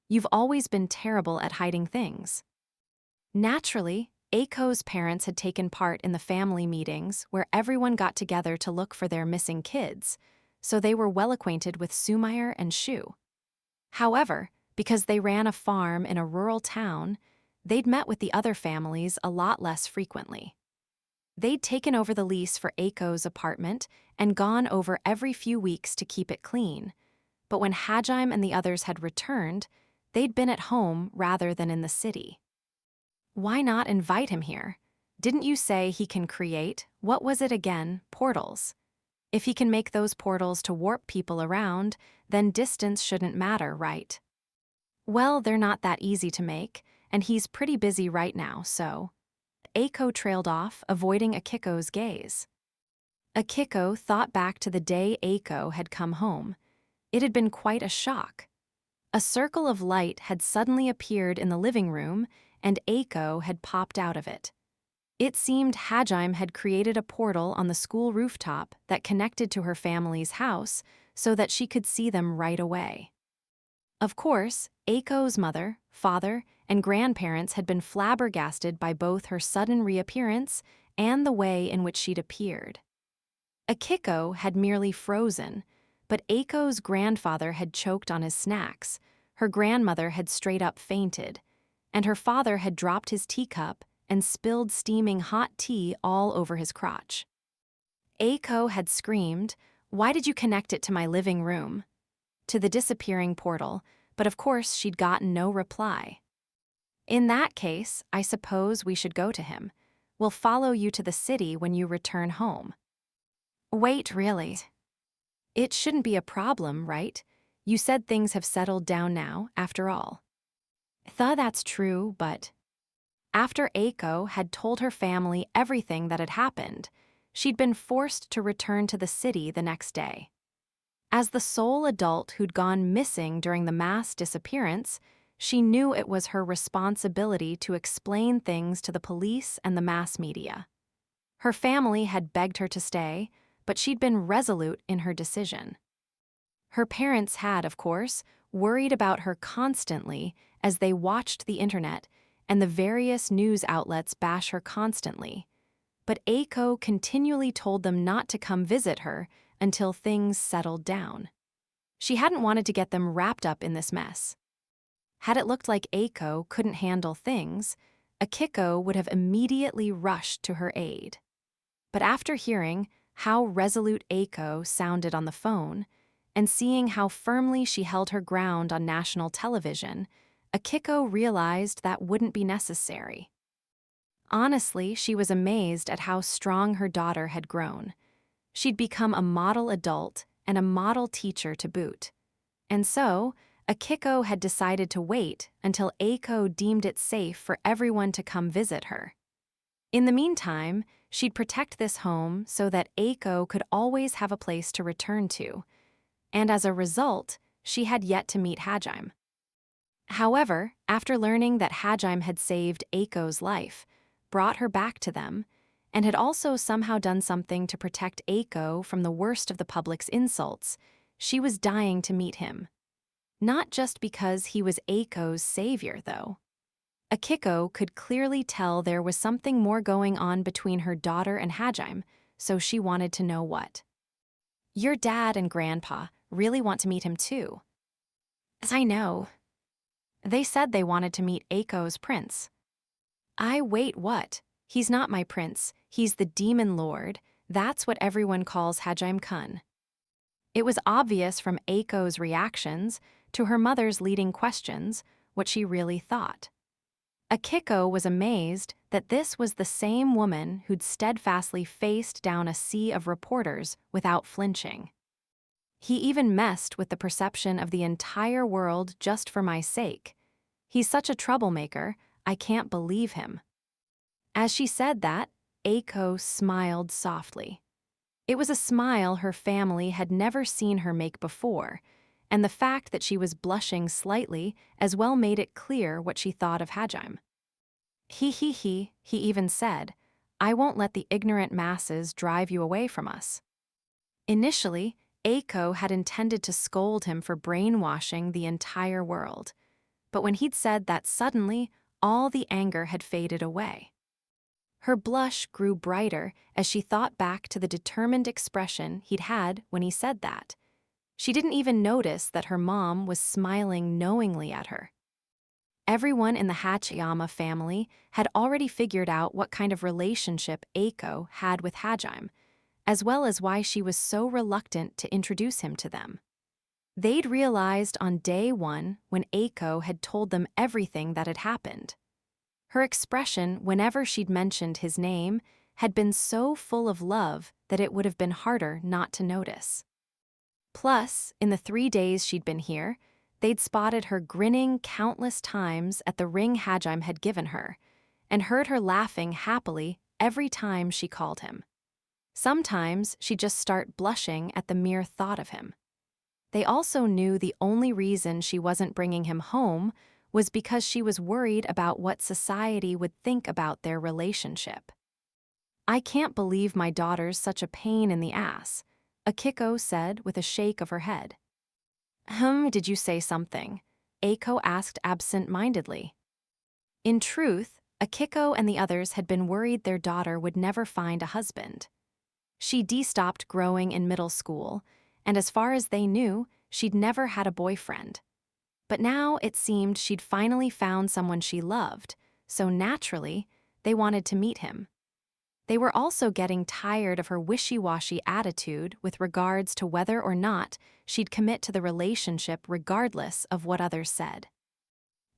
You've always been terrible at hiding things. Naturally, Aiko's parents had taken part in the family meetings where everyone got together to look for their missing kids, so they were well acquainted with Sumayer and Shu. However, because they ran a farm in a rural town, they'd met with the other families a lot less frequently. They'd taken over the lease for Aiko's apartment and gone over every few weeks to keep it clean, but when Hajime and the others had returned, they'd been at home rather than in the city. Why not invite him here? Didn't you say he can create, what was it again, portals? If he can make those portals to warp people around, then distance shouldn't matter, right? Well, they're not that easy to make, and he's pretty busy right now, so. Aiko trailed off, avoiding Akiko's gaze. Akiko thought back to the day Aiko had come home. It had been quite a shock. A circle of light had suddenly appeared in the living room, and Aiko had popped out of it. It seemed Hajime had created a portal on the school rooftop that connected to her family's house so that she could see them right away. Of course, Aiko's mother, father, and grandparents had been flabbergasted by both her sudden reappearance and the way in which she'd appeared. Akiko had merely frozen, but Aiko's grandfather had choked on his snacks, her grandmother had straight up fainted, and her father had dropped his teacup and spilled steaming hot tea all over his crotch. Aiko had screamed, "Why did you connect it to my living room?" to the disappearing portal, but of course she'd gotten no reply. In that case, I suppose we should go to him. We'll follow you to the city when you return home. Wait, really? It shouldn't be a problem, right? You said things have settled down now, after all. That's true, but after Aiko had told her family everything that had happened, she'd been forced to return to the city the next day. As the sole adult who'd gone missing during the mass disappearance, she knew it was her responsibility to explain things to the police and the mass media. Her family had begged her to stay, but she'd been resolute in her decision. Her parents had, of course, worried about her constantly as they watched the internet and the various news outlets bash her constantly, but Aiko continually told them not to come visit her until things settled down. She hadn't wanted to get them wrapped up in this mess. Had it looked like Aiko couldn't handle things, Akiko would have immediately rushed to her aid. But after hearing how resolute Aiko sounded on the phone, and seeing how firmly she held her ground on national television, Akiko realized that wouldn't be necessary. Honestly, she was amazed at how strong her daughter had grown. She'd become a model adult and a model teacher to boot. And so, Akiko had decided to wait until Aiko deemed it safe for everyone to come visit her. In the meantime, she'd protect this home so that Aiko could always have a place to return to. And as a result, she had yet to meet Hajime. However, after learning that Hajime had saved Aiko's life, brought her back to them, and had also somehow done something to protect Aiko from the worst of the public's insults, she was dying to meet him. Not just because he was Aiko's savior, though. Akiko could clearly tell there was something more going on between her daughter and Hajime, so she wanted to know what. Your dad and grandpa really want to meet him too. As I know. They said they wanted to meet Aiko's prince. Wait, what? He's not my prince, he's the demon lord. That's what everyone calls Hajime-kun. It was obvious from Aiko's reactions to her mother's leading questions what she really thought. Akiko was amazed that this was the same woman who'd steadfastly faced down a sea of reporters without flinching. He even messed with the perception of the entire world just for my sake. He's such a troublemaker, I can't believe him. As she said that, Aiko smiled softly. It was a smile her family had never seen her make before, and the fact that she was blushing slightly as well made it clear what she thought of Hajime. He even said, "I won't let the ignorant masses drive you away from us." Initially, Aiko had intended to scold him for brainwashing the entire world, but when he'd said that suddenly, all the anger had faded away. Her blush grew brighter as she thought back to the determined expression he'd had when he said that. She didn't even notice that her mom was smiling knowingly at her. Everyone in the Hachiyama family had already figured out what kind of relationship Aiko had with Hajime, as well as why she was so reluctant to introduce him to them. They'd realized on day one when Aiko had told them everything that had happened. Her expression whenever she'd mentioned his name had been so full of love that it would have been harder not to notice. Plus, in the 3 days she'd been here, they'd spotted her grinning countless times at the ring Hajime had given her, and heard her laughing happily every time she called him. Sometimes she'd just start blushing at the mere thought of him. They also knew the only reason she wasn't bringing him home was because she was worried about what society would think about their relationship. "I can't believe my daughter's such a pain in the ass," Akiko said with a shake of her head. Did you say something?" Aiko asked absent-mindedly. In truth, Akiko and the others had been worried their daughter would never find a husband. She stopped growing in middle school, and as far as they knew, she'd never had a boyfriend. But now it seemed she'd finally found someone she loved, so naturally, they wanted to meet him. They were also getting tired of her wishy-washy attitude with regards to whether or not she'd commit to the relationship regardless of what others said.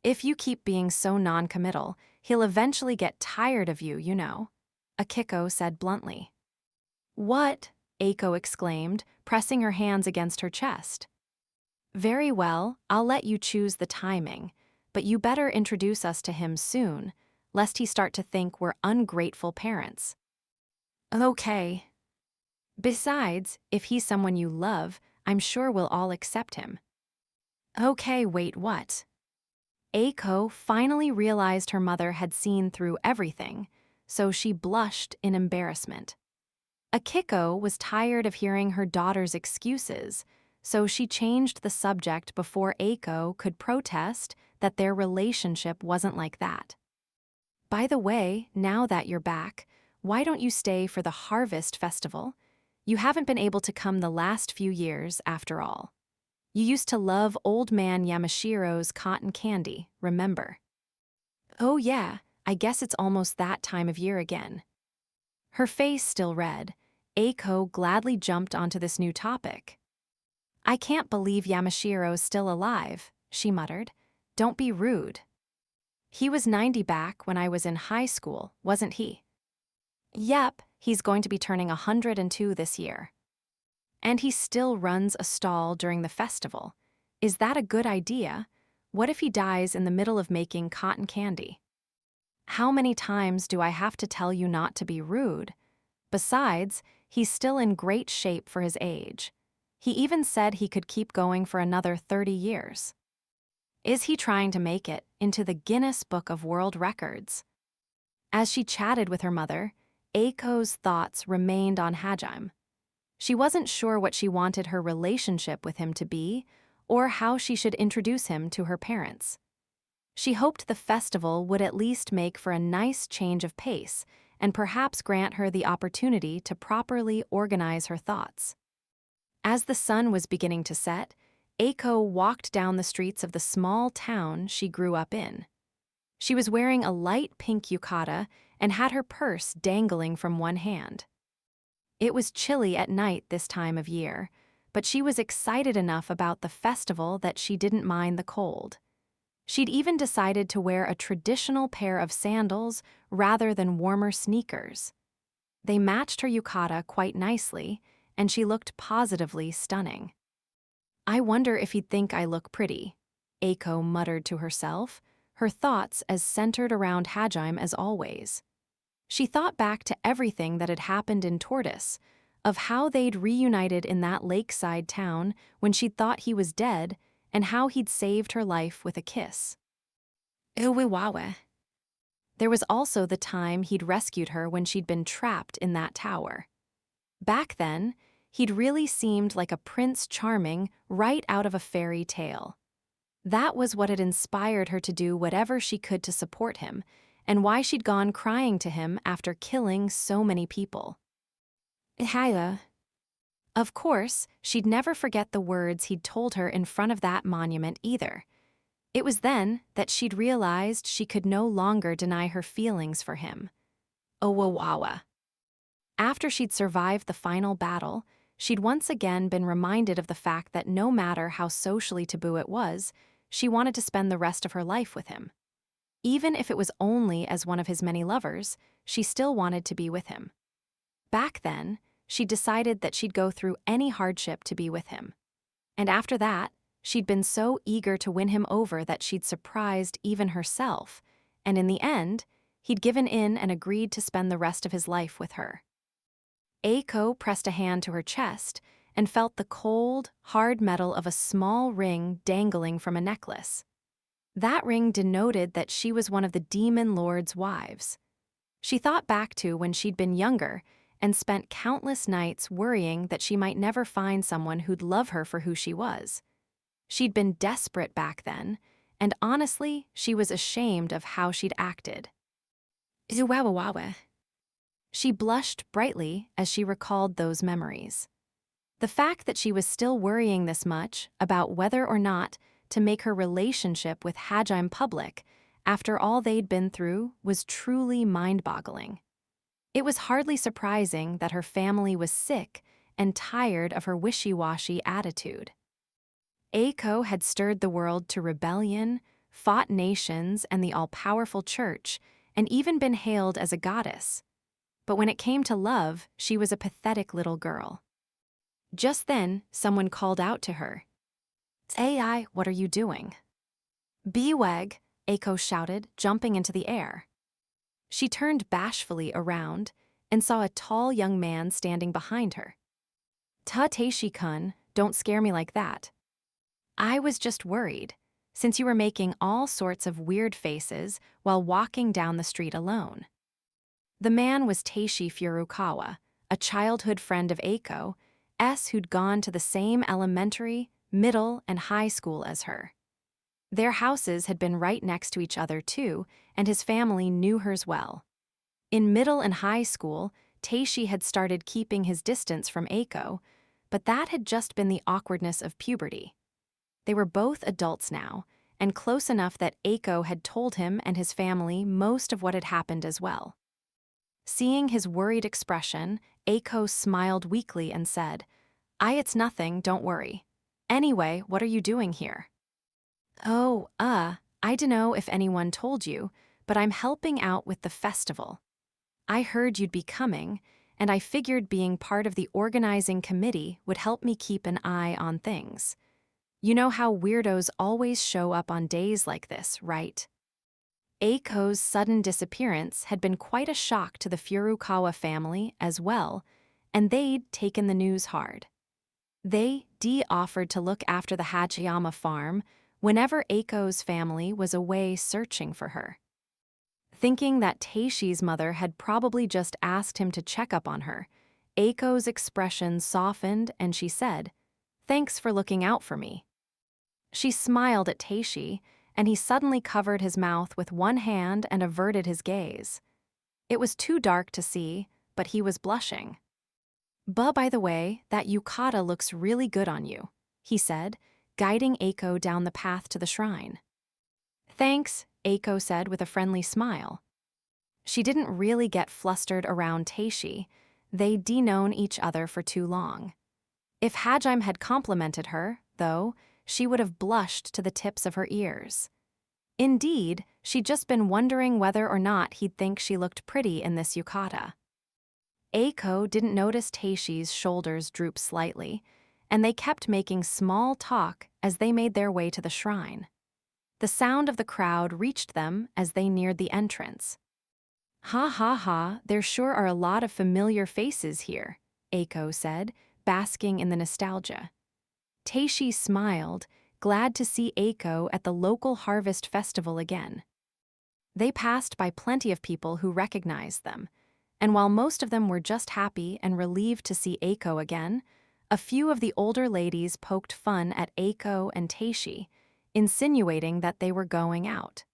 "If you keep being so non-committal, he'll eventually get tired of you, you know," Akiko said bluntly. "What?" Aiko exclaimed, pressing her hands against her chest. "Very well, I'll let you choose the timing, but you better introduce us to him soon, lest he start to think we're ungrateful parents." "Okay. Besides, if he's someone you love, I'm sure we'll all accept him." "Okay, wait, what?" Aiko finally realized her mother had seen through everything, so she blushed in embarrassment. Akiko was tired of hearing her daughter's excuses, so she changed the subject before Aiko could protest that their relationship wasn't like that. "By the way, now that you're back, why don't you stay for the Harvest Festival? You haven't been able to come the last few years, after all. You used to love Old Man Yamashiro's cotton candy, remember?" "Oh yeah, I guess it's almost that time of year again." Her face still red, Aiko gladly jumped onto this new topic. "I can't believe Yamashiro's still alive," she muttered. "Don't be rude." "He was 90 back when I was in high school, wasn't he?" "Yep, he's going to be turning 102 this year. And he still runs a stall during the festival. Is that a good idea? What if he dies in the middle of making cotton candy?" "How many times do I have to tell you not to be rude? Besides, he's still in great shape for his age. He even said he could keep going for another 30 years. Is he trying to make it into the Guinness Book of World Records?" As she chatted with her mother, Aiko's thoughts remained on Hajime. She wasn't sure what she wanted her relationship with him to be, or how she should introduce him to her parents. She hoped the festival would at least make for a nice change of pace and perhaps grant her the opportunity to properly organize her thoughts. As the sun was beginning to set, Aiko walked down the streets of the small town she grew up in. She was wearing a light pink yukata and had her purse dangling from one hand. It was chilly at night this time of year, but she was excited enough about the festival that she didn't mind the cold. She'd even decided to wear a traditional pair of sandals rather than warmer sneakers. They matched her yukata quite nicely, and she looked positively stunning. "I wonder if he'd think I look pretty," Aiko muttered to herself, her thoughts as centered around Hajime as always. She thought back to everything that had happened in Tortoise, of how they'd reunited in that lakeside town when she'd thought he was dead and how he'd saved her life with a kiss. Uwiwawe. There was also the time he'd rescued her when she'd been trapped in that tower. Back then, he'd really seemed like a Prince Charming right out of a fairy tale. That was what had inspired her to do whatever she could to support him, and why she'd gone crying to him after killing so many people. Ihaya. Of course, she'd never forget the words he'd told her in front of that monument either. It was then that she'd realized she could no longer deny her feelings for him. Owawawa. After she'd survived the final battle, she'd once again been reminded of the fact that no matter how socially taboo it was, she wanted to spend the rest of her life with him. Even if it was only as one of his many lovers, she still wanted to be with him. Back then, she decided that she'd go through any hardship to be with him. And after that, she'd been so eager to win him over that she'd surprised even herself, and in the end, he'd given in and agreed to spend the rest of his life with her. Aiko pressed a hand to her chest and felt the cold, hard metal of a small ring dangling from a necklace. That ring denoted that she was one of the demon lord's wives. She thought back to when she'd been younger and spent countless nights worrying that she might never find someone who'd love her for who she was. She'd been desperate back then, and honestly, she was ashamed of how she'd acted. Zuwawawawe. She blushed brightly as she recalled those memories. The fact that she was still worrying this much about whether or not to make her relationship with Hajime public after all they'd been through was truly mind-boggling. It was hardly surprising that her family was sick and tired of her wishy-washy attitude. Aiko had stirred the world to rebellion, fought nations and the all-powerful church, and even been hailed as a goddess. But when it came to love, she was a pathetic little girl. Just then, someone called out to her. "Ai, what are you doing?" "Biweg," Aiko shouted, jumping into the air. She turned bashfully around and saw a tall young man standing behind her. "Ta Teishi-kun, don't scare me like that. I was just worried, since you were making all sorts of weird faces while walking down the street alone." The man was Teishi Furukawa, a childhood friend of Aiko's who'd gone to the same elementary, middle, and high school as her. Their houses had been right next to each other too, and his family knew hers well. In middle and high school, Teishi had started keeping his distance from Aiko, but that had just been the awkwardness of puberty. They were both adults now, and close enough that Aiko had told him and his family most of what had happened as well. Seeing his worried expression, Aiko smiled weakly and said, It's nothing, don't worry. Anyway, what are you doing here?" "Oh, I dunno if anyone told you, but I'm helping out with the festival. I heard you'd be coming, and I figured being part of the organizing committee would help me keep an eye on things. You know how weirdos always show up on days like this, right?" Aiko's sudden disappearance had been quite a shock to the Furukawa family as well, and they'd taken the news hard. They offered to look after the Hachiyama farm whenever Aiko's family was away searching for her. Thinking that Teishi's mother had probably just asked him to check up on her, Aiko's expression softened and she said, "Thanks for looking out for me." She smiled at Teishi, and he suddenly covered his mouth with one hand and averted his gaze. It was too dark to see, but he was blushing. By the way, that yukata looks really good on you," he said, guiding Aiko down the path to the shrine. "Thanks," Aiko said with a friendly smile. She didn't really get flustered around Teishi. They'd known each other for too long. If Hajime had complimented her, though, she would have blushed to the tips of her ears. Indeed, she'd just been wondering whether or not he'd think she looked pretty in this yukata. Aiko didn't notice Teishi's shoulders droop slightly, and they kept making small talk as they made their way to the shrine. The sound of the crowd reached them as they neared the entrance. "Ha ha ha, there sure are a lot of familiar faces here," Aiko said, basking in the nostalgia. Teishi smiled, glad to see Aiko at the local harvest festival again. They passed by plenty of people who recognized them, and while most of them were just happy and relieved to see Aiko again, a few of the older ladies poked fun at Aiko and Teishi, insinuating that they were going out.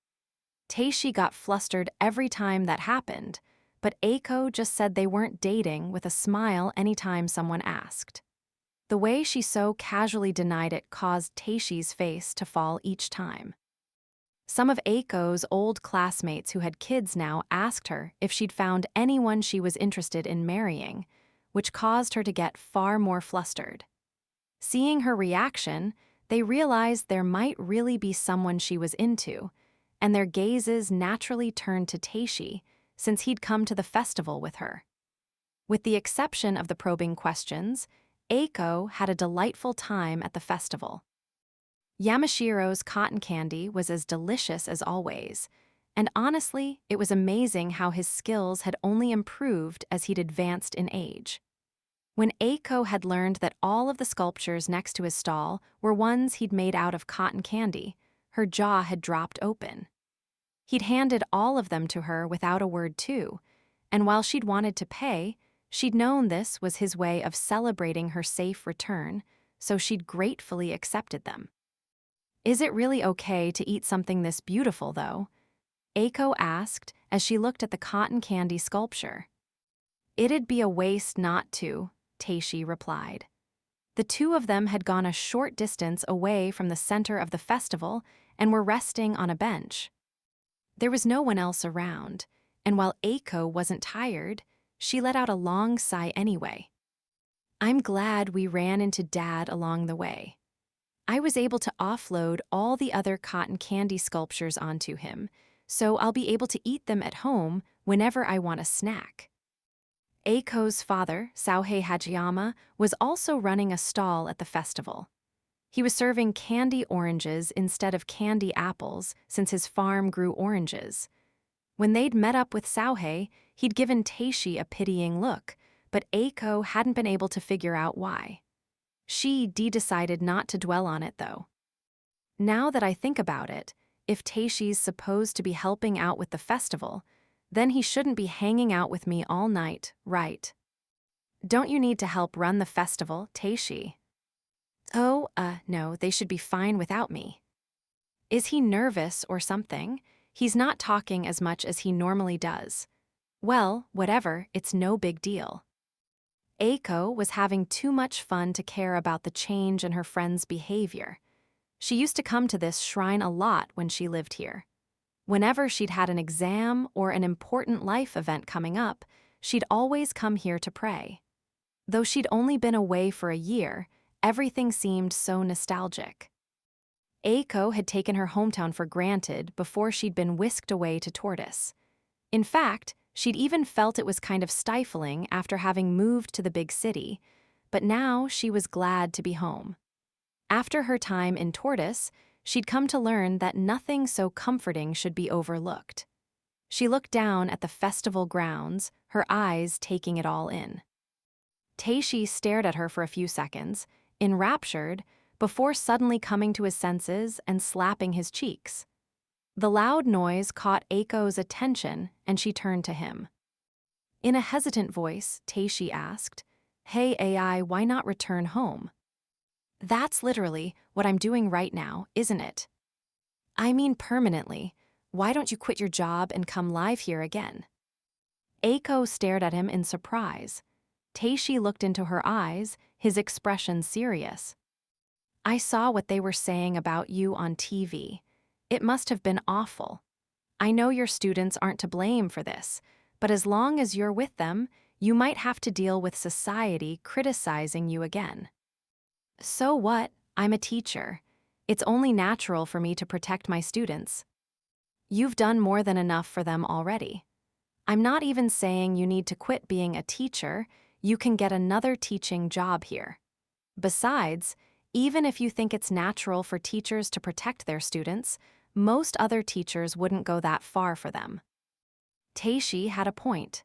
Teishi got flustered every time that happened, but Aiko just said they weren't dating with a smile anytime someone asked. The way she so casually denied it caused Teishi's face to fall each time. Some of Aiko's old classmates who had kids now asked her if she'd found anyone she was interested in marrying, which caused her to get far more flustered. Seeing her reaction, they realized there might really be someone she was into, and their gazes naturally turned to Teishi since he'd come to the festival with her. With the exception of the probing questions, Aiko had a delightful time at the festival. Yamashiro's cotton candy was as delicious as always, and honestly, it was amazing how his skills had only improved as he'd advanced in age. When Aiko had learned that all of the sculptures next to his stall were ones he'd made out of cotton candy, her jaw had dropped open. He'd handed all of them to her without a word too, and while she'd wanted to pay, she'd known this was his way of celebrating her safe return, so she'd gratefully accepted them. "Is it really okay to eat something this beautiful, though?" Aiko asked as she looked at the cotton candy sculpture. "It'd be a waste not to," Teishi replied. The two of them had gone a short distance away from the center of the festival and were resting on a bench. There was no one else around, and while Aiko wasn't tired, she let out a long sigh anyway. "I'm glad we ran into Dad along the way. I was able to offload all the other cotton candy sculptures onto him, so I'll be able to eat them at home whenever I want a snack." Aiko's father, Saohei Hajiyama, was also running a stall at the festival. He was serving candy oranges instead of candy apples since his farm grew oranges. When they'd met up with Saohei, he'd given Teishi a pitying look, but Aiko hadn't been able to figure out why. She decided not to dwell on it, though. "Now that I think about it, if Teishi's supposed to be helping out with the festival, then he shouldn't be hanging out with me all night, right? Don't you need to help run the festival, Teishi?" "Oh, no, they should be fine without me." "Is he nervous or something? He's not talking as much as he normally does." "Well, whatever, it's no big deal." Aiko was having too much fun to care about the change in her friend's behavior. She used to come to this shrine a lot when she lived here. Whenever she'd had an exam or an important life event coming up, she'd always come here to pray. Though she'd only been away for a year, everything seemed so nostalgic. Aiko had taken her hometown for granted before she'd been whisked away to Tortoise. In fact, she'd even felt it was kind of stifling after having moved to the big city, but now she was glad to be home. After her time in Tortoise, she'd come to learn that nothing so comforting should be overlooked. She looked down at the festival grounds, her eyes taking it all in. Teishi stared at her for a few seconds, enraptured, before suddenly coming to his senses and slapping his cheeks. The loud noise caught Aiko's attention, and she turned to him. In a hesitant voice, Teishi asked, "Hey AI, why not return home?" "That's literally what I'm doing right now, isn't it?" "I mean permanently. Why don't you quit your job and come live here again?" Aiko stared at him in surprise. Teishi looked into her eyes, his expression serious. "I saw what they were saying about you on TV. It must have been awful. I know your students aren't to blame for this, but as long as you're with them, you might have to deal with society criticizing you again." "So what? I'm a teacher. It's only natural for me to protect my students." "You've done more than enough for them already. I'm not even saying you need to quit being a teacher. You can get another teaching job here. Besides, even if you think it's natural for teachers to protect their students, most other teachers wouldn't go that far for them." Teishi had a point.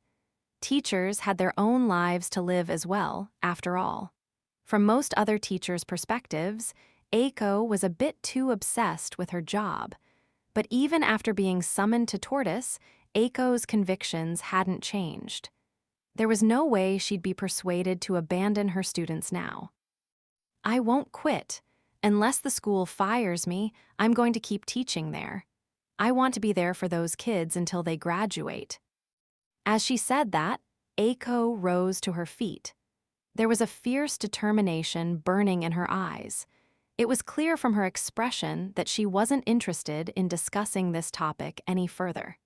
Teachers had their own lives to live as well, after all. From most other teachers' perspectives, Aiko was a bit too obsessed with her job. But even after being summoned to Tortoise, Aiko's convictions hadn't changed. There was no way she'd be persuaded to abandon her students now. "I won't quit. Unless the school fires me, I'm going to keep teaching there. I want to be there for those kids until they graduate." As she said that, Aiko rose to her feet. There was a fierce determination burning in her eyes. It was clear from her expression that she wasn't interested in discussing this topic any further.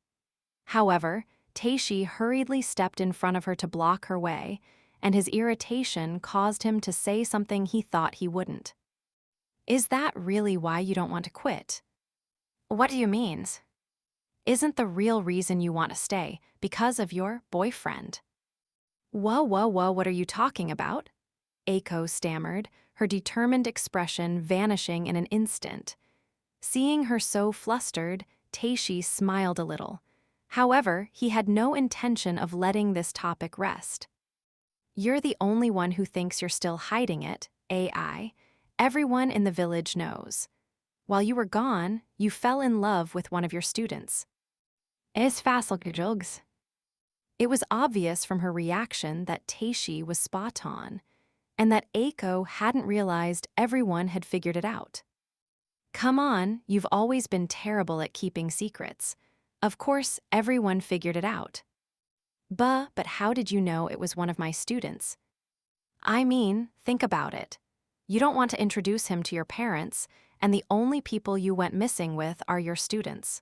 However, Teishi hurriedly stepped in front of her to block her way, and his irritation caused him to say something he thought he wouldn't. "Is that really why you don't want to quit?" "What do you mean?" "Isn't the real reason you want to stay because of your boyfriend?" Whoa, what are you talking about?" Aiko stammered, her determined expression vanishing in an instant. Seeing her so flustered, Teishi smiled a little. However, he had no intention of letting this topic rest. "You're the only one who thinks you're still hiding it, AI. Everyone in the village knows. While you were gone, you fell in love with one of your students." "Es fácil que julgues." It was obvious from her reaction that Teishi was spot on, and that Aiko hadn't realized everyone had figured it out. "Come on, you've always been terrible at keeping secrets. Of course, everyone figured it out." But how did you know it was one of my students?" "I mean, think about it. You don't want to introduce him to your parents, and the only people you went missing with are your students."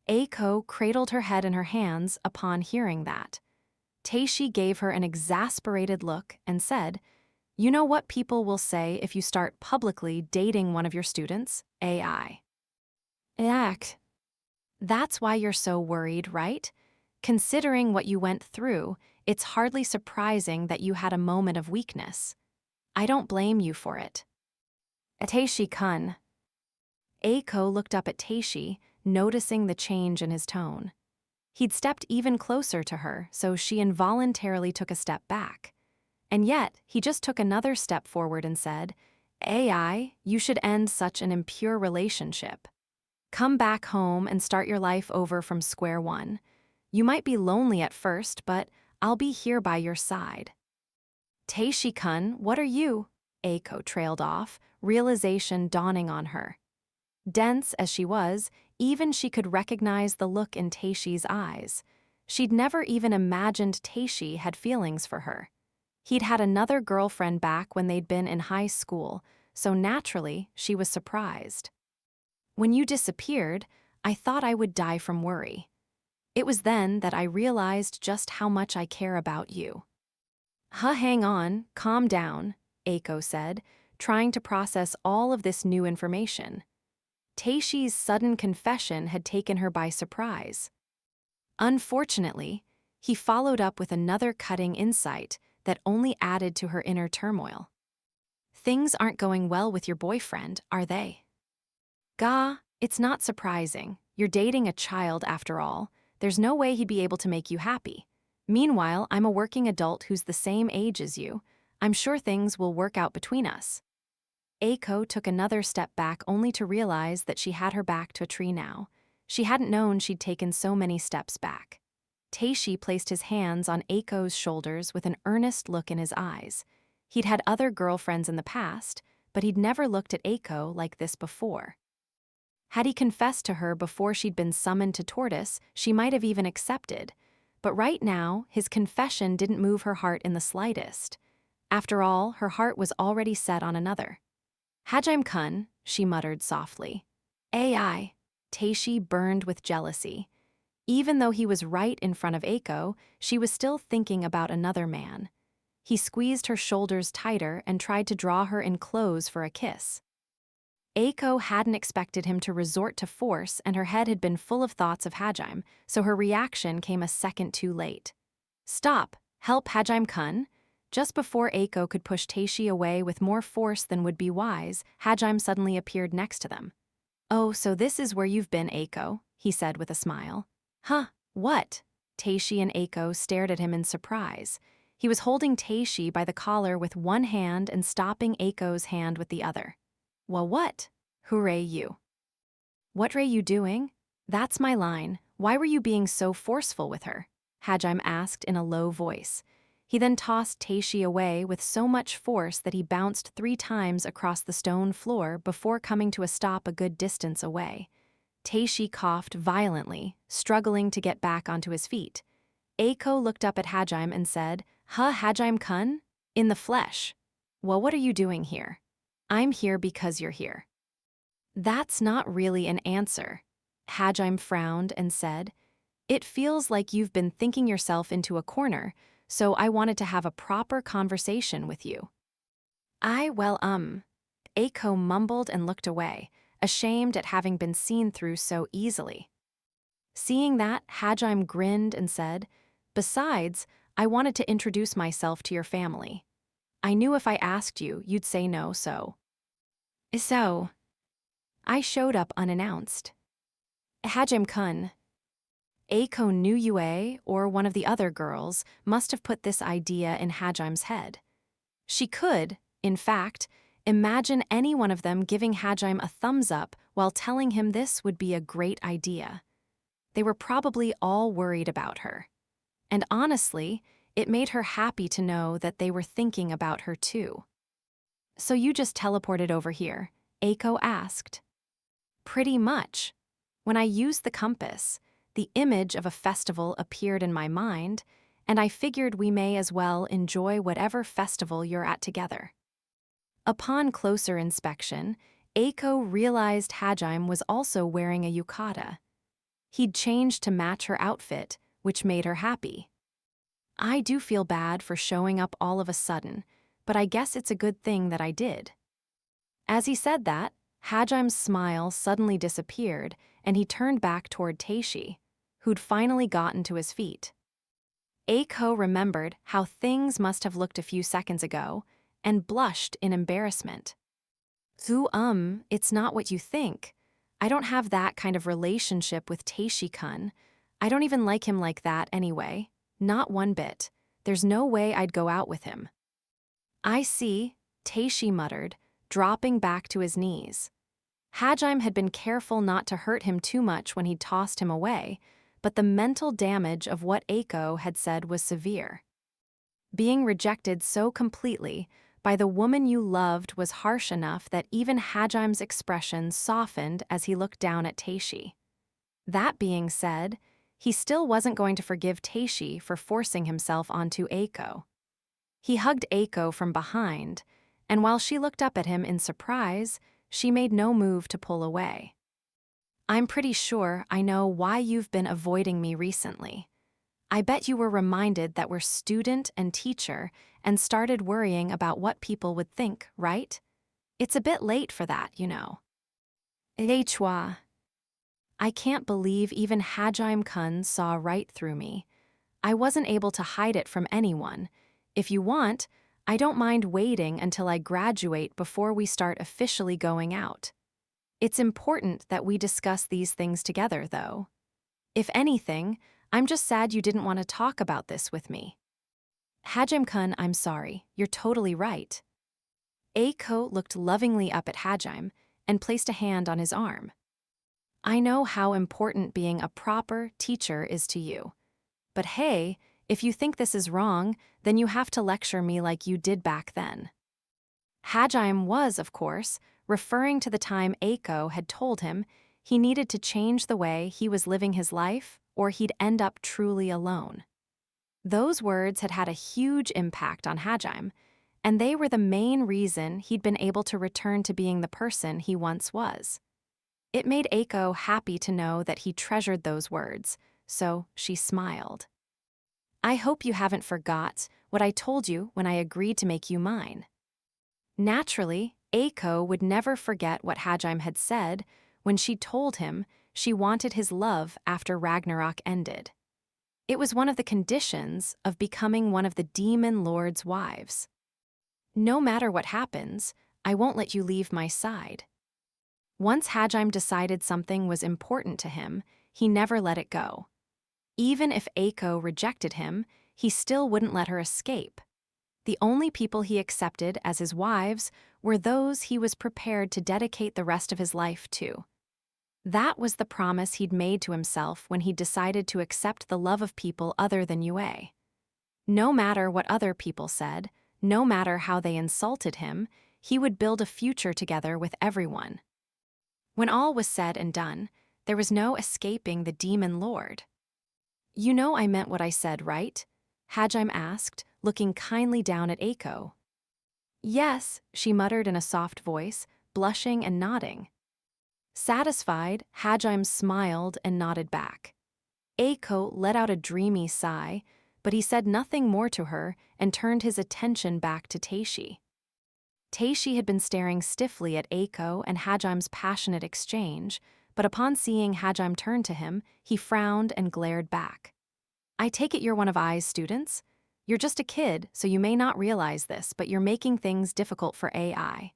Aiko cradled her head in her hands upon hearing that. Teishi gave her an exasperated look and said, "You know what people will say if you start publicly dating one of your students, AI." "Yak." "That's why you're so worried, right? Considering what you went through, it's hardly surprising that you had a moment of weakness. I don't blame you for it." "Teishi-kun." Aiko looked up at Teishi, noticing the change in his tone. He'd stepped even closer to her, so she involuntarily took a step back. And yet, he just took another step forward and said, "AI, you should end such an impure relationship. Come back home and start your life over from square one. You might be lonely at first, but I'll be here by your side." "Teishi-kun, what are you?" Aiko trailed off, realization dawning on her. Dense as she was, even she could recognize the look in Teishi's eyes. She'd never even imagined Teishi had feelings for her. He'd had another girlfriend back when they'd been in high school, so naturally she was surprised. "When you disappeared, I thought I would die from worry. It was then that I realized just how much I care about you." Hang on, calm down," Aiko said, trying to process all of this new information. Teishi's sudden confession had taken her by surprise. Unfortunately, he followed up with another cutting insight that only added to her inner turmoil. "Things aren't going well with your boyfriend, are they?" "Ga, it's not surprising. You're dating a child after all. There's no way he'd be able to make you happy. Meanwhile, I'm a working adult who's the same age as you. I'm sure things will work out between us." Aiko took another step back only to realize that she had her back to a tree now. She hadn't known she'd taken so many steps back. Teishi placed his hands on Aiko's shoulders with an earnest look in his eyes. He'd had other girlfriends in the past, but he'd never looked at Aiko like this before. Had he confessed to her before she'd been summoned to Tortoise, she might have even accepted. But right now, his confession didn't move her heart in the slightest. After all, her heart was already set on another. "Hajime-kun," she muttered softly. "AI." Teishi burned with jealousy. Even though he was right in front of Aiko, she was still thinking about another man. He squeezed her shoulders tighter and tried to draw her in close for a kiss. Aiko hadn't expected him to resort to force, and her head had been full of thoughts of Hajime, so her reaction came a second too late. "Stop! Help, Hajime-kun!" Just before Aiko could push Teishi away with more force than would be wise, Hajime suddenly appeared next to them. "Oh, so this is where you've been, Aiko," he said with a smile. "Huh, what?" Teishi and Aiko stared at him in surprise. He was holding Teishi by the collar with one hand and stopping Aiko's hand with the other. Well, what? Hooray you. What are you doing? That's my line. Why were you being so forceful with her? Hajime asked in a low voice. He then tossed Teishi away with so much force that he bounced 3 times across the stone floor before coming to a stop a good distance away. Teishi coughed violently, struggling to get back onto his feet. Aiko looked up at Hajime and said, "Huh, Hajime-kun? In the flesh. Well, what are you doing here?" "I'm here because you're here." That's not really an answer. Hajime frowned and said, "It feels like you've been thinking yourself into a corner, so I wanted to have a proper conversation with you." Aiko mumbled and looked away, ashamed at having been seen through so easily. Seeing that, Hajime grinned and said, "Besides, I wanted to introduce myself to your family. I knew if I asked you, you'd say no, so I showed up unannounced." Hajime-kun. Aiko knew Yue, or one of the other girls, must have put this idea in Hajime's head. She could, in fact, imagine any one of them giving Hajime a thumbs up while telling him this would be a great idea. They were probably all worried about her. And honestly, it made her happy to know that they were thinking about her too. "So you just teleported over here?" Aiko asked. "Pretty much. When I used the compass, the image of a festival appeared in my mind, and I figured we may as well enjoy whatever festival you're at together." Upon closer inspection, Aiko realized Hajime was also wearing a yukata. He'd changed to match her outfit, which made her happy. "I do feel bad for showing up all of a sudden, but I guess it's a good thing that I did." As he said that, Hajime's smile suddenly disappeared, and he turned back toward Teishi, who'd finally gotten to his feet. Aiko remembered how things must have looked a few seconds ago, and blushed in embarrassment. It's not what you think. I don't have that kind of relationship with Teishi-kun. I don't even like him like that anyway. Not one bit. There's no way I'd go out with him." "I see," Teishi muttered, dropping back to his knees. Hajime had been careful not to hurt him too much when he'd tossed him away, but the mental damage of what Aiko had said was severe. Being rejected so completely by the woman you loved was harsh enough that even Hajime's expression softened as he looked down at Teishi. That being said, he still wasn't going to forgive Teishi for forcing himself onto Aiko. He hugged Aiko from behind, and while she looked up at him in surprise, she made no move to pull away. "I'm pretty sure I know why you've been avoiding me recently. I bet you were reminded that we're student and teacher and started worrying about what people would think, right? It's a bit late for that, you know." Chua. I can't believe even Hajime-kun saw right through me. I wasn't able to hide it from anyone. If you want, I don't mind waiting until I graduate before we start officially going out. It's important that we discuss these things together, though. If anything, I'm just sad you didn't want to talk about this with me. Hajime-kun, I'm sorry. You're totally right. Aiko looked lovingly up at Hajime and placed a hand on his arm. I know how important being a proper teacher is to you. But hey, if you think this is wrong, then you have to lecture me like you did back then. Hajime was, of course, referring to the time Aiko had told him he needed to change the way he was living his life or he'd end up truly alone. Those words had had a huge impact on Hajime, and they were the main reason he'd been able to return to being the person he once was. It made Aiko happy to know that he treasured those words, so she smiled. I hope you haven't forgot what I told you when I agreed to make you mine. Naturally, Aiko would never forget what Hajime had said when she told him she wanted his love after Ragnarok ended. It was one of the conditions of becoming one of the Demon Lord's wives. No matter what happens, I won't let you leave my side. Once Hajime decided something was important to him, he never let it go. Even if Aiko rejected him, he still wouldn't let her escape. The only people he accepted as his wives were those he was prepared to dedicate the rest of his life to. That was the promise he'd made to himself when he decided to accept the love of people other than Yue. No matter what other people said, no matter how they insulted him, he would build a future together with everyone. When all was said and done, there was no escaping the demon lord. "You know I meant what I said, right?" Hajime asked, looking kindly down at Aiko. "Yes," she muttered in a soft voice, blushing and nodding. Satisfied, Hajime smiled and nodded back. Aiko let out a dreamy sigh, but he said nothing more to her and turned his attention back to Teishi. Teishi had been staring stiffly at Aiko and Hajime's passionate exchange, but upon seeing Hajime turn to him, he frowned and glared back. "I take it you're one of Ai's students? You're just a kid, so you may not realize this, but you're making things difficult for AI.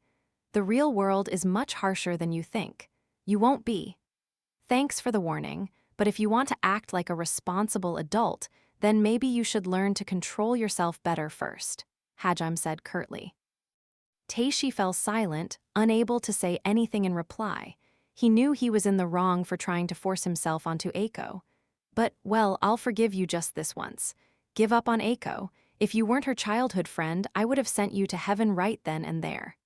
The real world is much harsher than you think. You won't be. Thanks for the warning, but if you want to act like a responsible adult, then maybe you should learn to control yourself better first," Hajime said curtly. Teishi fell silent, unable to say anything in reply. He knew he was in the wrong for trying to force himself onto Aiko. "But, well, I'll forgive you just this once. Give up on Aiko. If you weren't her childhood friend, I would have sent you to heaven right then and there."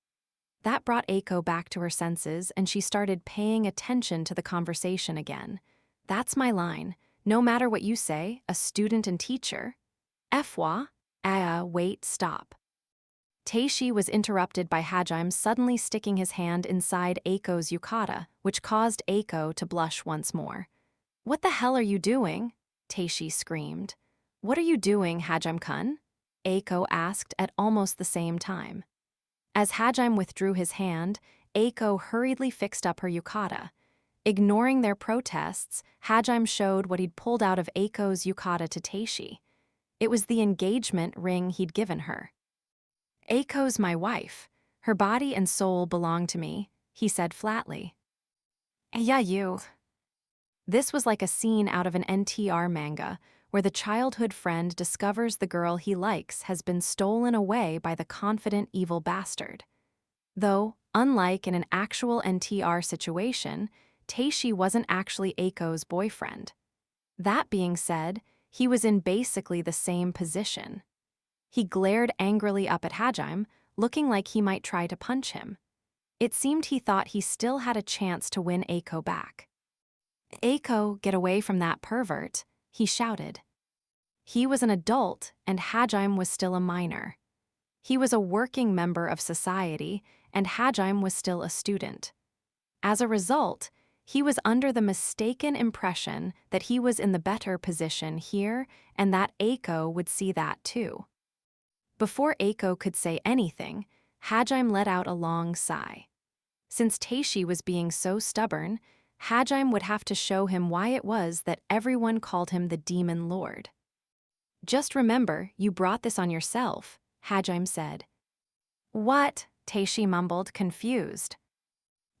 That brought Aiko back to her senses, and she started paying attention to the conversation again. "That's my line. No matter what you say, a student and teacher." "Efwa? Wait, stop." Teishi was interrupted by Hajime suddenly sticking his hand inside Aiko's yukata, which caused Aiko to blush once more. "What the hell are you doing?" Teishi screamed. "What are you doing, Hajime-kun?" Aiko asked at almost the same time. As Hajime withdrew his hand, Aiko hurriedly fixed up her yukata. Ignoring their protests, Hajime showed what he'd pulled out of Aiko's yukata to Teishi. It was the engagement ring he'd given her. "Aiko's my wife. Her body and soul belong to me," he said flatly. "Yeah, you." This was like a scene out of an NTR manga, where the childhood friend discovers the girl he likes has been stolen away by the confident evil bastard. Though, unlike in an actual NTR situation, Teishi wasn't actually Aiko's boyfriend. That being said, he was in basically the same position. He glared angrily up at Hajime, looking like he might try to punch him. It seemed he thought he still had a chance to win Aiko back. "Aiko, get away from that pervert," he shouted. He was an adult, and Hajime was still a minor. He was a working member of society, and Hajime was still a student. As a result, he was under the mistaken impression that he was in the better position here and that Aiko would see that too. Before Aiko could say anything, Hajime let out a long sigh. Since Teishi was being so stubborn, Hajime would have to show him why it was that everyone called him the Demon Lord. "Just remember, you brought this on yourself," Hajime said. "What?" Teishi mumbled, confused.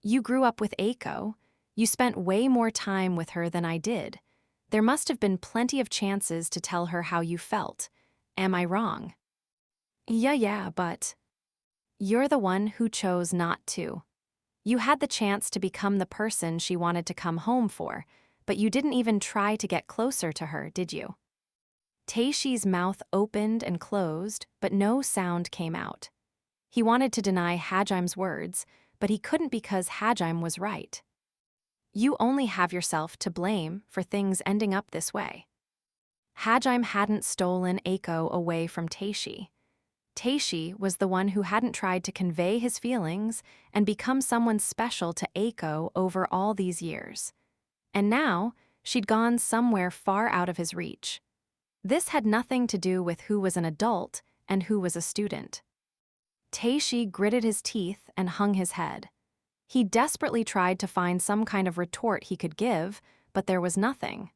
"You grew up with Aiko. You spent way more time with her than I did. There must have been plenty of chances to tell her how you felt. Am I wrong?" Yeah, but you're the one who chose not to. You had the chance to become the person she wanted to come home for, but you didn't even try to get closer to her, did you?" Teishi's mouth opened and closed, but no sound came out. He wanted to deny Hajime's words, but he couldn't because Hajime was right. You only have yourself to blame for things ending up this way. Hajime hadn't stolen Aiko away from Teishi. Teishi was the one who hadn't tried to convey his feelings and become someone special to Aiko over all these years. And now, she'd gone somewhere far out of his reach. This had nothing to do with who was an adult and who was a student. Teishi gritted his teeth and hung his head. He desperately tried to find some kind of retort he could give, but there was nothing.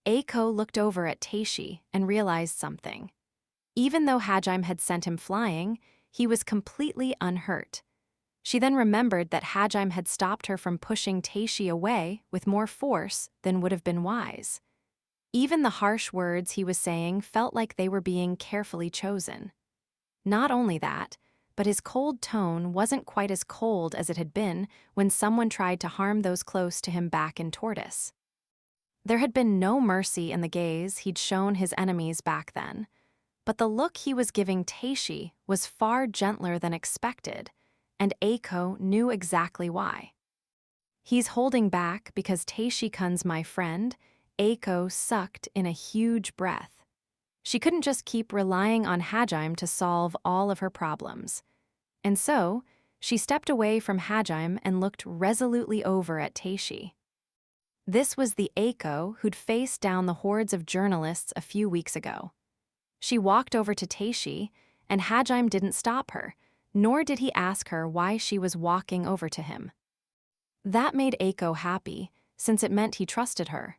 Aiko looked over at Teishi and realized something. Even though Hajime had sent him flying, he was completely unhurt. She then remembered that Hajime had stopped her from pushing Teishi away with more force than would have been wise. Even the harsh words he was saying felt like they were being carefully chosen. Not only that, but his cold tone wasn't quite as cold as it had been when someone tried to harm those close to him back in Tortoise. There had been no mercy in the gaze he'd shown his enemies back then, but the look he was giving Teishi was far gentler than expected, and Aiko knew exactly why. He's holding back because Teishi-kun's my friend. Aiko sucked in a huge breath. She couldn't just keep relying on Hajime to solve all of her problems. And so, she stepped away from Hajime and looked resolutely over at Teishi. This was the Aiko who'd faced down the hordes of journalists a few weeks ago. She walked over to Teishi, and Hajime didn't stop her, nor did he ask her why she was walking over to him. That made Aiko happy, since it meant he trusted her.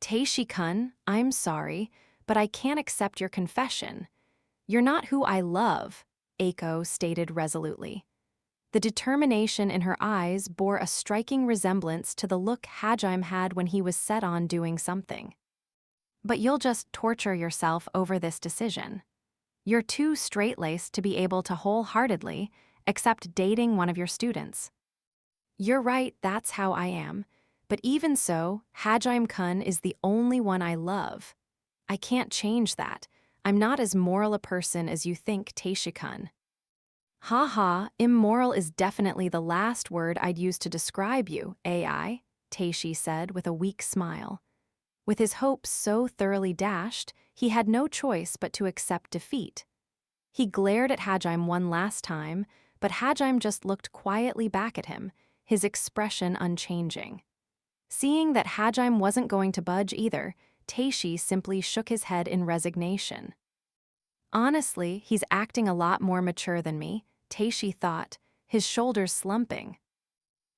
Teishi-kun, I'm sorry, but I can't accept your confession. You're not who I love, Aiko stated resolutely. The determination in her eyes bore a striking resemblance to the look Hajime had when he was set on doing something. But you'll just torture yourself over this decision. You're too straight-laced to be able to wholeheartedly accept dating one of your students. You're right, that's how I am. But even so, Hajime-kun is the only one I love. I can't change that. I'm not as moral a person as you think, Teishi-kun. Ha, immoral is definitely the last word I'd use to describe you, AI, Teishi said with a weak smile. With his hopes so thoroughly dashed, he had no choice but to accept defeat. He glared at Hajime one last time, but Hajime just looked quietly back at him, his expression unchanging. Seeing that Hajime wasn't going to budge either, Teishi simply shook his head in resignation. Honestly, he's acting a lot more mature than me, Teishi thought, his shoulders slumping.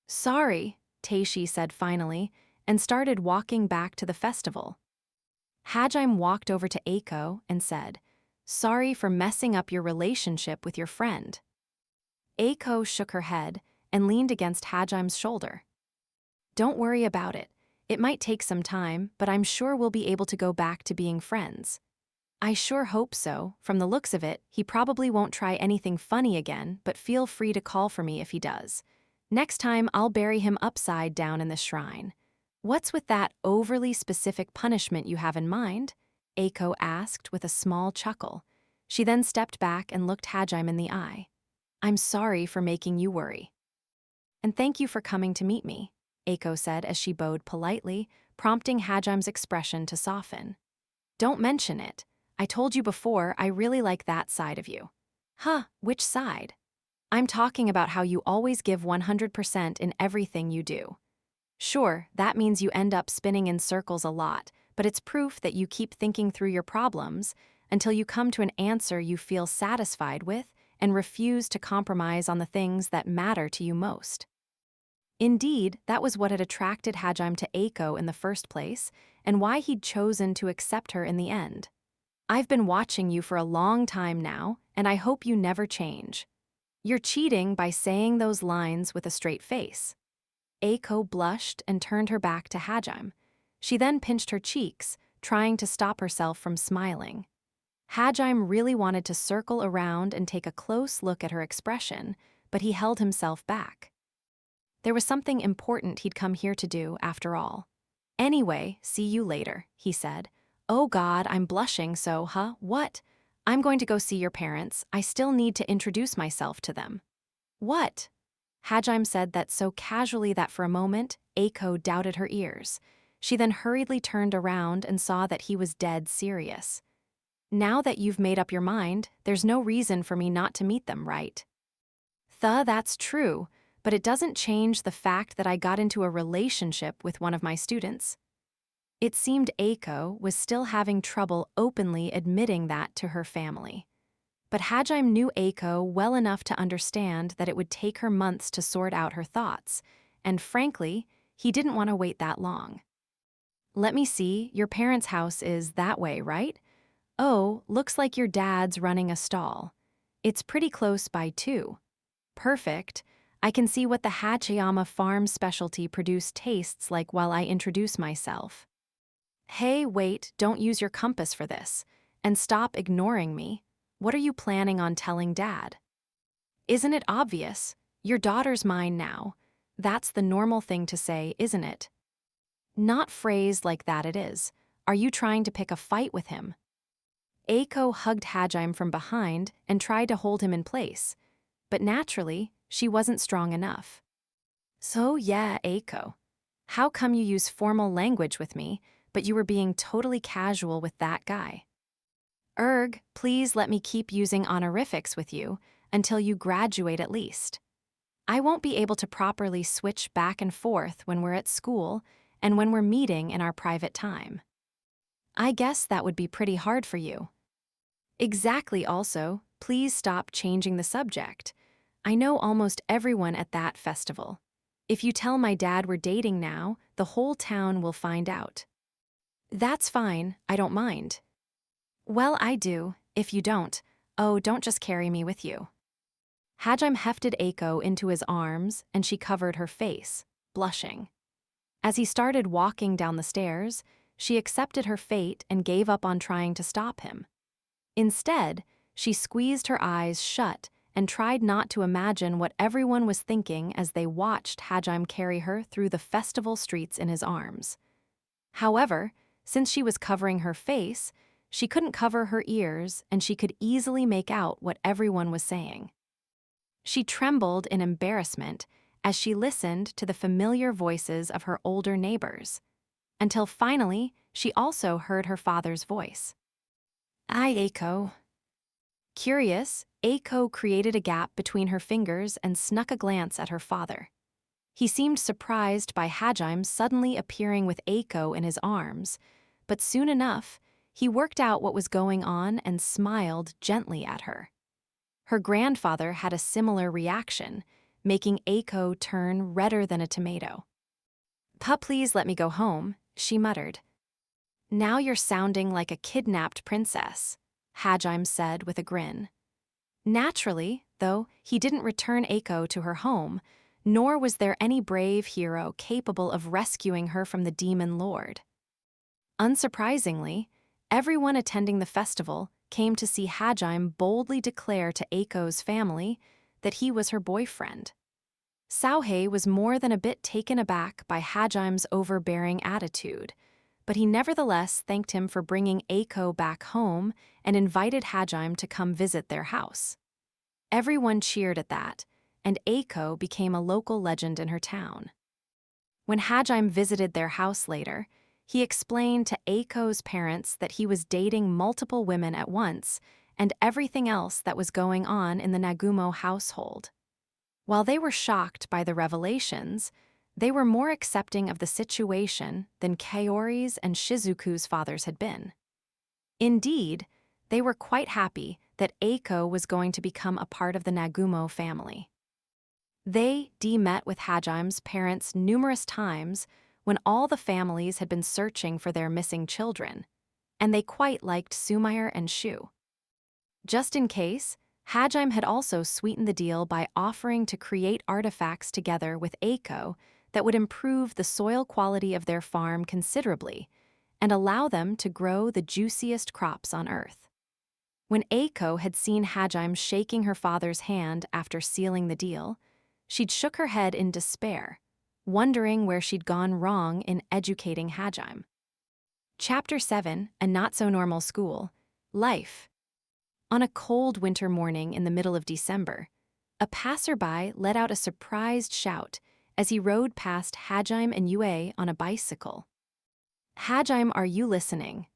Sorry, Teishi said finally, and started walking back to the festival. Hajime walked over to Aiko and said, Sorry for messing up your relationship with your friend. Aiko shook her head and leaned against Hajime's shoulder. Don't worry about it. It might take some time, but I'm sure we'll be able to go back to being friends. I sure hope so. From the looks of it, he probably won't try anything funny again, but feel free to call for me if he does. Next time, I'll bury him upside down in the shrine. What's with that overly specific punishment you have in mind? Aiko asked with a small chuckle. She then stepped back and looked Hajime in the eye. I'm sorry for making you worry. And thank you for coming to meet me, Aiko said as she bowed politely, prompting Hajime's expression to soften. Don't mention it. I told you before I really like that side of you. Huh, which side? I'm talking about how you always give 100% in everything you do. Sure, that means you end up spinning in circles a lot, but it's proof that you keep thinking through your problems until you come to an answer you feel satisfied with and refuse to compromise on the things that matter to you most. Indeed, that was what had attracted Hajime to Aiko in the first place, and why he'd chosen to accept her in the end. I've been watching you for a long time now, and I hope you never change. You're cheating by saying those lines with a straight face. Aiko blushed and turned her back to Hajime. She then pinched her cheeks, trying to stop herself from smiling. Hajime really wanted to circle around and take a close look at her expression, but he held himself back. There was something important he'd come here to do, after all. Anyway, see you later, he said. Oh God, I'm blushing so, huh? What? I'm going to go see your parents. I still need to introduce myself to them. What? Hajime said that so casually that for a moment, Aiko doubted her ears. She then hurriedly turned around and saw that he was dead serious. Now that you've made up your mind, there's no reason for me not to meet them, right? That's true, but it doesn't change the fact that I got into a relationship with one of my students. It seemed Aiko was still having trouble openly admitting that to her family. But Hajime knew Aiko well enough to understand that it would take her months to sort out her thoughts, and frankly, he didn't want to wait that long. Let me see, your parents' house is that way, right? Oh, looks like your dad's running a stall. It's pretty close by too. Perfect. I can see what the Hachiyama farm specialty produced tastes like while I introduce myself. Hey, wait, don't use your compass for this. And stop ignoring me. What are you planning on telling Dad? Isn't it obvious? Your daughter's mine now. That's the normal thing to say, isn't it? Not phrased like that it is. Are you trying to pick a fight with him? Aiko hugged Hajime from behind and tried to hold him in place, but naturally, she wasn't strong enough. So yeah, Aiko. How come you use formal language with me, but you were being totally casual with that guy? Please let me keep using honorifics with you until you graduate at least. I won't be able to properly switch back and forth when we're at school and when we're meeting in our private time. I guess that would be pretty hard for you. Exactly. Also, please stop changing the subject. I know almost everyone at that festival. If you tell my dad we're dating now, the whole town will find out. That's fine, I don't mind. Well, I do, if you don't. Oh, don't just carry me with you. Hajime hefted Aiko into his arms and she covered her face, blushing. As he started walking down the stairs, she accepted her fate and gave up on trying to stop him. Instead, she squeezed her eyes shut and tried not to imagine what everyone was thinking as they watched Hajime carry her through the festival streets in his arms. However, since she was covering her face, she couldn't cover her ears and she could easily make out what everyone was saying. She trembled in embarrassment as she listened to the familiar voices of her older neighbors, until finally she also heard her father's voice. Hi, Aiko. Curious, Aiko created a gap between her fingers and snuck a glance at her father. He seemed surprised by Hajime suddenly appearing with Aiko in his arms, but soon enough, he worked out what was going on and smiled gently at her. Her grandfather had a similar reaction, making Aiko turn redder than a tomato. Please let me go home, she muttered. Now you're sounding like a kidnapped princess, Hajime said with a grin. Naturally, though, he didn't return Aiko to her home, nor was there any brave hero capable of rescuing her from the demon lord. Unsurprisingly, everyone attending the festival came to see Hajime boldly declare to Aiko's family that he was her boyfriend. Saohei was more than a bit taken aback by Hajime's overbearing attitude, but he nevertheless thanked him for bringing Aiko back home and invited Hajime to come visit their house. Everyone cheered at that, and Aiko became a local legend in her town. When Hajime visited their house later, he explained to Aiko's parents that he was dating multiple women at once and everything else that was going on in the Nagumo household. While they were shocked by the revelations, they were more accepting of the situation than Kaori's and Shizuku's fathers had been. Indeed, they were quite happy that Aiko was going to become a part of the Nagumo family. They met with Hajime's parents numerous times when all the families had been searching for their missing children, and they quite liked Sumair and Shu. Just in case, Hajime had also sweetened the deal by offering to create artifacts together with Aiko that would improve the soil quality of their farm considerably and allow them to grow the juiciest crops on Earth. When Aiko had seen Hajime shaking her father's hand after sealing the deal, she'd shook her head in despair, wondering where she'd gone wrong in educating Hajime. Chapter 7, A Not-So-Normal School, Life. On a cold winter morning in the middle of December, a passerby let out a surprised shout as he rode past Hajime and Yue on a bicycle. Hajime, are you listening?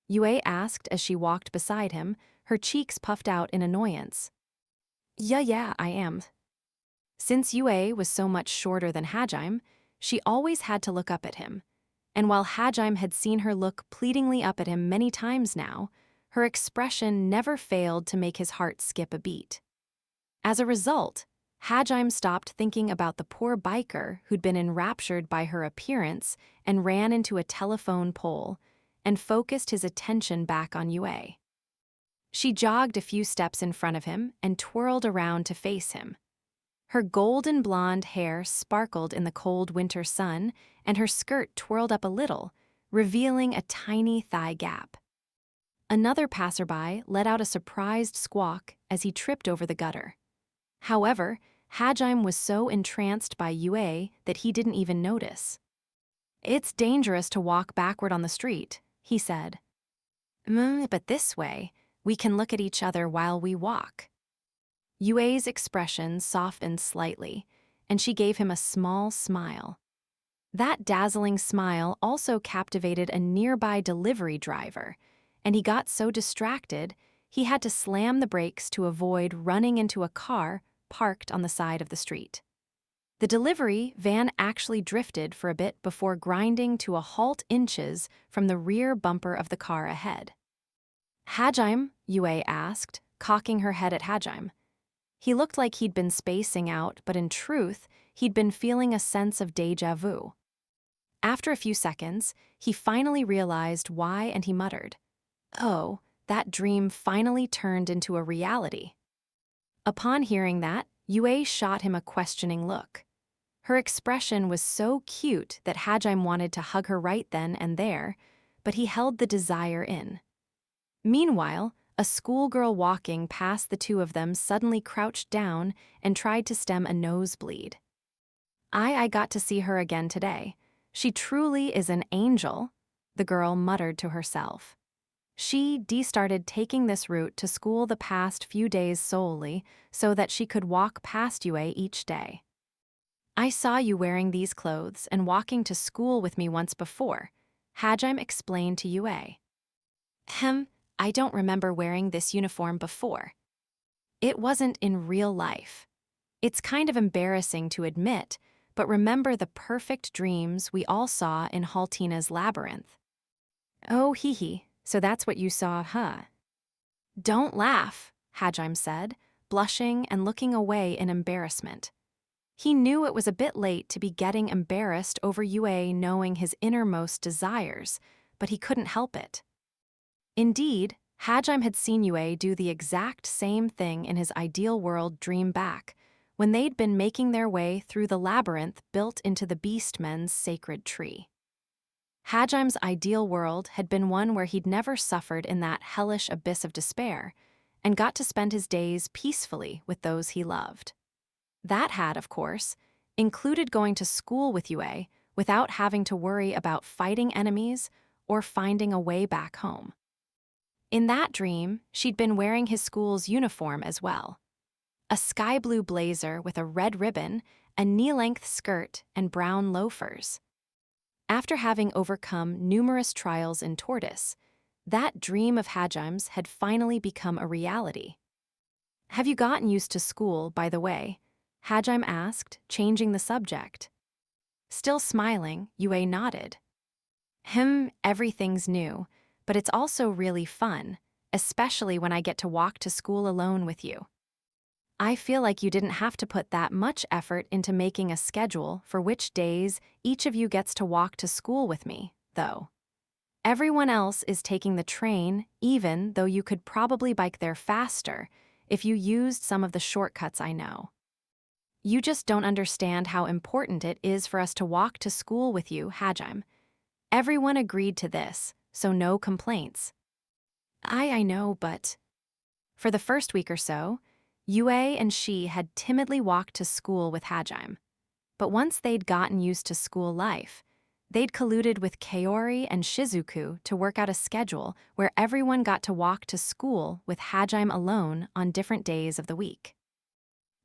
Yue asked as she walked beside him, her cheeks puffed out in annoyance. Yeah, I am. Since Yue was so much shorter than Hajime, she always had to look up at him, and while Hajime had seen her look pleadingly up at him many times now, her expression never failed to make his heart skip a beat. As a result, Hajime stopped thinking about the poor biker who'd been enraptured by her appearance and ran into a telephone pole, and focused his attention back on Yue. She jogged a few steps in front of him and twirled around to face him. Her golden blonde hair sparkled in the cold winter sun, and her skirt twirled up a little, revealing a tiny thigh gap. Another passerby let out a surprised squawk as he tripped over the gutter. However, Hajime was so entranced by Yue that he didn't even notice. "It's dangerous to walk backward on the street," he said. But this way, we can look at each other while we walk." Yue's expression softened slightly, and she gave him a small smile. That dazzling smile also captivated a nearby delivery driver, and he got so distracted he had to slam the brakes to avoid running into a car parked on the side of the street. The delivery van actually drifted for a bit before grinding to a halt inches from the rear bumper of the car ahead. "Hajime?" Yue asked, cocking her head at Hajime. He looked like he'd been spacing out, but in truth, he'd been feeling a sense of déjà vu. After a few seconds, he finally realized why, and he muttered, "Oh, that dream finally turned into a reality." Upon hearing that, Yue shot him a questioning look. Her expression was so cute that Hajime wanted to hug her right then and there, but he held the desire in. Meanwhile, a schoolgirl walking past the two of them suddenly crouched down and tried to stem a nosebleed. I got to see her again today. She truly is an angel," the girl muttered to herself. She started taking this route to school the past few days solely so that she could walk past Yue each day. "I saw you wearing these clothes and walking to school with me once before," Hajime explained to Yue. I don't remember wearing this uniform before. It wasn't in real life. It's kind of embarrassing to admit, but remember the perfect dreams we all saw in Haltina's labyrinth." "Oh, hee, so that's what you saw, huh?" "Don't laugh," Hajime said, blushing and looking away in embarrassment. He knew it was a bit late to be getting embarrassed over Yue knowing his innermost desires, but he couldn't help it. Indeed, Hajime had seen Yue do the exact same thing in his ideal world dream back, when they'd been making their way through the labyrinth built into the Beastmen's sacred tree. Hajime's ideal world had been one where he'd never suffered in that hellish abyss of despair, and got to spend his days peacefully with those he loved. That had, of course, included going to school with Yue without having to worry about fighting enemies or finding a way back home. In that dream, she'd been wearing his school's uniform as well. A sky blue blazer with a red ribbon, a knee-length skirt, and brown loafers. After having overcome numerous trials in Tortoise, that dream of Hajime's had finally become a reality. "Have you gotten used to school, by the way?" Hajime asked, changing the subject. Still smiling, Yue nodded. Everything's new, but it's also really fun, especially when I get to walk to school alone with you. I feel like you didn't have to put that much effort into making a schedule for which days each of you gets to walk to school with me, though. Everyone else is taking the train, even though you could probably bike there faster if you used some of the shortcuts I know. You just don't understand how important it is for us to walk to school with you, Hajime. Everyone agreed to this, so no complaints. I know, but..." For the first week or so, Yue and she had timidly walked to school with Hajime. But once they'd gotten used to school life, they'd colluded with Kaori and Shizuku to work out a schedule where everyone got to walk to school with Hajime alone on different days of the week.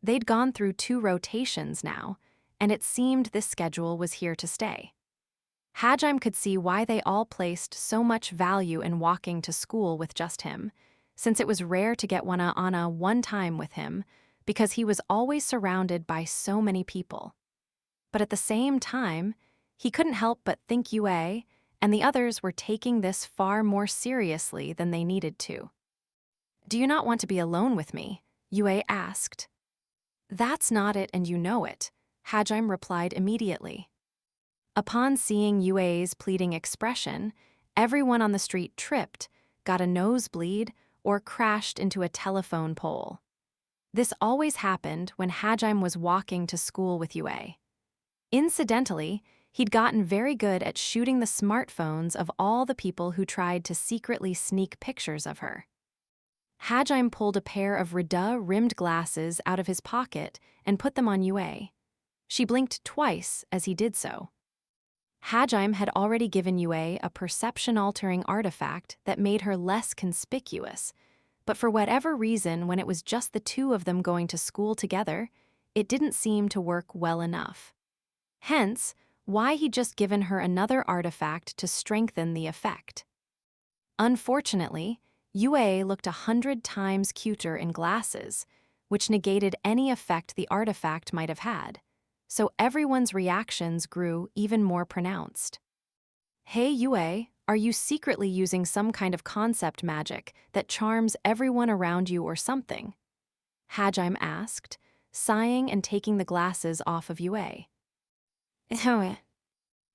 They'd gone through 2 rotations now, and it seemed this schedule was here to stay. Hajime could see why they all placed so much value in walking to school with just him, since it was rare to get one time with him, because he was always surrounded by so many people. But at the same time, he couldn't help but think Yue and the others were taking this far more seriously than they needed to. "Do you not want to be alone with me?" Yue asked. "That's not it, and you know it," Hajime replied immediately. Upon seeing Yue's pleading expression, everyone on the street tripped, got a nosebleed, or crashed into a telephone pole. This always happened when Hajime was walking to school with Yue. Incidentally, he'd gotten very good at shooting the smartphones of all the people who tried to secretly sneak pictures of her. Hajime pulled a pair of Rida-rimmed glasses out of his pocket and put them on Yue. She blinked twice as he did so. Hajime had already given Yue a perception-altering artifact that made her less conspicuous, but for whatever reason, when it was just the two of them going to school together, it didn't seem to work well enough. Hence, why he'd just given her another artifact to strengthen the effect. Unfortunately, Yue looked 100 times cuter in glasses, which negated any effect the artifact might have had, so everyone's reactions grew even more pronounced. Hey Yue, are you secretly using some kind of concept magic that charms everyone around you or something? Hajime asked, sighing and taking the glasses off of Yue.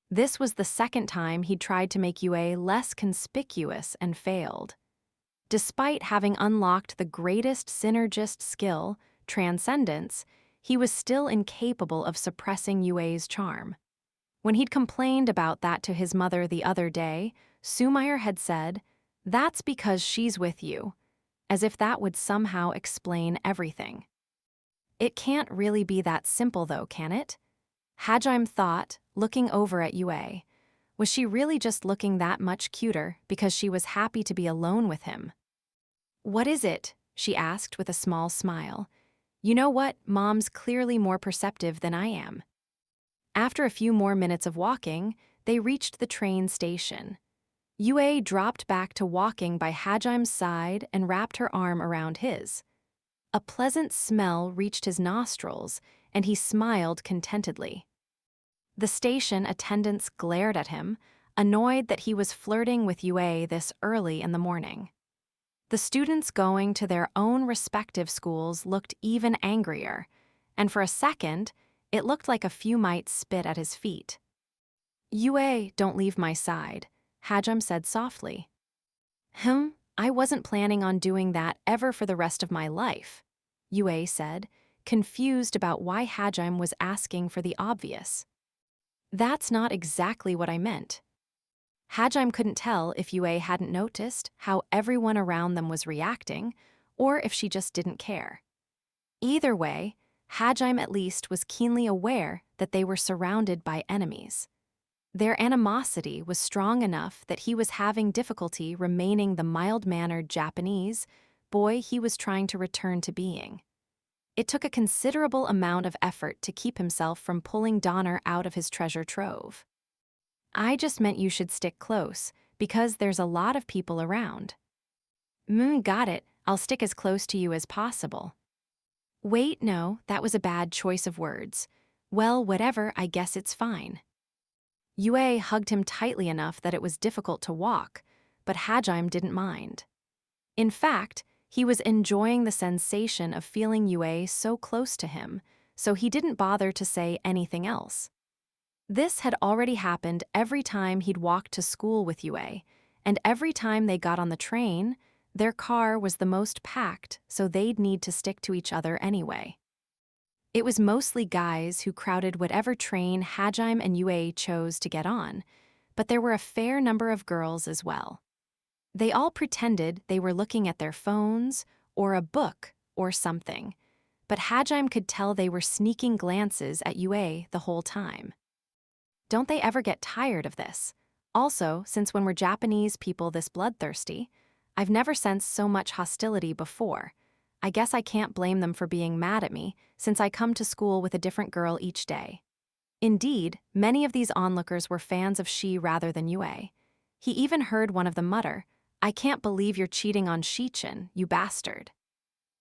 This was the second time he'd tried to make Yue less conspicuous and failed. Despite having unlocked the greatest synergist skill, transcendence, he was still incapable of suppressing Yue's charm. When he'd complained about that to his mother the other day, Sumair had said, "That's because she's with you," as if that would somehow explain everything. It can't really be that simple though, can it? Hajime thought, looking over at Yue. Was she really just looking that much cuter because she was happy to be alone with him? "What is it?" she asked with a small smile. "You know what? Mom's clearly more perceptive than I am." After a few more minutes of walking, they reached the train station. Yue dropped back to walking by Hajime's side and wrapped her arm around his. A pleasant smell reached his nostrils, and he smiled contentedly. The station attendants glared at him, annoyed that he was flirting with Yue this early in the morning. The students going to their own respective schools looked even angrier, and for a second, it looked like a few might spit at his feet. "Yue, don't leave my side," Hajime said softly. I wasn't planning on doing that ever for the rest of my life," Yue said, confused about why Hajime was asking for the obvious. "That's not exactly what I meant." Hajime couldn't tell if Yue hadn't noticed how everyone around them was reacting, or if she just didn't care. Either way, Hajime at least was keenly aware that they were surrounded by enemies. Their animosity was strong enough that he was having difficulty remaining the mild-mannered Japanese boy he was trying to return to being. It took a considerable amount of effort to keep himself from pulling Donner out of his treasure trove. "I just meant you should stick close, because there's a lot of people around." Got it. I'll stick as close to you as possible." "Wait, no, that was a bad choice of words. Well, whatever, I guess it's fine." Yue hugged him tightly enough that it was difficult to walk, but Hajime didn't mind. In fact, he was enjoying the sensation of feeling Yue so close to him, so he didn't bother to say anything else. This had already happened every time he'd walked to school with Yue, and every time they got on the train, their car was the most packed, so they'd need to stick to each other anyway. It was mostly guys who crowded whatever train Hajime and Yue chose to get on, but there were a fair number of girls as well. They all pretended they were looking at their phones or a book or something, but Hajime could tell they were sneaking glances at Yue the whole time. Don't they ever get tired of this? Also, since when were Japanese people this bloodthirsty? I've never sensed so much hostility before. I guess I can't blame them for being mad at me, since I come to school with a different girl each day. Indeed, many of these onlookers were fans of Shi rather than Yue. He even heard one of them mutter, "I can't believe you're cheating on Shichin, you bastard."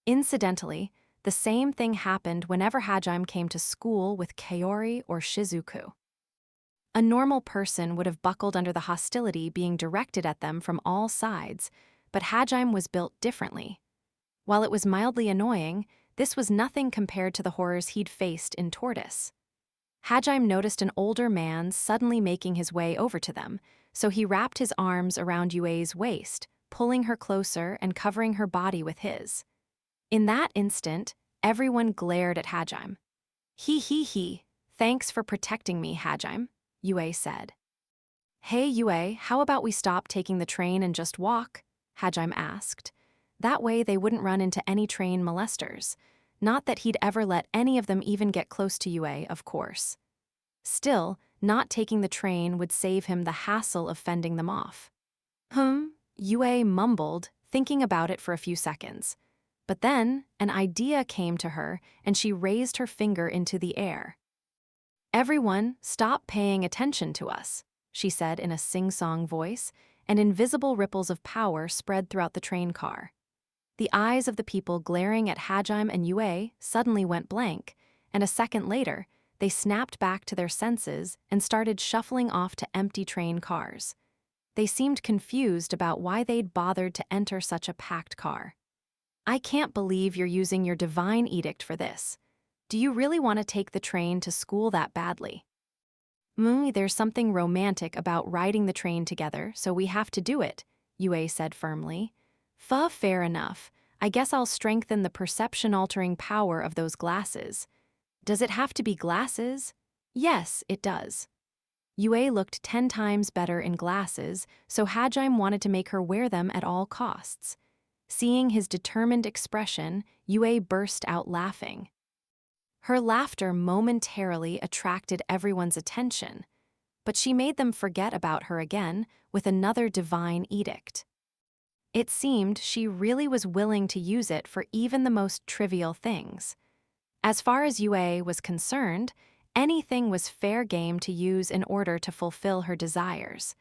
Incidentally, the same thing happened whenever Hajime came to school with Kaori or Shizuku. A normal person would have buckled under the hostility being directed at them from all sides, but Hajime was built differently. While it was mildly annoying, this was nothing compared to the horrors he'd faced in Tortoise. Hajime noticed an older man suddenly making his way over to them, so he wrapped his arms around Yue's waist, pulling her closer and covering her body with his. In that instant, everyone glared at Hajime. He, thanks for protecting me, Hajime, Yue said. Hey Yue, how about we stop taking the train and just walk? Hajime asked. That way they wouldn't run into any train molesters. Not that he'd ever let any of them even get close to Yue, of course. Still, not taking the train would save him the hassle of fending them off. Yue mumbled, thinking about it for a few seconds. But then, an idea came to her, and she raised her finger into the air. Everyone, stop paying attention to us, she said in a sing-song voice, and invisible ripples of power spread throughout the train car. The eyes of the people glaring at Hajime and Yue suddenly went blank, and a second later, they snapped back to their senses and started shuffling off to empty train cars. They seemed confused about why they'd bothered to enter such a packed car. I can't believe you're using your divine edict for this. Do you really want to take the train to school that badly? There's something romantic about riding the train together, so we have to do it, Yue said firmly. Fair enough. I guess I'll strengthen the perception-altering power of those glasses. Does it have to be glasses? Yes, it does. Yue looked 10 times better in glasses, so Hajime wanted to make her wear them at all costs. Seeing his determined expression, Yue burst out laughing. Her laughter momentarily attracted everyone's attention, but she made them forget about her again with another divine edict. It seemed she really was willing to use it for even the most trivial things. As far as Yue was concerned, anything was fair game to use in order to fulfill her desires.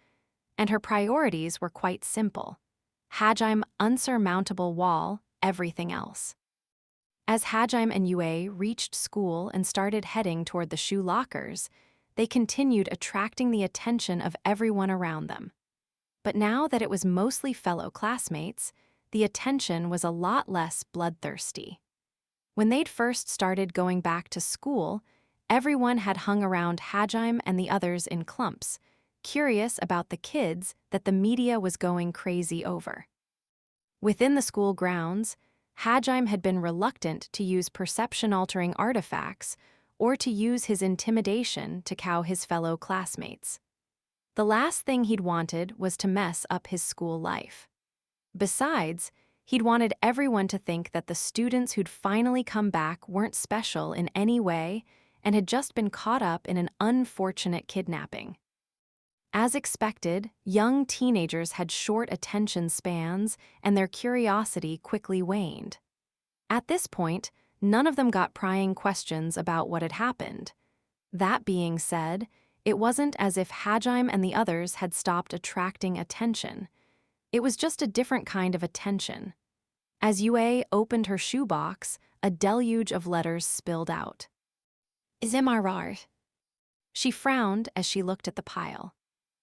And her priorities were quite simple. Hajime, unsurmountable wall, everything else. As Hajime and Yue reached school and started heading toward the shoe lockers, they continued attracting the attention of everyone around them. But now that it was mostly fellow classmates, the attention was a lot less bloodthirsty. When they'd first started going back to school, everyone had hung around Hajime and the others in clumps, curious about the kids that the media was going crazy over. Within the school grounds, Hajime had been reluctant to use perception-altering artifacts or to use his intimidation to cow his fellow classmates. The last thing he'd wanted was to mess up his school life. Besides, he'd wanted everyone to think that the students who'd finally come back weren't special in any way and had just been caught up in an unfortunate kidnapping. As expected, young teenagers had short attention spans, and their curiosity quickly waned. At this point, none of them got prying questions about what had happened. That being said, it wasn't as if Hajime and the others had stopped attracting attention. It was just a different kind of attention. As Yue opened her shoebox, a deluge of letters spilled out. Zimmarar. She frowned as she looked at the pile.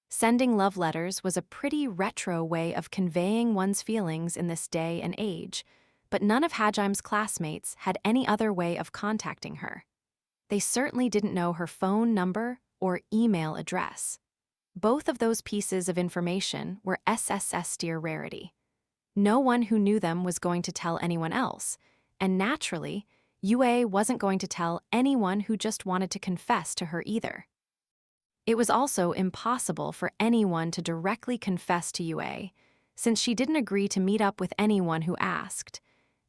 Sending love letters was a pretty retro way of conveying one's feelings in this day and age, but none of Hajime's classmates had any other way of contacting her. They certainly didn't know her phone number or email address. Both of those pieces of information were SSS-tier rarity. No one who knew them was going to tell anyone else, and naturally, Yue wasn't going to tell anyone who just wanted to confess to her either. It was also impossible for anyone to directly confess to Yue, since she didn't agree to meet up with anyone who asked,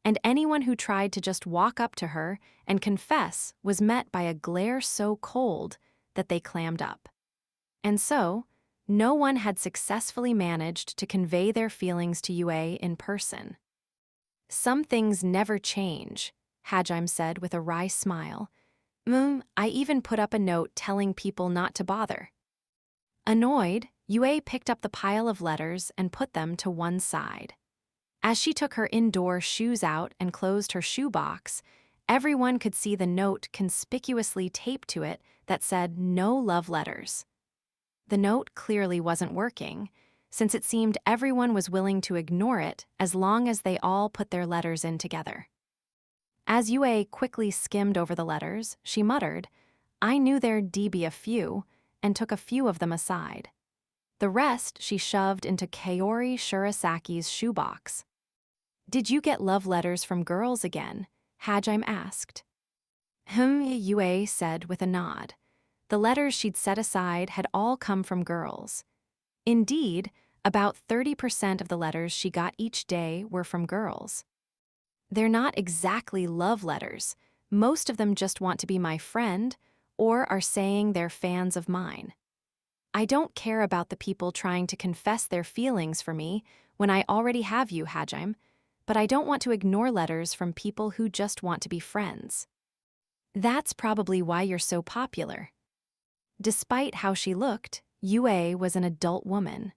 and anyone who tried to just walk up to her and confess was met by a glare so cold that they clammed up. And so, no one had successfully managed to convey their feelings to Yue in person. Some things never change, Hajime said with a wry smile. I even put up a note telling people not to bother. Annoyed, Yue picked up the pile of letters and put them to one side. As she took her indoor shoes out and closed her shoebox, everyone could see the note conspicuously taped to it that said no love letters. The note clearly wasn't working, since it seemed everyone was willing to ignore it as long as they all put their letters in together. As Yue quickly skimmed over the letters, she muttered, "I knew there'd be a few," and took a few of them aside. The rest she shoved into Kaori Shirasaki's shoebox. "Did you get love letters from girls again?" Hajime asked. Yue said with a nod. The letters she'd set aside had all come from girls. Indeed, about 30% of the letters she got each day were from girls. They're not exactly love letters. Most of them just want to be my friend or are saying they're fans of mine. I don't care about the people trying to confess their feelings for me when I already have you, Hajime, but I don't want to ignore letters from people who just want to be friends. That's probably why you're so popular. Despite how she looked, Yue was an adult woman.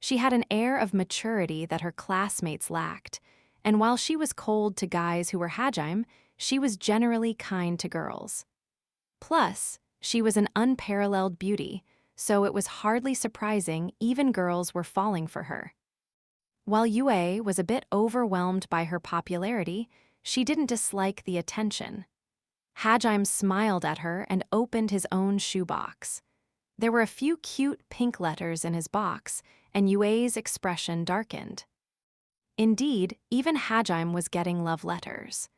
She had an air of maturity that her classmates lacked, and while she was cold to guys who were Hajime, she was generally kind to girls. Plus, she was an unparalleled beauty, so it was hardly surprising even girls were falling for her. While Yue was a bit overwhelmed by her popularity, she didn't dislike the attention. Hajime smiled at her and opened his own shoebox. There were a few cute pink letters in his box, and Yue's expression darkened. Indeed, even Hajime was getting love letters.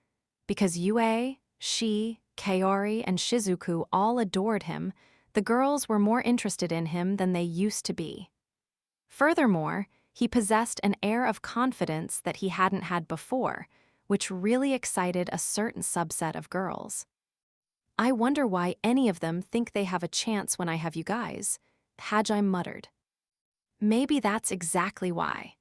Because Yue, she, Kaori, and Shizuku all adored him, the girls were more interested in him than they used to be. Furthermore, he possessed an air of confidence that he hadn't had before, which really excited a certain subset of girls. I wonder why any of them think they have a chance when I have you guys, Hajime muttered. Maybe that's exactly why.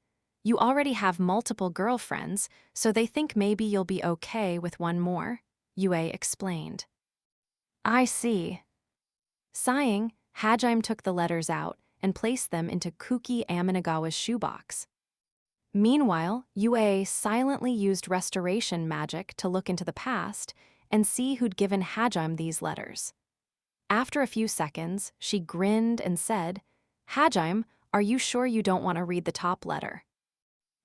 You already have multiple girlfriends, so they think maybe you'll be okay with one more, Yue explained. I see. Sighing, Hajime took the letters out and placed them into Kuki Aminagawa's shoebox. Meanwhile, Yue silently used restoration magic to look into the past and see who'd given Hajime these letters. After a few seconds, she grinned and said, Hajime, are you sure you don't want to read the top letter?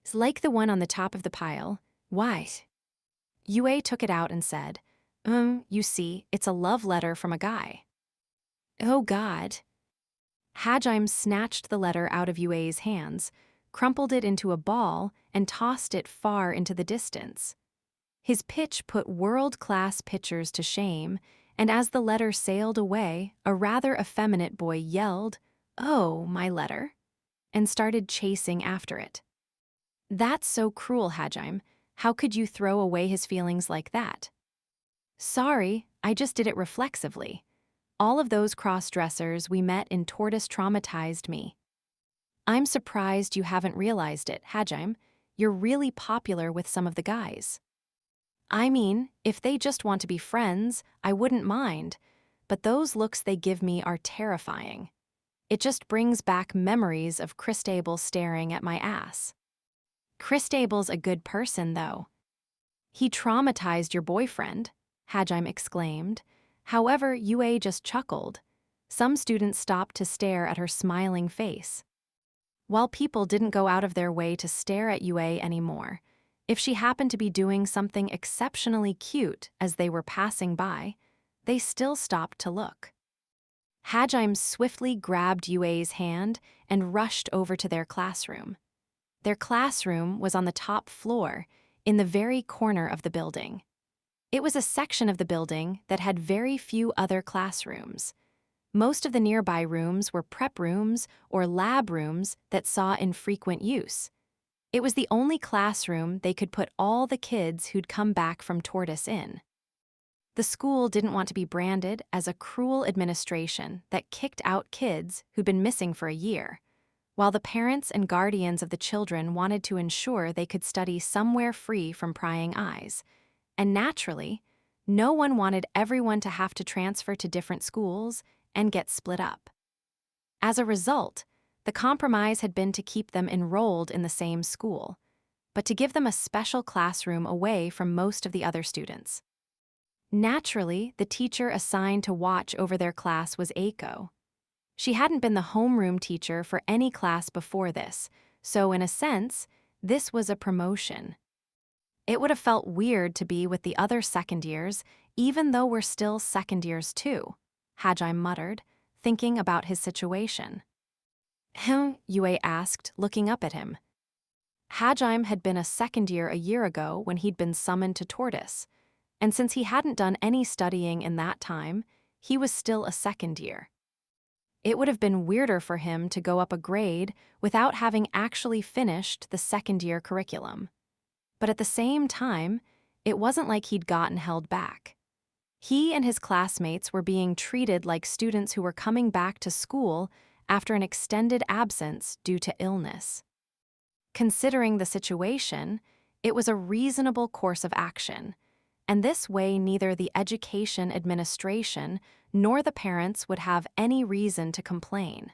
It's like the one on the top of the pile. Why? Yue took it out and said, you see, it's a love letter from a guy. Oh God. Hajime snatched the letter out of Yue's hands, crumpled it into a ball, and tossed it far into the distance. His pitch put world-class pitchers to shame, and as the letter sailed away, a rather effeminate boy yelled, "Oh, my letter," and started chasing after it. That's so cruel, Hajime. How could you throw away his feelings like that? Sorry, I just did it reflexively. All of those cross-dressers we met in Tortoise traumatized me. I'm surprised you haven't realized it, Hajime. You're really popular with some of the guys. I mean, if they just want to be friends, I wouldn't mind, but those looks they give me are terrifying. It just brings back memories of Christable staring at my ass. Christable's a good person, though. He traumatized your boyfriend, Hajime exclaimed. However, Yue just chuckled. Some students stopped to stare at her smiling face. While people didn't go out of their way to stare at Yue anymore, if she happened to be doing something exceptionally cute as they were passing by, they still stopped to look. Hajime swiftly grabbed Yue's hand and rushed over to their classroom. Their classroom was on the top floor, in the very corner of the building. It was a section of the building that had very few other classrooms. Most of the nearby rooms were prep rooms or lab rooms that saw infrequent use. It was the only classroom they could put all the kids who'd come back from Tortoise in. The school didn't want to be branded as a cruel administration that kicked out kids who'd been missing for a year, while the parents and guardians of the children wanted to ensure they could study somewhere free from prying eyes. And naturally, no one wanted everyone to have to transfer to different schools and get split up. As a result, the compromise had been to keep them enrolled in the same school, but to give them a special classroom away from most of the other students. Naturally, the teacher assigned to watch over their class was Aiko. She hadn't been the homeroom teacher for any class before this, so in a sense, this was a promotion. It would have felt weird to be with the other second years, even though we're still second years too, Hajime muttered, thinking about his situation. Yue asked, looking up at him. Hajime had been a second year a year ago when he'd been summoned to Tortoise, And since he hadn't done any studying in that time, he was still a second year. It would have been weirder for him to go up a grade without having actually finished the second-year curriculum. But at the same time, it wasn't like he'd gotten held back. He and his classmates were being treated like students who were coming back to school after an extended absence due to illness. Considering the situation, it was a reasonable course of action, and this way neither the education administration nor the parents would have any reason to complain.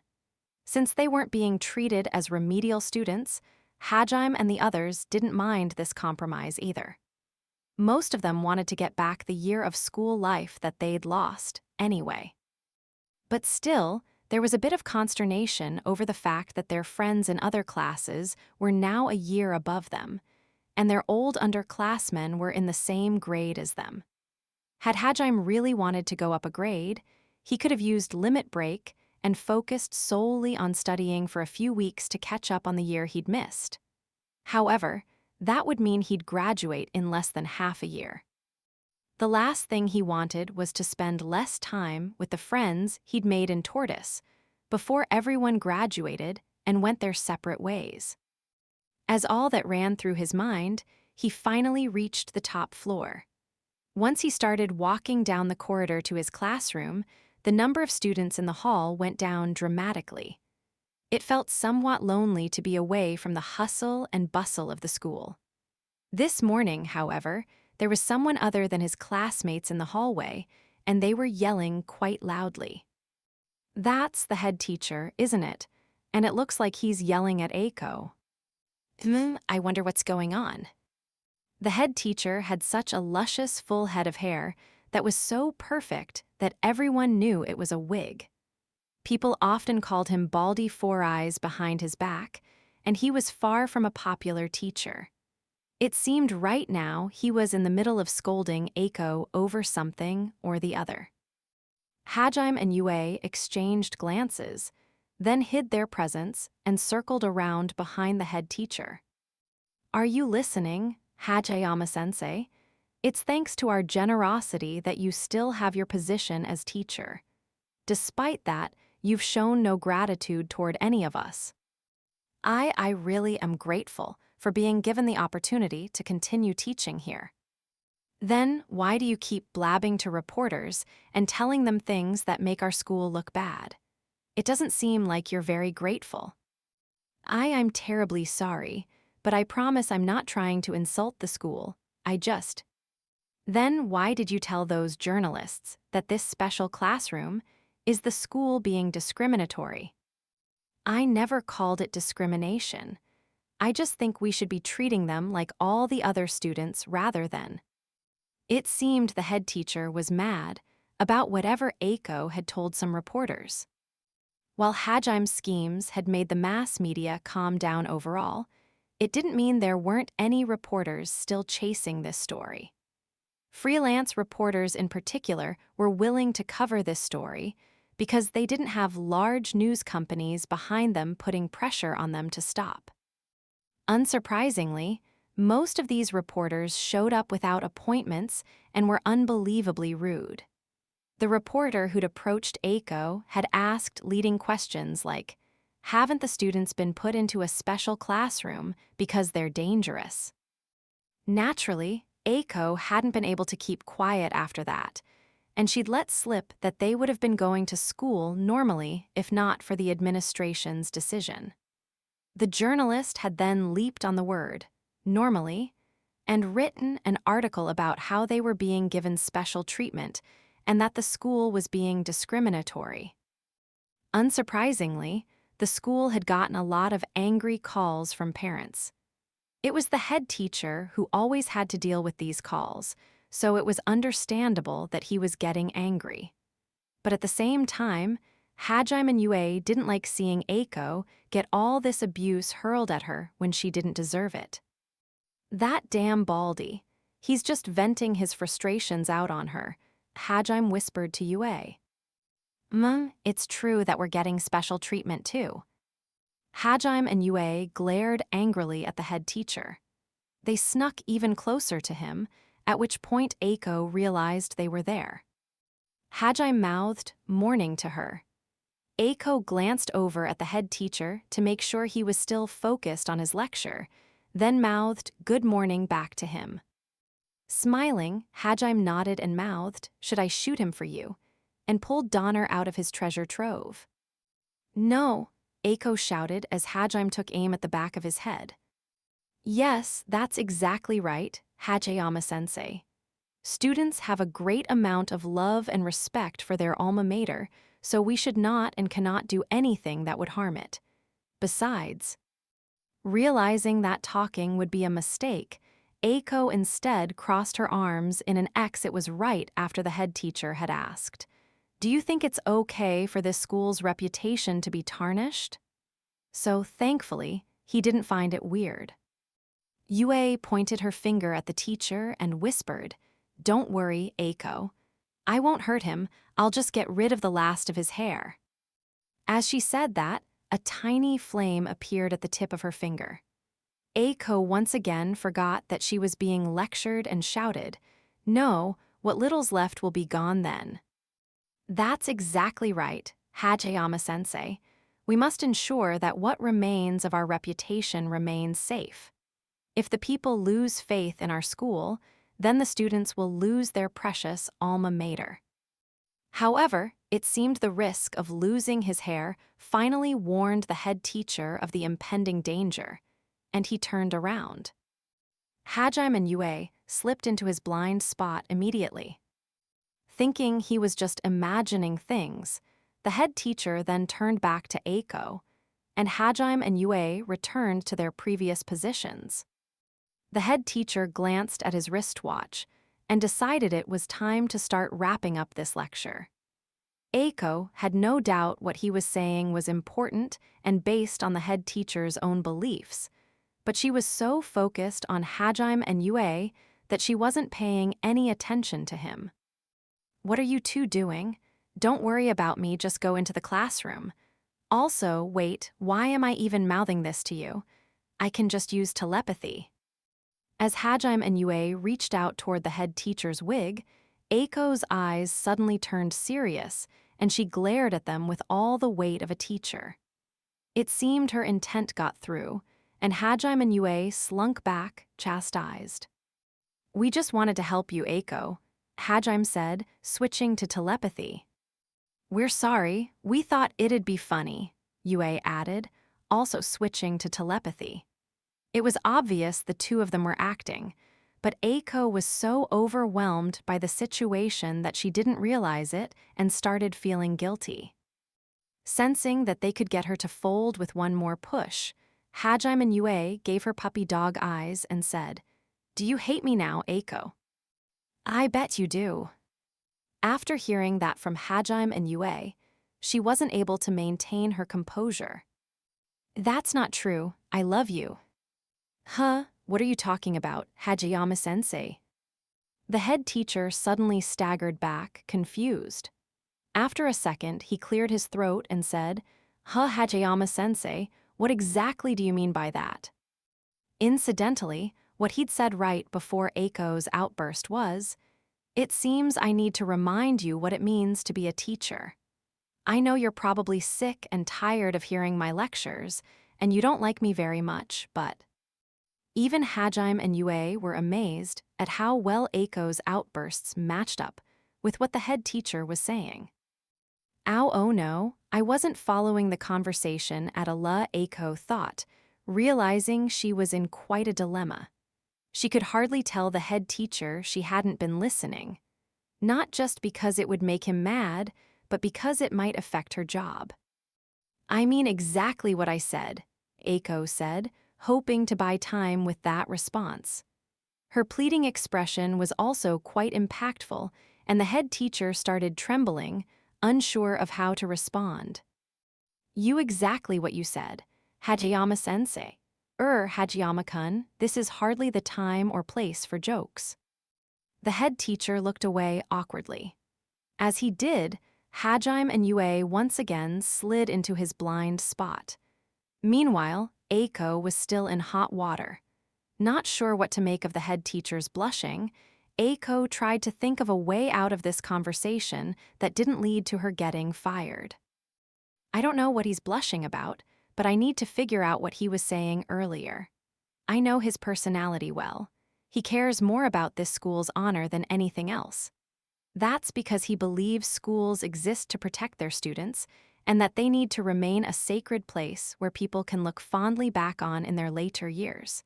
Since they weren't being treated as remedial students, Hajime and the others didn't mind this compromise either. Most of them wanted to get back the year of school life that they'd lost, anyway. But still, there was a bit of consternation over the fact that their friends in other classes were now a year above them, and their old underclassmen were in the same grade as them. Had Hajime really wanted to go up a grade, he could have used limit break and focused solely on studying for a few weeks to catch up on the year he'd missed. However, that would mean he'd graduate in less than half a year. The last thing he wanted was to spend less time with the friends he'd made in Tortoise before everyone graduated and went their separate ways. As all that ran through his mind, he finally reached the top floor. Once he started walking down the corridor to his classroom, the number of students in the hall went down dramatically. It felt somewhat lonely to be away from the hustle and bustle of the school. This morning, however, there was someone other than his classmates in the hallway, and they were yelling quite loudly. That's the head teacher, isn't it? And it looks like he's yelling at Aiko. I wonder what's going on. The head teacher had such a luscious full head of hair that was so perfect that everyone knew it was a wig. People often called him Baldy Four Eyes behind his back, and he was far from a popular teacher. It seemed right now he was in the middle of scolding Aiko over something or the other. Hajime and Yue exchanged glances, then hid their presence and circled around behind the head teacher. Are you listening, Hajime-sensei? It's thanks to our generosity that you still have your position as teacher. Despite that, you've shown no gratitude toward any of us. I really am grateful for being given the opportunity to continue teaching here. Then why do you keep blabbing to reporters and telling them things that make our school look bad? It doesn't seem like you're very grateful. I'm terribly sorry, but I promise I'm not trying to insult the school. Then why did you tell those journalists that this special classroom is the school being discriminatory? I never called it discrimination. I just think we should be treating them like all the other students rather than. It seemed the head teacher was mad about whatever Aiko had told some reporters. While Hajime's schemes had made the mass media calm down overall, it didn't mean there weren't any reporters still chasing this story. Freelance reporters in particular were willing to cover this story because they didn't have large news companies behind them putting pressure on them to stop. Unsurprisingly, most of these reporters showed up without appointments and were unbelievably rude. The reporter who'd approached Aiko had asked leading questions like, "Haven't the students been put into a special classroom because they're dangerous?" Naturally, Aiko hadn't been able to keep quiet after that, and she'd let slip that they would have been going to school normally if not for the administration's decision. The journalist had then leaped on the word, normally, and written an article about how they were being given special treatment and that the school was being discriminatory. Unsurprisingly, the school had gotten a lot of angry calls from parents. It was the head teacher who always had to deal with these calls, so it was understandable that he was getting angry. But at the same time, Hajime and Yue didn't like seeing Aiko get all this abuse hurled at her when she didn't deserve it. That damn Baldy, he's just venting his frustrations out on her, Hajime whispered to Yue. It's true that we're getting special treatment too. Hajime and Yue glared angrily at the head teacher. They snuck even closer to him, at which point Aiko realized they were there. Hajime mouthed, "Morning" to her. Aiko glanced over at the head teacher to make sure he was still focused on his lecture, then mouthed, "Good morning" back to him. Smiling, Hajime nodded and mouthed, "Should I shoot him for you?" and pulled Donner out of his treasure trove. "No," Aiko shouted as Hajime took aim at the back of his head. "Yes, that's exactly right, Hajime-sensei. Students have a great amount of love and respect for their alma mater, so we should not and cannot do anything that would harm it. Besides," realizing that talking would be a mistake, Aiko instead crossed her arms in an X. It was right after the head teacher had asked, "Do you think it's okay for this school's reputation to be tarnished?" So, thankfully, he didn't find it weird. Yue pointed her finger at the teacher and whispered, "Don't worry, Aiko. I won't hurt him, I'll just get rid of the last of his hair." As she said that, a tiny flame appeared at the tip of her finger. Aiko once again forgot that she was being lectured and shouted, "No, what little's left will be gone then." "That's exactly right, Hajime-sensei. We must ensure that what remains of our reputation remains safe. If the people lose faith in our school, then the students will lose their precious alma mater." However, it seemed the risk of losing his hair finally warned the head teacher of the impending danger, and he turned around. Hajime and Yue slipped into his blind spot immediately. Thinking he was just imagining things, the head teacher then turned back to Aiko, and Hajime and Yue returned to their previous positions. The head teacher glanced at his wristwatch and decided it was time to start wrapping up this lecture. Aiko had no doubt what he was saying was important and based on the head teacher's own beliefs, but she was so focused on Hajime and Yue that she wasn't paying any attention to him. "What are you two doing? Don't worry about me, just go into the classroom. Also, wait, why am I even mouthing this to you? I can just use telepathy." As Hajime and Yue reached out toward the head teacher's wig, Aiko's eyes suddenly turned serious, and she glared at them with all the weight of a teacher. It seemed her intent got through, and Hajime and Yue slunk back, chastised. "We just wanted to help you, Aiko," Hajime said, switching to telepathy. "We're sorry, we thought it'd be funny," Yue added, also switching to telepathy. It was obvious the two of them were acting, but Aiko was so overwhelmed by the situation that she didn't realize it and started feeling guilty. Sensing that they could get her to fold with one more push, Hajime and Yue gave her puppy dog eyes and said, "Do you hate me now, Aiko?" "I bet you do." After hearing that from Hajime and Yue, she wasn't able to maintain her composure. "That's not true, I love you." "Huh? What are you talking about, Hajime-sensei?" The head teacher suddenly staggered back, confused. After a second, he cleared his throat and said, "Huh, Hajime-sensei, what exactly do you mean by that?" Incidentally, what he'd said right before Aiko's outburst was, "It seems I need to remind you what it means to be a teacher. I know you're probably sick and tired of hearing my lectures, and you don't like me very much, but..." Even Hajime and Yue were amazed at how well Aiko's outbursts matched up with what the head teacher was saying. "Ow, oh no, I wasn't following the conversation at a la," Aiko thought, realizing she was in quite a dilemma. She could hardly tell the head teacher she hadn't been listening, not just because it would make him mad, but because it might affect her job. "I mean exactly what I said," Aiko said, hoping to buy time with that response. Her pleading expression was also quite impactful, and the head teacher started trembling, unsure of how to respond. "You exactly what you said, Hajime-sensei. Hajime-kun, this is hardly the time or place for jokes." The head teacher looked away awkwardly. As he did, Hajime and Yue once again slid into his blind spot. Meanwhile, Aiko was still in hot water. Not sure what to make of the head teacher's blushing, Aiko tried to think of a way out of this conversation that didn't lead to her getting fired. I don't know what he's blushing about, but I need to figure out what he was saying earlier. I know his personality well. He cares more about this school's honor than anything else. That's because he believes schools exist to protect their students and that they need to remain a sacred place where people can look fondly back on in their later years.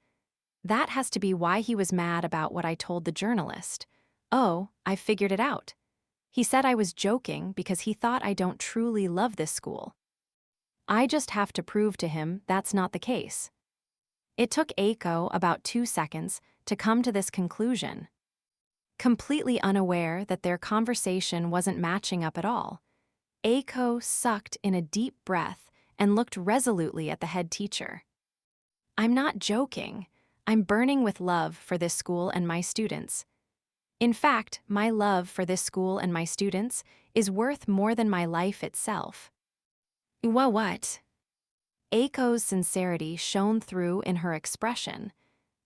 That has to be why he was mad about what I told the journalist. Oh, I figured it out. He said I was joking because he thought I don't truly love this school. I just have to prove to him that's not the case. It took Aiko about 2 seconds to come to this conclusion. Completely unaware that their conversation wasn't matching up at all, Aiko sucked in a deep breath and looked resolutely at the head teacher. I'm not joking. I'm burning with love for this school and my students. In fact, my love for this school and my students is worth more than my life itself. Well, what? Aiko's sincerity shone through in her expression,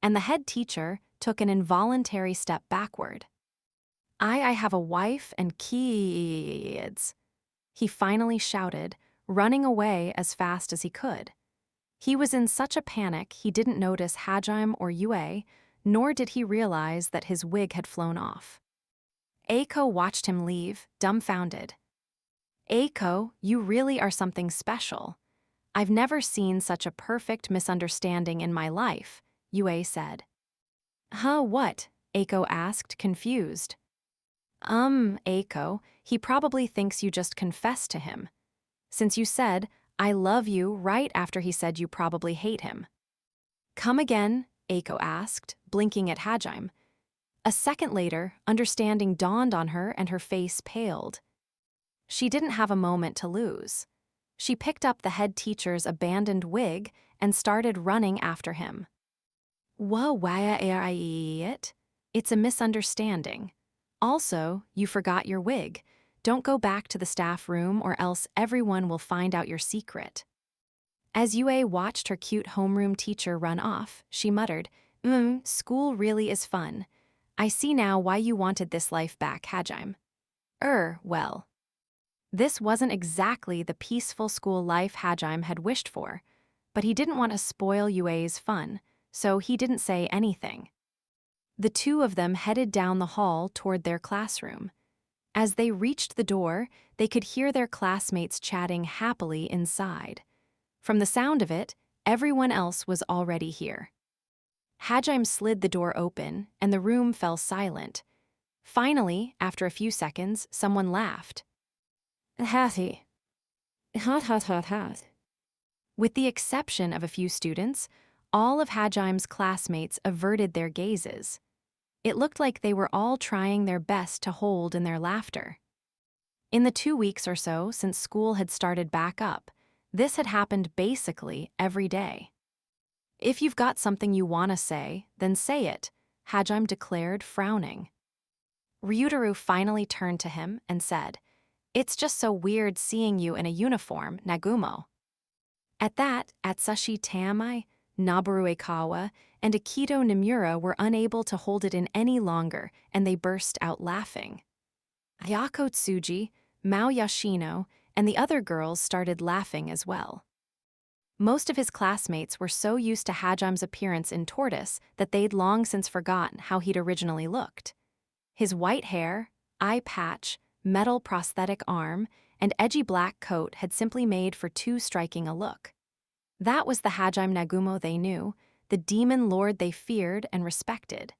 and the head teacher took an involuntary step backward. I have a wife and kids, he finally shouted, running away as fast as he could. He was in such a panic he didn't notice Hajime or Yue, nor did he realize that his wig had flown off. Aiko watched him leave, dumbfounded. Aiko, you really are something special. I've never seen such a perfect misunderstanding in my life, Yue said. Huh, what? Aiko asked, confused. Aiko, he probably thinks you just confessed to him. Since you said, I love you right after he said you probably hate him. Come again? Aiko asked, blinking at Hajime. A second later, understanding dawned on her and her face paled. She didn't have a moment to lose. She picked up the head teacher's abandoned wig and started running after him. Whoa, it? It's a misunderstanding. Also, you forgot your wig. Don't go back to the staff room or else everyone will find out your secret. As Yue watched her cute homeroom teacher run off, she muttered, school really is fun. I see now why you wanted this life back, Hajime. Well. This wasn't exactly the peaceful school life Hajime had wished for, but he didn't want to spoil Yue's fun, so he didn't say anything. The two of them headed down the hall toward their classroom. As they reached the door, they could hear their classmates chatting happily inside. From the sound of it, everyone else was already here. Hajime slid the door open, and the room fell silent. Finally, after a few seconds, someone laughed. Hathy. Hat. With the exception of a few students, all of Hajime's classmates averted their gazes. It looked like they were all trying their best to hold in their laughter. In the 2 weeks or so since school had started back up, this had happened basically every day. If you've got something you want to say, then say it, Hajime declared, frowning. Ryutaru finally turned to him and said, It's just so weird seeing you in a uniform, Nagumo. At that, Atsushi Tamai, Noboru Ekawa, and Akito Nomura were unable to hold it in any longer, and they burst out laughing. Ayako Tsuji, Mao Yashino, and the other girls started laughing as well. Most of his classmates were so used to Hajime's appearance in tortoise that they'd long since forgotten how he'd originally looked. His white hair, eye patch, metal prosthetic arm, and edgy black coat had simply made for too striking a look. That was the Hajime Nagumo they knew, the demon lord they feared and respected.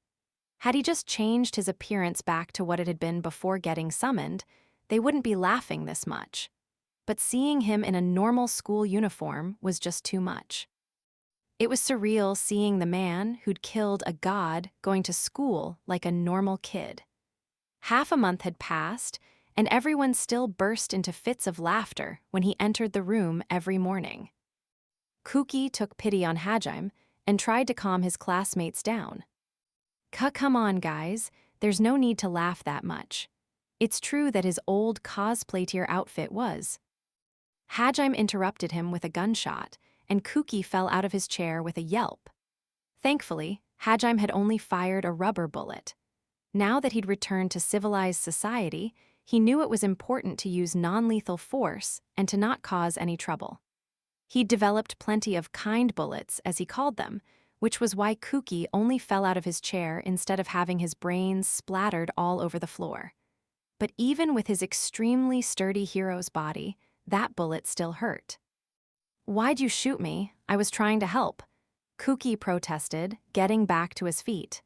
Had he just changed his appearance back to what it had been before getting summoned, they wouldn't be laughing this much. But seeing him in a normal school uniform was just too much. It was surreal seeing the man who'd killed a god going to school like a normal kid. Half a month had passed, and everyone still burst into fits of laughter when he entered the room every morning. Kuki took pity on Hajime and tried to calm his classmates down. Come on, guys, there's no need to laugh that much. It's true that his old cosplayer outfit was. Hajime interrupted him with a gunshot, and Kuki fell out of his chair with a yelp. Thankfully, Hajime had only fired a rubber bullet. Now that he'd returned to civilized society, he knew it was important to use non-lethal force and to not cause any trouble. He'd developed plenty of kind bullets, as he called them, which was why Kuki only fell out of his chair instead of having his brains splattered all over the floor. But even with his extremely sturdy hero's body, that bullet still hurt. "Why'd you shoot me? I was trying to help," Kuki protested, getting back to his feet.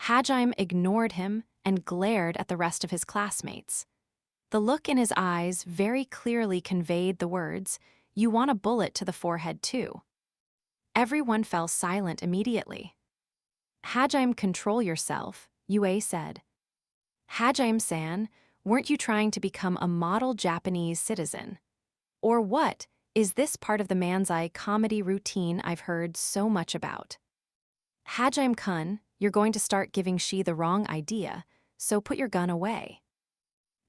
Hajime ignored him and glared at the rest of his classmates. The look in his eyes very clearly conveyed the words, "You want a bullet to the forehead too." Everyone fell silent immediately. "Hajime, control yourself," Yue said. "Hajime-san, weren't you trying to become a model Japanese citizen? Or what? Is this part of the man's-eye comedy routine I've heard so much about?" "Hajime-kun, you're going to start giving she the wrong idea, so put your gun away."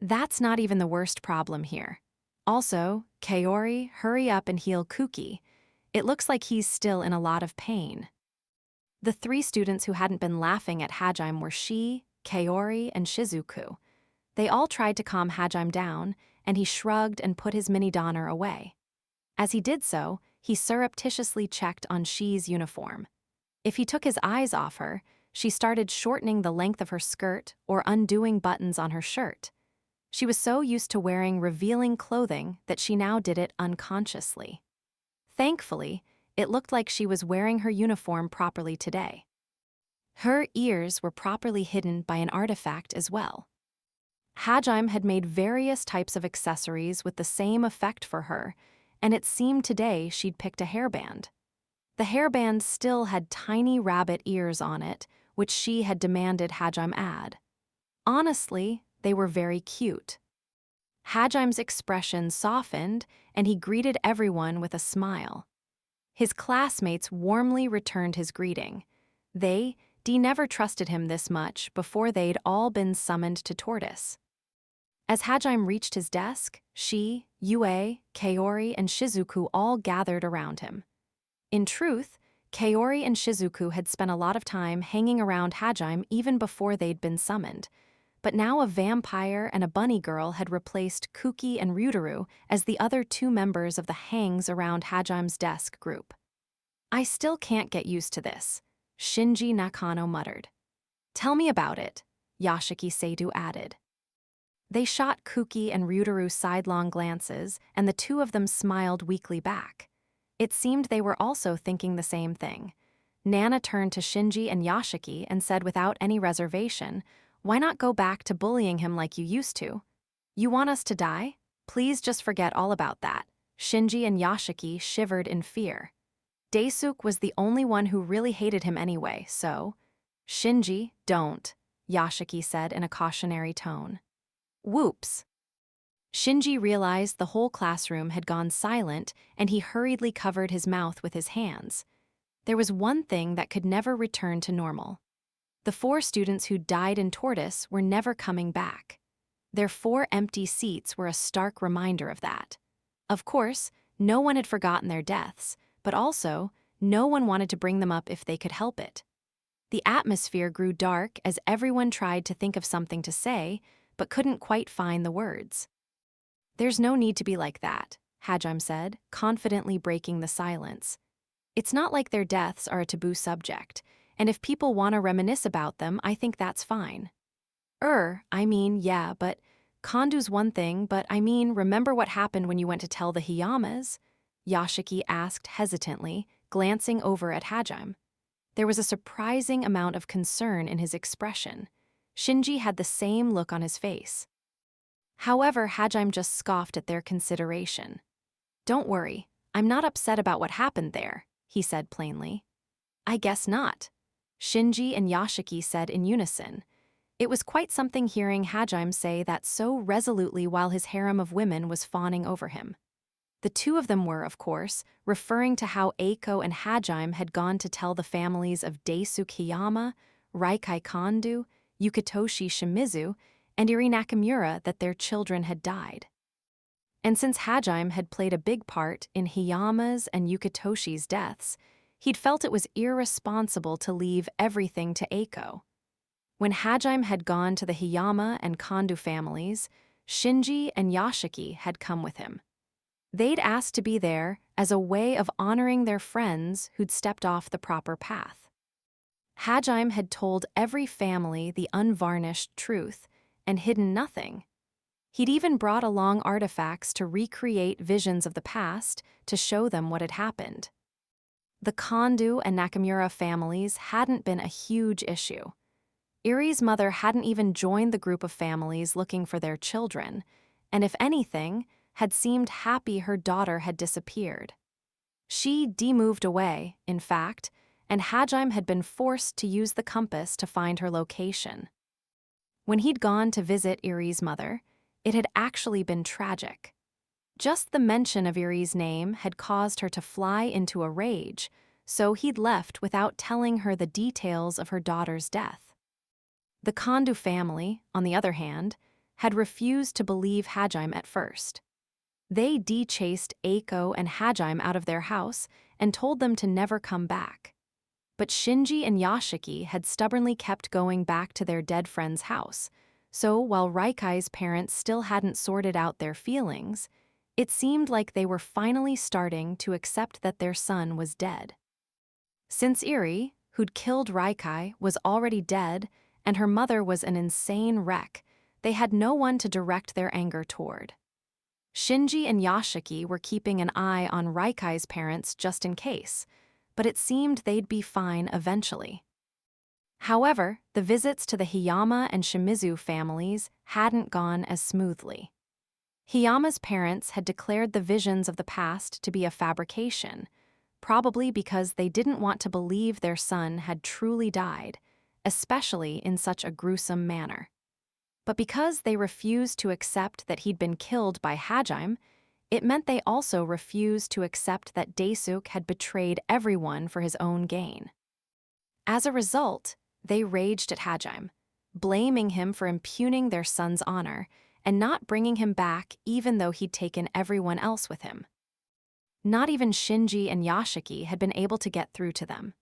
That's not even the worst problem here. Also, Kaori, hurry up and heal Kuki. It looks like he's still in a lot of pain. The three students who hadn't been laughing at Hajime were Shi, Kaori, and Shizuku. They all tried to calm Hajime down, and he shrugged and put his mini donner away. As he did so, he surreptitiously checked on Shi's uniform. If he took his eyes off her, she started shortening the length of her skirt or undoing buttons on her shirt. She was so used to wearing revealing clothing that she now did it unconsciously. Thankfully, it looked like she was wearing her uniform properly today. Her ears were properly hidden by an artifact as well. Hajime had made various types of accessories with the same effect for her, and it seemed today she'd picked a hairband. The hairband still had tiny rabbit ears on it, which she had demanded Hajime add. Honestly, they were very cute. Hajime's expression softened, and he greeted everyone with a smile. His classmates warmly returned his greeting. They never trusted him this much before they'd all been summoned to Tortoise. As Hajime reached his desk, Shi, Yue, Kaori, and Shizuku all gathered around him. In truth, Kaori and Shizuku had spent a lot of time hanging around Hajime even before they'd been summoned. But now a vampire and a bunny girl had replaced Kuki and Ryutaru as the other two members of the hangs around Hajime's desk group. "I still can't get used to this," Shinji Nakano muttered. "Tell me about it," Yashiki Seidu added. They shot Kuki and Ryutaru sidelong glances, and the two of them smiled weakly back. It seemed they were also thinking the same thing. Nana turned to Shinji and Yashiki and said without any reservation, "Why not go back to bullying him like you used to? You want us to die? Please just forget all about that." Shinji and Yashiki shivered in fear. Daisuke was the only one who really hated him anyway, so... "Shinji, don't," Yashiki said in a cautionary tone. Whoops. Shinji realized the whole classroom had gone silent, and he hurriedly covered his mouth with his hands. There was one thing that could never return to normal. The 4 students who died in Tortoise were never coming back. Their 4 empty seats were a stark reminder of that. Of course, no one had forgotten their deaths, but also, no one wanted to bring them up if they could help it. The atmosphere grew dark as everyone tried to think of something to say, but couldn't quite find the words. "There's no need to be like that," Hajime said, confidently breaking the silence. "It's not like their deaths are a taboo subject, and if people want to reminisce about them, I think that's fine." Yeah, but Kondu's one thing, but remember what happened when you went to tell the Hiyamas?" Yashiki asked hesitantly, glancing over at Hajime. There was a surprising amount of concern in his expression. Shinji had the same look on his face. However, Hajime just scoffed at their consideration. "Don't worry, I'm not upset about what happened there," he said plainly. "I guess not," Shinji and Yashiki said in unison. It was quite something hearing Hajime say that so resolutely while his harem of women was fawning over him. The two of them were, of course, referring to how Aiko and Hajime had gone to tell the families of Daisuke Hiyama, Raikai Kondu, Yukitoshi Shimizu, and Iri Nakamura that their children had died. And since Hajime had played a big part in Hiyama's and Yukitoshi's deaths, he'd felt it was irresponsible to leave everything to Aiko. When Hajime had gone to the Hiyama and Kondo families, Shinji and Yashiki had come with him. They'd asked to be there as a way of honoring their friends who'd stepped off the proper path. Hajime had told every family the unvarnished truth and hidden nothing. He'd even brought along artifacts to recreate visions of the past to show them what had happened. The Kondo and Nakamura families hadn't been a huge issue. Iri's mother hadn't even joined the group of families looking for their children, and if anything, had seemed happy her daughter had disappeared. She de-moved away, in fact, and Hajime had been forced to use the compass to find her location. When he'd gone to visit Iri's mother, it had actually been tragic. Just the mention of Iri's name had caused her to fly into a rage, so he'd left without telling her the details of her daughter's death. The Kondo family, on the other hand, had refused to believe Hajime at first. They de-chased Aiko and Hajime out of their house and told them to never come back. But Shinji and Yashiki had stubbornly kept going back to their dead friend's house, so while Raikai's parents still hadn't sorted out their feelings, it seemed like they were finally starting to accept that their son was dead. Since Iri, who'd killed Raikai, was already dead, and her mother was an insane wreck, they had no one to direct their anger toward. Shinji and Yashiki were keeping an eye on Raikai's parents just in case, but it seemed they'd be fine eventually. However, the visits to the Hiyama and Shimizu families hadn't gone as smoothly. Hiyama's parents had declared the visions of the past to be a fabrication, probably because they didn't want to believe their son had truly died, especially in such a gruesome manner. But because they refused to accept that he'd been killed by Hajime, it meant they also refused to accept that Daisuke had betrayed everyone for his own gain. As a result, they raged at Hajime, blaming him for impugning their son's honor and not bringing him back even though he'd taken everyone else with him. Not even Shinji and Yashiki had been able to get through to them.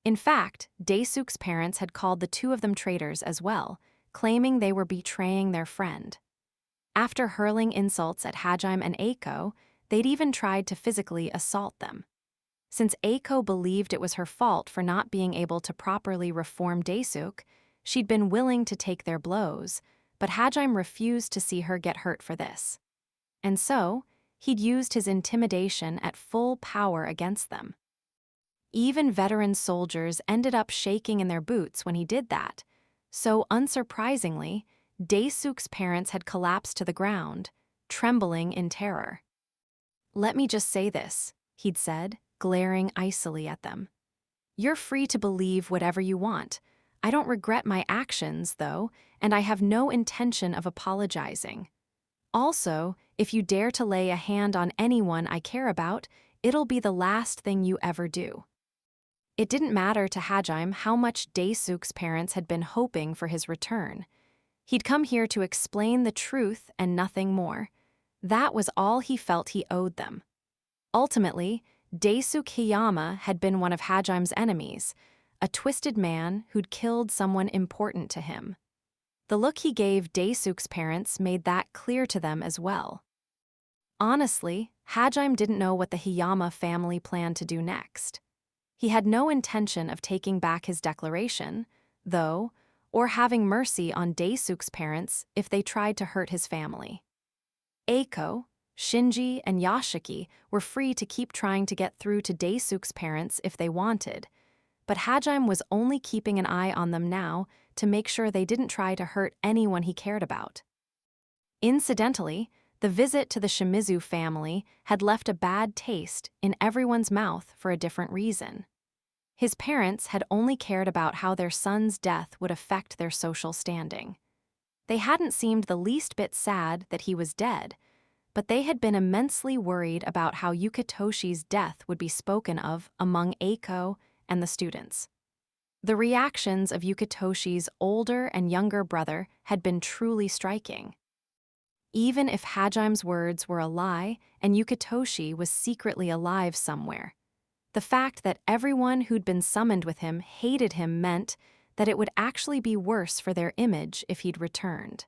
In fact, Daisuke's parents had called the two of them traitors as well, claiming they were betraying their friend. After hurling insults at Hajime and Aiko, they'd even tried to physically assault them. Since Aiko believed it was her fault for not being able to properly reform Daisuke, she'd been willing to take their blows, but Hajime refused to see her get hurt for this. And so, he'd used his intimidation at full power against them. Even veteran soldiers ended up shaking in their boots when he did that, so unsurprisingly, Daisuke's parents had collapsed to the ground, trembling in terror. "Let me just say this," he'd said, glaring icily at them. "You're free to believe whatever you want. I don't regret my actions, though, and I have no intention of apologizing. Also, if you dare to lay a hand on anyone I care about, it'll be the last thing you ever do." It didn't matter to Hajime how much Daisuke's parents had been hoping for his return. He'd come here to explain the truth and nothing more. That was all he felt he owed them. Ultimately, Daisuke Hiyama had been one of Hajime's enemies, a twisted man who'd killed someone important to him. The look he gave Daisuke's parents made that clear to them as well. Honestly, Hajime didn't know what the Hiyama family planned to do next. He had no intention of taking back his declaration, though, or having mercy on Daisuke's parents if they tried to hurt his family. Aiko, Shinji, and Yashiki were free to keep trying to get through to Daisuke's parents if they wanted, but Hajime was only keeping an eye on them now to make sure they didn't try to hurt anyone he cared about. Incidentally, the visit to the Shimizu family had left a bad taste in everyone's mouth for a different reason. His parents had only cared about how their son's death would affect their social standing. They hadn't seemed the least bit sad that he was dead, but they had been immensely worried about how Yukitoshi's death would be spoken of among Aiko and the students. The reactions of Yukitoshi's older and younger brother had been truly striking. Even if Hajime's words were a lie and Yukitoshi was secretly alive somewhere, the fact that everyone who'd been summoned with him hated him meant that it would actually be worse for their image if he'd returned.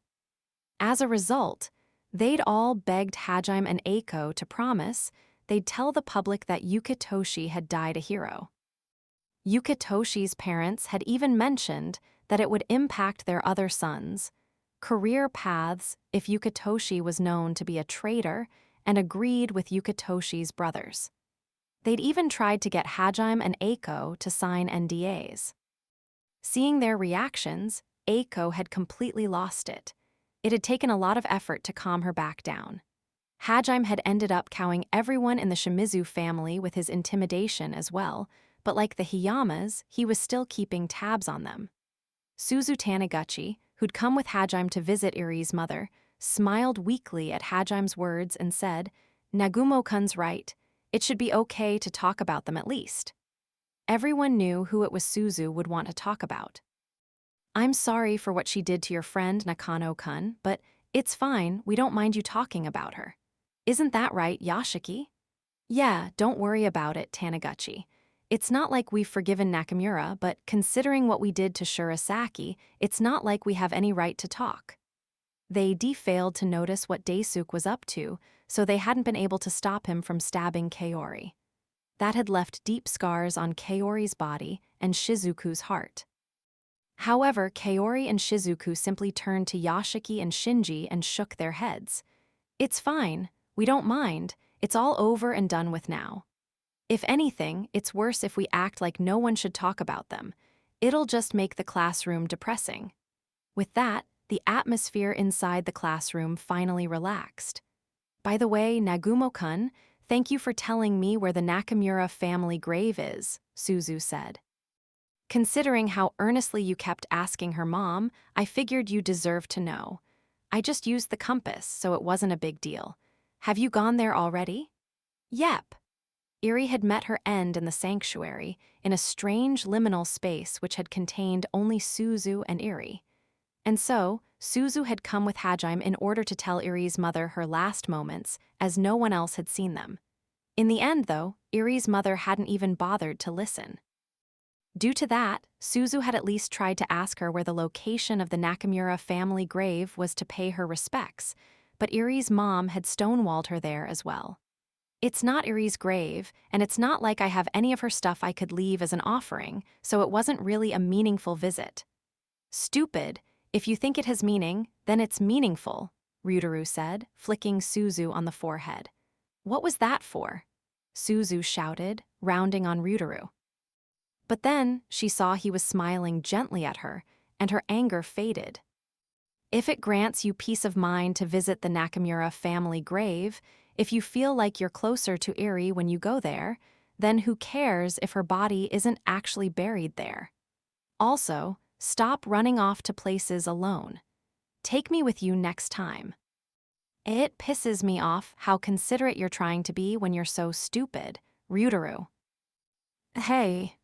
As a result, they'd all begged Hajime and Aiko to promise they'd tell the public that Yukitoshi had died a hero. Yukitoshi's parents had even mentioned that it would impact their other sons' career paths if Yukitoshi was known to be a traitor, and agreed with Yukitoshi's brothers. They'd even tried to get Hajime and Aiko to sign NDAs. Seeing their reactions, Aiko had completely lost it. It had taken a lot of effort to calm her back down. Hajime had ended up cowing everyone in the Shimizu family with his intimidation as well, but like the Hiyamas, he was still keeping tabs on them. Suzu Taniguchi, who'd come with Hajime to visit Iri's mother, smiled weakly at Hajime's words and said, "Nagumo-kun's right. It should be okay to talk about them at least." Everyone knew who it was Suzu would want to talk about. "I'm sorry for what she did to your friend Nakano-kun, but it's fine, we don't mind you talking about her. Isn't that right, Yashiki?" "Yeah, don't worry about it, Taniguchi. It's not like we've forgiven Nakamura, but considering what we did to Shurasaki, it's not like we have any right to talk." They failed to notice what Daisuke was up to, so they hadn't been able to stop him from stabbing Kaori. That had left deep scars on Kaori's body and Shizuku's heart. However, Kaori and Shizuku simply turned to Yashiki and Shinji and shook their heads. "It's fine, we don't mind, it's all over and done with now. If anything, it's worse if we act like no one should talk about them. It'll just make the classroom depressing." With that, the atmosphere inside the classroom finally relaxed. "By the way, Nagumo-kun, thank you for telling me where the Nakamura family grave is," Suzu said. "Considering how earnestly you kept asking her mom, I figured you deserved to know. I just used the compass, so it wasn't a big deal. Have you gone there already?" "Yep." Iri had met her end in the sanctuary, in a strange liminal space which had contained only Suzu and Iri. And so, Suzu had come with Hajime in order to tell Iri's mother her last moments, as no one else had seen them. In the end, though, Iri's mother hadn't even bothered to listen. Due to that, Suzu had at least tried to ask her where the location of the Nakamura family grave was to pay her respects, but Iri's mom had stonewalled her there as well. "It's not Iri's grave, and it's not like I have any of her stuff I could leave as an offering, so it wasn't really a meaningful visit." "Stupid. If you think it has meaning, then it's meaningful," Ryutaru said, flicking Suzu on the forehead. "What was that for?" Suzu shouted, rounding on Ryutaru. But then she saw he was smiling gently at her, and her anger faded. "If it grants you peace of mind to visit the Nakamura family grave, if you feel like you're closer to Iri when you go there, then who cares if her body isn't actually buried there? Also, stop running off to places alone. Take me with you next time. It pisses me off how considerate you're trying to be when you're so stupid, Ryutaru." "Hey."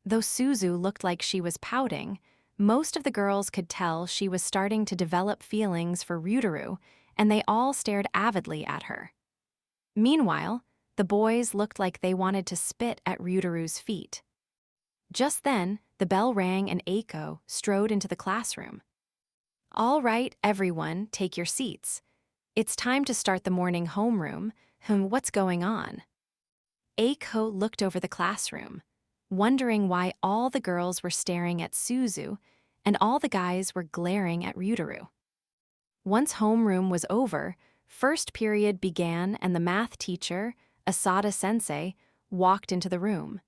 Though Suzu looked like she was pouting, most of the girls could tell she was starting to develop feelings for Ryutaru, and they all stared avidly at her. Meanwhile, the boys looked like they wanted to spit at Ryutaru's feet. Just then, the bell rang and Aiko strode into the classroom. "All right, everyone, take your seats. It's time to start the morning homeroom. What's going on?" Aiko looked over the classroom, wondering why all the girls were staring at Suzu and all the guys were glaring at Ryutaru. Once homeroom was over, first period began and the math teacher, Asada-sensei, walked into the room.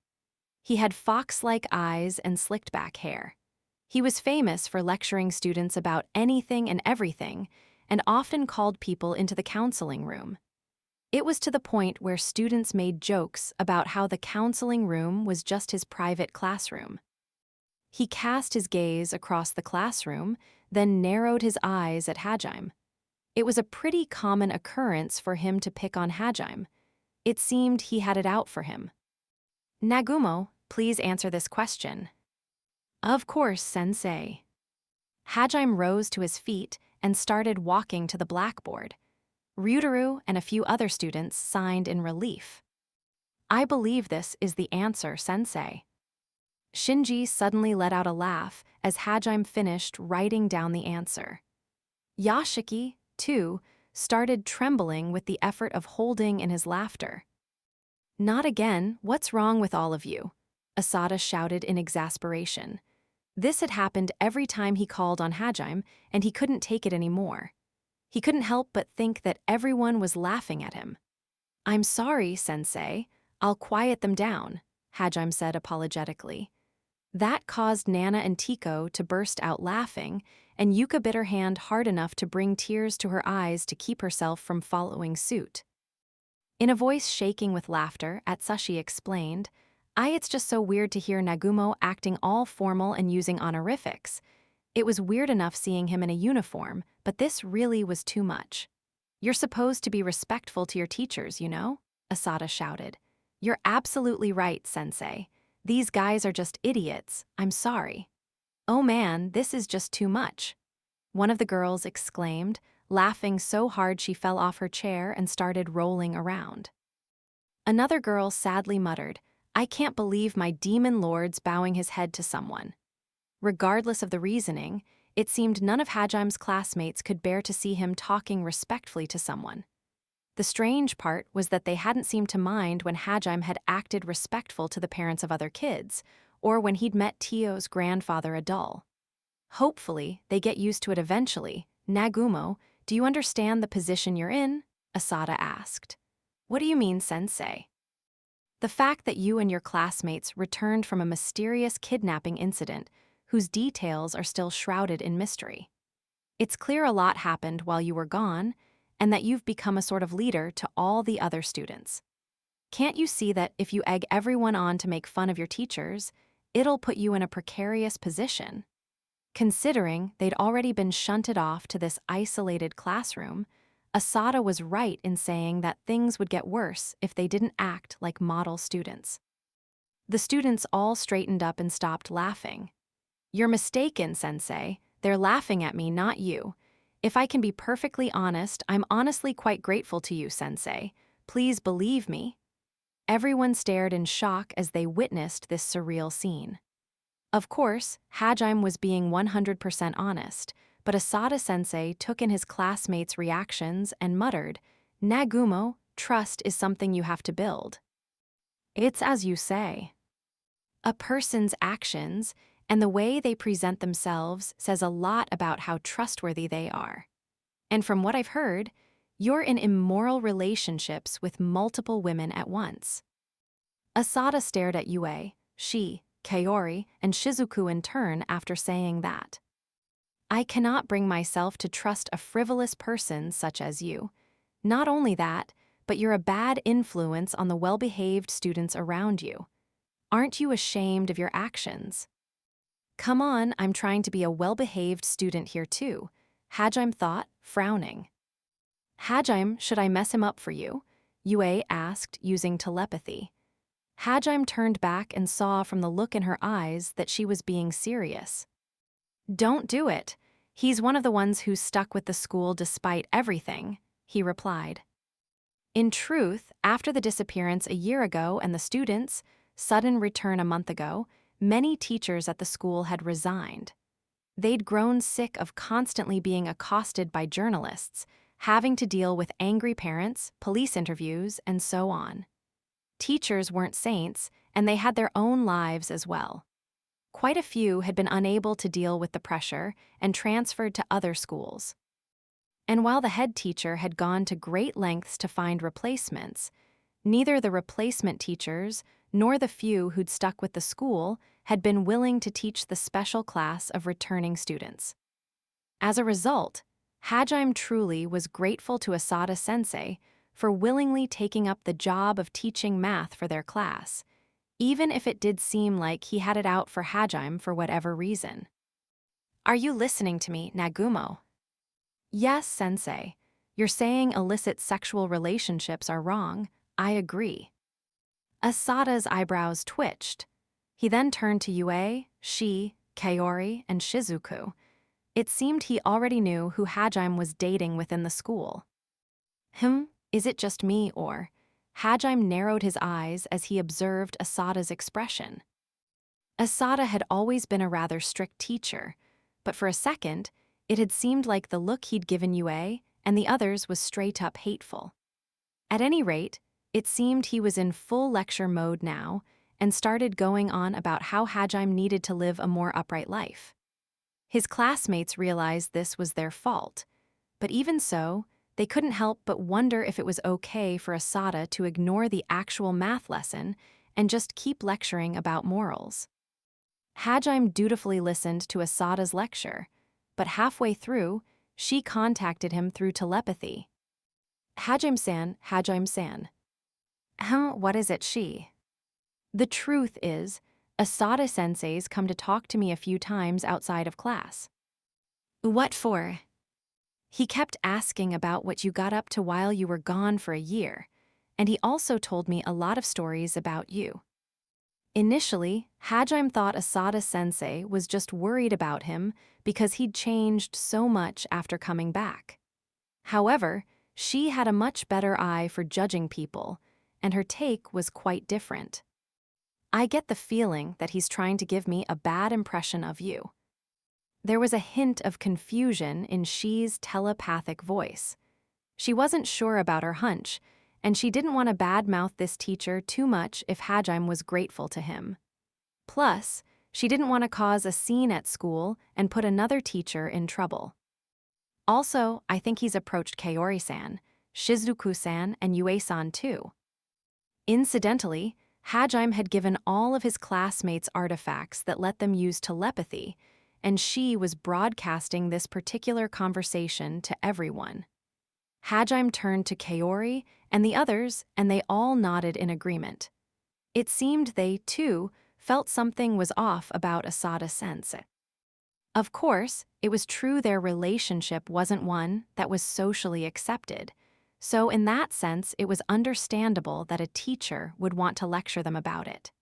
He had fox-like eyes and slicked-back hair. He was famous for lecturing students about anything and everything, and often called people into the counseling room. It was to the point where students made jokes about how the counseling room was just his private classroom. He cast his gaze across the classroom, then narrowed his eyes at Hajime. It was a pretty common occurrence for him to pick on Hajime. It seemed he had it out for him. "Nagumo, please answer this question." "Of course, sensei." Hajime rose to his feet and started walking to the blackboard. Ryutaru and a few other students signed in relief. "I believe this is the answer, sensei." Shinji suddenly let out a laugh as Hajime finished writing down the answer. Yashiki, too, started trembling with the effort of holding in his laughter. "Not again, what's wrong with all of you?" Asada shouted in exasperation. This had happened every time he called on Hajime, and he couldn't take it anymore. He couldn't help but think that everyone was laughing at him. "I'm sorry, Sensei. I'll quiet them down," Hajime said apologetically. That caused Nana and Tiko to burst out laughing, and Yuka bit her hand hard enough to bring tears to her eyes to keep herself from following suit. In a voice shaking with laughter, Atsushi explained, It's just so weird to hear Nagumo acting all formal and using honorifics. It was weird enough seeing him in a uniform, but this really was too much. You're supposed to be respectful to your teachers, you know?" Asada shouted. "You're absolutely right, Sensei. These guys are just idiots, I'm sorry." "Oh man, this is just too much," one of the girls exclaimed, laughing so hard she fell off her chair and started rolling around. Another girl sadly muttered, "I can't believe my demon lord's bowing his head to someone." Regardless of the reasoning, it seemed none of Hajime's classmates could bear to see him talking respectfully to someone. The strange part was that they hadn't seemed to mind when Hajime had acted respectful to the parents of other kids, or when he'd met Tio's grandfather Adul. "Hopefully, they get used to it eventually. Nagumo, do you understand the position you're in?" Asada asked. "What do you mean, Sensei?" "The fact that you and your classmates returned from a mysterious kidnapping incident whose details are still shrouded in mystery. It's clear a lot happened while you were gone, and that you've become a sort of leader to all the other students. Can't you see that if you egg everyone on to make fun of your teachers, it'll put you in a precarious position?" Considering they'd already been shunted off to this isolated classroom, Asada was right in saying that things would get worse if they didn't act like model students. The students all straightened up and stopped laughing. "You're mistaken, Sensei. They're laughing at me, not you. If I can be perfectly honest, I'm honestly quite grateful to you, Sensei. Please believe me." Everyone stared in shock as they witnessed this surreal scene. Of course, Hajime was being 100% honest, but Asada-sensei took in his classmates' reactions and muttered, "Nagumo, trust is something you have to build. It's as you say. A person's actions and the way they present themselves says a lot about how trustworthy they are. And from what I've heard, you're in immoral relationships with multiple women at once." Asada stared at Yue, Shi, Kaori, and Shizuku in turn after saying that. "I cannot bring myself to trust a frivolous person such as you. Not only that, but you're a bad influence on the well-behaved students around you. Aren't you ashamed of your actions?" "Come on, I'm trying to be a well-behaved student here too," Hajime thought, frowning. "Hajime, should I mess him up for you?" Yue asked using telepathy. Hajime turned back and saw from the look in her eyes that she was being serious. "Don't do it. He's one of the ones who's stuck with the school despite everything," he replied. In truth, after the disappearance a year ago and the students' sudden return a month ago, many teachers at the school had resigned. They'd grown sick of constantly being accosted by journalists, having to deal with angry parents, police interviews, and so on. Teachers weren't saints, and they had their own lives as well. Quite a few had been unable to deal with the pressure and transferred to other schools. And while the head teacher had gone to great lengths to find replacements, neither the replacement teachers nor the few who'd stuck with the school had been willing to teach the special class of returning students. As a result, Hajime truly was grateful to Asada-sensei for willingly taking up the job of teaching math for their class, even if it did seem like he had it out for Hajime for whatever reason. "Are you listening to me, Nagumo?" "Yes, Sensei. You're saying illicit sexual relationships are wrong. I agree." Asada's eyebrows twitched. He then turned to Yue, Shi, Kaori, and Shizuku. It seemed he already knew who Hajime was dating within the school. Is it just me or? Hajime narrowed his eyes as he observed Asada's expression. Asada had always been a rather strict teacher, but for a second, it had seemed like the look he'd given Yue and the others was straight-up hateful. At any rate, it seemed he was in full lecture mode now and started going on about how Hajime needed to live a more upright life. His classmates realized this was their fault, but even so, they couldn't help but wonder if it was okay for Asada to ignore the actual math lesson and just keep lecturing about morals. Hajime dutifully listened to Asada's lecture, but halfway through, she contacted him through telepathy. Hajime-san, Hajime-san. What is it, she? The truth is, Asada-sensei's come to talk to me a few times outside of class. What for? He kept asking about what you got up to while you were gone for a year, and he also told me a lot of stories about you. Initially, Hajime thought Asada-sensei was just worried about him because he'd changed so much after coming back. However, she had a much better eye for judging people, and her take was quite different. I get the feeling that he's trying to give me a bad impression of you. There was a hint of confusion in Shi's telepathic voice. She wasn't sure about her hunch, and she didn't want to badmouth this teacher too much if Hajime was grateful to him. Plus, she didn't want to cause a scene at school and put another teacher in trouble. Also, I think he's approached Kaori-san, Shizuku-san, and Yue-san too. Incidentally, Hajime had given all of his classmates artifacts that let them use telepathy, and she was broadcasting this particular conversation to everyone. Hajime turned to Kaori and the others, and they all nodded in agreement. It seemed they, too, felt something was off about Asada-sensei. Of course, it was true their relationship wasn't one that was socially accepted, so in that sense it was understandable that a teacher would want to lecture them about it.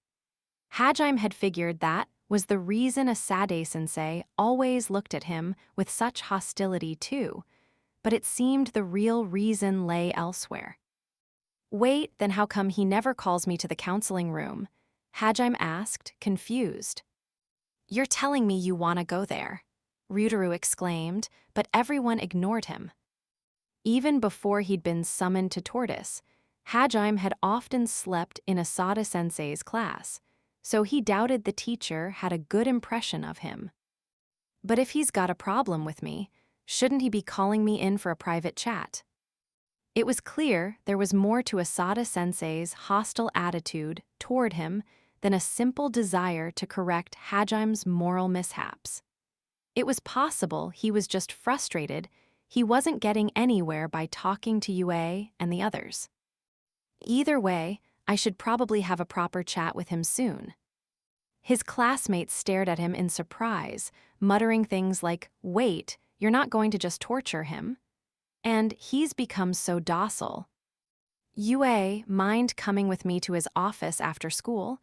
Hajime had figured that was the reason Asada-sensei always looked at him with such hostility too, but it seemed the real reason lay elsewhere. Wait, then how come he never calls me to the counseling room? Hajime asked, confused. You're telling me you want to go there, Ryutaru exclaimed, but everyone ignored him. Even before he'd been summoned to Tortoise, Hajime had often slept in Asada-sensei's class, so he doubted the teacher had a good impression of him. But if he's got a problem with me, shouldn't he be calling me in for a private chat? It was clear there was more to Asada-sensei's hostile attitude toward him than a simple desire to correct Hajime's moral mishaps. It was possible he was just frustrated he wasn't getting anywhere by talking to Yue and the others. Either way, I should probably have a proper chat with him soon. His classmates stared at him in surprise, muttering things like, "Wait, you're not going to just torture him?" And "He's become so docile." "Yue, mind coming with me to his office after school?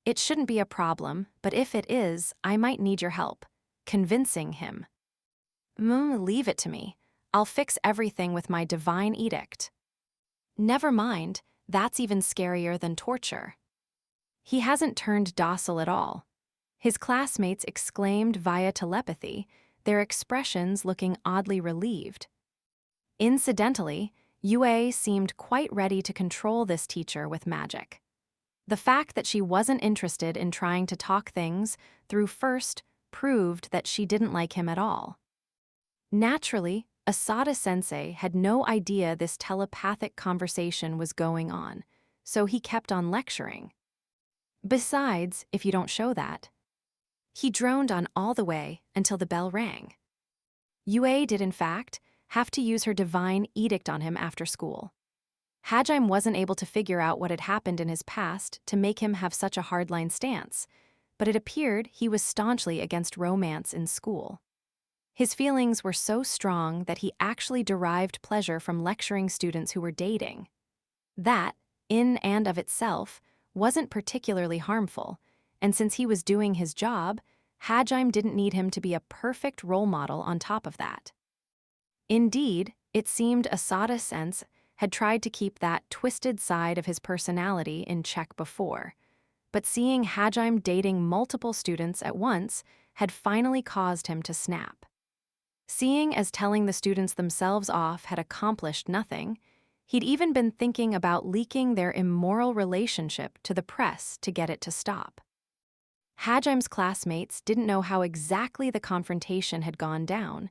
It shouldn't be a problem, but if it is, I might need your help. Convincing him." Leave it to me. I'll fix everything with my divine edict." "Never mind, that's even scarier than torture." "He hasn't turned docile at all." His classmates exclaimed via telepathy, their expressions looking oddly relieved. Incidentally, Yue seemed quite ready to control this teacher with magic. The fact that she wasn't interested in trying to talk things through first proved that she didn't like him at all. Naturally, Asada-sensei had no idea this telepathic conversation was going on, so he kept on lecturing. "Besides, if you don't show that." He droned on all the way until the bell rang. Yue did, in fact, have to use her divine edict on him after school. Hajime wasn't able to figure out what had happened in his past to make him have such a hardline stance, but it appeared he was staunchly against romance in school. His feelings were so strong that he actually derived pleasure from lecturing students who were dating. That, in and of itself, wasn't particularly harmful, and since he was doing his job, Hajime didn't need him to be a perfect role model on top of that. Indeed, it seemed Asada-sensei had tried to keep that twisted side of his personality in check before, but seeing Hajime dating multiple students at once had finally caused him to snap. Seeing as telling the students themselves off had accomplished nothing, he'd even been thinking about leaking their immoral relationship to the press to get it to stop. Hajime's classmates didn't know how exactly the confrontation had gone down,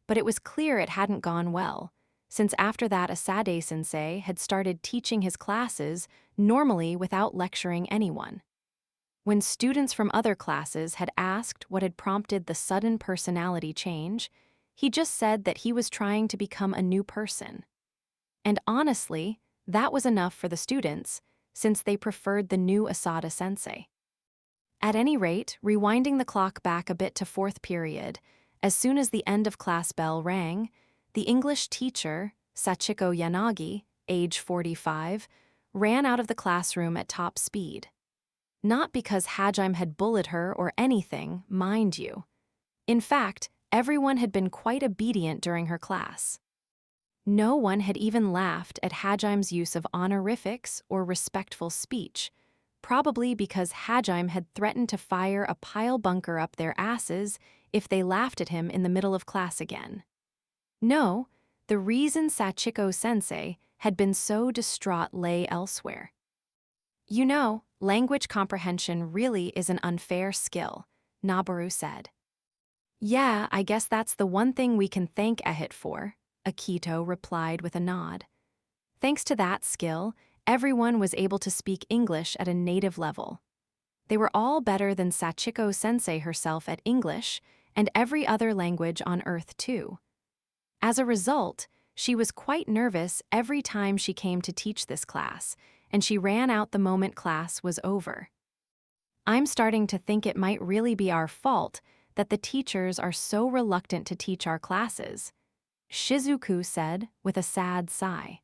but it was clear it hadn't gone well, since after that Aiko-sensei had started teaching his classes normally without lecturing anyone. When students from other classes had asked what had prompted the sudden personality change, he just said that he was trying to become a new person. And honestly, that was enough for the students, since they preferred the new Asada-sensei. At any rate, rewinding the clock back a bit to fourth period, as soon as the end of class bell rang, the English teacher, Sachiko Yanagi, age 45, ran out of the classroom at top speed. Not because Hajime had bullied her or anything, mind you. In fact, everyone had been quite obedient during her class. No one had even laughed at Hajime's use of honorifics or respectful speech, probably because Hajime had threatened to fire a pile bunker up their asses if they laughed at him in the middle of class again. No, the reason Sachiko-sensei had been so distraught lay elsewhere. You know, language comprehension really is an unfair skill, Naboru said. Yeah, I guess that's the one thing we can thank Ehit for, Akito replied with a nod. Thanks to that skill, everyone was able to speak English at a native level. They were all better than Sachiko-sensei herself at English and every other language on Earth too. As a result, she was quite nervous every time she came to teach this class, and she ran out the moment class was over. I'm starting to think it might really be our fault that the teachers are so reluctant to teach our classes, Shizuku said with a sad sigh.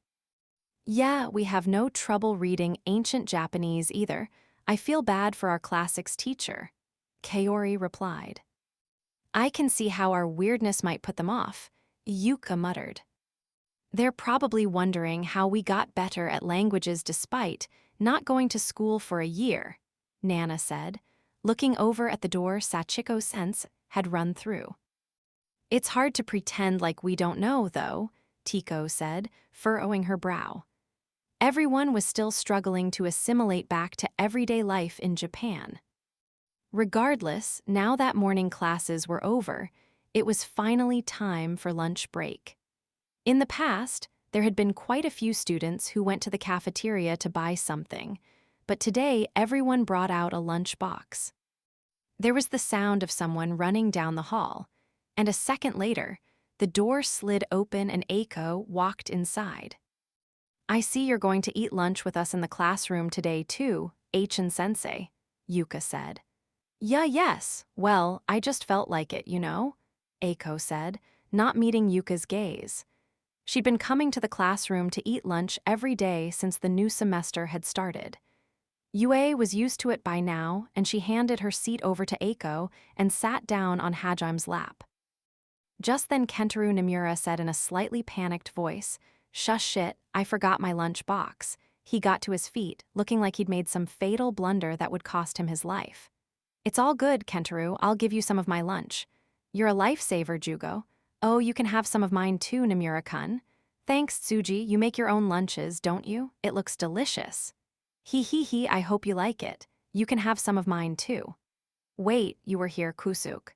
Yeah, we have no trouble reading ancient Japanese either. I feel bad for our classics teacher, Kaori replied. I can see how our weirdness might put them off, Yuka muttered. They're probably wondering how we got better at languages despite not going to school for a year, Nana said, looking over at the door Sachiko-sensei had run through. It's hard to pretend like we don't know, though, Tiko said, furrowing her brow. Everyone was still struggling to assimilate back to everyday life in Japan. Regardless, now that morning classes were over, it was finally time for lunch break. In the past, there had been quite a few students who went to the cafeteria to buy something, but today everyone brought out a lunch box. There was the sound of someone running down the hall, and a second later, the door slid open and Aiko walked inside. I see you're going to eat lunch with us in the classroom today too, Sensei, Yuka said. Yes, well, I just felt like it, you know, Aiko said, not meeting Yuka's gaze. She'd been coming to the classroom to eat lunch every day since the new semester had started. Yue was used to it by now, and she handed her seat over to Aiko and sat down on Hajime's lap. Just then Kentaro Nomura said in a slightly panicked voice, Shush shit, I forgot my lunch box. He got to his feet, looking like he'd made some fatal blunder that would cost him his life. It's all good, Kentaro, I'll give you some of my lunch. You're a lifesaver, Jugo. Oh, you can have some of mine too, Nomura-kun. Thanks, Tsuji, you make your own lunches, don't you? It looks delicious. He, I hope you like it. You can have some of mine too. Wait, you were here, Kusuk.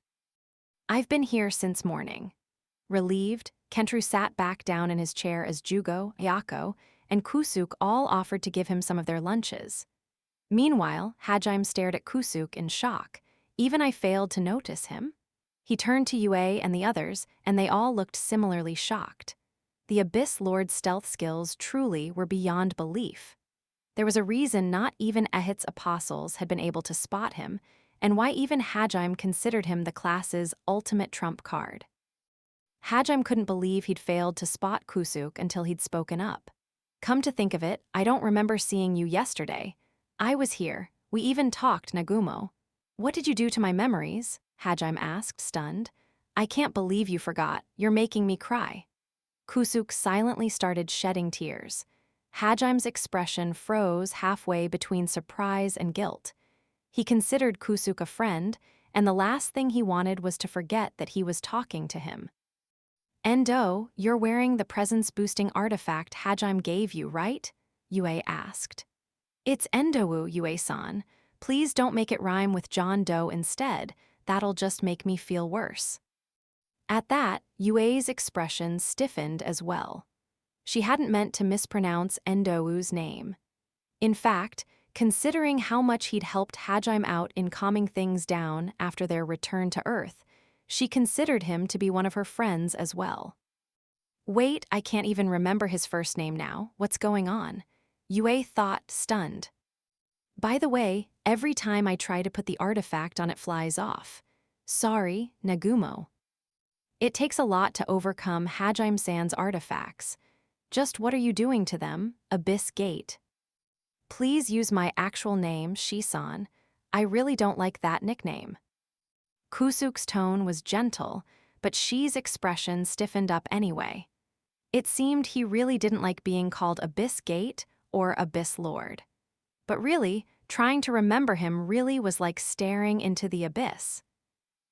I've been here since morning. Relieved, Kentaro sat back down in his chair as Jugo, Ayako, and Kusuk all offered to give him some of their lunches. Meanwhile, Hajime stared at Kusuk in shock. Even I failed to notice him. He turned to Yue and the others, and they all looked similarly shocked. The Abyss Lord's stealth skills truly were beyond belief. There was a reason not even Ehit's apostles had been able to spot him, and why even Hajime considered him the class's ultimate trump card. Hajime couldn't believe he'd failed to spot Kusuk until he'd spoken up. Come to think of it, I don't remember seeing you yesterday. I was here. We even talked, Nagumo. What did you do to my memories? Hajime asked, stunned. I can't believe you forgot. You're making me cry. Kusuk silently started shedding tears. Hajime's expression froze halfway between surprise and guilt. He considered Kusuk a friend, and the last thing he wanted was to forget that he was talking to him. "Endo, you're wearing the presence-boosting artifact Hajime gave you, right?" Yue asked. "It's Endowu, Yue-san. Please don't make it rhyme with John Doe instead. That'll just make me feel worse." At that, Yue's expression stiffened as well. She hadn't meant to mispronounce Endowu's name. In fact, considering how much he'd helped Hajime out in calming things down after their return to Earth, she considered him to be one of her friends as well. "Wait, I can't even remember his first name now. What's going on?" Yue thought, stunned. "By the way, every time I try to put the artifact on, it flies off. Sorry, Nagumo." It takes a lot to overcome Hajime-san's artifacts. Just what are you doing to them, Abyss Gate? "Please use my actual name, Shisan. I really don't like that nickname." Kusuk's tone was gentle, but Shi's expression stiffened up anyway. It seemed he really didn't like being called Abyss Gate or Abyss Lord. But really, trying to remember him really was like staring into the abyss.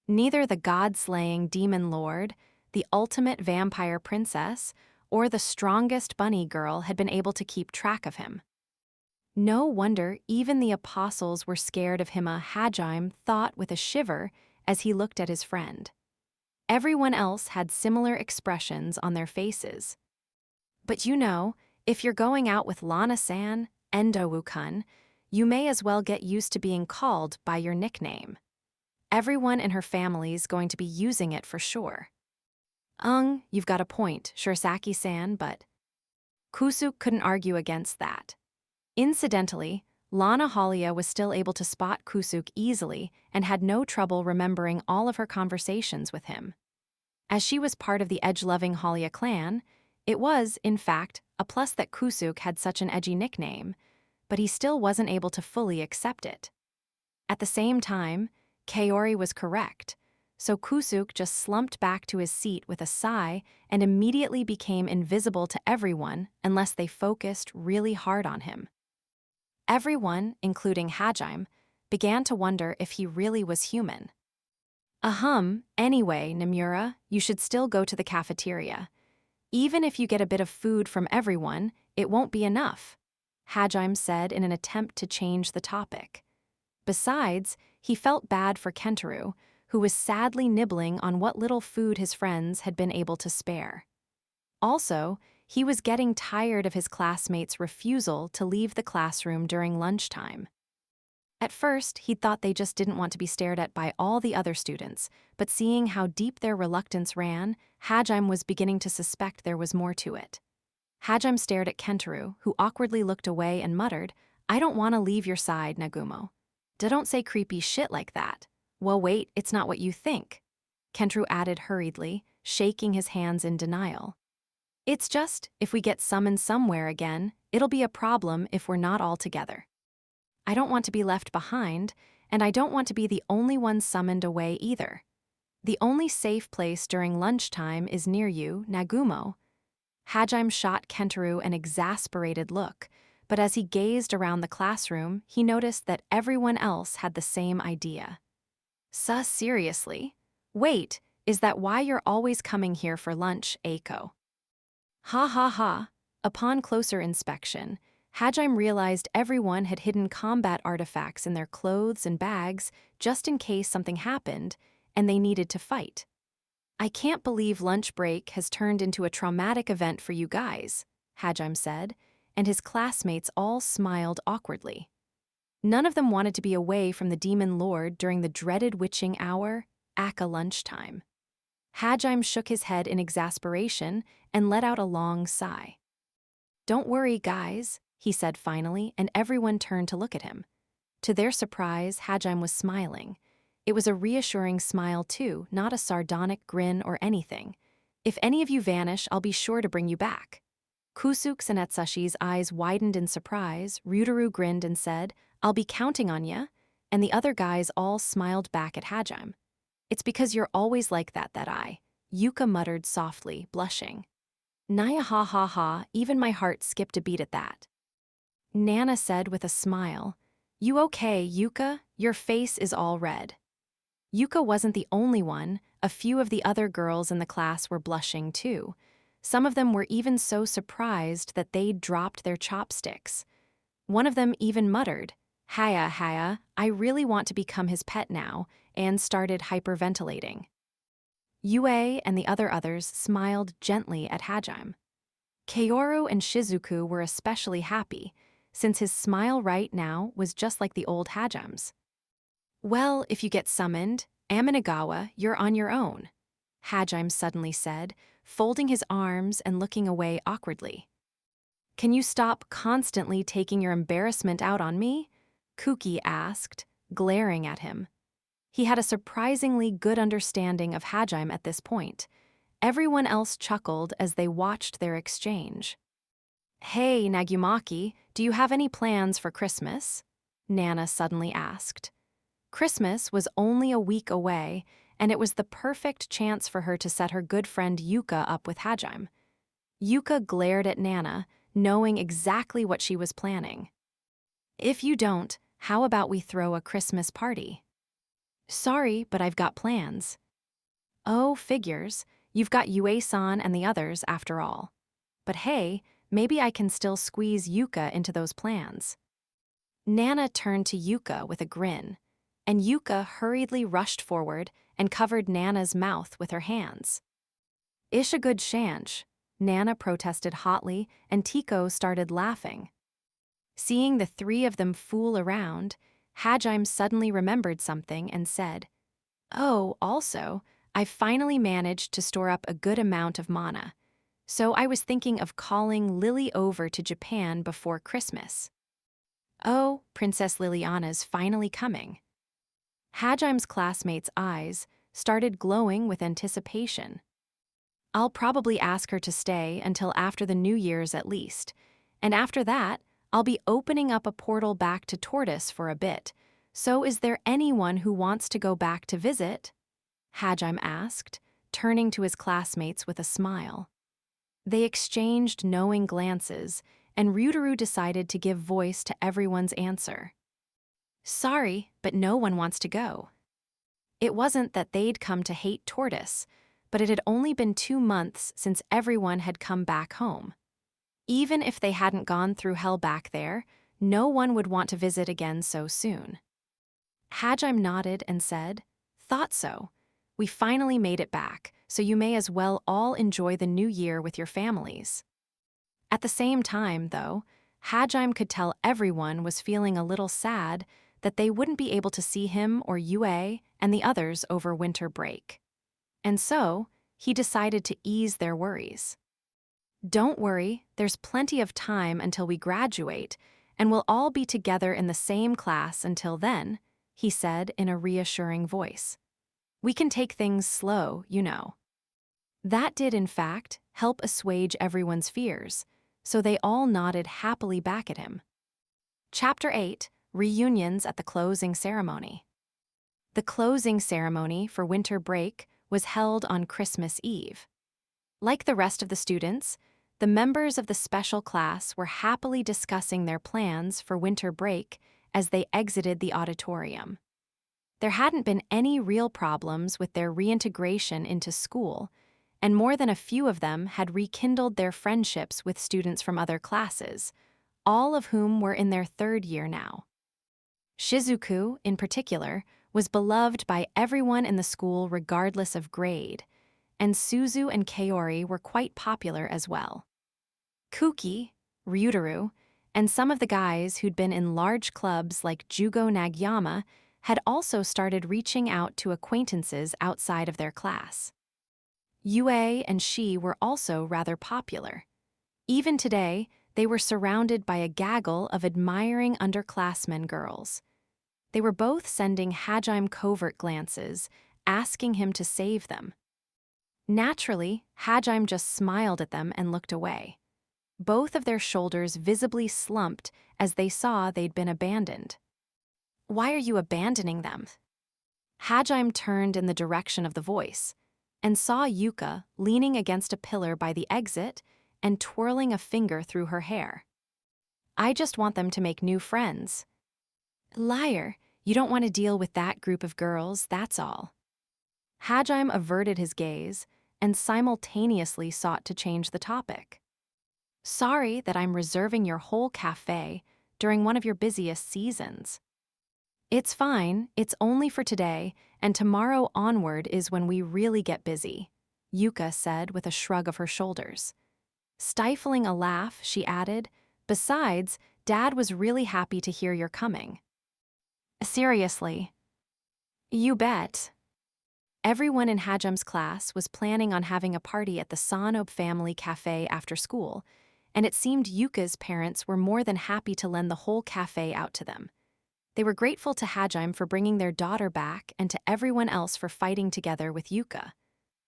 Neither the god-slaying demon lord, the ultimate vampire princess, or the strongest bunny girl had been able to keep track of him. No wonder even the apostles were scared of him, Hajime thought with a shiver as he looked at his friend. Everyone else had similar expressions on their faces. "But you know, if you're going out with Lana-san, Endowu-kun, you may as well get used to being called by your nickname. Everyone in her family's going to be using it for sure." You've got a point, Shirsaki-san, but..." Kusuk couldn't argue against that. Incidentally, Lana Halia was still able to spot Kusuk easily and had no trouble remembering all of her conversations with him. As she was part of the edge-loving Halia clan, it was, in fact, a plus that Kusuk had such an edgy nickname, but he still wasn't able to fully accept it. At the same time, Kaori was correct, so Kusuk just slumped back to his seat with a sigh and immediately became invisible to everyone unless they focused really hard on him. Everyone, including Hajime, began to wonder if he really was human. Anyway, Nomura, you should still go to the cafeteria. Even if you get a bit of food from everyone, it won't be enough," Hajime said in an attempt to change the topic. Besides, he felt bad for Kentaro, who was sadly nibbling on what little food his friends had been able to spare. Also, he was getting tired of his classmates' refusal to leave the classroom during lunchtime. At first, he thought they just didn't want to be stared at by all the other students, but seeing how deep their reluctance ran, Hajime was beginning to suspect there was more to it. Hajime stared at Kentaro, who awkwardly looked away and muttered, "I don't want to leave your side, Nagumo." "Don't say creepy shit like that." "Well, wait, it's not what you think," Kentaro added hurriedly, shaking his hands in denial. "It's just, if we get summoned somewhere again, it'll be a problem if we're not all together. I don't want to be left behind, and I don't want to be the only one summoned away either. The only safe place during lunchtime is near you, Nagumo." Hajime shot Kentaro an exasperated look, but as he gazed around the classroom, he noticed that everyone else had the same idea. Seriously? Wait, is that why you're always coming here for lunch, Aiko?" Ha ha ha. Upon closer inspection, Hajime realized everyone had hidden combat artifacts in their clothes and bags just in case something happened and they needed to fight. "I can't believe lunch break has turned into a traumatic event for you guys," Hajime said, and his classmates all smiled awkwardly. None of them wanted to be away from the demon lord during the dreaded witching hour, Aka lunchtime. Hajime shook his head in exasperation and let out a long sigh. "Don't worry, guys," he said finally, and everyone turned to look at him. To their surprise, Hajime was smiling. It was a reassuring smile too, not a sardonic grin or anything. "If any of you vanish, I'll be sure to bring you back." Kusuk's and Etsashi's eyes widened in surprise. Ryutaru grinned and said, "I'll be counting on ya," and the other guys all smiled back at Hajime. "It's because you're always like that Yuka muttered softly, blushing. "Naya ha ha ha, even my heart skipped a beat at that." Nana said with a smile, You okay, Yuka? Your face is all red. Yuka wasn't the only one. A few of the other girls in the class were blushing too. Some of them were even so surprised that they'd dropped their chopsticks. One of them even muttered, "Haya, Haya, I really want to become his pet now," and started hyperventilating. Yue and the others smiled gently at Hajime. Kaoru and Shizuku were especially happy, since his smile right now was just like the old Hajime's. "Well, if you get summoned, Aminagawa, you're on your own," Hajime suddenly said, folding his arms and looking away awkwardly. "Can you stop constantly taking your embarrassment out on me?" Kuki asked, glaring at him. He had a surprisingly good understanding of Hajime at this point. Everyone else chuckled as they watched their exchange. "Hey, Nagumaki, do you have any plans for Christmas?" Nana suddenly asked. Christmas was only a week away, and it was the perfect chance for her to set her good friend Yuka up with Hajime. Yuka glared at Nana, knowing exactly what she was planning. "If you don't, how about we throw a Christmas party?" "Sorry, but I've got plans." "Oh, figures. You've got Yue-san and the others, after all. But hey, maybe I can still squeeze Yuka into those plans." Nana turned to Yuka with a grin, and Yuka hurriedly rushed forward and covered Nana's mouth with her hands. "Ish a good shanch," Nana protested hotly, and Tiko started laughing. Seeing the three of them fool around, Hajime suddenly remembered something and said, "Oh, also, I finally managed to store up a good amount of mana, so I was thinking of calling Lily over to Japan before Christmas." "Oh, Princess Liliana's finally coming." Hajime's classmates' eyes started glowing with anticipation. "I'll probably ask her to stay until after the New Year's at least, and after that, I'll be opening up a portal back to Tortoise for a bit. So is there anyone who wants to go back to visit?" Hajime asked, turning to his classmates with a smile. They exchanged knowing glances, and Ryutaru decided to give voice to everyone's answer. "Sorry, but no one wants to go." It wasn't that they'd come to hate Tortoise, but it had only been 2 months since everyone had come back home. Even if they hadn't gone through hell back there, no one would want to visit again so soon. Hajime nodded and said, "Thought so. We finally made it back, so you may as well all enjoy the new year with your families." At the same time, though, Hajime could tell everyone was feeling a little sad that they wouldn't be able to see him or Yue and the others over winter break. And so, he decided to ease their worries. "Don't worry, there's plenty of time until we graduate, and we'll all be together in the same class until then," he said in a reassuring voice. "We can take things slow, you know." That did, in fact, help assuage everyone's fears, so they all nodded happily back at him. Chapter 8: Reunions at the Closing Ceremony. The closing ceremony for winter break was held on Christmas Eve. Like the rest of the students, the members of the special class were happily discussing their plans for winter break as they exited the auditorium. There hadn't been any real problems with their reintegration into school, and more than a few of them had rekindled their friendships with students from other classes, all of whom were in their 3rd year now. Shizuku, in particular, was beloved by everyone in the school regardless of grade, and Suzu and Kaori were quite popular as well. Kuki, Ryutaru, and some of the guys who'd been in large clubs like Jugo Nagyama had also started reaching out to acquaintances outside of their class. Yue and Shi were also rather popular. Even today, they were surrounded by a gaggle of admiring underclassmen girls. They were both sending Hajime covert glances, asking him to save them. Naturally, Hajime just smiled at them and looked away. Both of their shoulders visibly slumped as they saw they'd been abandoned. "Why are you abandoning them?" Hajime turned in the direction of the voice and saw Yuka leaning against a pillar by the exit and twirling a finger through her hair. "I just want them to make new friends." Liar, you don't want to deal with that group of girls, that's all. Hajime averted his gaze and simultaneously sought to change the topic. Sorry that I'm reserving your whole cafe during one of your busiest seasons. It's fine, it's only for today, and tomorrow onward is when we really get busy, Yuka said with a shrug of her shoulders. Stifling a laugh, she added, besides, Dad was really happy to hear you're coming. Seriously. You bet. Everyone in Hajime's class was planning on having a party at the Sanob family cafe after school, and it seemed Yuka's parents were more than happy to lend the whole cafe out to them. They were grateful to Hajime for bringing their daughter back and to everyone else for fighting together with Yuka.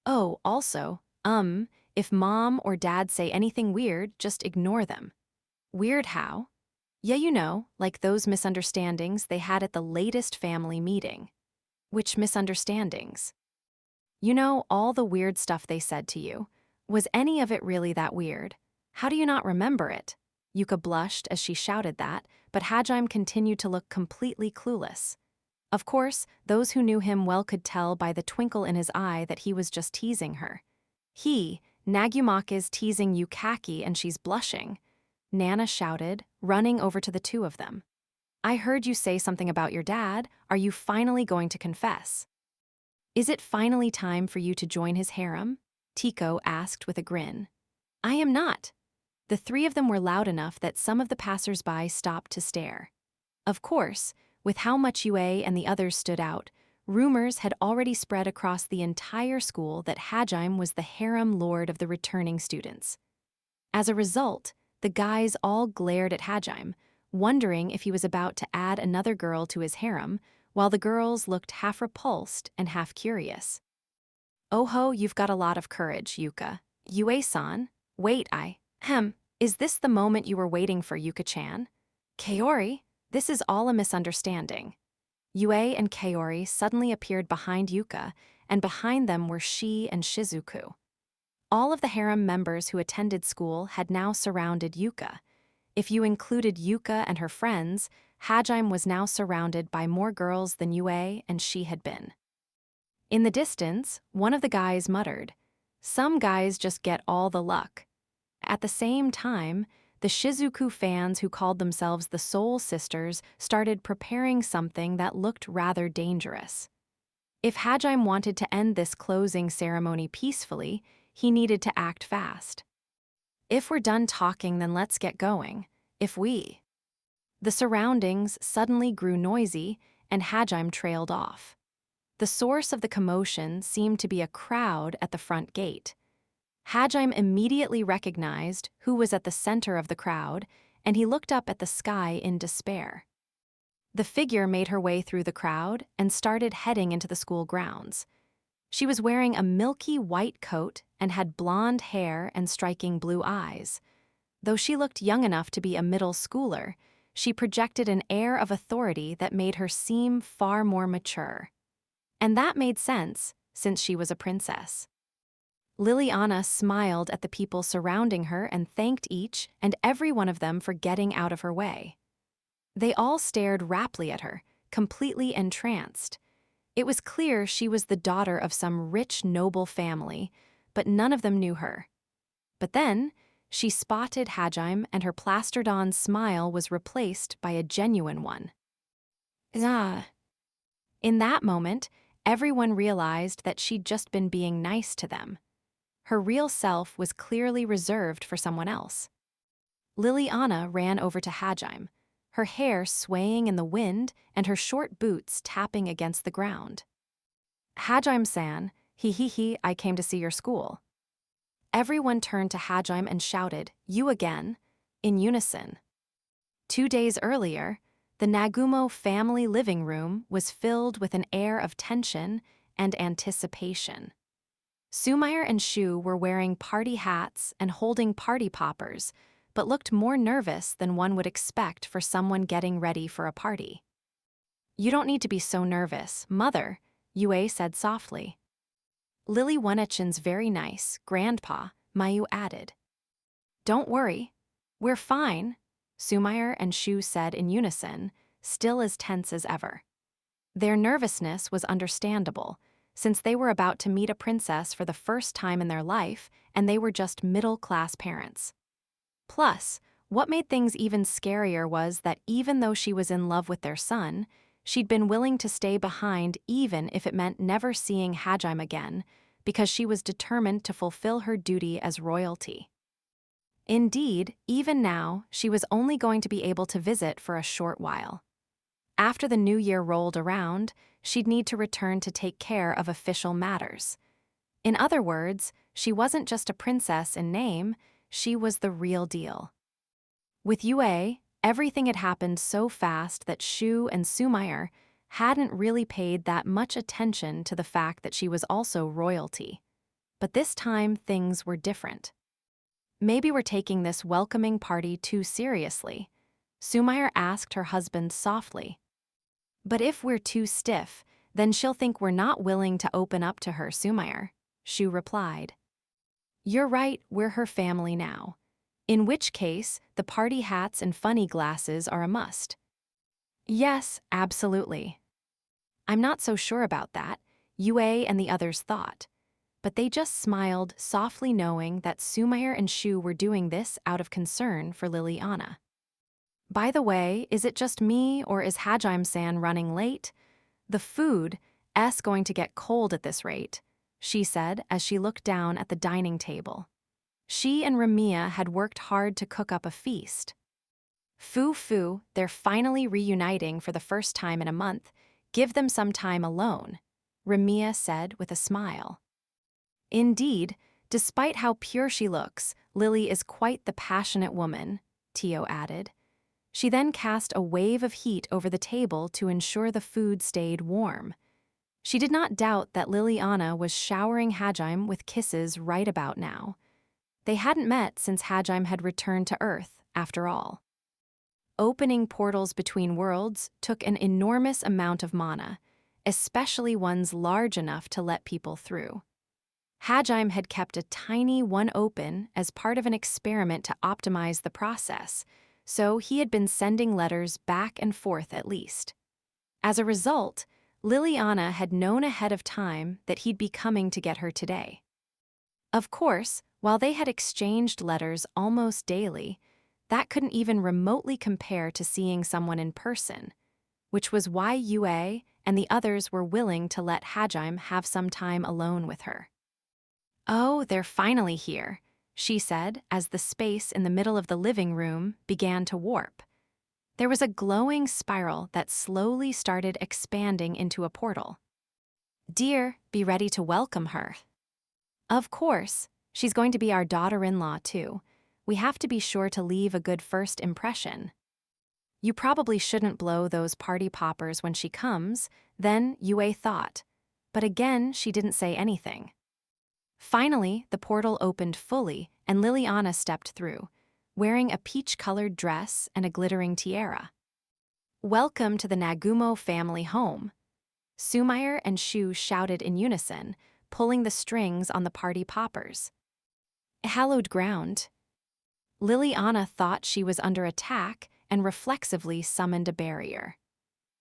Oh, also, if Mom or Dad say anything weird, just ignore them. Weird how? Yeah, you know, like those misunderstandings they had at the latest family meeting. Which misunderstandings? You know, all the weird stuff they said to you. Was any of it really that weird? How do you not remember it? Yuka blushed as she shouted that, but Hajime continued to look completely clueless. Of course, those who knew him well could tell by the twinkle in his eye that he was just teasing her. Nagumok is teasing Yukaki and she's blushing, Nana shouted, running over to the two of them. I heard you say something about your dad. Are you finally going to confess? Is it finally time for you to join his harem? Tico asked with a grin. I am not. The three of them were loud enough that some of the passers-by stopped to stare. Of course, with how much Yue and the others stood out, rumors had already spread across the entire school that Hajime was the harem lord of the returning students. As a result, the guys all glared at Hajime, wondering if he was about to add another girl to his harem, while the girls looked half repulsed and half curious. Oh, you've got a lot of courage, Yuka. Yue-san, wait, is this the moment you were waiting for, Yuka-chan? Kaori, this is all a misunderstanding. Yue and Kaori suddenly appeared behind Yuka, and behind them were Shi and Shizuku. All of the harem members who attended school had now surrounded Yuka. If you included Yuka and her friends, Hajime was now surrounded by more girls than Yue and Shi had been. In the distance, one of the guys muttered, "Some guys just get all the luck." At the same time, the Shizuku fans who called themselves the Soul Sisters started preparing something that looked rather dangerous. If Hajime wanted to end this closing ceremony peacefully, he needed to act fast. If we're done talking, then let's get going. The surroundings suddenly grew noisy, and Hajime trailed off. The source of the commotion seemed to be a crowd at the front gate. Hajime immediately recognized who was at the center of the crowd, and he looked up at the sky in despair. The figure made her way through the crowd and started heading into the school grounds. She was wearing a milky white coat and had blonde hair and striking blue eyes. Though she looked young enough to be a middle schooler, she projected an air of authority that made her seem far more mature. And that made sense, since she was a princess. Liliana smiled at the people surrounding her and thanked each and every one of them for getting out of her way. They all stared raptly at her, completely entranced. It was clear she was the daughter of some rich, noble family, but none of them knew her. But then, she spotted Hajime and her plastered-on smile was replaced by a genuine one. In that moment, everyone realized that she'd just been being nice to them. Her real self was clearly reserved for someone else. Liliana ran over to Hajime, her hair swaying in the wind and her short boots tapping against the ground. Hajime-san, I came to see your school. Everyone turned to Hajime and shouted, "You again?" in unison. 2 days earlier, the Nagumo family living room was filled with an air of tension and anticipation. Sumair and Shu were wearing party hats and holding party poppers, but looked more nervous than one would expect for someone getting ready for a party. You don't need to be so nervous, Mother, Yue said softly. Lily Wonechan's very nice, Grandpa, Mayu added. Don't worry, we're fine, Sumair and Shu said in unison, still as tense as ever. Their nervousness was understandable, since they were about to meet a princess for the first time in their life and they were just middle-class parents. Plus, what made things even scarier was that even though she was in love with their son, she'd been willing to stay behind even if it meant never seeing Hajime again, because she was determined to fulfill her duty as royalty. Indeed, even now, she was only going to be able to visit for a short while. After the new year rolled around, she'd need to return to take care of official matters. In other words, she wasn't just a princess in name, she was the real deal. With Yue, everything had happened so fast that Shu and Sumayer hadn't really paid that much attention to the fact that she was also royalty. But this time, things were different. Maybe we're taking this welcoming party too seriously, Sumayer asked her husband softly. But if we're too stiff, then she'll think we're not willing to open up to her, Sumayer, Shu replied. You're right, we're her family now. In which case, the party hats and funny glasses are a must. Yes, absolutely. I'm not so sure about that, Yue and the others thought. But they just smiled, softly knowing that Sumayer and Shu were doing this out of concern for Liliana. By the way, is it just me or is Hajime-san running late? The food's going to get cold at this rate, she said as she looked down at the dining table. She and Ramiya had worked hard to cook up a feast. Foo, they're finally reuniting for the first time in a month. Give them some time alone, Ramiya said with a smile. Indeed, despite how pure she looks, Lily is quite the passionate woman, Tio added. She then cast a wave of heat over the table to ensure the food stayed warm. She did not doubt that Liliana was showering Hajime with kisses right about now. They hadn't met since Hajime had returned to Earth, after all. Opening portals between worlds took an enormous amount of mana, especially ones large enough to let people through. Hajime had kept a tiny one open as part of an experiment to optimize the process, so he had been sending letters back and forth at least. As a result, Liliana had known ahead of time that he'd be coming to get her today. Of course, while they had exchanged letters almost daily, that couldn't even remotely compare to seeing someone in person, which was why Yue and the others were willing to let Hajime have some time alone with her. Oh, they're finally here, she said as the space in the middle of the living room began to warp. There was a glowing spiral that slowly started expanding into a portal. Dear, be ready to welcome her. Of course, she's going to be our daughter-in-law too. We have to be sure to leave a good first impression. You probably shouldn't blow those party poppers when she comes, then Yue thought. But again, she didn't say anything. Finally, the portal opened fully and Liliana stepped through, wearing a peach-colored dress and a glittering tiara. Welcome to the Nagumo family home, Sumayer and Shu shouted in unison, pulling the strings on the party poppers. Hallowed ground. Liliana thought she was under attack and reflexively summoned a barrier.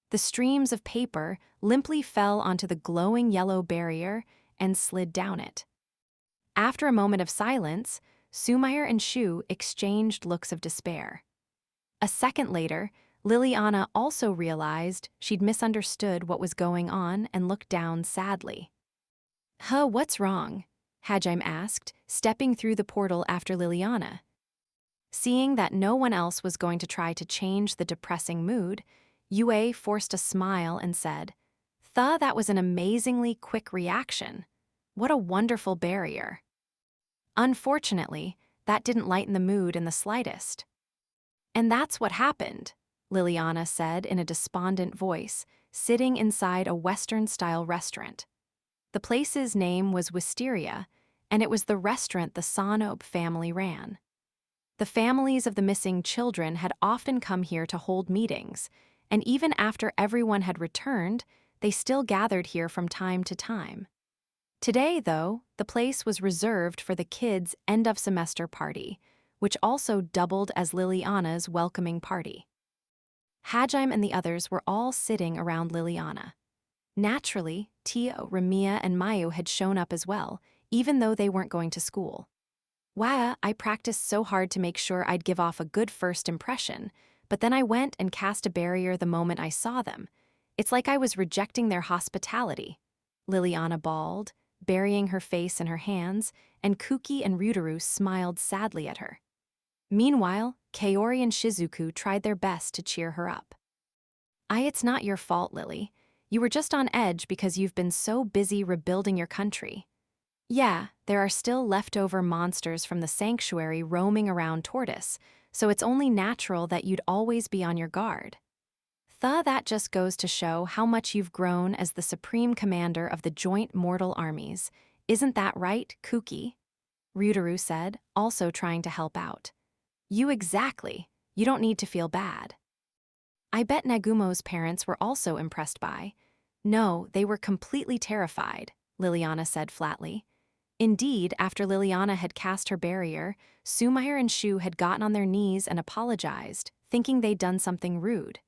The streams of paper limply fell onto the glowing yellow barrier and slid down it. After a moment of silence, Sumayer and Shu exchanged looks of despair. A second later, Liliana also realized she'd misunderstood what was going on and looked down sadly. What's wrong? Hajime asked, stepping through the portal after Liliana. Seeing that no one else was going to try to change the depressing mood, Yue forced a smile and said, that was an amazingly quick reaction. What a wonderful barrier. Unfortunately, that didn't lighten the mood in the slightest. And that's what happened, Liliana said in a despondent voice, sitting inside a Western-style restaurant. The place's name was Wisteria, and it was the restaurant the Sonobe family ran. The families of the missing children had often come here to hold meetings, and even after everyone had returned, they still gathered here from time to time. Today, though, the place was reserved for the kids' end-of-semester party, which also doubled as Liliana's welcoming party. Hajime and the others were all sitting around Liliana. Naturally, Tio, Ramiya, and Mayu had shown up as well, even though they weren't going to school. Wow, I practiced so hard to make sure I'd give off a good first impression, but then I went and cast a barrier the moment I saw them. It's like I was rejecting their hospitality. Liliana bawled, burying her face in her hands, and Kuki and Ryutaru smiled sadly at her. Meanwhile, Kaori and Shizuku tried their best to cheer her up. It's not your fault, Lily. You were just on edge because you've been so busy rebuilding your country. Yeah, there are still leftover monsters from the sanctuary roaming around Tortoise, so it's only natural that you'd always be on your guard. That just goes to show how much you've grown as the supreme commander of the joint mortal armies. Isn't that right, Kuki? Ryutaru said, also trying to help out. You exactly. You don't need to feel bad. I bet Nagumo's parents were also impressed by. No, they were completely terrified, Liliana said flatly. Indeed, after Liliana had cast her barrier, Sumair and Shu had gotten on their knees and apologized, thinking they'd done something rude.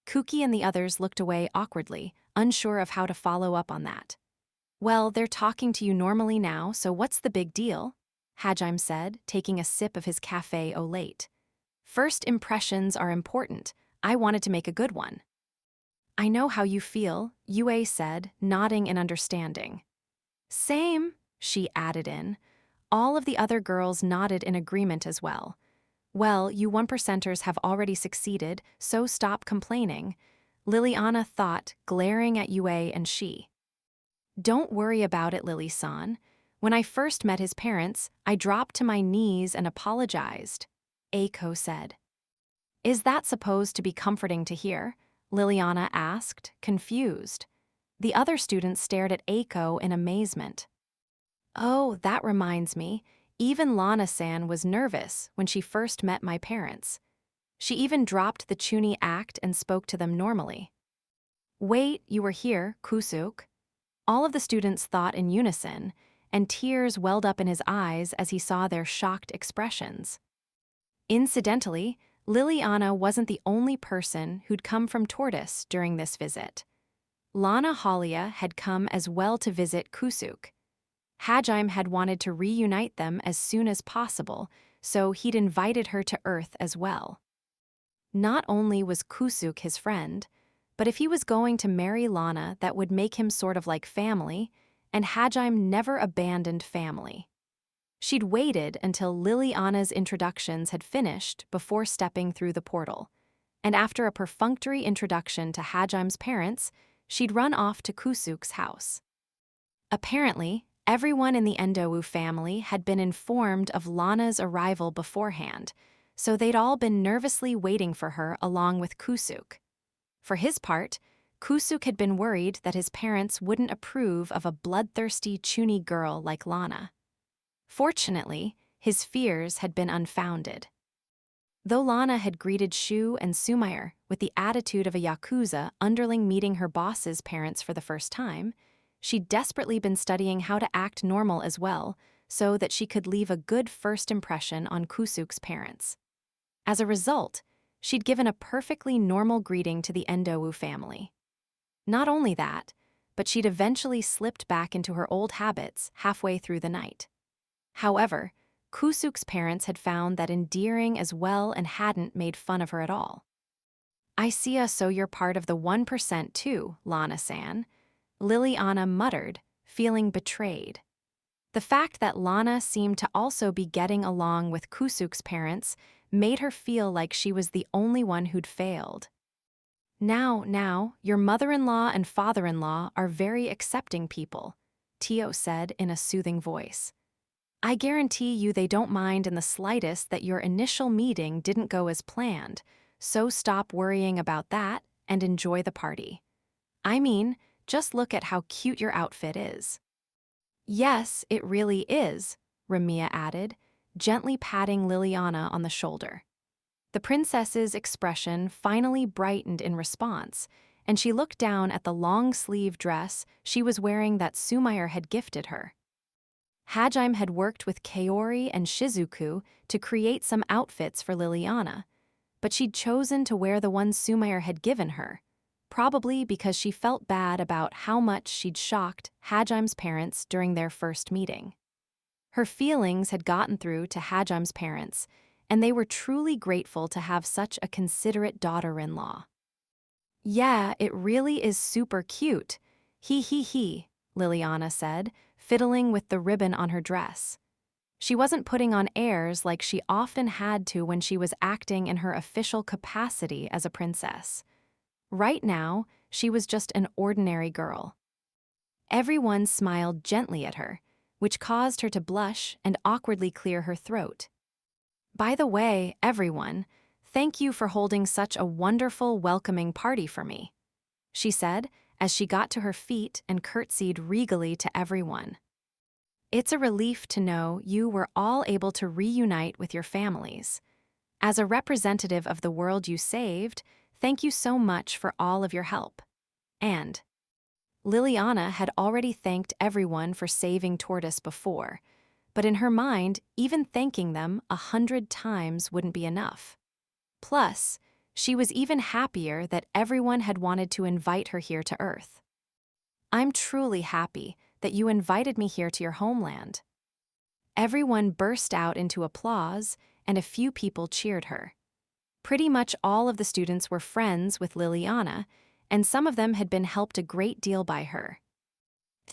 Kuki and the others looked away awkwardly, unsure of how to follow up on that. Well, they're talking to you normally now, so what's the big deal? Hajime said, taking a sip of his café au lait. First impressions are important. I wanted to make a good one. I know how you feel, Yue said, nodding in understanding. Same, she added in. All of the other girls nodded in agreement as well. Well, you 1%ers have already succeeded, so stop complaining, Liliana thought, glaring at Yue and she. Don't worry about it, Lily-san. When I first met his parents, I dropped to my knees and apologized, Aiko said. Is that supposed to be comforting to hear? Liliana asked, confused. The other students stared at Aiko in amazement. Oh, that reminds me. Even Lana-san was nervous when she first met my parents. She even dropped the Chuni act and spoke to them normally. Wait, you were here, Kusuk? All of the students thought in unison, and tears welled up in his eyes as he saw their shocked expressions. Incidentally, Liliana wasn't the only person who'd come from Tortoise during this visit. Lana Halia had come as well to visit Kusuk. Hajime had wanted to reunite them as soon as possible, so he'd invited her to Earth as well. Not only was Kusuk his friend, but if he was going to marry Lana, that would make him sort of like family, and Hajime never abandoned family. She'd waited until Liliana's introductions had finished before stepping through the portal, and after a perfunctory introduction to Hajime's parents, she'd run off to Kusuk's house. Apparently, everyone in the Endowu family had been informed of Lana's arrival beforehand, so they'd all been nervously waiting for her along with Kusuk. For his part, Kusuk had been worried that his parents wouldn't approve of a bloodthirsty Chuni girl like Lana. Fortunately, his fears had been unfounded. Though Lana had greeted Shu and Sumair with the attitude of a Yakuza underling meeting her boss's parents for the first time, she'd desperately been studying how to act normal as well, so that she could leave a good first impression on Kusuk's parents. As a result, she'd given a perfectly normal greeting to the Endowu family. Not only that, but she'd eventually slipped back into her old habits halfway through the night. However, Kusuk's parents had found that endearing as well and hadn't made fun of her at all. I see so you're part of the 1% too, Lana-san, Liliana muttered, feeling betrayed. The fact that Lana seemed to also be getting along with Kusuk's parents made her feel like she was the only one who'd failed. Now, your mother-in-law and father-in-law are very accepting people, Tio said in a soothing voice. I guarantee you they don't mind in the slightest that your initial meeting didn't go as planned, so stop worrying about that and enjoy the party. I mean, just look at how cute your outfit is. Yes, it really is, Ramiya added, gently patting Liliana on the shoulder. The princess's expression finally brightened in response, and she looked down at the long-sleeve dress she was wearing that Sumair had gifted her. Hajime had worked with Kaori and Shizuku to create some outfits for Liliana, but she'd chosen to wear the one Sumayer had given her, probably because she felt bad about how much she'd shocked Hajim's parents during their first meeting. Her feelings had gotten through to Hajim's parents, and they were truly grateful to have such a considerate daughter-in-law. "Yeah, it really is super cute. He, Liliana said, fiddling with the ribbon on her dress. She wasn't putting on airs like she often had to when she was acting in her official capacity as a princess. Right now, she was just an ordinary girl. Everyone smiled gently at her, which caused her to blush and awkwardly clear her throat. "By the way, everyone, thank you for holding such a wonderful, welcoming party for me," she said as she got to her feet and curtsied regally to everyone. "It's a relief to know you were all able to reunite with your families. As a representative of the world you saved, thank you so much for all of your help." And Liliana had already thanked everyone for saving Tortoise before, but in her mind, even thanking them 100 times wouldn't be enough. Plus, she was even happier that everyone had wanted to invite her here to Earth. "I'm truly happy that you invited me here to your homeland." Everyone burst out into applause, and a few people cheered her. Pretty much all of the students were friends with Liliana, and some of them had been helped a great deal by her.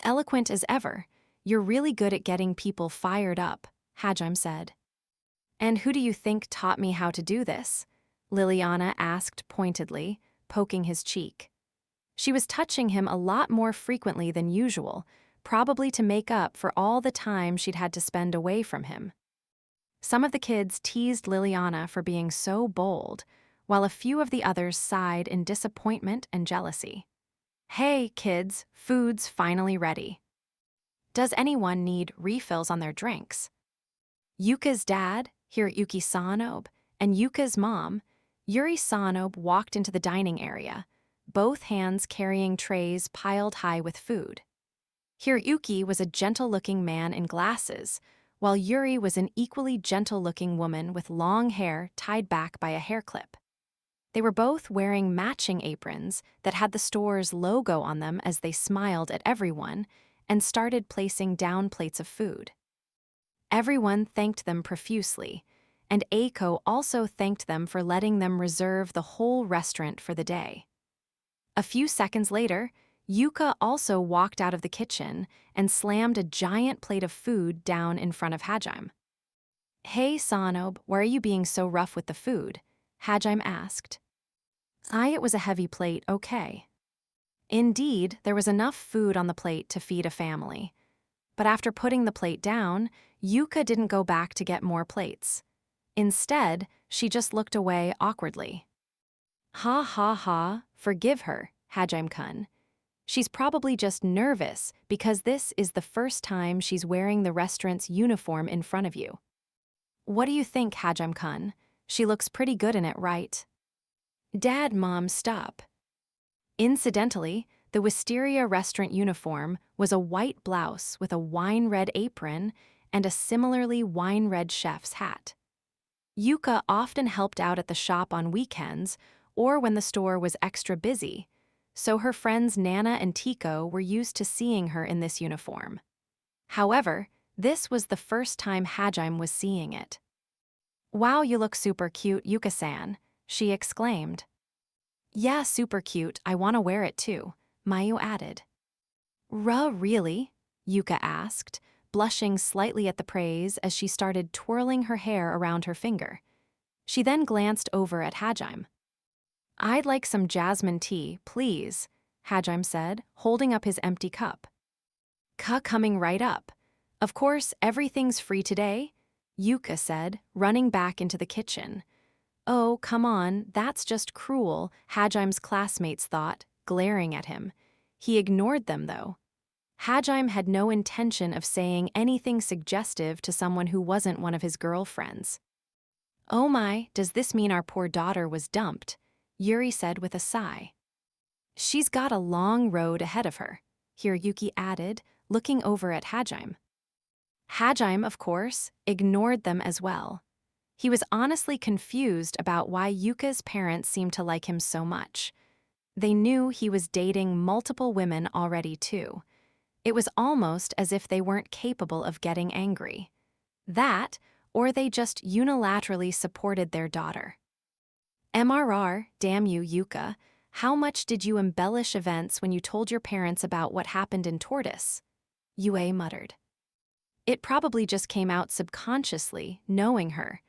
"Eloquent as ever, you're really good at getting people fired up," Hajime said. "And who do you think taught me how to do this?" Liliana asked pointedly, poking his cheek. She was touching him a lot more frequently than usual, probably to make up for all the time she'd had to spend away from him. Some of the kids teased Liliana for being so bold, while a few of the others sighed in disappointment and jealousy. "Hey, kids, food's finally ready. Does anyone need refills on their drinks?" Yuka's dad, Hiroyuki Sanobe, and Yuka's mom, Yuri Sanobe, walked into the dining area, both hands carrying trays piled high with food. Hiroyuki was a gentle-looking man in glasses, while Yuri was an equally gentle-looking woman with long hair tied back by a hair clip. They were both wearing matching aprons that had the store's logo on them as they smiled at everyone and started placing down plates of food. Everyone thanked them profusely, and Aiko also thanked them for letting them reserve the whole restaurant for the day. A few seconds later, Yuka also walked out of the kitchen and slammed a giant plate of food down in front of Hajime. "Hey, Sanobe, why are you being so rough with the food?" Hajime asked. It was a heavy plate, okay." Indeed, there was enough food on the plate to feed a family. But after putting the plate down, Yuka didn't go back to get more plates. Instead, she just looked away awkwardly. "Ha ha ha, forgive her, Hajime-kun. She's probably just nervous because this is the first time she's wearing the restaurant's uniform in front of you. What do you think, Hajime-kun? She looks pretty good in it, right?" "Dad, Mom, stop." Incidentally, the Wisteria restaurant uniform was a white blouse with a wine-red apron and a similarly wine-red chef's hat. Yuka often helped out at the shop on weekends or when the store was extra busy, so her friends Nana and Tico were used to seeing her in this uniform. However, this was the first time Hajime was seeing it. "Wow, you look super cute, Yuka-san," she exclaimed. "Yeah, super cute, I want to wear it too," Mayu added. Really?" Yuka asked, blushing slightly at the praise as she started twirling her hair around her finger. She then glanced over at Hajime. "I'd like some jasmine tea, please," Hajime said, holding up his empty cup. Coming right up. Of course, everything's free today," Yuka said, running back into the kitchen. "Oh, come on, that's just cruel," Hajime's classmates thought, glaring at him. He ignored them, though. Hajime had no intention of saying anything suggestive to someone who wasn't one of his girlfriends. "Oh my, does this mean our poor daughter was dumped?" Yuri said with a sigh. "She's got a long road ahead of her," Hiroyuki added, looking over at Hajime. Hajime, of course, ignored them as well. He was honestly confused about why Yuka's parents seemed to like him so much. They knew he was dating multiple women already too. It was almost as if they weren't capable of getting angry. That, or they just unilaterally supported their daughter. MRR, damn you, Yuka, how much did you embellish events when you told your parents about what happened in Tortoise? Yue muttered. It probably just came out subconsciously, knowing her.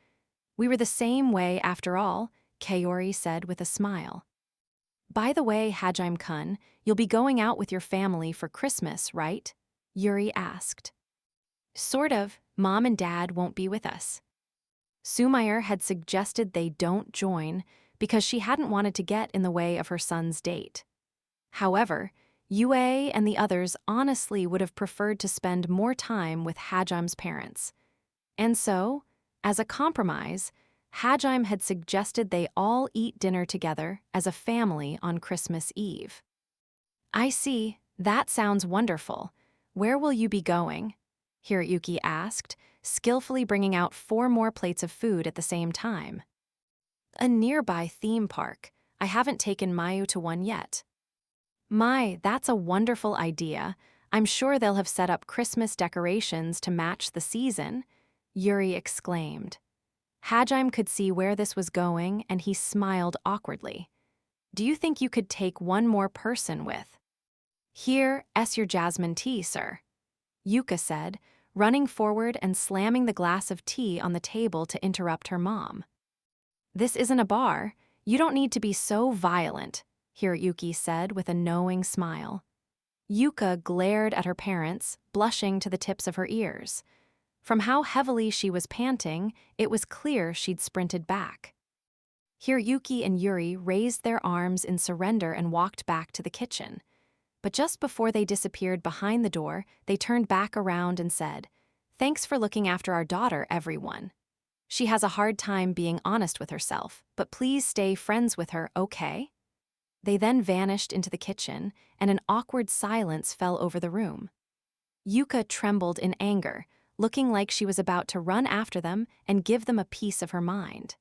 We were the same way after all, Kaori said with a smile. By the way, Hajime-kun, you'll be going out with your family for Christmas, right? Yuri asked. Sort of. Mom and Dad won't be with us. Sumair had suggested they don't join because she hadn't wanted to get in the way of her son's date. However, Yue and the others honestly would have preferred to spend more time with Hajime's parents. And so, as a compromise, Hajime had suggested they all eat dinner together as a family on Christmas Eve. I see. That sounds wonderful. Where will you be going? Hiroyuki asked, skillfully bringing out 4 more plates of food at the same time. A nearby theme park. I haven't taken Mayu to one yet. My, that's a wonderful idea. I'm sure they'll have set up Christmas decorations to match the season, Yuri exclaimed. Hajime could see where this was going, and he smiled awkwardly. Do you think you could take one more person with? Here, your jasmine tea, sir, Yuka said, running forward and slamming the glass of tea on the table to interrupt her mom. This isn't a bar. You don't need to be so violent, Hiroyuki said with a knowing smile. Yuka glared at her parents, blushing to the tips of her ears. From how heavily she was panting, it was clear she'd sprinted back. Hiroyuki and Yuri raised their arms in surrender and walked back to the kitchen. But just before they disappeared behind the door, they turned back around and said, "Thanks for looking after our daughter, everyone. She has a hard time being honest with herself, but please stay friends with her, okay?" They then vanished into the kitchen, and an awkward silence fell over the room. Yuka trembled in anger, looking like she was about to run after them and give them a piece of her mind.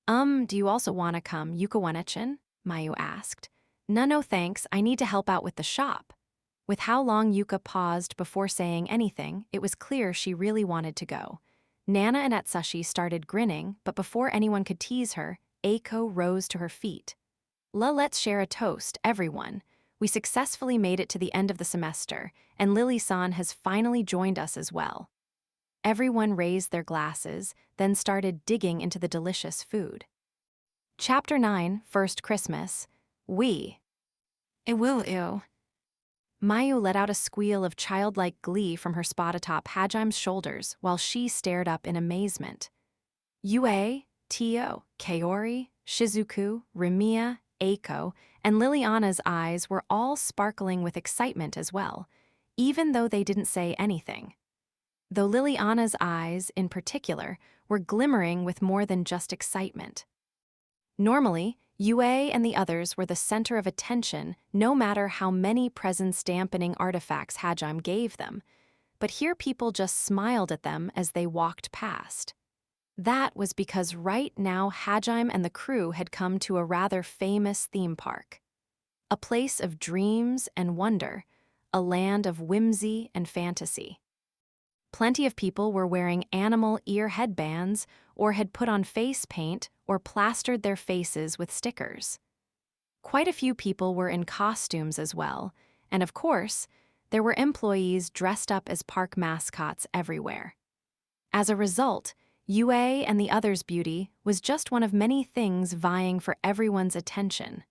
Do you also want to come, Yuka-wan-echin? Mayu asked. No thanks, I need to help out with the shop. With how long Yuka paused before saying anything, it was clear she really wanted to go. Nana and Atsushi started grinning, but before anyone could tease her, Aiko rose to her feet. Let's share a toast, everyone. We successfully made it to the end of the semester, and Lily-san has finally joined us as well. Everyone raised their glasses, then started digging into the delicious food. Chapter 9, First Christmas. We. Ew. Mayu let out a squeal of childlike glee from her spot atop Hajime's shoulders while she stared up in amazement. Yue, Tio, Kaori, Shizuku, Rimiya, Aiko, and Liliana's eyes were all sparkling with excitement as well, even though they didn't say anything. Though Liliana's eyes, in particular, were glimmering with more than just excitement. Normally, Yue and the others were the center of attention no matter how many presence-dampening artifacts Hajime gave them, but here people just smiled at them as they walked past. That was because right now Hajime and the crew had come to a rather famous theme park. A place of dreams and wonder, a land of whimsy and fantasy. Plenty of people were wearing animal ear headbands or had put on face paint or plastered their faces with stickers. Quite a few people were in costumes as well, and of course, there were employees dressed up as park mascots everywhere. As a result, Yue and the others' beauty was just one of many things vying for everyone's attention.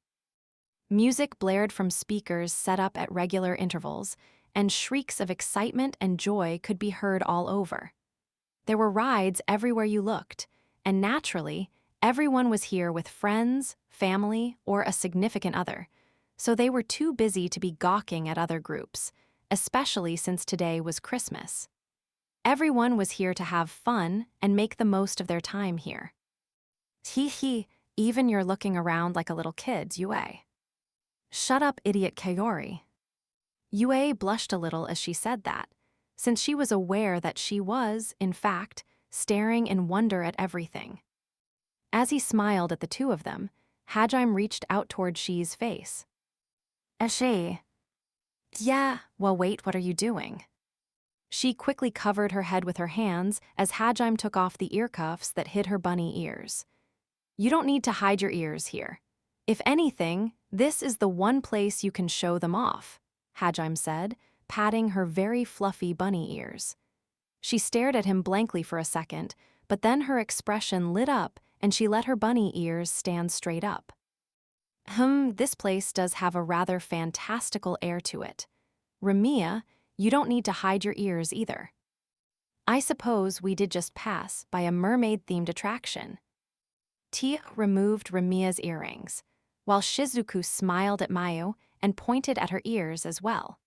Music blared from speakers set up at regular intervals, and shrieks of excitement and joy could be heard all over. There were rides everywhere you looked, and naturally, everyone was here with friends, family, or a significant other, so they were too busy to be gawking at other groups, especially since today was Christmas. Everyone was here to have fun and make the most of their time here. Hee, even you're looking around like a little kid, Yue. Shut up, idiot Kaori. Yue blushed a little as she said that, since she was aware that she was, in fact, staring in wonder at everything. As he smiled at the two of them, Hajime reached out toward Shi's face. She. Yeah, well wait, what are you doing? She quickly covered her head with her hands as Hajime took off the ear cuffs that hid her bunny ears. You don't need to hide your ears here. If anything, this is the one place you can show them off, Hajime said, patting her very fluffy bunny ears. She stared at him blankly for a second, but then her expression lit up and she let her bunny ears stand straight up. This place does have a rather fantastical air to it. Ramiya, you don't need to hide your ears either. I suppose we did just pass by a mermaid-themed attraction. Tia removed Ramiya's earrings, while Shizuku smiled at Mayu and pointed at her ears as well.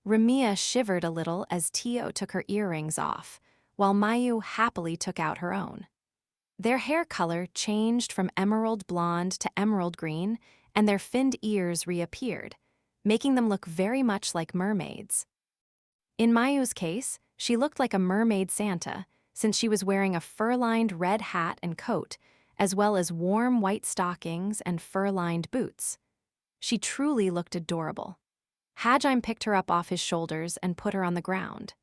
Ramiya shivered a little as Tio took her earrings off, while Mayu happily took out her own. Their hair color changed from emerald blonde to emerald green, and their finned ears reappeared, making them look very much like mermaids. In Mayu's case, she looked like a mermaid Santa, since she was wearing a fur-lined red hat and coat, as well as warm white stockings and fur-lined boots. She truly looked adorable. Hajime picked her up off his shoulders and put her on the ground.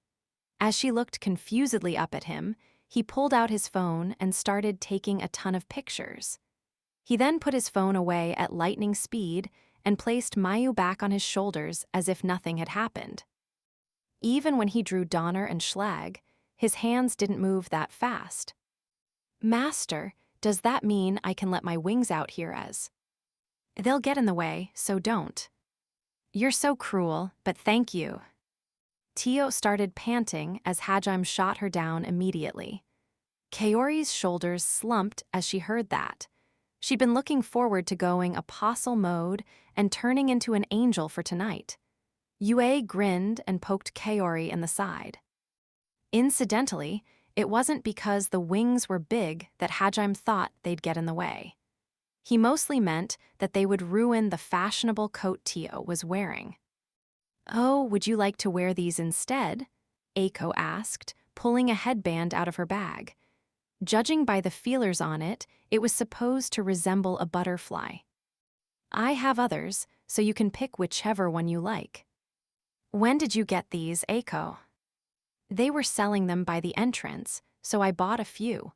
As she looked confusedly up at him, he pulled out his phone and started taking a ton of pictures. He then put his phone away at lightning speed and placed Mayu back on his shoulders as if nothing had happened. Even when he drew Donner and Schlag, his hands didn't move that fast. Master, does that mean I can let my wings out here as? They'll get in the way, so don't. You're so cruel, but thank you. Tio started panting as Hajime shot her down immediately. Kaori's shoulders slumped as she heard that. She'd been looking forward to going apostle mode and turning into an angel for tonight. Yue grinned and poked Kaori in the side. Incidentally, it wasn't because the wings were big that Hajime thought they'd get in the way. He mostly meant that they would ruin the fashionable coat Tio was wearing. Oh, would you like to wear these instead? Aiko asked, pulling a headband out of her bag. Judging by the feelers on it, it was supposed to resemble a butterfly. I have others, so you can pick whichever one you like. When did you get these, Aiko? They were selling them by the entrance, so I bought a few.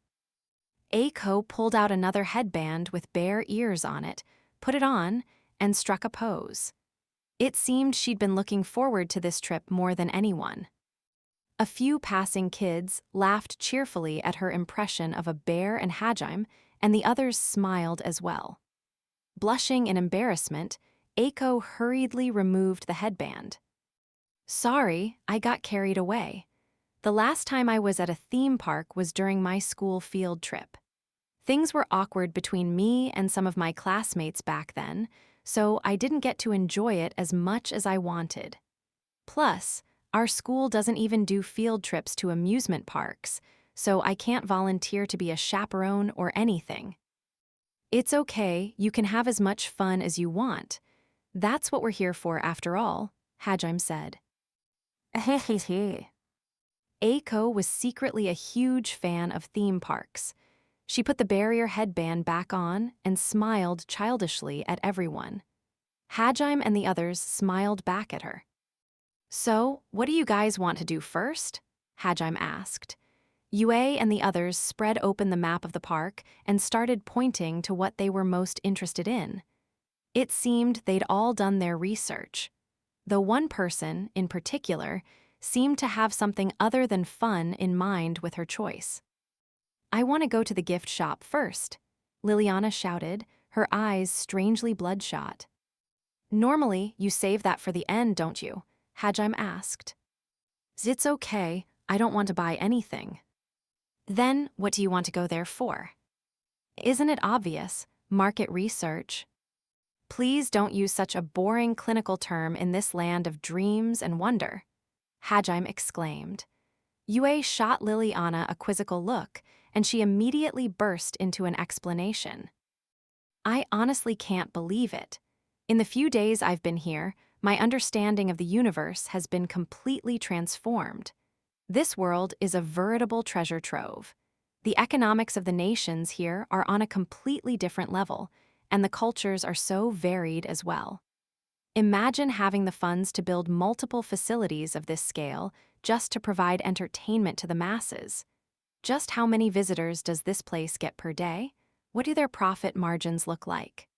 Aiko pulled out another headband with bare ears on it, put it on, and struck a pose. It seemed she'd been looking forward to this trip more than anyone. A few passing kids laughed cheerfully at her impression of a bear and Hajime, and the others smiled as well. Blushing in embarrassment, Aiko hurriedly removed the headband. Sorry, I got carried away. The last time I was at a theme park was during my school field trip. Things were awkward between me and some of my classmates back then, so I didn't get to enjoy it as much as I wanted. Plus, our school doesn't even do field trips to amusement parks, so I can't volunteer to be a chaperone or anything. It's okay, you can have as much fun as you want. That's what we're here for after all, Hajime said. Aiko was secretly a huge fan of theme parks. She put the barrier headband back on and smiled childishly at everyone. Hajime and the others smiled back at her. So, what do you guys want to do first? Hajime asked. Yue and the others spread open the map of the park and started pointing to what they were most interested in. It seemed they'd all done their research, though one person, in particular, seemed to have something other than fun in mind with her choice. I want to go to the gift shop first, Liliana shouted, her eyes strangely bloodshot. Normally, you save that for the end, don't you? Hajime asked. It's okay, I don't want to buy anything. Then, what do you want to go there for? Isn't it obvious? Market research. Please don't use such a boring clinical term in this land of dreams and wonder, Hajime exclaimed. Yue shot Liliana a quizzical look, and she immediately burst into an explanation. I honestly can't believe it. In the few days I've been here, my understanding of the universe has been completely transformed. This world is a veritable treasure trove. The economics of the nations here are on a completely different level, and the cultures are so varied as well. Imagine having the funds to build multiple facilities of this scale just to provide entertainment to the masses. Just how many visitors does this place get per day? What do their profit margins look like?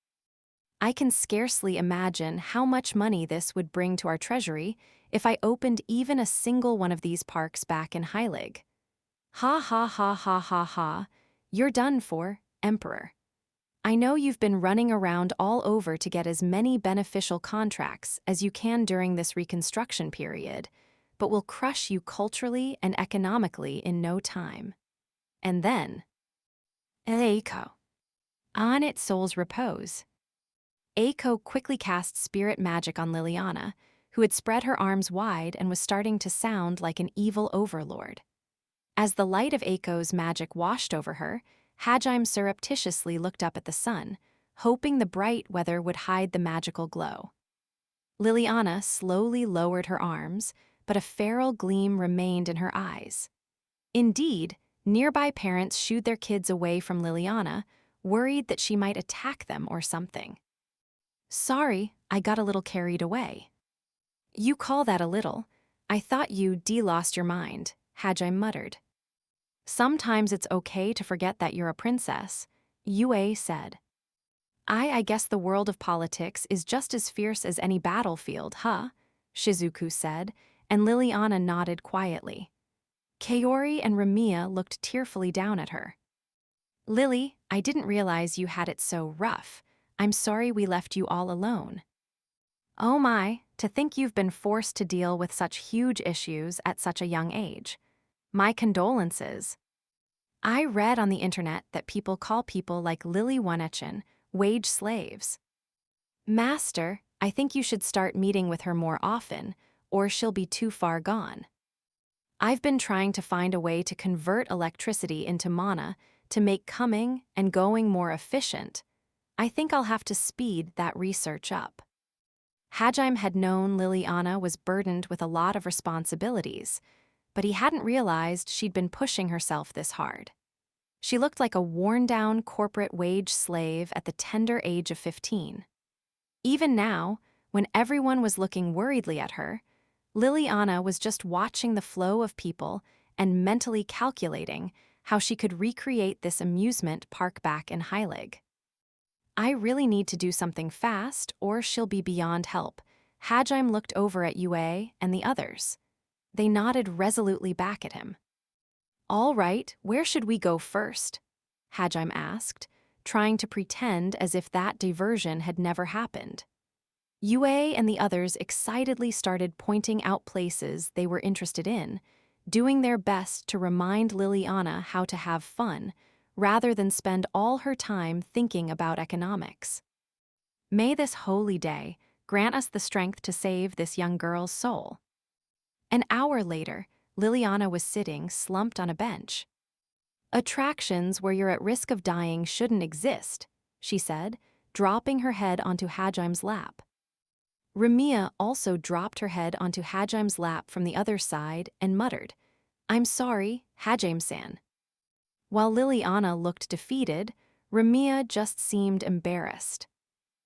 I can scarcely imagine how much money this would bring to our treasury if I opened even a single one of these parks back in Heilig. Ha ha ha ha ha ha, you're done for, Emperor. I know you've been running around all over to get as many beneficial contracts as you can during this reconstruction period, but will crush you culturally and economically in no time. And then, Eiko. On its soul's repose. Aiko quickly cast spirit magic on Liliana, who had spread her arms wide and was starting to sound like an evil overlord. As the light of Aiko's magic washed over her, Hajime surreptitiously looked up at the sun, hoping the bright weather would hide the magical glow. Liliana slowly lowered her arms, but a feral gleam remained in her eyes. Indeed, nearby parents shooed their kids away from Liliana, worried that she might attack them or something. Sorry, I got a little carried away. You call that a little? I thought you de-lost your mind, Hajime muttered. Sometimes it's okay to forget that you're a princess, Yue said. I guess the world of politics is just as fierce as any battlefield, huh? Shizuku said, and Liliana nodded quietly. Kaori and Ramiya looked tearfully down at her. Lily, I didn't realize you had it so rough. I'm sorry we left you all alone. Oh my, to think you've been forced to deal with such huge issues at such a young age. My condolences. I read on the internet that people call people like Lily Wanechin wage slaves. Master, I think you should start meeting with her more often, or she'll be too far gone. I've been trying to find a way to convert electricity into mana to make coming and going more efficient. I think I'll have to speed that research up. Hajime had known Liliana was burdened with a lot of responsibilities, but he hadn't realized she'd been pushing herself this hard. She looked like a worn-down corporate wage slave at the tender age of 15. Even now, when everyone was looking worriedly at her, Liliana was just watching the flow of people and mentally calculating how she could recreate this amusement park back in Heilig. I really need to do something fast, or she'll be beyond help. Hajime looked over at Yue and the others. They nodded resolutely back at him. All right, where should we go first? Hajime asked, trying to pretend as if that diversion had never happened. Yue and the others excitedly started pointing out places they were interested in, doing their best to remind Liliana how to have fun, rather than spend all her time thinking about economics. May this holy day grant us the strength to save this young girl's soul. An hour later, Liliana was sitting slumped on a bench. Attractions where you're at risk of dying shouldn't exist, she said, dropping her head onto Hajime's lap. Ramiya also dropped her head onto Hajime's lap from the other side and muttered, I'm sorry, Hajime-san. While Liliana looked defeated, Ramiya just seemed embarrassed.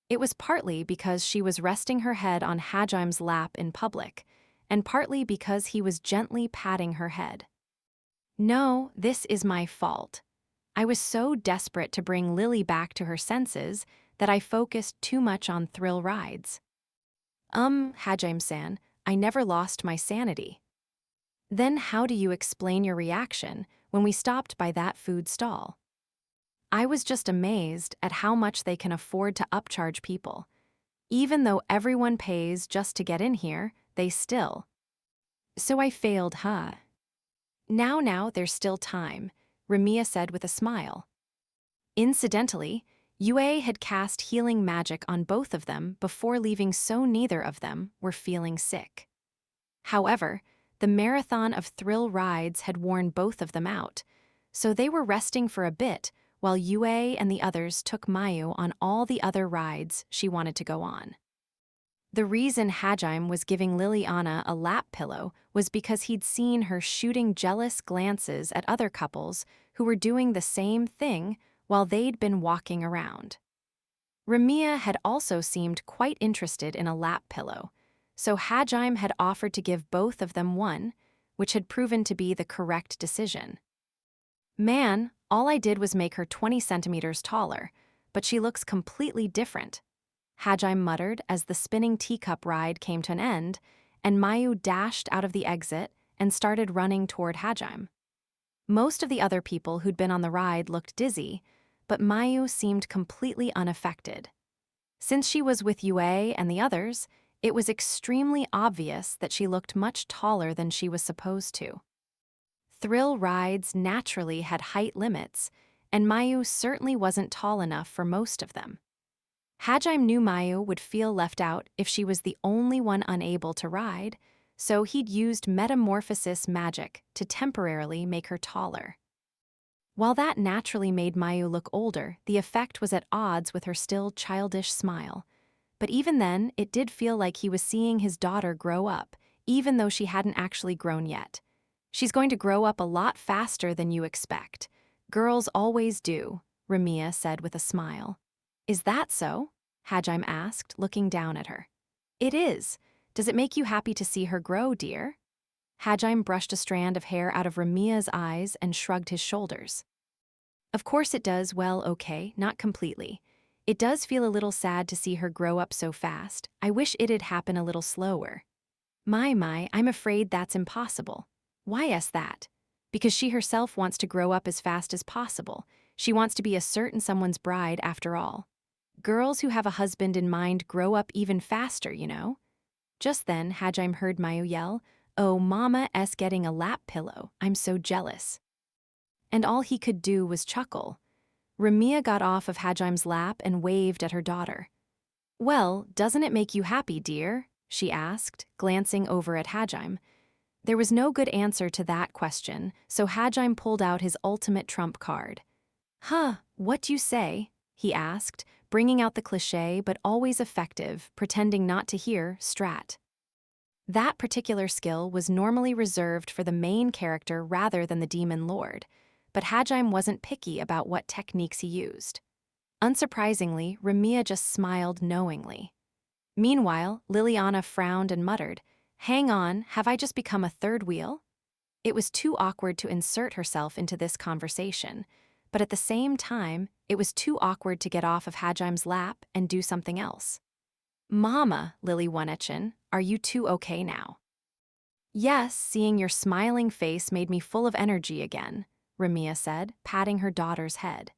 It was partly because she was resting her head on Hajime's lap in public, and partly because he was gently patting her head. No, this is my fault. I was so desperate to bring Lily back to her senses that I focused too much on thrill rides. Hajime-san, I never lost my sanity. Then how do you explain your reaction when we stopped by that food stall? I was just amazed at how much they can afford to upcharge people. Even though everyone pays just to get in here, they still. So I failed, huh? Now, there's still time, Ramiya said with a smile. Incidentally, Yue had cast healing magic on both of them before leaving, so neither of them were feeling sick. However, the marathon of thrill rides had worn both of them out, so they were resting for a bit while Yue and the others took Mayu on all the other rides she wanted to go on. The reason Hajime was giving Liliana a lap pillow was because he'd seen her shooting jealous glances at other couples who were doing the same thing while they'd been walking around. Ramiya had also seemed quite interested in a lap pillow, so Hajime had offered to give both of them one, which had proven to be the correct decision. Man, all I did was make her 20 centimeters taller, but she looks completely different, Hajime muttered as the spinning teacup ride came to an end, and Mayu dashed out of the exit and started running toward Hajime. Most of the other people who'd been on the ride looked dizzy, but Mayu seemed completely unaffected. Since she was with Yue and the others, it was extremely obvious that she looked much taller than she was supposed to. Thrill rides naturally had height limits, and Mayu certainly wasn't tall enough for most of them. Hajime knew Mayu would feel left out if she was the only one unable to ride, so he'd used metamorphosis magic to temporarily make her taller. While that naturally made Mayu look older, the effect was at odds with her still childish smile. But even then, it did feel like he was seeing his daughter grow up, even though she hadn't actually grown yet. She's going to grow up a lot faster than you expect. Girls always do, Ramiya said with a smile. Is that so? Hajime asked, looking down at her. It is. Does it make you happy to see her grow, dear? Hajime brushed a strand of hair out of Ramiya's eyes and shrugged his shoulders. Of course it does, well, okay, not completely. It does feel a little sad to see her grow up so fast. I wish it'd happen a little slower. My, I'm afraid that's impossible. Why is that? Because she herself wants to grow up as fast as possible. She wants to be a certain someone's bride after all. Girls who have a husband in mind grow up even faster, you know? Just then, Hajime heard Mayu yell, "Oh, Mama's getting a lap pillow. I'm so jealous." And all he could do was chuckle. Ramiya got off of Hajime's lap and waved at her daughter. Well, doesn't it make you happy, dear? She asked, glancing over at Hajime. There was no good answer to that question, so Hajime pulled out his ultimate trump card. Huh, what do you say? He asked, bringing out the cliché but always effective, pretending not to hear, strat. That particular skill was normally reserved for the main character rather than the demon lord, but Hajime wasn't picky about what techniques he used. Unsurprisingly, Ramiya just smiled knowingly. Meanwhile, Liliana frowned and muttered, "Hang on, have I just become a third wheel?" It was too awkward to insert herself into this conversation, but at the same time, it was too awkward to get off of Hajime's lap and do something else. Mama, Lily Wonechin, are you two okay now? Yes, seeing your smiling face made me full of energy again, Ramiya said, patting her daughter's head.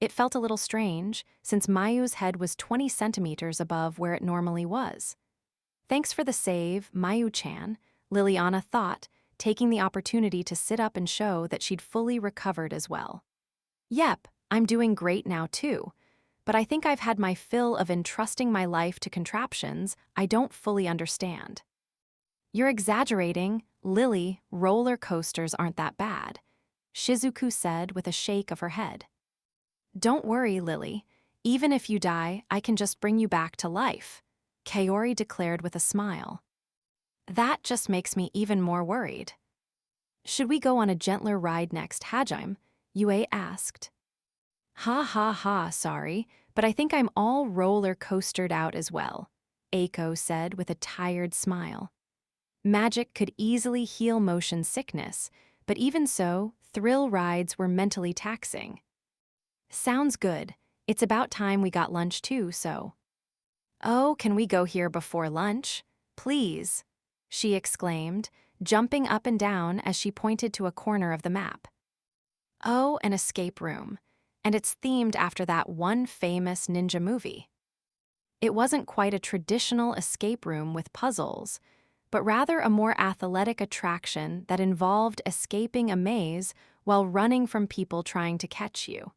It felt a little strange, since Mayu's head was 20 centimeters above where it normally was. Thanks for the save, Mayu-chan, Liliana thought, taking the opportunity to sit up and show that she'd fully recovered as well. Yep, I'm doing great now too, but I think I've had my fill of entrusting my life to contraptions I don't fully understand. You're exaggerating, Lily, roller coasters aren't that bad, Shizuku said with a shake of her head. Don't worry, Lily. Even if you die, I can just bring you back to life, Kaori declared with a smile. That just makes me even more worried. Should we go on a gentler ride next, Hajime? Yue asked. Ha, sorry, but I think I'm all roller coastered out as well, Aiko said with a tired smile. Magic could easily heal motion sickness, but even so, thrill rides were mentally taxing. Sounds good. It's about time we got lunch too, so. Oh, can we go here before lunch? Please, she exclaimed, jumping up and down as she pointed to a corner of the map. Oh, an escape room. And it's themed after that one famous ninja movie. It wasn't quite a traditional escape room with puzzles, but rather a more athletic attraction that involved escaping a maze while running from people trying to catch you.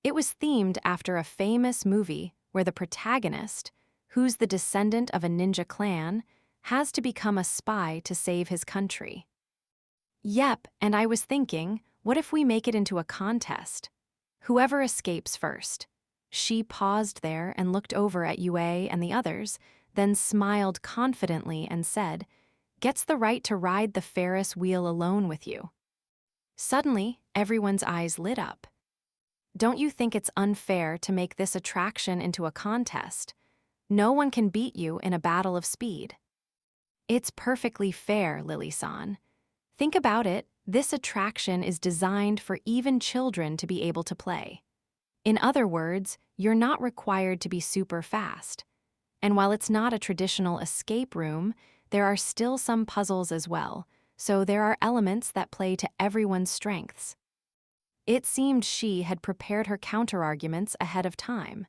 It was themed after a famous movie where the protagonist, who's the descendant of a ninja clan, has to become a spy to save his country. Yep, and I was thinking, what if we make it into a contest? Whoever escapes first. She paused there and looked over at Yue and the others, then smiled confidently and said, "Gets the right to ride the Ferris wheel alone with you." Suddenly, everyone's eyes lit up. "Don't you think it's unfair to make this attraction into a contest? No one can beat you in a battle of speed." "It's perfectly fair, Lily-san. Think about it, this attraction is designed for even children to be able to play. In other words, you're not required to be super fast. And while it's not a traditional escape room, there are still some puzzles as well, so there are elements that play to everyone's strengths." It seemed she had prepared her counterarguments ahead of time.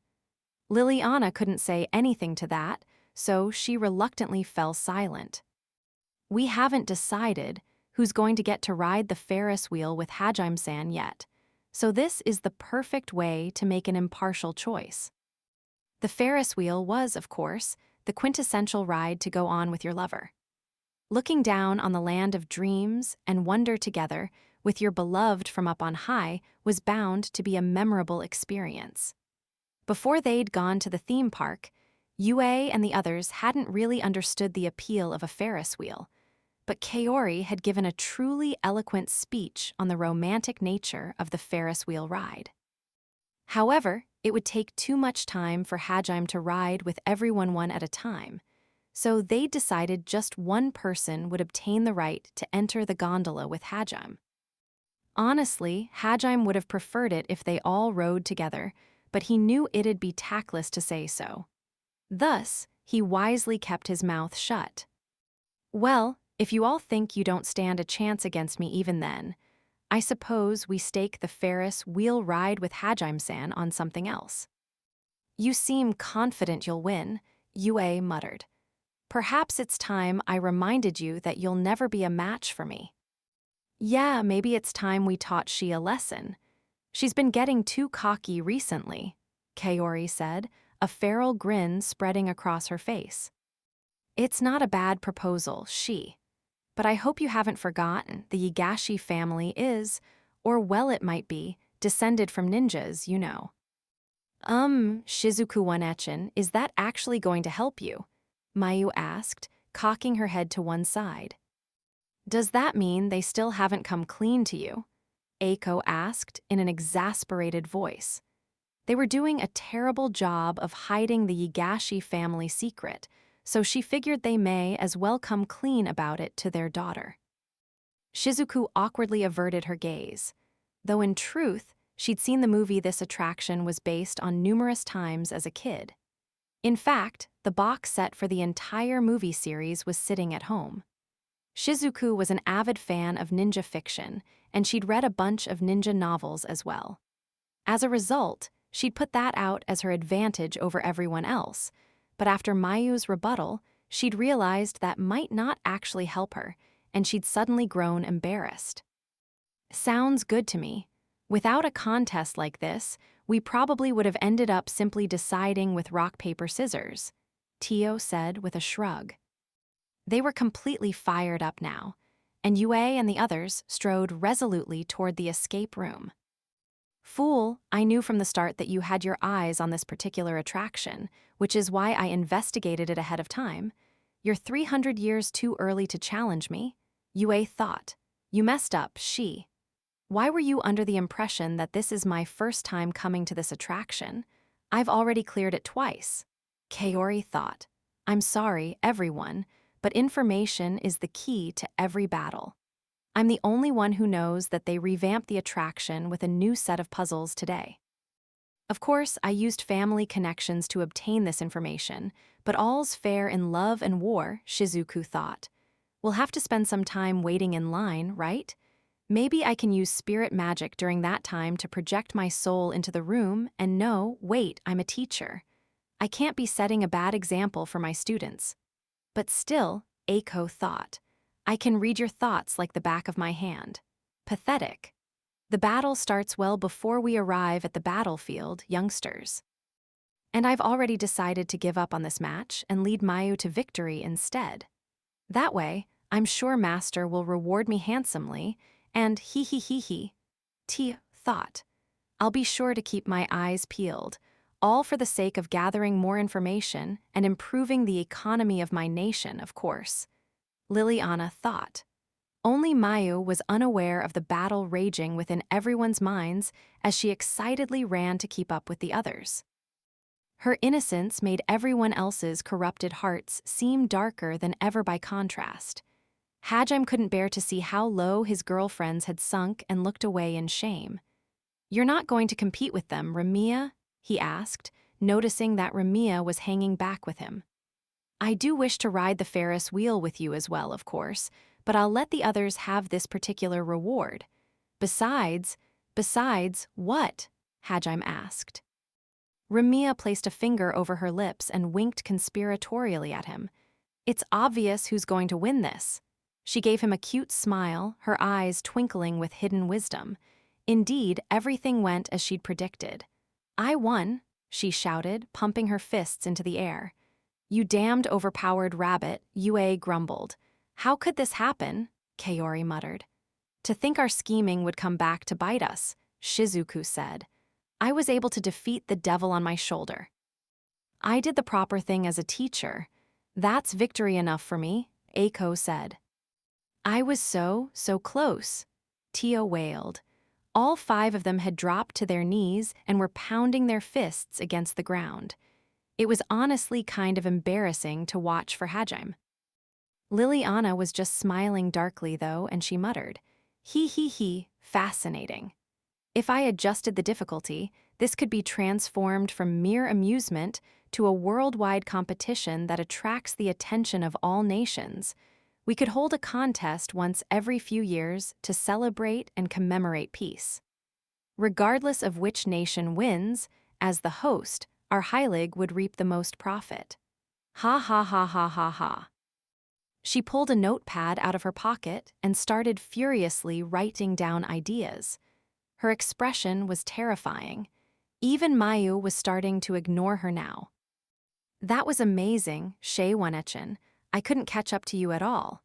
Liliana couldn't say anything to that, so she reluctantly fell silent. "We haven't decided who's going to get to ride the Ferris wheel with Hajime-san yet, so this is the perfect way to make an impartial choice." The Ferris wheel was, of course, the quintessential ride to go on with your lover. Looking down on the land of dreams and wonder together with your beloved from up on high was bound to be a memorable experience. Before they'd gone to the theme park, Yue and the others hadn't really understood the appeal of a Ferris wheel, but Kaori had given a truly eloquent speech on the romantic nature of the Ferris wheel ride. However, it would take too much time for Hajime to ride with everyone one at a time, so they decided just one person would obtain the right to enter the gondola with Hajime. Honestly, Hajime would have preferred it if they all rode together, but he knew it'd be tactless to say so. Thus, he wisely kept his mouth shut. "Well, if you all think you don't stand a chance against me even then, I suppose we stake the Ferris wheel ride with Hajime-san on something else." "You seem confident you'll win," Yue muttered. "Perhaps it's time I reminded you that you'll never be a match for me." "Yeah, maybe it's time we taught she a lesson. She's been getting too cocky recently," Kaori said, a feral grin spreading across her face. "It's not a bad proposal, but I hope you haven't forgotten the Yaegashi family is, or well it might be, descended from ninjas, you know." Shizuku One-echin, is that actually going to help you?" Mayu asked, cocking her head to one side. "Does that mean they still haven't come clean to you?" Aiko asked in an exasperated voice. They were doing a terrible job of hiding the Yaegashi family secret, so she figured they may as well come clean about it to their daughter. Shizuku awkwardly averted her gaze, though in truth, she'd seen the movie this attraction was based on numerous times as a kid. In fact, the box set for the entire movie series was sitting at home. Shizuku was an avid fan of ninja fiction, and she'd read a bunch of ninja novels as well. As a result, she'd put that out as her advantage over everyone else, but after Mayu's rebuttal, she'd realized that might not actually help her, and she'd suddenly grown embarrassed. "Sounds good to me. Without a contest like this, we probably would have ended up simply deciding with rock, paper, scissors," Tio said with a shrug. They were completely fired up now, and Yue and the others strode resolutely toward the escape room. "Fool, I knew from the start that you had your eyes on this particular attraction, which is why I investigated it ahead of time. You're 300 years too early to challenge me," Yue thought. "You messed up, Why were you under the impression that this is my first time coming to this attraction? I've already cleared it twice," Kaori thought. "I'm sorry, everyone, but information is the key to every battle. I'm the only one who knows that they revamped the attraction with a new set of puzzles today. Of course, I used family connections to obtain this information, but all's fair in love and war," Shizuku thought. "We'll have to spend some time waiting in line, right? Maybe I can use spirit magic during that time to project my soul into the room and know, wait, I'm a teacher. I can't be setting a bad example for my students." But still, Aiko thought, "I can read your thoughts like the back of my hand. Pathetic. The battle starts well before we arrive at the battlefield, youngsters. And I've already decided to give up on this match and lead Mayu to victory instead. That way, I'm sure Master will reward me handsomely, and T thought. I'll be sure to keep my eyes peeled. all for the sake of gathering more information and improving the economy of my nation, of course. Liliana thought. Only Mayu was unaware of the battle raging within everyone's minds as she excitedly ran to keep up with the others. Her innocence made everyone else's corrupted hearts seem darker than ever by contrast. Hajime couldn't bear to see how low his girlfriends had sunk and looked away in shame. "You're not going to compete with them, Ramiya?" he asked, noticing that Ramiya was hanging back with him. "I do wish to ride the Ferris wheel with you as well, of course, but I'll let the others have this particular reward. Besides, what?" Hajime asked. Ramiya placed a finger over her lips and winked conspiratorially at him. "It's obvious who's going to win this." She gave him a cute smile, her eyes twinkling with hidden wisdom. Indeed, everything went as she'd predicted. "I won," she shouted, pumping her fists into the air. "You damned overpowered rabbit," Yue grumbled. "How could this happen?" Kaori muttered. "To think our scheming would come back to bite us," Shizuku said. "I was able to defeat the devil on my shoulder. I did the proper thing as a teacher. That's victory enough for me," Aiko said. "I was so close," Tio wailed. All 5 of them had dropped to their knees and were pounding their fists against the ground. It was honestly kind of embarrassing to watch for Hajime. Liliana was just smiling darkly, though, and she muttered, He, fascinating. If I adjusted the difficulty, this could be transformed from mere amusement to a worldwide competition that attracts the attention of all nations. We could hold a contest once every few years to celebrate and commemorate peace. Regardless of which nation wins, as the host, our Heilig would reap the most profit. Ha ha ha ha ha ha. She pulled a notepad out of her pocket and started furiously writing down ideas. Her expression was terrifying. Even Mayu was starting to ignore her now. "That was amazing, Shei Wanechin. I couldn't catch up to you at all."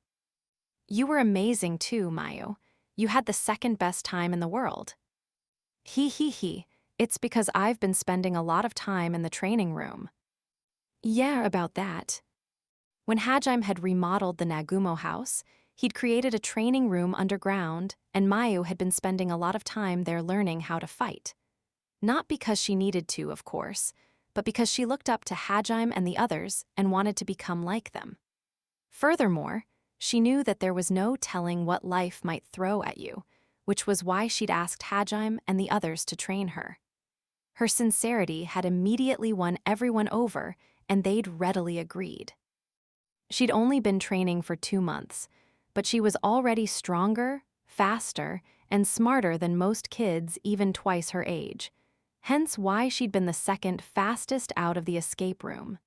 "You were amazing too, Mayu. You had the second best time in the world." He. It's because I've been spending a lot of time in the training room." "Yeah, about that." When Hajime had remodeled the Nagumo house, he'd created a training room underground, and Mayu had been spending a lot of time there learning how to fight. Not because she needed to, of course, but because she looked up to Hajime and the others and wanted to become like them. Furthermore, she knew that there was no telling what life might throw at you, which was why she'd asked Hajime and the others to train her. Her sincerity had immediately won everyone over, and they'd readily agreed. She'd only been training for 2 months, but she was already stronger, faster, and smarter than most kids even twice her age, hence why she'd been the second fastest out of the escape room.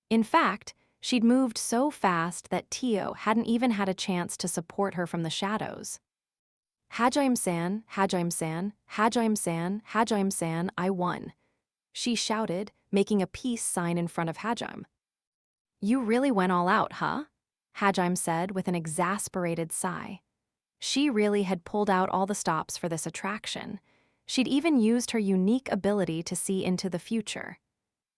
In fact, she'd moved so fast that Tio hadn't even had a chance to support her from the shadows. Hajime-san, Hajime-san, Hajime-san, Hajime-san, I won," she shouted, making a peace sign in front of Hajime. "You really went all out, huh?" Hajime said with an exasperated sigh. She really had pulled out all the stops for this attraction. She'd even used her unique ability to see into the future.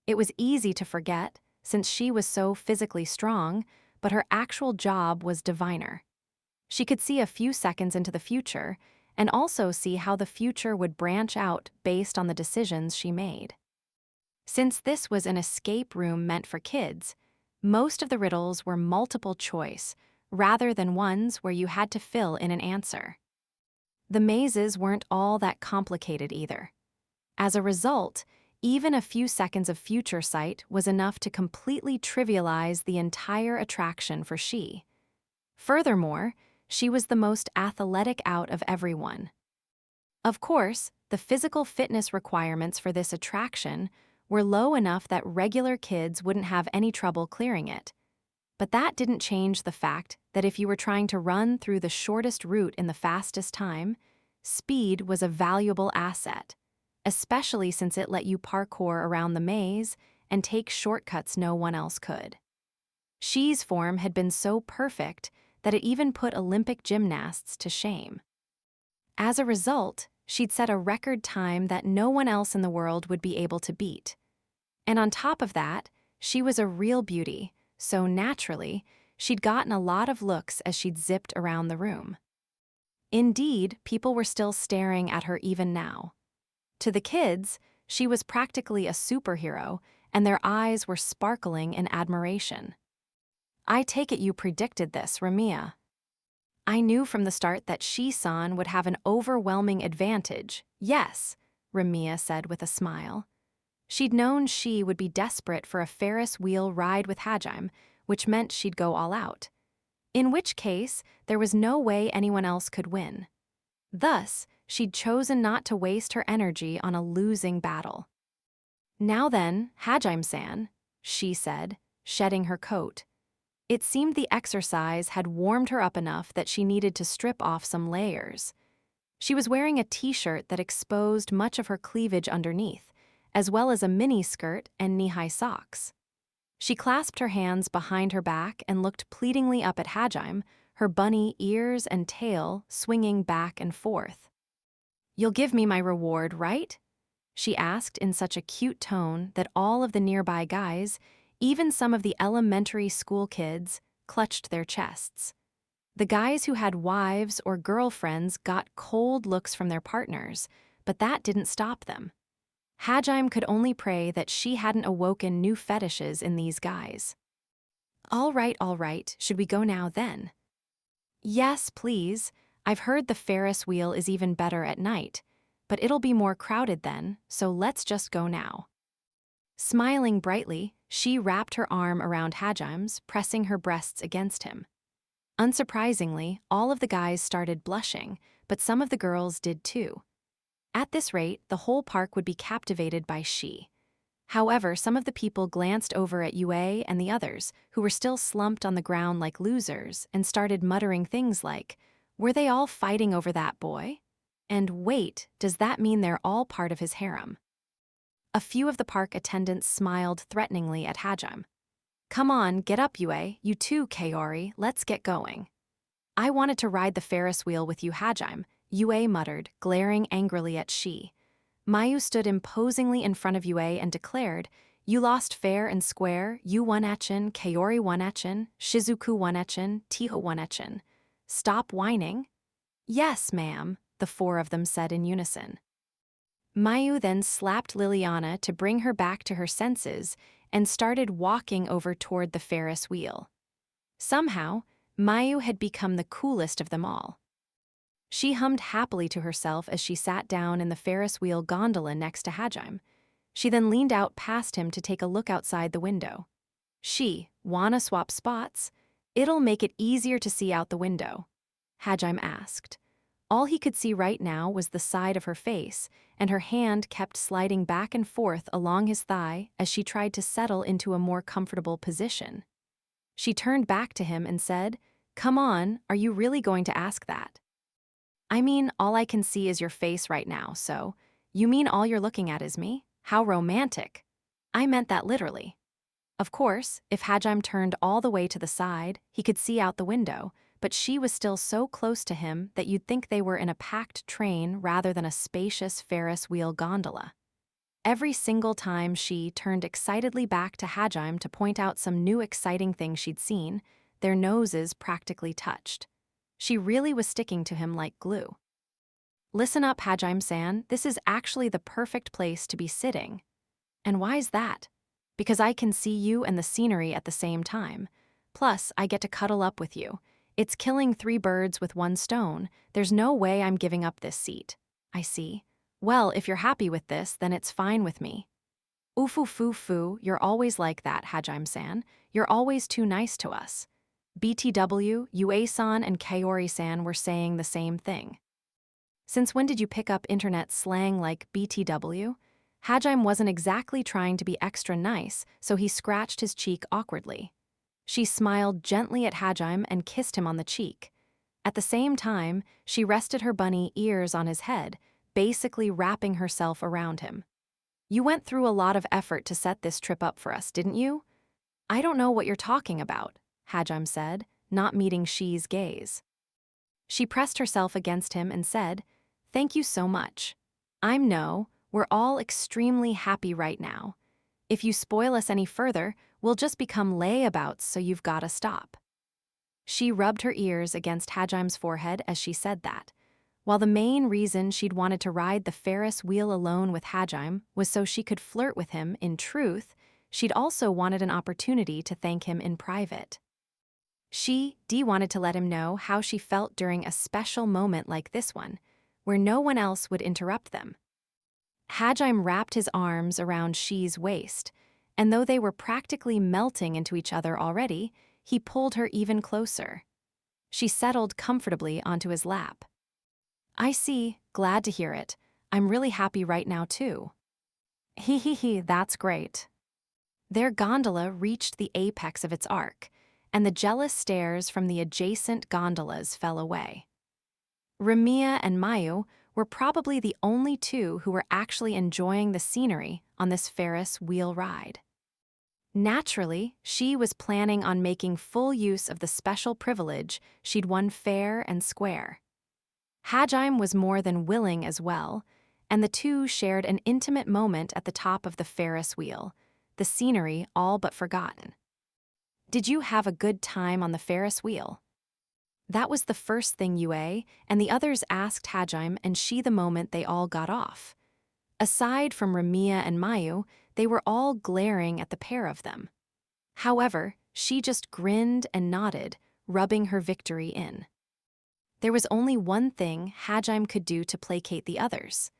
It was easy to forget, since she was so physically strong, but her actual job was diviner. She could see a few seconds into the future, and also see how the future would branch out based on the decisions she made. Since this was an escape room meant for kids, most of the riddles were multiple choice, rather than ones where you had to fill in an answer. The mazes weren't all that complicated either. As a result, even a few seconds of future sight was enough to completely trivialize the entire attraction for she. Furthermore, she was the most athletic out of everyone. Of course, the physical fitness requirements for this attraction were low enough that regular kids wouldn't have any trouble clearing it. But that didn't change the fact that if you were trying to run through the shortest route in the fastest time, speed was a valuable asset, especially since it let you parkour around the maze and take shortcuts no one else could. She's form had been so perfect that it even put Olympic gymnasts to shame. As a result, she'd set a record time that no one else in the world would be able to beat. And on top of that, she was a real beauty, so naturally, she'd gotten a lot of looks as she'd zipped around the room. Indeed, people were still staring at her even now. To the kids, she was practically a superhero, and their eyes were sparkling in admiration. I take it you predicted this, Ramiya. I knew from the start that Shi-san would have an overwhelming advantage. Yes, Ramiya said with a smile. She'd known she would be desperate for a Ferris wheel ride with Hajime, which meant she'd go all out. In which case, there was no way anyone else could win. Thus, she'd chosen not to waste her energy on a losing battle. Now then, Hajime-san, she said, shedding her coat. It seemed the exercise had warmed her up enough that she needed to strip off some layers. She was wearing a t-shirt that exposed much of her cleavage underneath, as well as a mini-skirt and knee-high socks. She clasped her hands behind her back and looked pleadingly up at Hajime, her bunny ears and tail swinging back and forth. "You'll give me my reward, right?" she asked in such a cute tone that all of the nearby guys, even some of the elementary school kids, clutched their chests. The guys who had wives or girlfriends got cold looks from their partners, but that didn't stop them. Hajime could only pray that she hadn't awoken new fetishes in these guys. All right, should we go now then?" "Yes, please. I've heard the Ferris wheel is even better at night, but it'll be more crowded then, so let's just go now." Smiling brightly, she wrapped her arm around Hajime's, pressing her breasts against him. Unsurprisingly, all of the guys started blushing, but some of the girls did too. At this rate, the whole park would be captivated by she. However, some of the people glanced over at Yue and the others, who were still slumped on the ground like losers, and started muttering things like, "Were they all fighting over that boy? And wait, does that mean they're all part of his harem?" A few of the park attendants smiled threateningly at Hajime. "Come on, get up, Yue. You too, Kaori. Let's get going." "I wanted to ride the Ferris wheel with you, Hajime," Yue muttered, glaring angrily at she. Mayu stood imposingly in front of Yue and declared, "You lost fair and square. You won Echen, Kaori won Echen, Shizuku won Echen, Tiho won Echen. Stop whining." "Yes, ma'am," the four of them said in unison. Mayu then slapped Liliana to bring her back to her senses and started walking over toward the Ferris wheel. Somehow, Mayu had become the coolest of them all. She hummed happily to herself as she sat down in the Ferris wheel gondola next to Hajime. She then leaned out past him to take a look outside the window. "Wanna swap spots? It'll make it easier to see out the window," Hajime asked. All he could see right now was the side of her face, and her hand kept sliding back and forth along his thigh as she tried to settle into a more comfortable position. She turned back to him and said, "Come on, are you really going to ask that?" "I mean, all I can see is your face right now, so..." "You mean all you're looking at is me? How romantic." "I meant that literally." Of course, if Hajime turned all the way to the side, he could see out the window, but she was still so close to him that you'd think they were in a packed train rather than a spacious Ferris wheel gondola. Every single time she turned excitedly back to Hajime to point out some new exciting thing she'd seen, their noses practically touched. She really was sticking to him like glue. "Listen up, Hajime-san, this is actually the perfect place to be sitting." "And why's that?" "Because I can see you and the scenery at the same time. Plus, I get to cuddle up with you. It's killing 3 birds with 1 stone. There's no way I'm giving up this seat." "I see. Well, if you're happy with this, then it's fine with me." "Oof, you're always like that, Hajime-san. You're always too nice to us." BTW, Yue-san and Kaori-san were saying the same thing. "Since when did you pick up internet slang like BTW?" Hajime wasn't exactly trying to be extra nice, so he scratched his cheek awkwardly. She smiled gently at Hajime and kissed him on the cheek. At the same time, she rested her bunny ears on his head, basically wrapping herself around him. "You went through a lot of effort to set this trip up for us, didn't you?" "I don't know what you're talking about," Hajime said, not meeting Shi's gaze. She pressed herself against him and said, "Thank you so much. We're all extremely happy right now. If you spoil us any further, we'll just become layabouts, so you've gotta stop. She rubbed her ears against Hajim's forehead as she said that. While the main reason she'd wanted to ride the Ferris wheel alone with Hajime was so she could flirt with him, in truth, she'd also wanted an opportunity to thank him in private. Dee wanted to let him know how she felt during a special moment like this one, where no one else would interrupt them. Hajime wrapped his arms around Shi's waist, and though they were practically melting into each other already, he pulled her even closer. She settled comfortably onto his lap. I see, glad to hear it. I'm really happy right now too. Hee, that's great. Their gondola reached the apex of its arc, and the jealous stares from the adjacent gondolas fell away. Ramiya and Mayu were probably the only two who were actually enjoying the scenery on this Ferris wheel ride. Naturally, she was planning on making full use of the special privilege she'd won fair and square. Hajime was more than willing as well, and the two shared an intimate moment at the top of the Ferris wheel, the scenery all but forgotten. Did you have a good time on the Ferris wheel? That was the first thing Yue and the others asked Hajime, and she the moment they all got off. Aside from Ramiya and Mayu, they were all glaring at the pair of them. However, she just grinned and nodded, rubbing her victory in. There was only one thing Hajime could do to placate the others.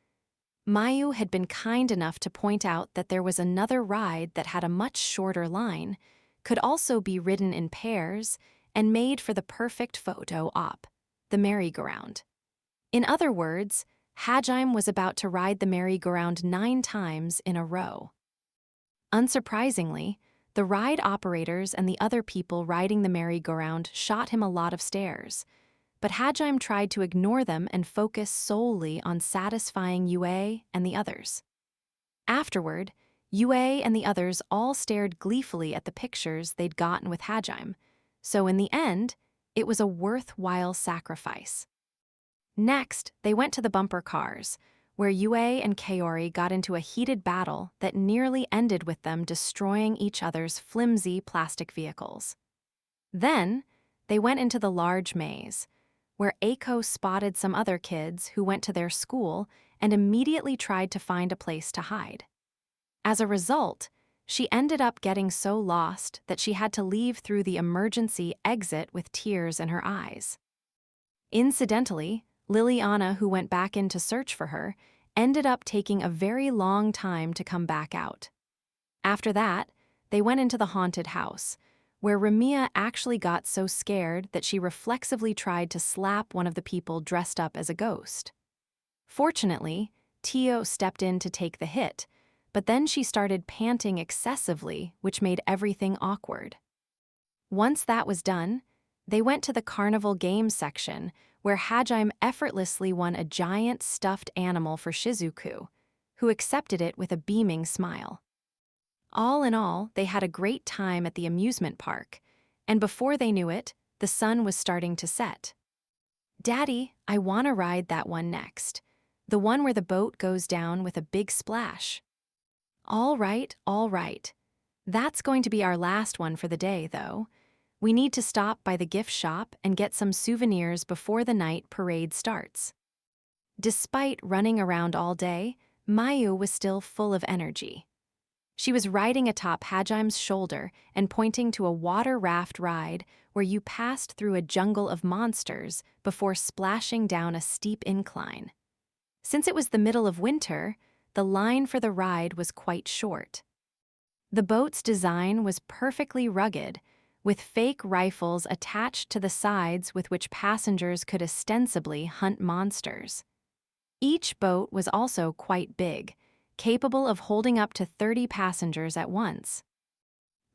Mayu had been kind enough to point out that there was another ride that had a much shorter line, could also be ridden in pairs, and made for the perfect photo op, the merry-go-round. In other words, Hajime was about to ride the merry-go-round 9 times in a row. Unsurprisingly, the ride operators and the other people riding the merry-go-round shot him a lot of stares, but Hajime tried to ignore them and focus solely on satisfying Yue and the others. Afterward, Yue and the others all stared gleefully at the pictures they'd gotten with Hajime, so in the end, it was a worthwhile sacrifice. Next, they went to the bumper cars, where Yue and Kaori got into a heated battle that nearly ended with them destroying each other's flimsy plastic vehicles. Then, they went into the large maze, where Aiko spotted some other kids who went to their school and immediately tried to find a place to hide. As a result, she ended up getting so lost that she had to leave through the emergency exit with tears in her eyes. Incidentally, Liliana, who went back in to search for her, ended up taking a very long time to come back out. After that, they went into the haunted house, where Ramiya actually got so scared that she reflexively tried to slap one of the people dressed up as a ghost. Fortunately, Tio stepped in to take the hit, but then she started panting excessively, which made everything awkward. Once that was done, they went to the carnival games section, where Hajime effortlessly won a giant stuffed animal for Shizuku, who accepted it with a beaming smile. All in all, they had a great time at the amusement park, and before they knew it, the sun was starting to set. Daddy, I want to ride that one next, the one where the boat goes down with a big splash. All right. That's going to be our last one for the day, though. We need to stop by the gift shop and get some souvenirs before the night parade starts. Despite running around all day, Mayu was still full of energy. She was riding atop Hajime's shoulder and pointing to a water raft ride where you passed through a jungle of monsters before splashing down a steep incline. Since it was the middle of winter, the line for the ride was quite short. The boat's design was perfectly rugged, with fake rifles attached to the sides with which passengers could ostensibly hunt monsters. Each boat was also quite big, capable of holding up to 30 passengers at once.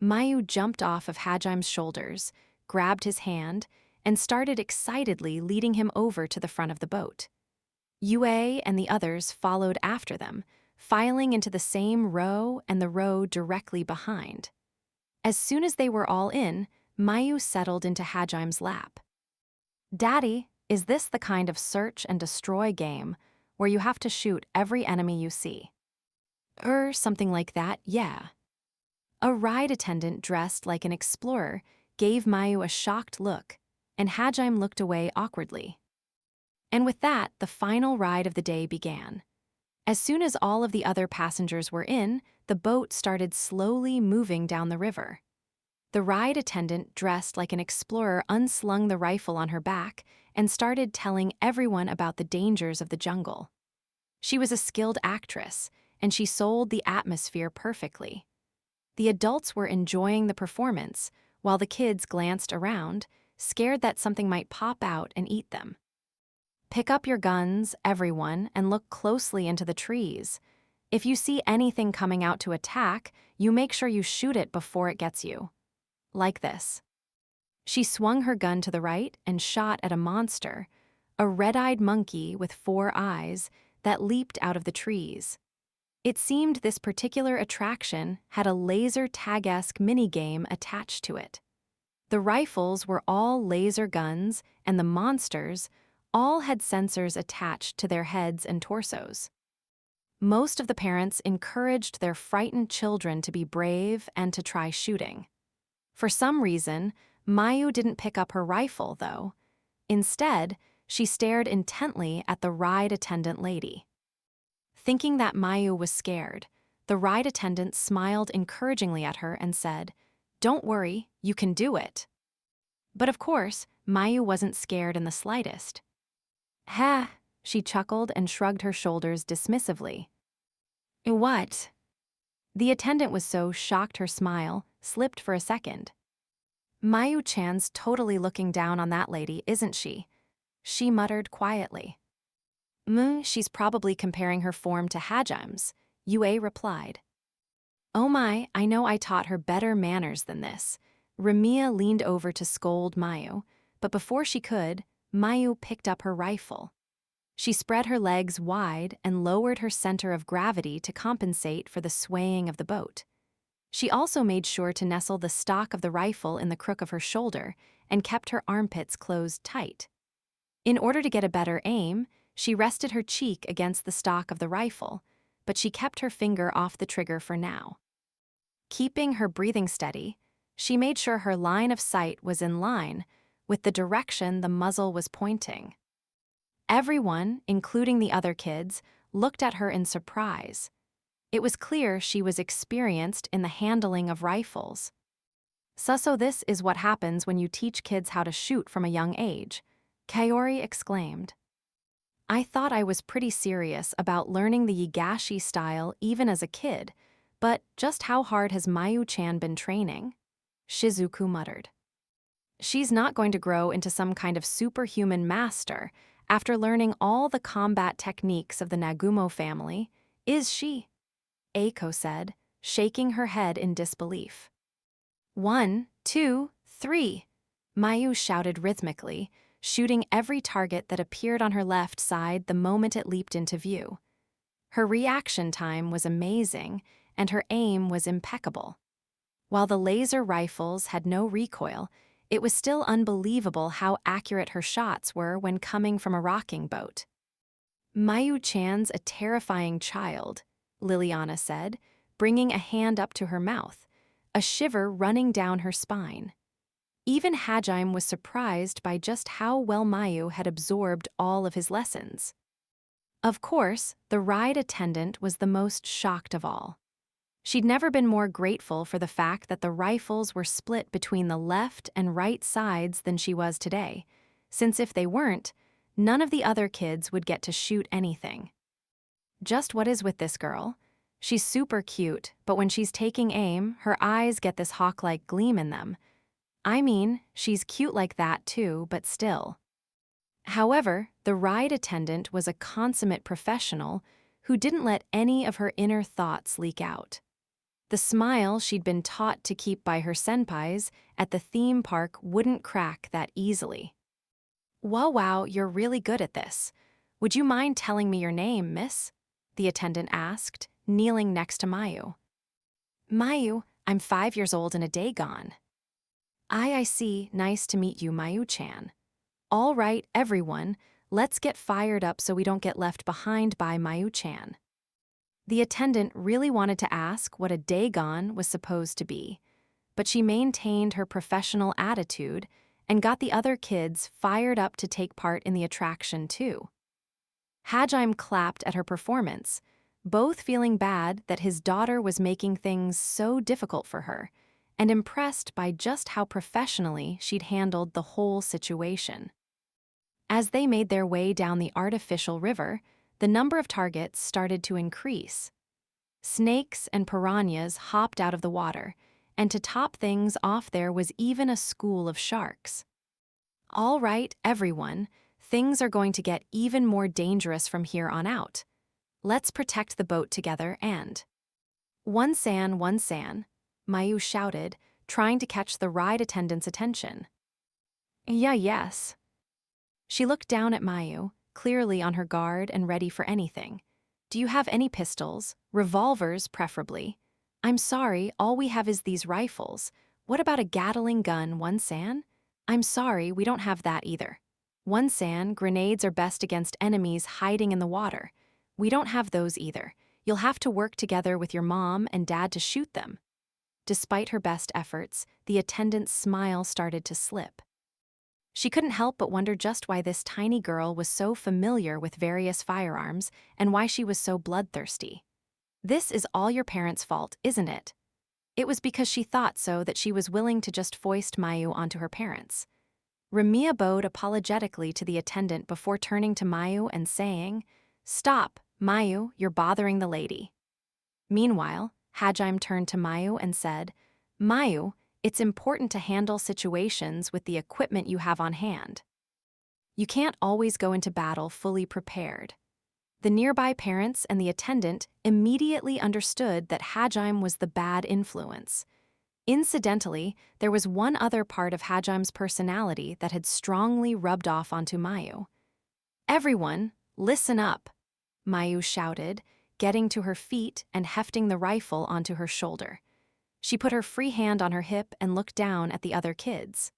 Mayu jumped off of Hajime's shoulders, grabbed his hand, and started excitedly leading him over to the front of the boat. Yue and the others followed after them, filing into the same row and the row directly behind. As soon as they were all in, Mayu settled into Hajime's lap. Daddy, is this the kind of search and destroy game where you have to shoot every enemy you see? Something like that, yeah. A ride attendant dressed like an explorer gave Mayu a shocked look, and Hajime looked away awkwardly. And with that, the final ride of the day began. As soon as all of the other passengers were in, the boat started slowly moving down the river. The ride attendant, dressed like an explorer, unslung the rifle on her back and started telling everyone about the dangers of the jungle. She was a skilled actress, and she sold the atmosphere perfectly. The adults were enjoying the performance, while the kids glanced around, scared that something might pop out and eat them. Pick up your guns, everyone, and look closely into the trees. If you see anything coming out to attack, you make sure you shoot it before it gets you. Like this. She swung her gun to the right and shot at a monster, a red-eyed monkey with 4 eyes that leaped out of the trees. It seemed this particular attraction had a laser tag-esque minigame attached to it. The rifles were all laser guns, and the monsters all had sensors attached to their heads and torsos. Most of the parents encouraged their frightened children to be brave and to try shooting. For some reason, Mayu didn't pick up her rifle, though. Instead, she stared intently at the ride attendant lady. Thinking that Mayu was scared, the ride attendant smiled encouragingly at her and said, "Don't worry, you can do it." But of course, Mayu wasn't scared in the slightest. "Ha," she chuckled and shrugged her shoulders dismissively. "What?" The attendant was so shocked her smile slipped for a second. "Mayu-chan's totally looking down on that lady, isn't she?" She muttered quietly. She's probably comparing her form to Hajime's," Yue replied. "Oh my, I know I taught her better manners than this." Ramiya leaned over to scold Mayu, but before she could, Mayu picked up her rifle. She spread her legs wide and lowered her center of gravity to compensate for the swaying of the boat. She also made sure to nestle the stock of the rifle in the crook of her shoulder and kept her armpits closed tight. In order to get a better aim, she rested her cheek against the stock of the rifle, but she kept her finger off the trigger for now. Keeping her breathing steady, she made sure her line of sight was in line with the direction the muzzle was pointing. Everyone, including the other kids, looked at her in surprise. It was clear she was experienced in the handling of rifles. "So this is what happens when you teach kids how to shoot from a young age," Kaori exclaimed. "I thought I was pretty serious about learning the Yaegashi style even as a kid, but just how hard has Mayu-chan been training?" Shizuku muttered. "She's not going to grow into some kind of superhuman master after learning all the combat techniques of the Nagumo family, is she?" Aiko said, shaking her head in disbelief. "1, 2, 3, Mayu shouted rhythmically, shooting every target that appeared on her left side the moment it leaped into view. Her reaction time was amazing, and her aim was impeccable. While the laser rifles had no recoil, it was still unbelievable how accurate her shots were when coming from a rocking boat. "Mayu-chan's a terrifying child," Liliana said, bringing a hand up to her mouth, a shiver running down her spine. Even Hajime was surprised by just how well Mayu had absorbed all of his lessons. Of course, the ride attendant was the most shocked of all. She'd never been more grateful for the fact that the rifles were split between the left and right sides than she was today, since if they weren't, none of the other kids would get to shoot anything. "Just what is with this girl? She's super cute, but when she's taking aim, her eyes get this hawk-like gleam in them. I mean, she's cute like that too, but still." However, the ride attendant was a consummate professional who didn't let any of her inner thoughts leak out. The smile she'd been taught to keep by her senpais at the theme park wouldn't crack that easily. Wow, you're really good at this. Would you mind telling me your name, miss?" the attendant asked, kneeling next to Mayu. "Mayu, I'm 5 years old and a day gone." I see, nice to meet you, Mayu-chan." "All right, everyone, let's get fired up so we don't get left behind by Mayu-chan." The attendant really wanted to ask what a dagon was supposed to be, but she maintained her professional attitude and got the other kids fired up to take part in the attraction too. Hajime clapped at her performance, both feeling bad that his daughter was making things so difficult for her, and impressed by just how professionally she'd handled the whole situation. As they made their way down the artificial river, the number of targets started to increase. Snakes and piranhas hopped out of the water, and to top things off there was even a school of sharks. All right, everyone, things are going to get even more dangerous from here on out. Let's protect the boat together and… One san, Mayu shouted, trying to catch the ride attendant's attention. Yes. She looked down at Mayu, clearly on her guard and ready for anything. Do you have any pistols? Revolvers, preferably. I'm sorry, all we have is these rifles. What about a Gatling gun, one san? I'm sorry, we don't have that either. One san, grenades are best against enemies hiding in the water. We don't have those either. You'll have to work together with your mom and dad to shoot them. Despite her best efforts, the attendant's smile started to slip. She couldn't help but wonder just why this tiny girl was so familiar with various firearms and why she was so bloodthirsty. This is all your parents' fault, isn't it? It was because she thought so that she was willing to just foist Mayu onto her parents. Ramiya bowed apologetically to the attendant before turning to Mayu and saying, "Stop, Mayu, you're bothering the lady." Meanwhile, Hajime turned to Mayu and said, "Mayu, it's important to handle situations with the equipment you have on hand. You can't always go into battle fully prepared." The nearby parents and the attendant immediately understood that Hajime was the bad influence. Incidentally, there was one other part of Hajime's personality that had strongly rubbed off onto Mayu. "Everyone, listen up," Mayu shouted, getting to her feet and hefting the rifle onto her shoulder. She put her free hand on her hip and looked down at the other kids.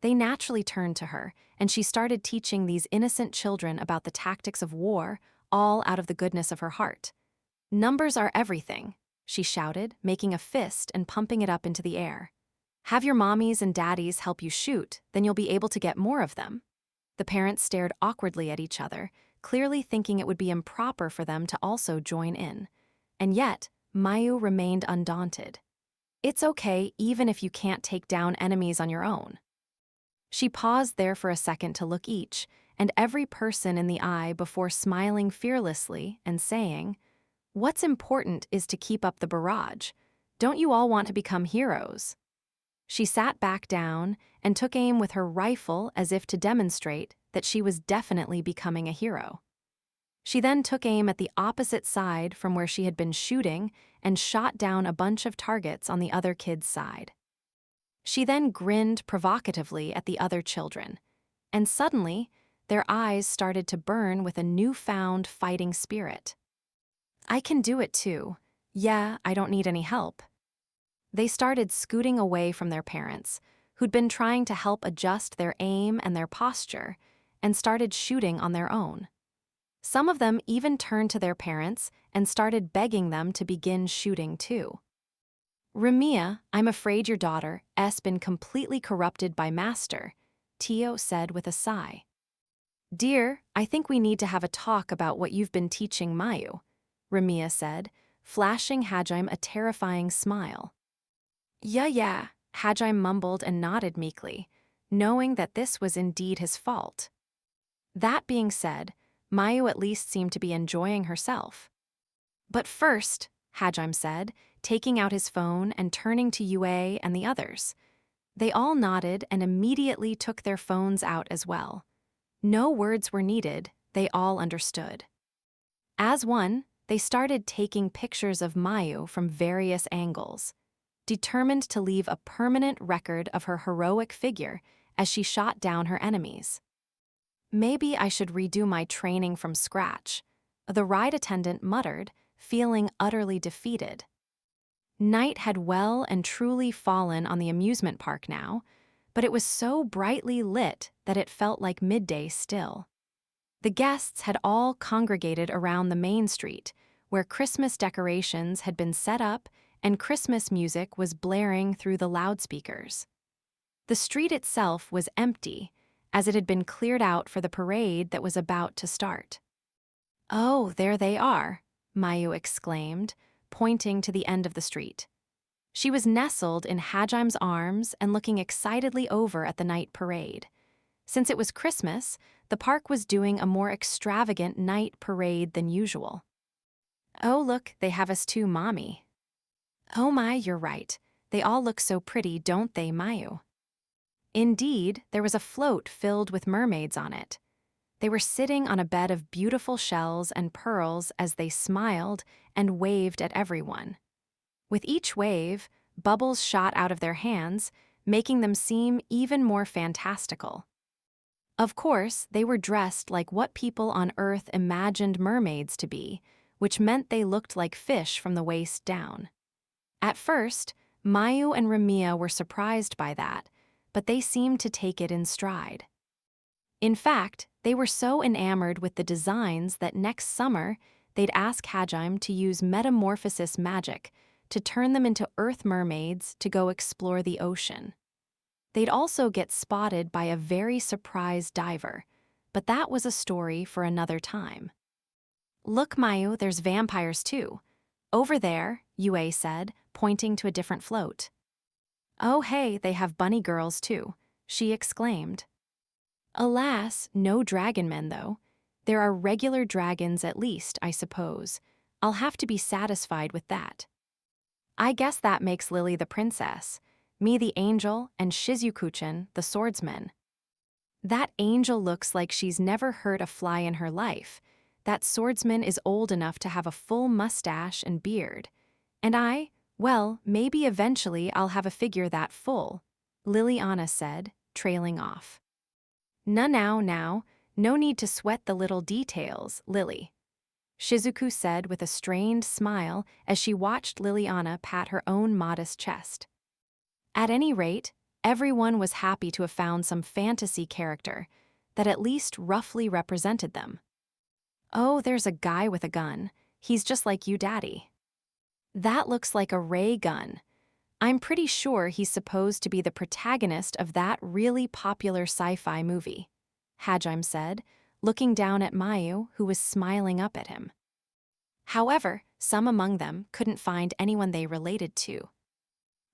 They naturally turned to her, and she started teaching these innocent children about the tactics of war, all out of the goodness of her heart. "Numbers are everything," she shouted, making a fist and pumping it up into the air. "Have your mommies and daddies help you shoot, then you'll be able to get more of them." The parents stared awkwardly at each other, clearly thinking it would be improper for them to also join in. And yet, Mayu remained undaunted. "It's okay even if you can't take down enemies on your own." She paused there for a second to look each and every person in the eye before smiling fearlessly and saying, "What's important is to keep up the barrage. Don't you all want to become heroes?" She sat back down and took aim with her rifle as if to demonstrate that she was definitely becoming a hero. She then took aim at the opposite side from where she had been shooting and shot down a bunch of targets on the other kid's side. She then grinned provocatively at the other children, and suddenly, their eyes started to burn with a newfound fighting spirit. "I can do it too. Yeah, I don't need any help." They started scooting away from their parents, who'd been trying to help adjust their aim and their posture, and started shooting on their own. Some of them even turned to their parents and started begging them to begin shooting too. "Ramiya, I'm afraid your daughter has been completely corrupted by Master," Tio said with a sigh. "Dear, I think we need to have a talk about what you've been teaching Mayu," Ramiya said, flashing Hajime a terrifying smile. Yeah, Hajime mumbled and nodded meekly, knowing that this was indeed his fault. That being said, Mayu at least seemed to be enjoying herself. "But first," Hajime said, taking out his phone and turning to Yue and the others. They all nodded and immediately took their phones out as well. No words were needed, they all understood. As one, they started taking pictures of Mayu from various angles, determined to leave a permanent record of her heroic figure as she shot down her enemies. "Maybe I should redo my training from scratch," the ride attendant muttered, feeling utterly defeated. Night had well and truly fallen on the amusement park now, but it was so brightly lit that it felt like midday still. The guests had all congregated around the main street, where Christmas decorations had been set up and Christmas music was blaring through the loudspeakers. The street itself was empty, as it had been cleared out for the parade that was about to start. "Oh, there they are," Mayu exclaimed, pointing to the end of the street. She was nestled in Hajim's arms and looking excitedly over at the night parade. Since it was Christmas, the park was doing a more extravagant night parade than usual. "Oh, look, they have us too, Mommy." "Oh my, you're right. They all look so pretty, don't they, Mayu?" Indeed, there was a float filled with mermaids on it. They were sitting on a bed of beautiful shells and pearls as they smiled and waved at everyone. With each wave, bubbles shot out of their hands, making them seem even more fantastical. Of course, they were dressed like what people on Earth imagined mermaids to be, which meant they looked like fish from the waist down. At first, Mayu and Ramiya were surprised by that, but they seemed to take it in stride. In fact, they were so enamored with the designs that next summer they'd ask Hajime to use metamorphosis magic to turn them into earth mermaids to go explore the ocean. They'd also get spotted by a very surprised diver, but that was a story for another time. "Look, Mayu, there's vampires too. Over there," Yue said, pointing to a different float. "Oh hey, they have bunny girls too," she exclaimed. "Alas, no dragon men though. There are regular dragons at least, I suppose. I'll have to be satisfied with that. I guess that makes Lily the princess, me the angel, and Shizuku-chan the swordsman. That angel looks like she's never hurt a fly in her life. That swordsman is old enough to have a full mustache and beard. And well, maybe eventually I'll have a figure that full," Liliana said, trailing off. Now, no need to sweat the little details, Lily," Shizuku said with a strained smile as she watched Liliana pat her own modest chest. At any rate, everyone was happy to have found some fantasy character that at least roughly represented them. "Oh, there's a guy with a gun. He's just like you, Daddy." "That looks like a ray gun. I'm pretty sure he's supposed to be the protagonist of that really popular sci-fi movie," Hajime said, looking down at Mayu, who was smiling up at him. However, some among them couldn't find anyone they related to.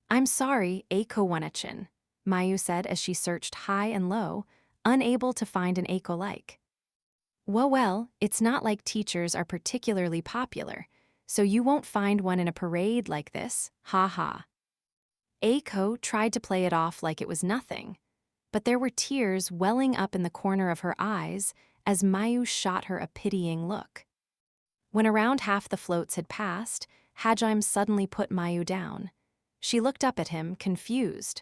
"I'm sorry, Aiko-sensei," Mayu said as she searched high and low, unable to find an Aiko-like. Well, it's not like teachers are particularly popular, so you won't find one in a parade like this, ha ha." Aiko tried to play it off like it was nothing, but there were tears welling up in the corner of her eyes as Mayu shot her a pitying look. When around half the floats had passed, Hajime suddenly put Mayu down. She looked up at him, confused.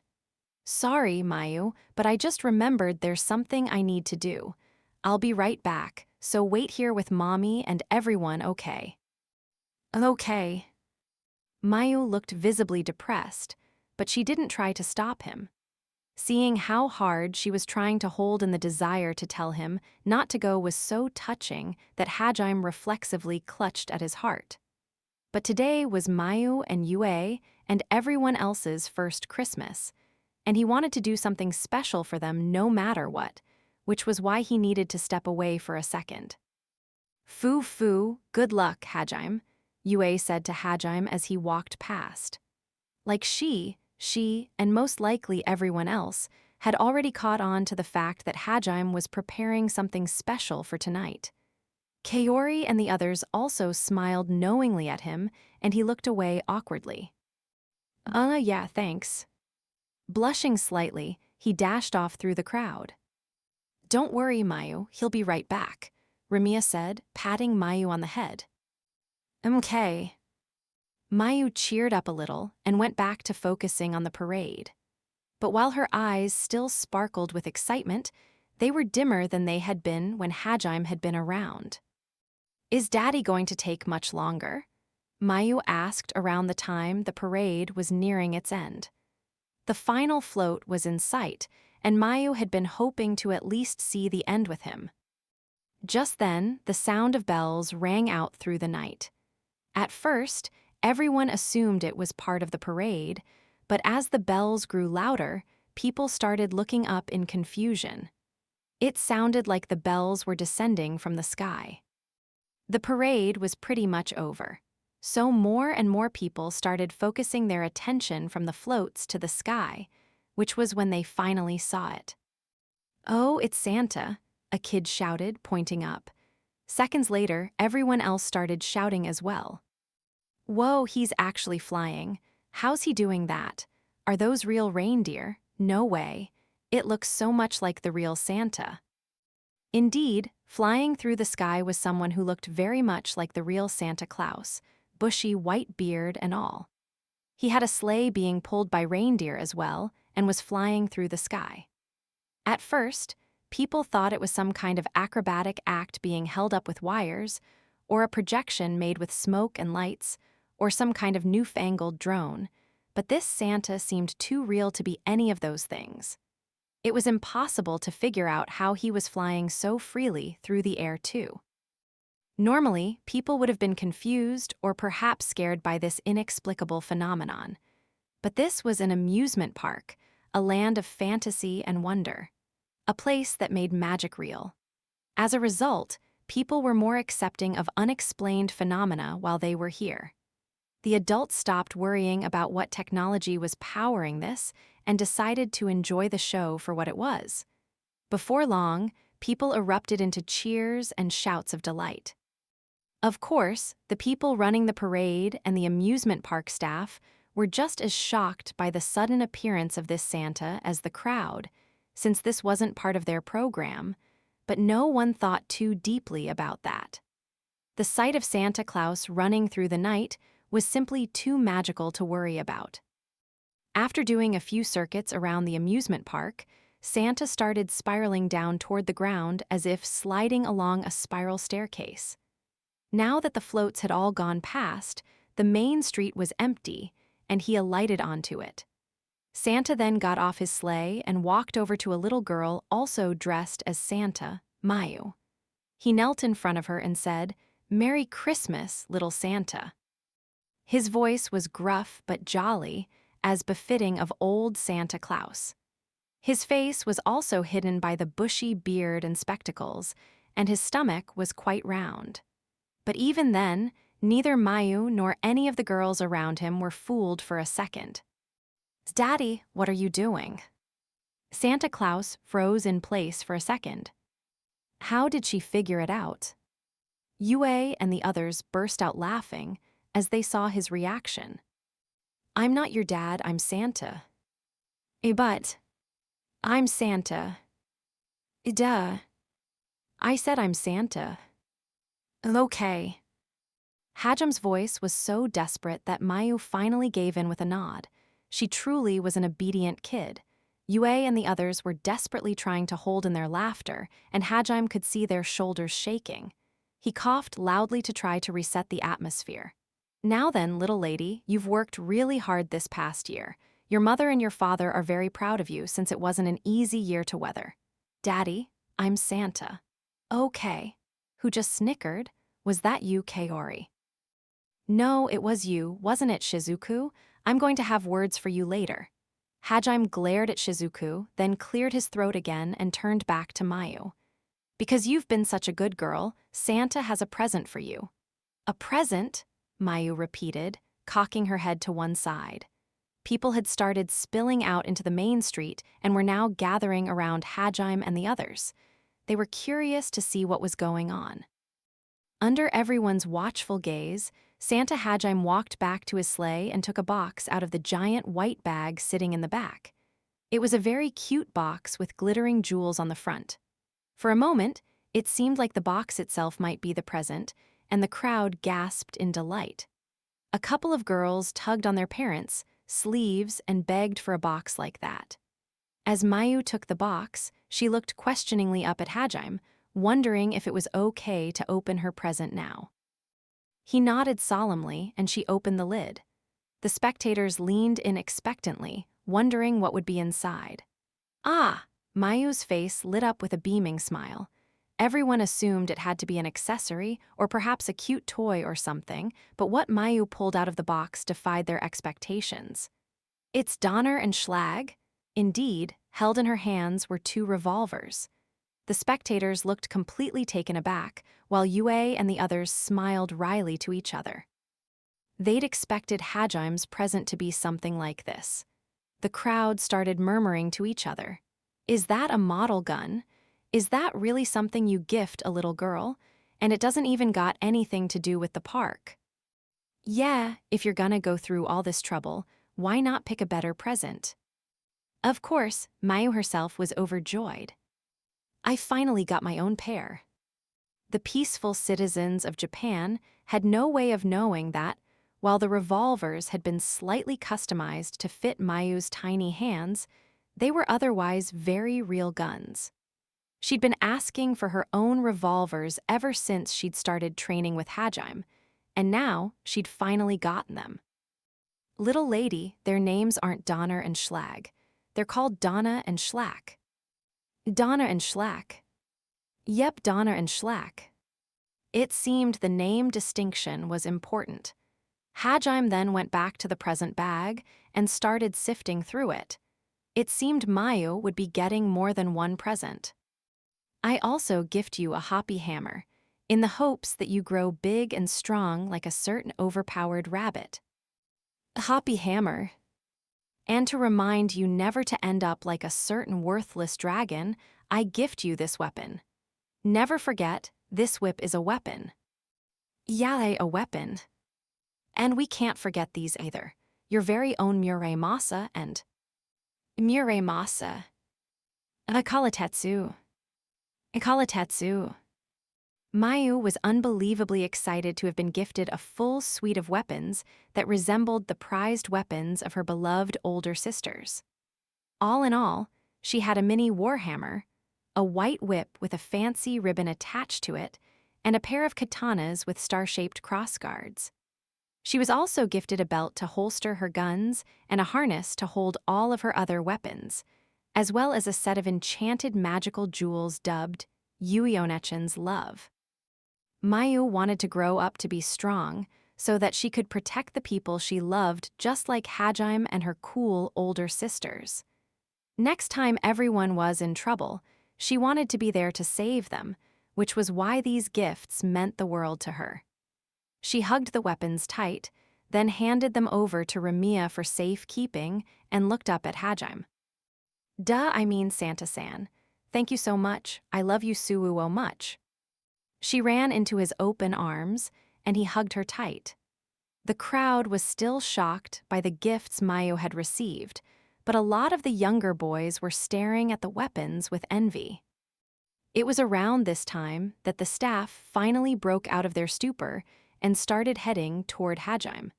"Sorry, Mayu, but I just remembered there's something I need to do. I'll be right back, so wait here with Mommy and everyone, okay?" "Okay." Mayu looked visibly depressed, but she didn't try to stop him. Seeing how hard she was trying to hold in the desire to tell him not to go was so touching that Hajime reflexively clutched at his heart. But today was Mayu and Yue and everyone else's first Christmas, and he wanted to do something special for them no matter what, which was why he needed to step away for a second. Foo, good luck, Hajime," Yue said to Hajime as he walked past. Like she, and most likely everyone else, had already caught on to the fact that Hajime was preparing something special for tonight. Kaori and the others also smiled knowingly at him, and he looked away awkwardly. Yeah, thanks." Blushing slightly, he dashed off through the crowd. "Don't worry, Mayu, he'll be right back," Ramiya said, patting Mayu on the head. "Okay." Mayu cheered up a little and went back to focusing on the parade. But while her eyes still sparkled with excitement, they were dimmer than they had been when Hajime had been around. "Is Daddy going to take much longer?" Mayu asked around the time the parade was nearing its end. The final float was in sight, and Mayu had been hoping to at least see the end with him. Just then, the sound of bells rang out through the night. At first, everyone assumed it was part of the parade, but as the bells grew louder, people started looking up in confusion. It sounded like the bells were descending from the sky. The parade was pretty much over, so more and more people started focusing their attention from the floats to the sky, which was when they finally saw it. "Oh, it's Santa," a kid shouted, pointing up. Seconds later, everyone else started shouting as well. "Whoa, he's actually flying. How's he doing that? Are those real reindeer? No way. It looks so much like the real Santa." Indeed, flying through the sky was someone who looked very much like the real Santa Claus, bushy white beard and all. He had a sleigh being pulled by reindeer as well and was flying through the sky. At first, people thought it was some kind of acrobatic act being held up with wires, or a projection made with smoke and lights, or some kind of newfangled drone, but this Santa seemed too real to be any of those things. It was impossible to figure out how he was flying so freely through the air too. Normally, people would have been confused or perhaps scared by this inexplicable phenomenon. But this was an amusement park, a land of fantasy and wonder, a place that made magic real. As a result, people were more accepting of unexplained phenomena while they were here. The adults stopped worrying about what technology was powering this and decided to enjoy the show for what it was. Before long, people erupted into cheers and shouts of delight. Of course, the people running the parade and the amusement park staff were just as shocked by the sudden appearance of this Santa as the crowd, since this wasn't part of their program, but no one thought too deeply about that. The sight of Santa Claus running through the night was simply too magical to worry about. After doing a few circuits around the amusement park, Santa started spiraling down toward the ground as if sliding along a spiral staircase. Now that the floats had all gone past, the main street was empty, and he alighted onto it. Santa then got off his sleigh and walked over to a little girl also dressed as Santa, Mayu. He knelt in front of her and said, "Merry Christmas, little Santa." His voice was gruff but jolly, as befitting of old Santa Claus. His face was also hidden by the bushy beard and spectacles, and his stomach was quite round. But even then, neither Mayu nor any of the girls around him were fooled for a second. "Daddy, what are you doing?" Santa Claus froze in place for a second. How did she figure it out? Yue and the others burst out laughing as they saw his reaction. "I'm not your dad, I'm Santa." But I'm Santa." "Duh. I said I'm Santa." "Okay." Hajim's voice was so desperate that Mayu finally gave in with a nod. She truly was an obedient kid. Yue and the others were desperately trying to hold in their laughter, and Hajime could see their shoulders shaking. He coughed loudly to try to reset the atmosphere. "Now then, little lady, you've worked really hard this past year. Your mother and your father are very proud of you since it wasn't an easy year to weather." "Daddy, I'm Santa." "Okay." Who just snickered? Was that you, Kaori? "No, it was you, wasn't it, Shizuku? I'm going to have words for you later." Hajime glared at Shizuku, then cleared his throat again and turned back to Mayu. "Because you've been such a good girl, Santa has a present for you." "A present?" Mayu repeated, cocking her head to one side. People had started spilling out into the main street and were now gathering around Hajime and the others. They were curious to see what was going on. Under everyone's watchful gaze, Santa Hajime walked back to his sleigh and took a box out of the giant white bag sitting in the back. It was a very cute box with glittering jewels on the front. For a moment, it seemed like the box itself might be the present, and the crowd gasped in delight. A couple of girls tugged on their parents' sleeves and begged for a box like that. As Mayu took the box, she looked questioningly up at Hajime, wondering if it was okay to open her present now. He nodded solemnly, and she opened the lid. The spectators leaned in expectantly, wondering what would be inside. "Ah!" Mayu's face lit up with a beaming smile. Everyone assumed it had to be an accessory or perhaps a cute toy or something, but what Mayu pulled out of the box defied their expectations. It's Donner and Schlag. Indeed, held in her hands were 2 revolvers. The spectators looked completely taken aback, while Yue and the others smiled wryly to each other. They'd expected Hajime's present to be something like this. The crowd started murmuring to each other. Is that a model gun? Is that really something you gift a little girl? And it doesn't even got anything to do with the park. Yeah, if you're gonna go through all this trouble, why not pick a better present? Of course, Mayu herself was overjoyed. I finally got my own pair. The peaceful citizens of Japan had no way of knowing that, while the revolvers had been slightly customized to fit Mayu's tiny hands, they were otherwise very real guns. She'd been asking for her own revolvers ever since she'd started training with Hajime, and now she'd finally gotten them. Little lady, their names aren't Donner and Schlag. They're called Donna and Schlack. Donna and Schlack. Yep, Donna and Schlack. It seemed the name distinction was important. Hajime then went back to the present bag and started sifting through it. It seemed Mayu would be getting more than one present. I also gift you a hoppy hammer, in the hopes that you grow big and strong like a certain overpowered rabbit. A hoppy hammer. And to remind you never to end up like a certain worthless dragon, I gift you this weapon. Never forget, this whip is a weapon. Yae, a weapon. And we can't forget these either. Your very own Muremasa and Muremasa. Akalatetsu. Ikalatetsu. Mayu was unbelievably excited to have been gifted a full suite of weapons that resembled the prized weapons of her beloved older sisters. All in all, she had a mini warhammer, a white whip with a fancy ribbon attached to it, and a pair of katanas with star-shaped crossguards. She was also gifted a belt to holster her guns and a harness to hold all of her other weapons, as well as a set of enchanted magical jewels dubbed Yuionechin's Love. Mayu wanted to grow up to be strong so that she could protect the people she loved just like Hajime and her cool older sisters. Next time everyone was in trouble, she wanted to be there to save them, which was why these gifts meant the world to her. She hugged the weapons tight, then handed them over to Ramiya for safekeeping and looked up at Hajime. Duh, I mean Santa-san. Thank you so much. I love you suuo much. She ran into his open arms, and he hugged her tight. The crowd was still shocked by the gifts Mayu had received, but a lot of the younger boys were staring at the weapons with envy. It was around this time that the staff finally broke out of their stupor and started heading toward Hajime.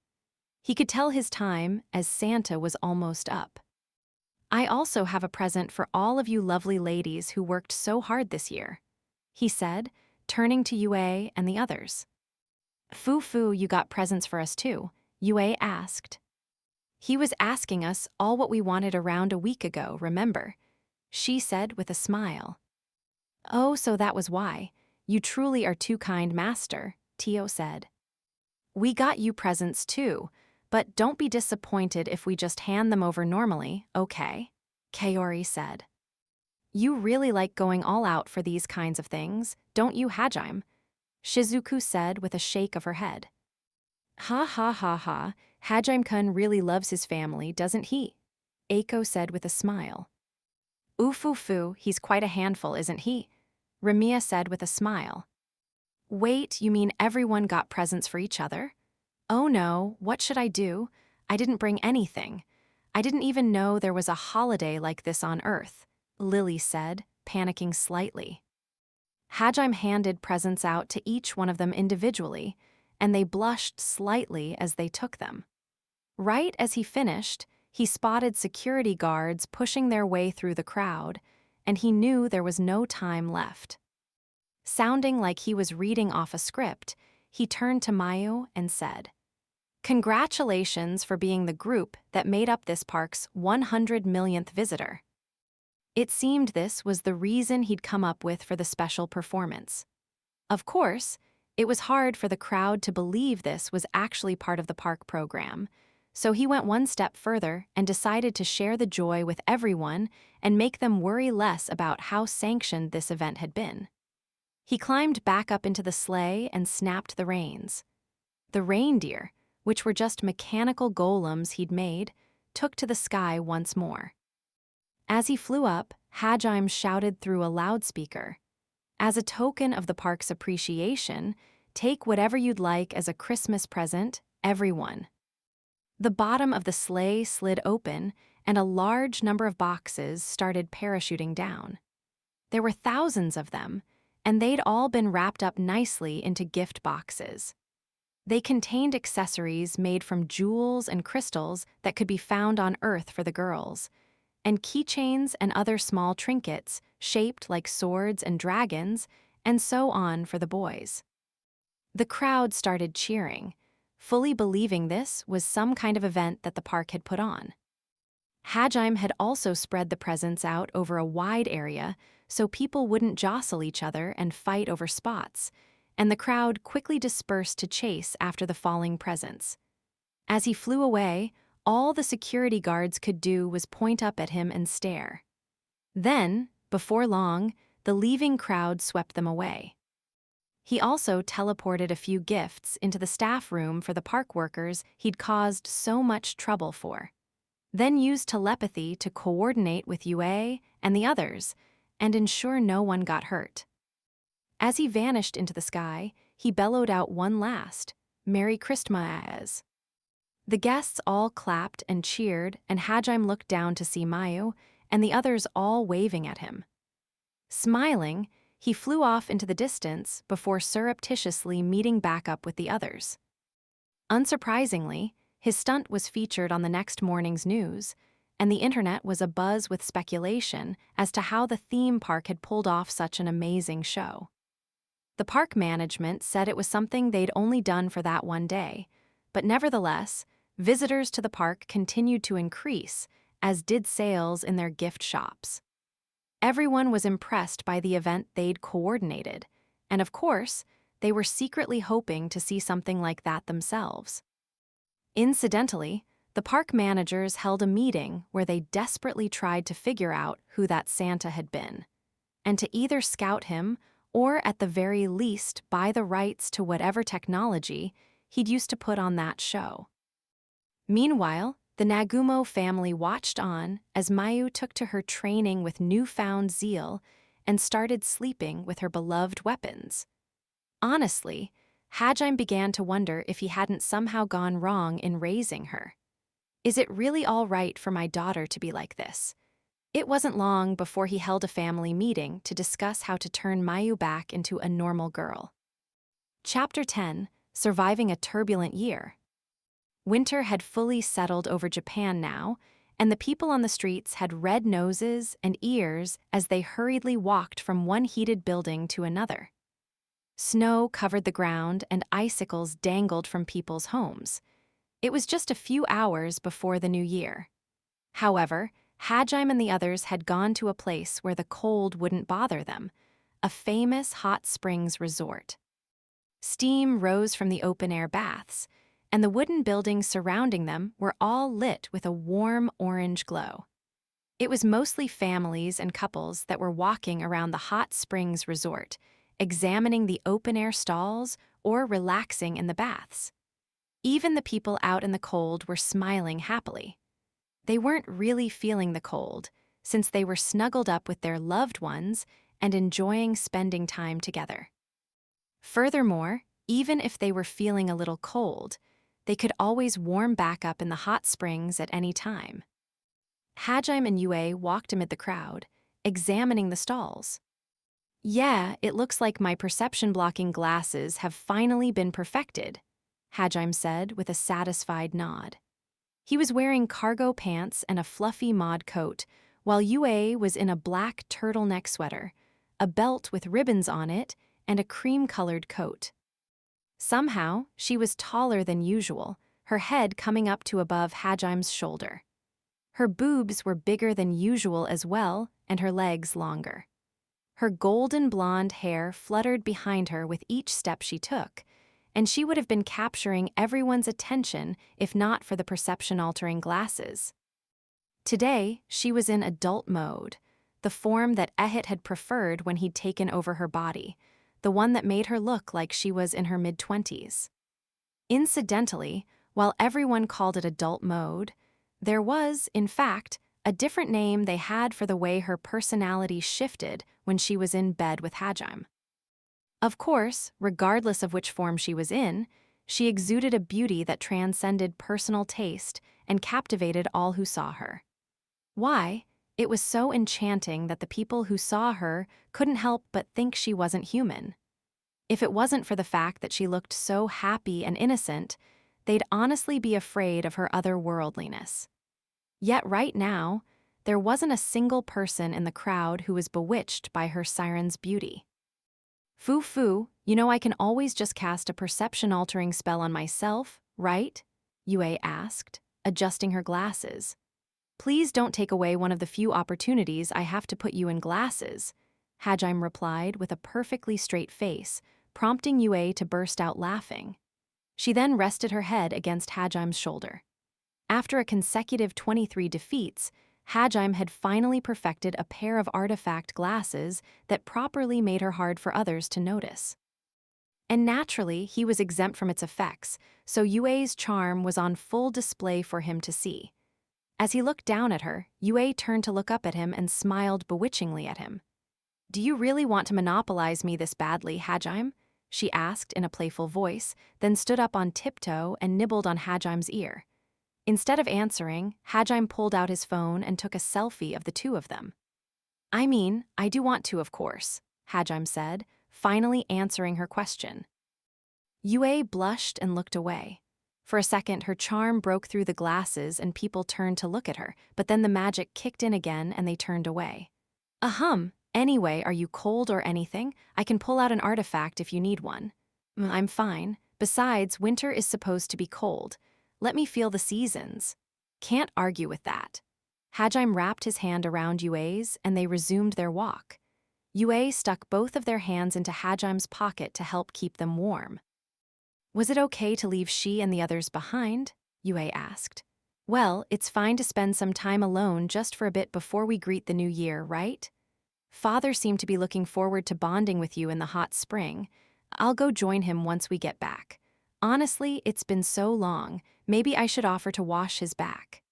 He could tell his time as Santa was almost up. I also have a present for all of you lovely ladies who worked so hard this year, he said, turning to Yue and the others. Fu, you got presents for us too, Yue asked. He was asking us all what we wanted around a week ago, remember? She said with a smile. Oh, so that was why. You truly are too kind, master, Tio said. We got you presents too, but don't be disappointed if we just hand them over normally, okay? Kaori said. You really like going all out for these kinds of things, don't you, Hajime? Shizuku said with a shake of her head. Ha ha ha ha, Hajime-kun really loves his family, doesn't he? Aiko said with a smile. Oof, he's quite a handful, isn't he? Ramiya said with a smile. Wait, you mean everyone got presents for each other? Oh no, what should I do? I didn't bring anything. I didn't even know there was a holiday like this on Earth, Lily said, panicking slightly. Hajime handed presents out to each one of them individually, and they blushed slightly as they took them. Right as he finished, he spotted security guards pushing their way through the crowd, and he knew there was no time left. Sounding like he was reading off a script, he turned to Mayu and said, Congratulations for being the group that made up this park's 100 millionth visitor. It seemed this was the reason he'd come up with for the special performance. Of course, it was hard for the crowd to believe this was actually part of the park program, so he went one step further and decided to share the joy with everyone and make them worry less about how sanctioned this event had been. He climbed back up into the sleigh and snapped the reins. The reindeer, which were just mechanical golems he'd made, took to the sky once more. As he flew up, Hajime shouted through a loudspeaker, "As a token of the park's appreciation, take whatever you'd like as a Christmas present, everyone." The bottom of the sleigh slid open, and a large number of boxes started parachuting down. There were thousands of them, and they'd all been wrapped up nicely into gift boxes. They contained accessories made from jewels and crystals that could be found on Earth for the girls, and keychains and other small trinkets shaped like swords and dragons, and so on for the boys. The crowd started cheering, fully believing this was some kind of event that the park had put on. Hajime had also spread the presents out over a wide area so people wouldn't jostle each other and fight over spots, and the crowd quickly dispersed to chase after the falling presents. As he flew away, all the security guards could do was point up at him and stare. Then, before long, the leaving crowd swept them away. He also teleported a few gifts into the staff room for the park workers he'd caused so much trouble for, then used telepathy to coordinate with Yue and the others and ensure no one got hurt. As he vanished into the sky, he bellowed out one last, "Merry Christmas." The guests all clapped and cheered, and Hajime looked down to see Mayu and the others all waving at him. Smiling, he flew off into the distance before surreptitiously meeting back up with the others. Unsurprisingly, his stunt was featured on the next morning's news, and the internet was abuzz with speculation as to how the theme park had pulled off such an amazing show. The park management said it was something they'd only done for that one day, but nevertheless, visitors to the park continued to increase, as did sales in their gift shops. Everyone was impressed by the event they'd coordinated, and of course, they were secretly hoping to see something like that themselves. Incidentally, the park managers held a meeting where they desperately tried to figure out who that Santa had been, and to either scout him or at the very least buy the rights to whatever technology he'd used to put on that show. Meanwhile, the Nagumo family watched on as Mayu took to her training with newfound zeal and started sleeping with her beloved weapons. Honestly, Hajime began to wonder if he hadn't somehow gone wrong in raising her. Is it really all right for my daughter to be like this? It wasn't long before he held a family meeting to discuss how to turn Mayu back into a normal girl. Chapter 10, Surviving a Turbulent Year. Winter had fully settled over Japan now, and the people on the streets had red noses and ears as they hurriedly walked from one heated building to another. Snow covered the ground and icicles dangled from people's homes. It was just a few hours before the new year. However, Hajime and the others had gone to a place where the cold wouldn't bother them, a famous hot springs resort. Steam rose from the open-air baths, and the wooden buildings surrounding them were all lit with a warm orange glow. It was mostly families and couples that were walking around the hot springs resort, examining the open-air stalls or relaxing in the baths. Even the people out in the cold were smiling happily. They weren't really feeling the cold, since they were snuggled up with their loved ones and enjoying spending time together. Furthermore, even if they were feeling a little cold, they could always warm back up in the hot springs at any time. Hajime and Yue walked amid the crowd, examining the stalls. "Yeah, it looks like my perception-blocking glasses have finally been perfected," Hajime said with a satisfied nod. He was wearing cargo pants and a fluffy mod coat, while Yue was in a black turtleneck sweater, a belt with ribbons on it, and a cream-colored coat. Somehow, she was taller than usual, her head coming up to above Hajime's shoulder. Her boobs were bigger than usual as well, and her legs longer. Her golden blonde hair fluttered behind her with each step she took, and she would have been capturing everyone's attention if not for the perception-altering glasses. Today, she was in adult mode, the form that Ehit had preferred when he'd taken over her body, the one that made her look like she was in her mid-20s. Incidentally, while everyone called it adult mode, there was, in fact, a different name they had for the way her personality shifted when she was in bed with Hajime. Of course, regardless of which form she was in, she exuded a beauty that transcended personal taste and captivated all who saw her. Why? It was so enchanting that the people who saw her couldn't help but think she wasn't human. If it wasn't for the fact that she looked so happy and innocent, they'd honestly be afraid of her otherworldliness. Yet right now, there wasn't a single person in the crowd who was bewitched by her siren's beauty. Fu, you know I can always just cast a perception-altering spell on myself, right? Yue asked, adjusting her glasses. Please don't take away one of the few opportunities I have to put you in glasses, Hajime replied with a perfectly straight face, prompting Yue to burst out laughing. She then rested her head against Hajime's shoulder. After a consecutive 23 defeats, Hajime had finally perfected a pair of artifact glasses that properly made her hard for others to notice. And naturally, he was exempt from its effects, so Yue's charm was on full display for him to see. As he looked down at her, Yue turned to look up at him and smiled bewitchingly at him. "Do you really want to monopolize me this badly, Hajime?" she asked in a playful voice, then stood up on tiptoe and nibbled on Hajime's ear. Instead of answering, Hajime pulled out his phone and took a selfie of the two of them. "I mean, I do want to, of course," Hajime said, finally answering her question. Yue blushed and looked away. For a second, her charm broke through the glasses and people turned to look at her, but then the magic kicked in again and they turned away. Anyway, are you cold or anything? I can pull out an artifact if you need one." "I'm fine. Besides, winter is supposed to be cold. Let me feel the seasons." "Can't argue with that." Hajime wrapped his hand around Yue's and they resumed their walk. Yue stuck both of their hands into Hajime's pocket to help keep them warm. "Was it okay to leave she and the others behind?" Yue asked. "Well, it's fine to spend some time alone just for a bit before we greet the new year, right? Father seemed to be looking forward to bonding with you in the hot spring. I'll go join him once we get back. Honestly, it's been so long, maybe I should offer to wash his back."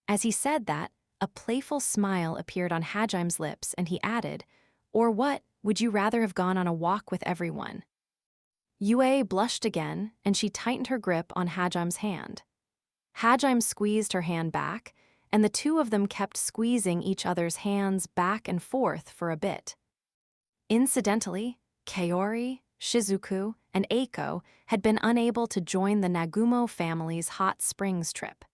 As he said that, a playful smile appeared on Hajime's lips and he added, "Or what, would you rather have gone on a walk with everyone?" Yue blushed again and she tightened her grip on Hajime's hand. Hajime squeezed her hand back, and the two of them kept squeezing each other's hands back and forth for a bit. Incidentally, Kaori, Shizuku, and Eiko had been unable to join the Nagumo family's hot springs trip.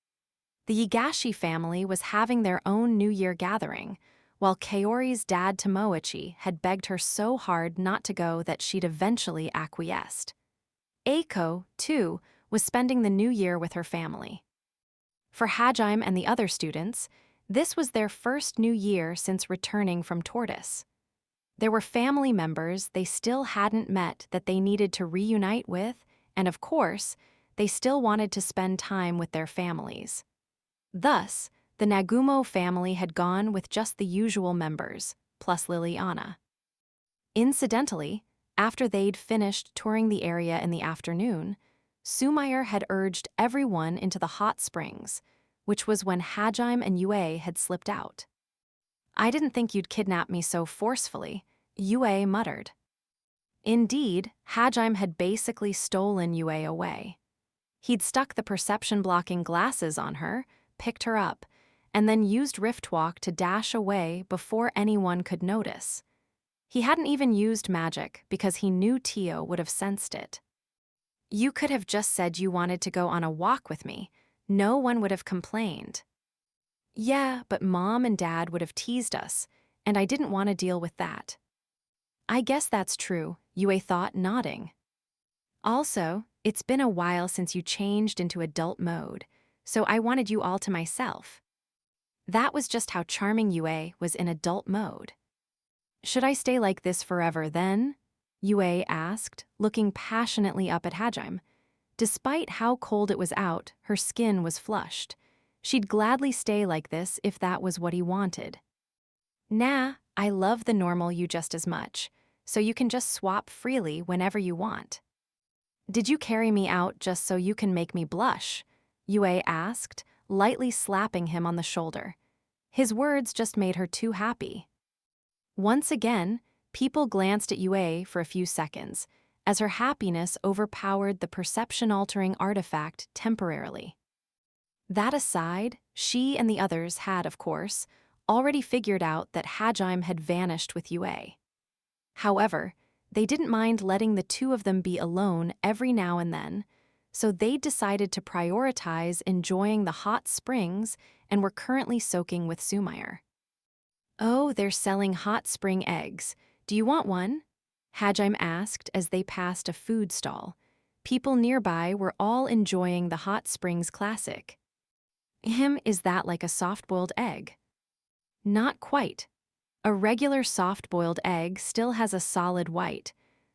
The Yaegashi family was having their own New Year gathering, while Kaori's dad Tomoichi had begged her so hard not to go that she'd eventually acquiesced. Eiko, too, was spending the New Year with her family. For Hajime and the other students, this was their first New Year since returning from Tortoise. There were family members they still hadn't met that they needed to reunite with, and of course, they still wanted to spend time with their families. Thus, the Nagumo family had gone with just the usual members, plus Liliana. Incidentally, after they'd finished touring the area in the afternoon, Sumayer had urged everyone into the hot springs, which was when Hajime and Yue had slipped out. "I didn't think you'd kidnap me so forcefully," Yue muttered. Indeed, Hajime had basically stolen Yue away. He'd stuck the perception-blocking glasses on her, picked her up, and then used Riftwalk to dash away before anyone could notice. He hadn't even used magic because he knew Tio would have sensed it. "You could have just said you wanted to go on a walk with me. No one would have complained." "Yeah, but Mom and Dad would have teased us, and I didn't want to deal with that." "I guess that's true," Yue thought, nodding. "Also, it's been a while since you changed into adult mode, so I wanted you all to myself." That was just how charming Yue was in adult mode. "Should I stay like this forever then?" Yue asked, looking passionately up at Hajime. Despite how cold it was out, her skin was flushed. She'd gladly stay like this if that was what he wanted. "Nah, I love the normal you just as much, so you can just swap freely whenever you want." "Did you carry me out just so you can make me blush?" Yue asked, lightly slapping him on the shoulder. His words just made her too happy. Once again, people glanced at Yue for a few seconds, as her happiness overpowered the perception-altering artifact temporarily. That aside, she and the others had, of course, already figured out that Hajime had vanished with Yue. However, they didn't mind letting the two of them be alone every now and then, so they decided to prioritize enjoying the hot springs and were currently soaking with Sumair. "Oh, they're selling hot spring eggs. Do you want one?" Hajime asked as they passed a food stall. People nearby were all enjoying the hot springs classic. Is that like a soft-boiled egg?" "Not quite. A regular soft-boiled egg still has a solid white,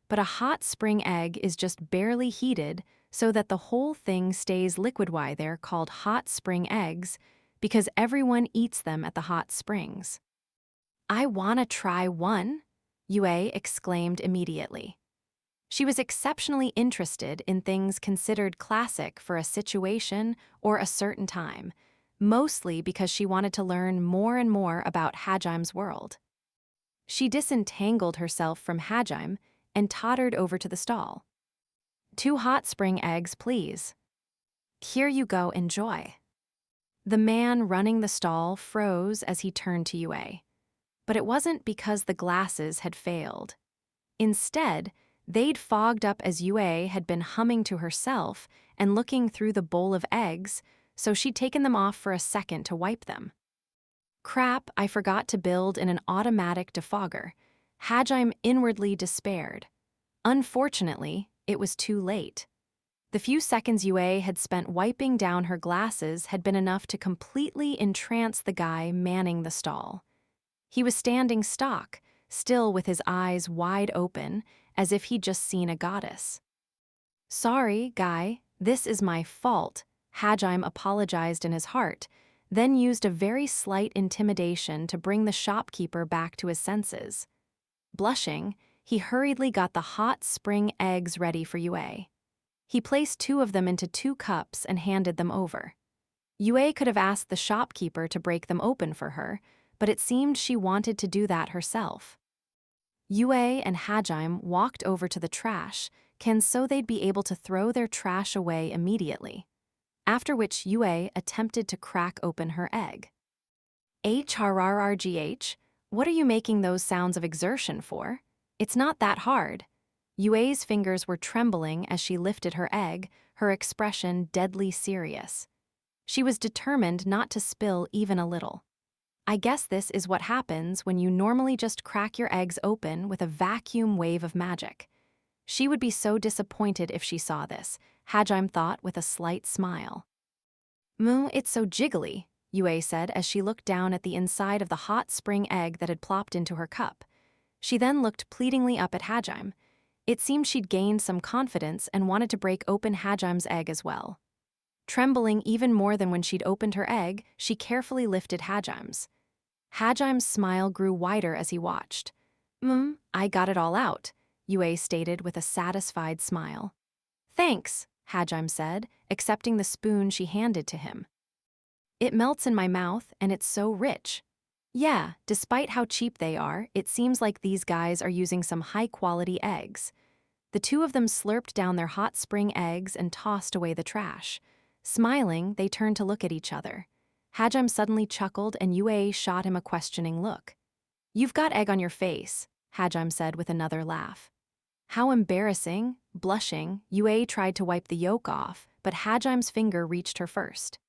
but a hot spring egg is just barely heated so that the whole thing stays liquid. Why they're called hot spring eggs, because everyone eats them at the hot springs." "I wanna try one," Yue exclaimed immediately. She was exceptionally interested in things considered classic for a situation or a certain time, mostly because she wanted to learn more and more about Hajime's world. She disentangled herself from Hajime and tottered over to the stall. "2 hot spring eggs, please." "Here you go, enjoy." The man running the stall froze as he turned to Yue. But it wasn't because the glasses had failed. Instead, they'd fogged up as Yue had been humming to herself and looking through the bowl of eggs, so she'd taken them off for a second to wipe them. "Crap, I forgot to build in an automatic defogger." Hajime inwardly despaired. Unfortunately, it was too late. The few seconds Yue had spent wiping down her glasses had been enough to completely entrance the guy manning the stall. He was standing stock, still with his eyes wide open, as if he'd just seen a goddess. "Sorry, guy, this is my fault," Hajime apologized in his heart, then used a very slight intimidation to bring the shopkeeper back to his senses. Blushing, he hurriedly got the hot spring eggs ready for Yue. He placed 2 of them into 2 cups and handed them over. Yue could have asked the shopkeeper to break them open for her, but it seemed she wanted to do that herself. Yue and Hajime walked over to the trash can so they'd be able to throw their trash away immediately, after which Yue attempted to crack open her egg. "HRRRGH, what are you making those sounds of exertion for? It's not that hard." Yue's fingers were trembling as she lifted her egg, her expression deadly serious. She was determined not to spill even a little. "I guess this is what happens when you normally just crack your eggs open with a vacuum wave of magic." She would be so disappointed if she saw this, Hajime thought with a slight smile. It's so jiggly," Yue said as she looked down at the inside of the hot spring egg that had plopped into her cup. She then looked pleadingly up at Hajime. It seemed she'd gained some confidence and wanted to break open Hajime's egg as well. Trembling even more than when she'd opened her egg, she carefully lifted Hajime's. Hajime's smile grew wider as he watched. I got it all out," Yue stated with a satisfied smile. "Thanks," Hajime said, accepting the spoon she handed to him. "It melts in my mouth and it's so rich." Yeah, despite how cheap they are, it seems like these guys are using some high-quality eggs. The 2 of them slurped down their hot spring eggs and tossed away the trash. Smiling, they turned to look at each other. Hajime suddenly chuckled and Yue shot him a questioning look. "You've got egg on your face," Hajime said with another laugh. How embarrassing. Blushing, Yue tried to wipe the yolk off, but Hajime's finger reached her first.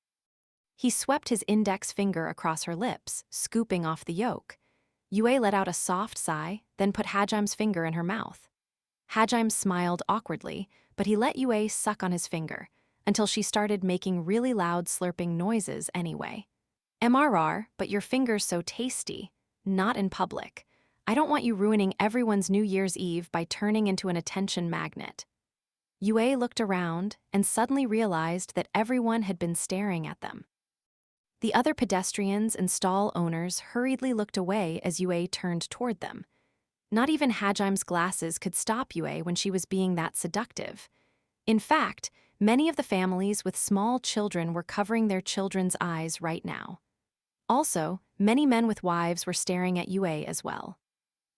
He swept his index finger across her lips, scooping off the yolk. Yue let out a soft sigh, then put Hajime's finger in her mouth. Hajime smiled awkwardly, but he let Yue suck on his finger, until she started making really loud slurping noises anyway. MRR, but your finger's so tasty. Not in public. I don't want you ruining everyone's New Year's Eve by turning into an attention magnet. Yue looked around and suddenly realized that everyone had been staring at them. The other pedestrians and stall owners hurriedly looked away as Yue turned toward them. Not even Hajim's glasses could stop Yue when she was being that seductive. In fact, many of the families with small children were covering their children's eyes right now. Also, many men with wives were staring at Yue as well.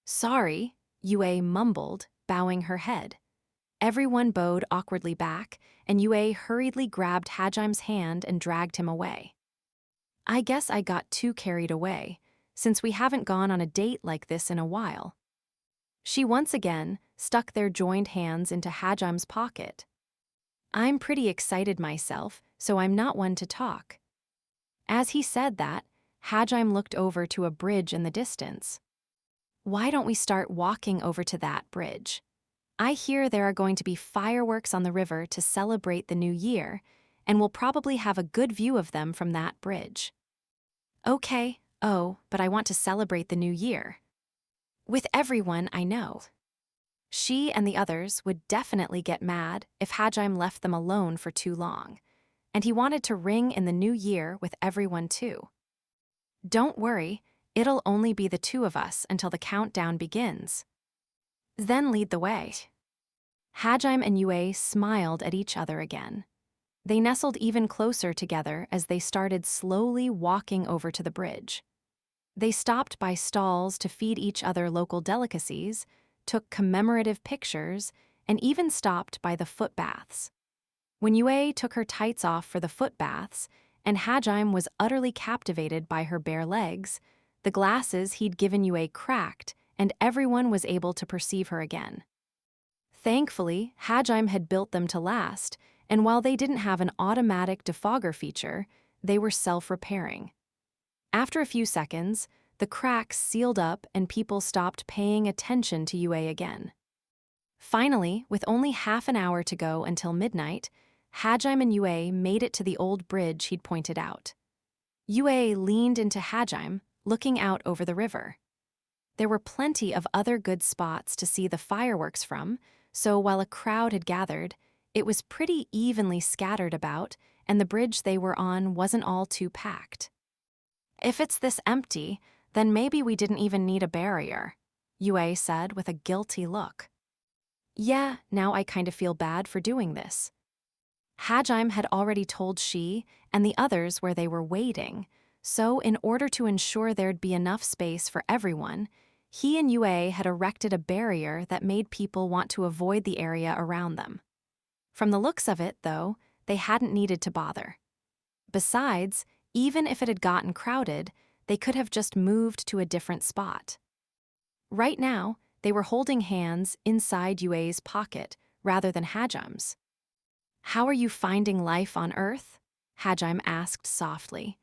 Sorry, Yue mumbled, bowing her head. Everyone bowed awkwardly back, and Yue hurriedly grabbed Hajim's hand and dragged him away. I guess I got too carried away, since we haven't gone on a date like this in a while. She once again stuck their joined hands into Hajim's pocket. I'm pretty excited myself, so I'm not one to talk. As he said that, Hajime looked over to a bridge in the distance. Why don't we start walking over to that bridge? I hear there are going to be fireworks on the river to celebrate the new year, and we'll probably have a good view of them from that bridge. Okay, but I want to celebrate the new year. With everyone I know. She and the others would definitely get mad if Hajime left them alone for too long, and he wanted to ring in the new year with everyone too. Don't worry, it'll only be the two of us until the countdown begins. Then lead the way. Hajime and Yue smiled at each other again. They nestled even closer together as they started slowly walking over to the bridge. They stopped by stalls to feed each other local delicacies, took commemorative pictures, and even stopped by the foot baths. When Yue took her tights off for the foot baths, and Hajime was utterly captivated by her bare legs, the glasses he'd given Yue cracked, and everyone was able to perceive her again. Thankfully, Hajime had built them to last, and while they didn't have an automatic defogger feature, they were self-repairing. After a few seconds, the cracks sealed up and people stopped paying attention to Yue again. Finally, with only half an hour to go until midnight, Hajime and Yue made it to the old bridge he'd pointed out. Yue leaned into Hajime, looking out over the river. There were plenty of other good spots to see the fireworks from, so while a crowd had gathered, it was pretty evenly scattered about, and the bridge they were on wasn't all too packed. If it's this empty, then maybe we didn't even need a barrier, Yue said with a guilty look. Yeah, now I kind of feel bad for doing this. Hajime had already told she and the others where they were waiting, so in order to ensure there'd be enough space for everyone, he and Yue had erected a barrier that made people want to avoid the area around them. From the looks of it, though, they hadn't needed to bother. Besides, even if it had gotten crowded, they could have just moved to a different spot. Right now, they were holding hands inside Yue's pocket rather than Hajime's. How are you finding life on Earth? Hajime asked softly.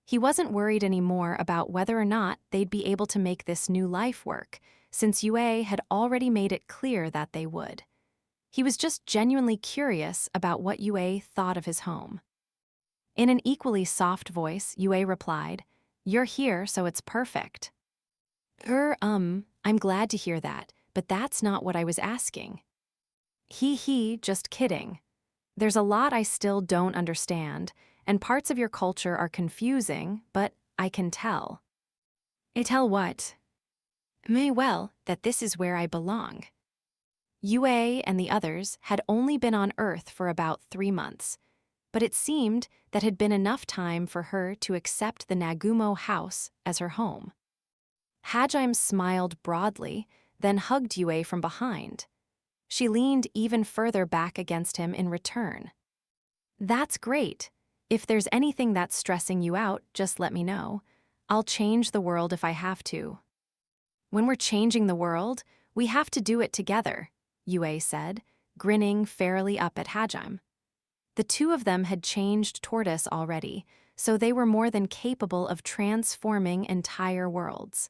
He wasn't worried anymore about whether or not they'd be able to make this new life work, since Yue had already made it clear that they would. He was just genuinely curious about what Yue thought of his home. In an equally soft voice, Yue replied, "You're here, so it's perfect." I'm glad to hear that, but that's not what I was asking. Just kidding. There's a lot I still don't understand, and parts of your culture are confusing, but I can tell. I tell what? Well, that this is where I belong. Yue and the others had only been on Earth for about 3 months, but it seemed that had been enough time for her to accept the Nagumo house as her home. Hajime smiled broadly, then hugged Yue from behind. She leaned even further back against him in return. That's great. If there's anything that's stressing you out, just let me know. I'll change the world if I have to. When we're changing the world, we have to do it together, Yue said, grinning fairly up at Hajime. The two of them had changed toward us already, so they were more than capable of transforming entire worlds.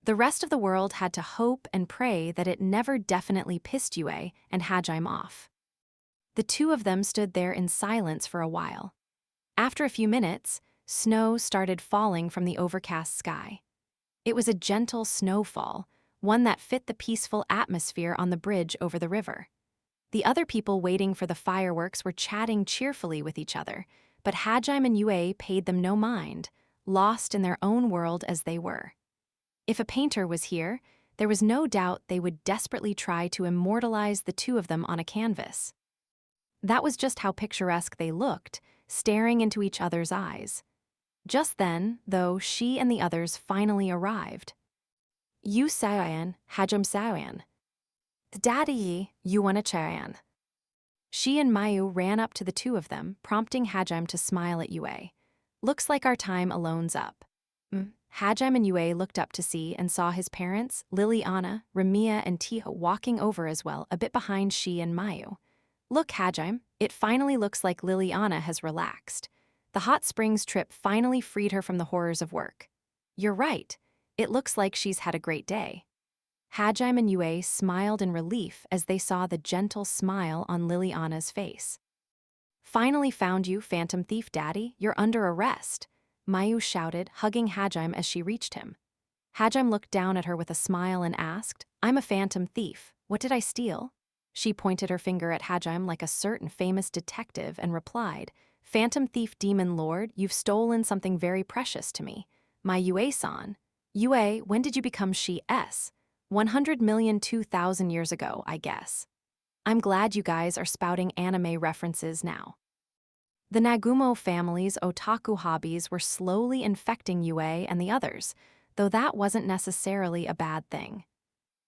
The rest of the world had to hope and pray that it never definitely pissed Yue and Hajime off. The two of them stood there in silence for a while. After a few minutes, snow started falling from the overcast sky. It was a gentle snowfall, one that fit the peaceful atmosphere on the bridge over the river. The other people waiting for the fireworks were chatting cheerfully with each other, but Hajime and Yue paid them no mind, lost in their own world as they were. If a painter was here, there was no doubt they would desperately try to immortalize the two of them on a canvas. That was just how picturesque they looked, staring into each other's eyes. Just then, though, she and the others finally arrived. Yu Saoyan, Hajime Saoyan. Daddy, you wanna chayan. She and Mayu ran up to the two of them, prompting Hajime to smile at Yue. Looks like our time alone's up. Hajime and Yue looked up to see and saw his parents, Liliana, Ramiya, and Tiho walking over as well, a bit behind she and Mayu. Look, Hajime, it finally looks like Liliana has relaxed. The hot springs trip finally freed her from the horrors of work. You're right. It looks like she's had a great day. Hajime and Yue smiled in relief as they saw the gentle smile on Liliana's face. Finally found you, Phantom Thief Daddy. You're under arrest, Mayu shouted, hugging Hajime as she reached him. Hajime looked down at her with a smile and asked, I'm a phantom thief. What did I steal? She pointed her finger at Hajime like a certain famous detective and replied, Phantom Thief Demon Lord, you've stolen something very precious to me. My Yue-san. Yue, when did you become she-s? 100,002,000 years ago, I guess. I'm glad you guys are spouting anime references now. The Nagumo family's otaku hobbies were slowly infecting Yue and the others, though that wasn't necessarily a bad thing.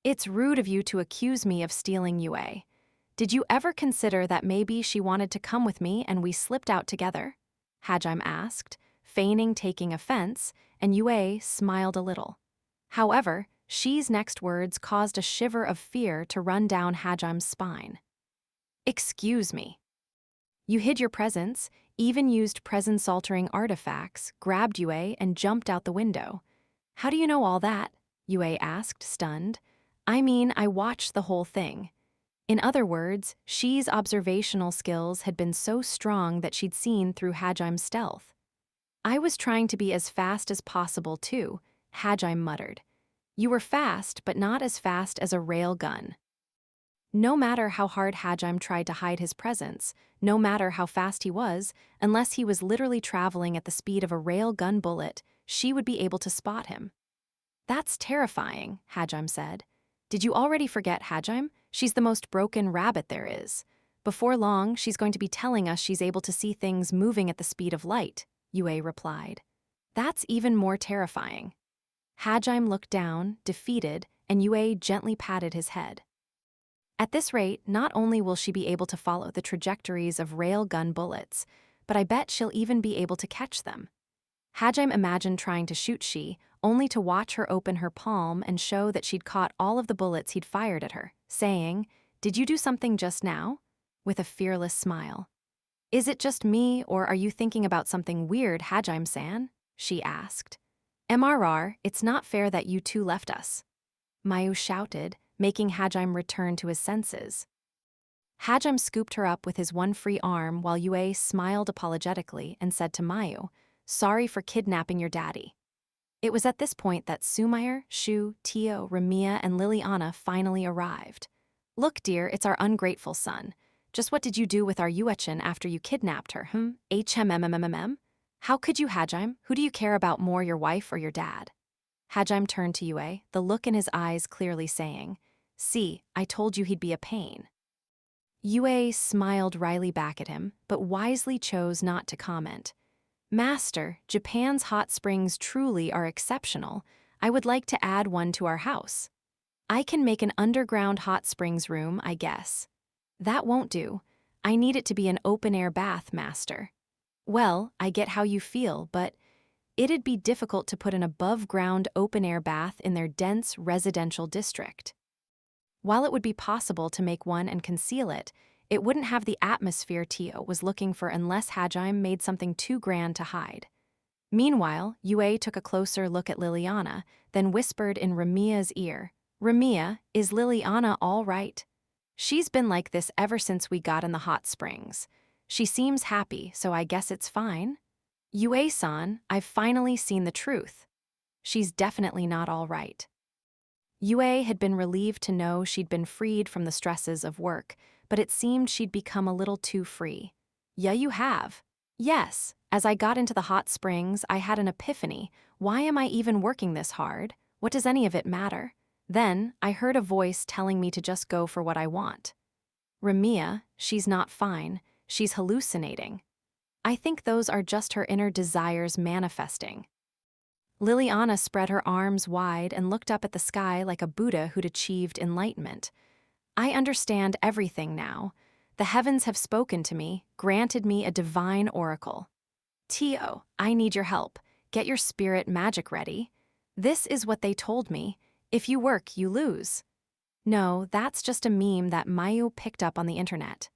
It's rude of you to accuse me of stealing Yue. Did you ever consider that maybe she wanted to come with me and we slipped out together? Hajime asked, feigning taking offense, and Yue smiled a little. However, she's next words caused a shiver of fear to run down Hajime's spine. Excuse me. You hid your presence, even used presence-altering artifacts, grabbed Yue, and jumped out the window. How do you know all that? Yue asked, stunned. I mean, I watched the whole thing. In other words, she's observational skills had been so strong that she'd seen through Hajime's stealth. I was trying to be as fast as possible, too, Hajime muttered. You were fast, but not as fast as a rail gun. No matter how hard Hajime tried to hide his presence, no matter how fast he was, unless he was literally traveling at the speed of a rail gun bullet, she would be able to spot him. That's terrifying, Hajime said. Did you already forget Hajime? She's the most broken rabbit there is. Before long, she's going to be telling us she's able to see things moving at the speed of light, Yue replied. That's even more terrifying. Hajime looked down, defeated, and Yue gently patted his head. At this rate, not only will she be able to follow the trajectories of railgun bullets, but I bet she'll even be able to catch them. Hajime imagined trying to shoot she, only to watch her open her palm and show that she'd caught all of the bullets he'd fired at her, saying, Did you do something just now? With a fearless smile. Is it just me, or are you thinking about something weird, Hajime-san? She asked. MRR, it's not fair that you two left us. Mayu shouted, making Hajime return to his senses. Hajime scooped her up with his one free arm while Yue smiled apologetically and said to Mayu, Sorry for kidnapping your daddy. It was at this point that Sumair, Shu, Tio, Ramiya, and Liliana finally arrived. Look, dear, it's our ungrateful son. Just what did you do with our Yuechin after you kidnapped her, HMMMMM? How could you, Hajime? Who do you care about more, your wife or your dad? Hajime turned to Yue, the look in his eyes clearly saying, See, I told you he'd be a pain. Yue smiled wryly back at him, but wisely chose not to comment. Master, Japan's hot springs truly are exceptional. I would like to add one to our house. I can make an underground hot springs room, I guess. That won't do. I need it to be an open-air bath, Master. Well, I get how you feel, but it'd be difficult to put an above-ground open-air bath in their dense residential district. While it would be possible to make one and conceal it, it wouldn't have the atmosphere Tio was looking for unless Hajime made something too grand to hide. Meanwhile, Yue took a closer look at Liliana, then whispered in Ramiya's ear, Ramiya, is Liliana all right? She's been like this ever since we got in the hot springs. She seems happy, so I guess it's fine. Yue-san, I've finally seen the truth. She's definitely not all right. Yue had been relieved to know she'd been freed from the stresses of work, but it seemed she'd become a little too free. Yeah, you have. Yes, as I got into the hot springs, I had an epiphany. Why am I even working this hard? What does any of it matter? Then, I heard a voice telling me to just go for what I want. Ramiya, she's not fine. She's hallucinating. I think those are just her inner desires manifesting. Liliana spread her arms wide and looked up at the sky like a Buddha who'd achieved enlightenment. I understand everything now. The heavens have spoken to me, granted me a divine oracle. Tio, I need your help. Get your spirit magic ready. This is what they told me. If you work, you lose. No, that's just a meme that Mayu picked up on the internet.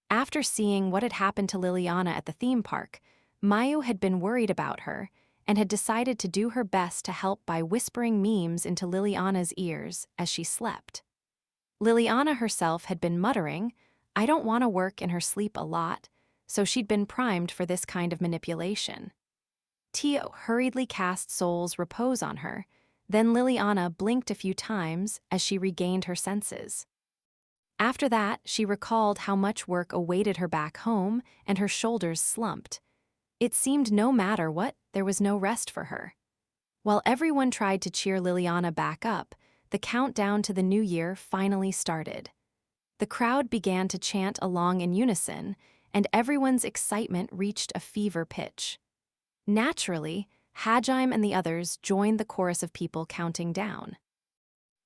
After seeing what had happened to Liliana at the theme park, Mayu had been worried about her and had decided to do her best to help by whispering memes into Liliana's ears as she slept. Liliana herself had been muttering, "I don't want to work," in her sleep a lot, so she'd been primed for this kind of manipulation. Tio hurriedly cast Soul's Repose on her, then Liliana blinked a few times as she regained her senses. After that, she recalled how much work awaited her back home and her shoulders slumped. It seemed no matter what, there was no rest for her. While everyone tried to cheer Liliana back up, the countdown to the new year finally started. The crowd began to chant along in unison, and everyone's excitement reached a fever pitch. Naturally, Hajime and the others joined the chorus of people counting down.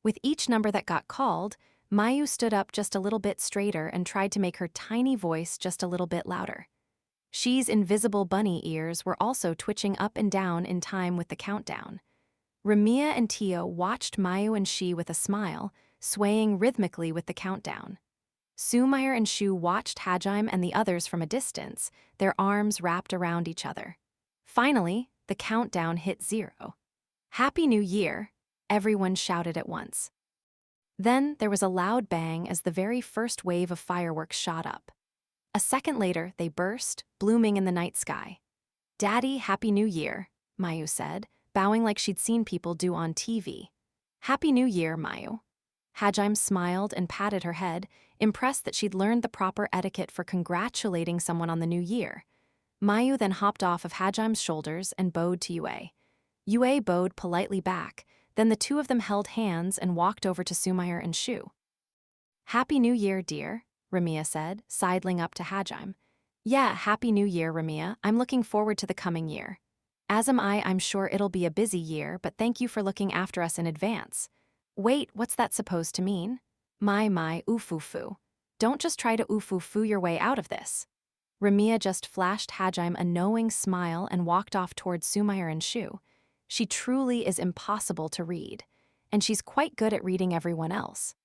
With each number that got called, Mayu stood up just a little bit straighter and tried to make her tiny voice just a little bit louder. She's invisible bunny ears were also twitching up and down in time with the countdown. Ramiya and Tio watched Mayu and Shi with a smile, swaying rhythmically with the countdown. Sumair and Shu watched Hajime and the others from a distance, their arms wrapped around each other. Finally, the countdown hit 0. "Happy New Year!" everyone shouted at once. Then there was a loud bang as the very first wave of fireworks shot up. A second later, they burst, blooming in the night sky. "Daddy, Happy New Year," Mayu said, bowing like she'd seen people do on TV. "Happy New Year, Mayu." Hajime smiled and patted her head, impressed that she'd learned the proper etiquette for congratulating someone on the new year. Mayu then hopped off of Hajime's shoulders and bowed to Yue. Yue bowed politely back, then the two of them held hands and walked over to Sumair and Shu. "Happy New Year, dear," Ramiya said, sidling up to Hajime. "Yeah, Happy New Year, Ramiya. I'm looking forward to the coming year. As am I, I'm sure it'll be a busy year, but thank you for looking after us in advance." "Wait, what's that supposed to mean?" My, oofufu. Don't just try to oofufu your way out of this." Ramiya just flashed Hajime a knowing smile and walked off towards Sumair and Shu. She truly is impossible to read, and she's quite good at reading everyone else.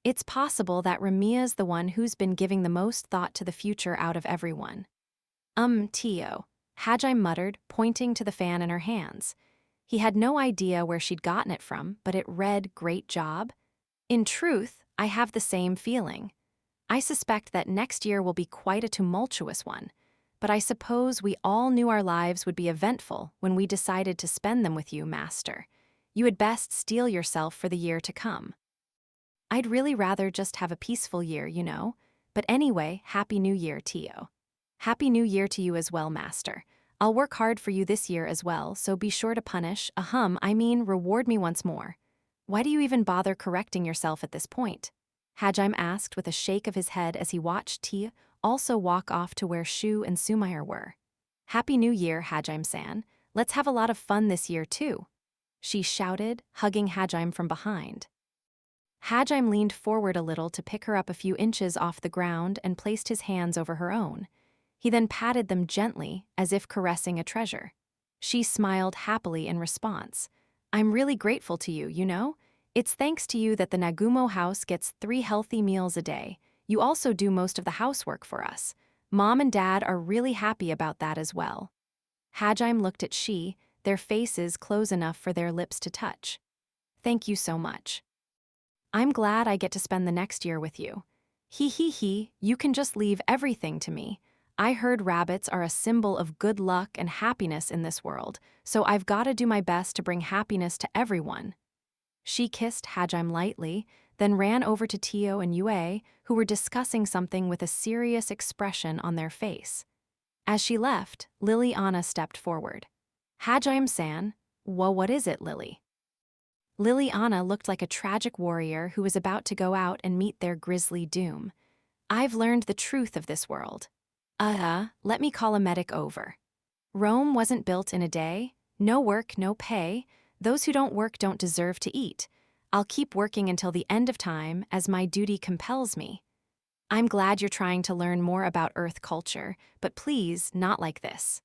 It's possible that Ramiya's the one who's been giving the most thought to the future out of everyone. Tio, Hajime muttered, pointing to the fan in her hands. He had no idea where she'd gotten it from, but it read, "Great job." In truth, I have the same feeling. I suspect that next year will be quite a tumultuous one, but I suppose we all knew our lives would be eventful when we decided to spend them with you, Master. You had best steel yourself for the year to come. I'd really rather just have a peaceful year, you know. But anyway, Happy New Year, Tio. Happy New Year to you as well, Master. I'll work hard for you this year as well, so be sure to reward me once more. Why do you even bother correcting yourself at this point? Hajime asked with a shake of his head as he watched Tio also walk off to where Shu and Sumair were. Happy New Year, Hajime-san. Let's have a lot of fun this year, too. She shouted, hugging Hajime from behind. Hajime leaned forward a little to pick her up a few inches off the ground and placed his hands over her own. He then patted them gently, as if caressing a treasure. She smiled happily in response. I'm really grateful to you, you know? It's thanks to you that the Nagumo house gets 3 healthy meals a day. You also do most of the housework for us. Mom and Dad are really happy about that as well. Hajime looked at Shi, their faces close enough for their lips to touch. Thank you so much. I'm glad I get to spend the next year with you. He, you can just leave everything to me. I heard rabbits are a symbol of good luck and happiness in this world, so I've got to do my best to bring happiness to everyone." She kissed Hajime lightly, then ran over to Tio and Yue, who were discussing something with a serious expression on their face. As she left, Liliana stepped forward. "Hajime-san, what is it, Lily?" Liliana looked like a tragic warrior who was about to go out and meet their grisly doom. "I've learned the truth of this world. Let me call a medic over. Rome wasn't built in a day. No work, no pay. Those who don't work don't deserve to eat. I'll keep working until the end of time, as my duty compels me. I'm glad you're trying to learn more about Earth culture, but please, not like this."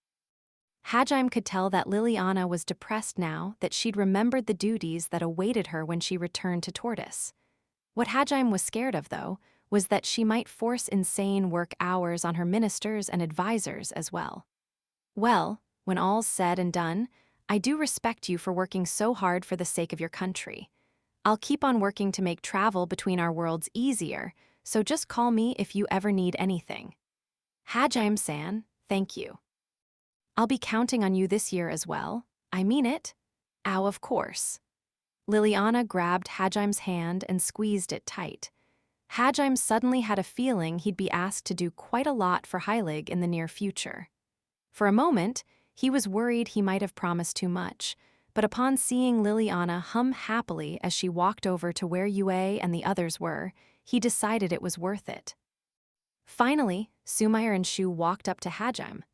Hajime could tell that Liliana was depressed now that she'd remembered the duties that awaited her when she returned to Tortoise. What Hajime was scared of, though, was that she might force insane work hours on her ministers and advisors as well. "Well, when all's said and done, I do respect you for working so hard for the sake of your country. I'll keep on working to make travel between our worlds easier, so just call me if you ever need anything." "Hajime-san, thank you. I'll be counting on you this year as well. I mean it." "Ow, of course." Liliana grabbed Hajime's hand and squeezed it tight. Hajime suddenly had a feeling he'd be asked to do quite a lot for Heilig in the near future. For a moment, he was worried he might have promised too much, but upon seeing Liliana hum happily as she walked over to where Yue and the others were, he decided it was worth it. Finally, Sumair and Shu walked up to Hajime.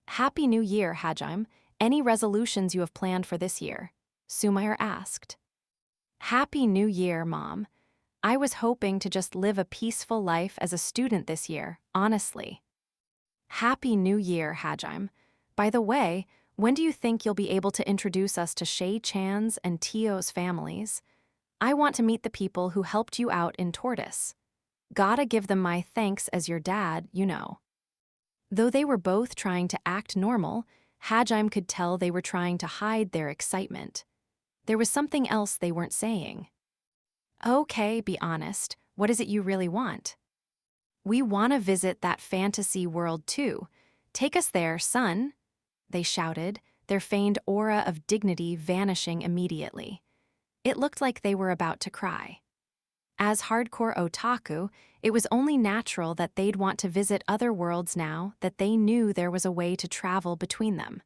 "Happy New Year, Hajime. Any resolutions you have planned for this year?" Sumair asked. "Happy New Year, Mom. I was hoping to just live a peaceful life as a student this year, honestly." "Happy New Year, Hajime. By the way, when do you think you'll be able to introduce us to Shay-chan's and Tio's families? I want to meet the people who helped you out in Tortoise. Gotta give them my thanks as your dad, you know." Though they were both trying to act normal, Hajime could tell they were trying to hide their excitement. There was something else they weren't saying. "Okay, be honest. What is it you really want?" "We want to visit that fantasy world too. Take us there, son," they shouted, their feigned aura of dignity vanishing immediately. It looked like they were about to cry. As hardcore otaku, it was only natural that they'd want to visit other worlds now that they knew there was a way to travel between them.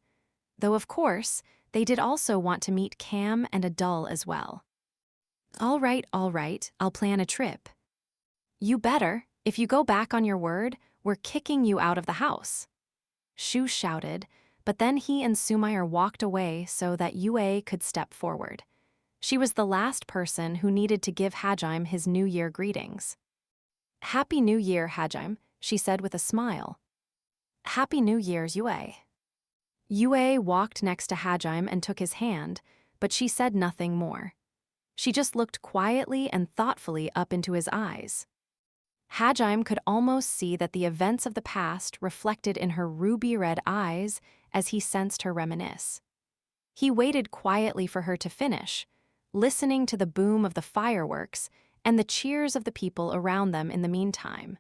Though of course, they did also want to meet Cam and Adul as well. All right, I'll plan a trip." "You better. If you go back on your word, we're kicking you out of the house." Shu shouted, but then he and Sumair walked away so that Yue could step forward. She was the last person who needed to give Hajime his New Year greetings. "Happy New Year, Hajime," she said with a smile. "Happy New Year's, Yue." Yue walked next to Hajime and took his hand, but she said nothing more. She just looked quietly and thoughtfully up into his eyes. Hajime could almost see that the events of the past reflected in her ruby-red eyes as he sensed her reminisce. He waited quietly for her to finish, listening to the boom of the fireworks and the cheers of the people around them in the meantime.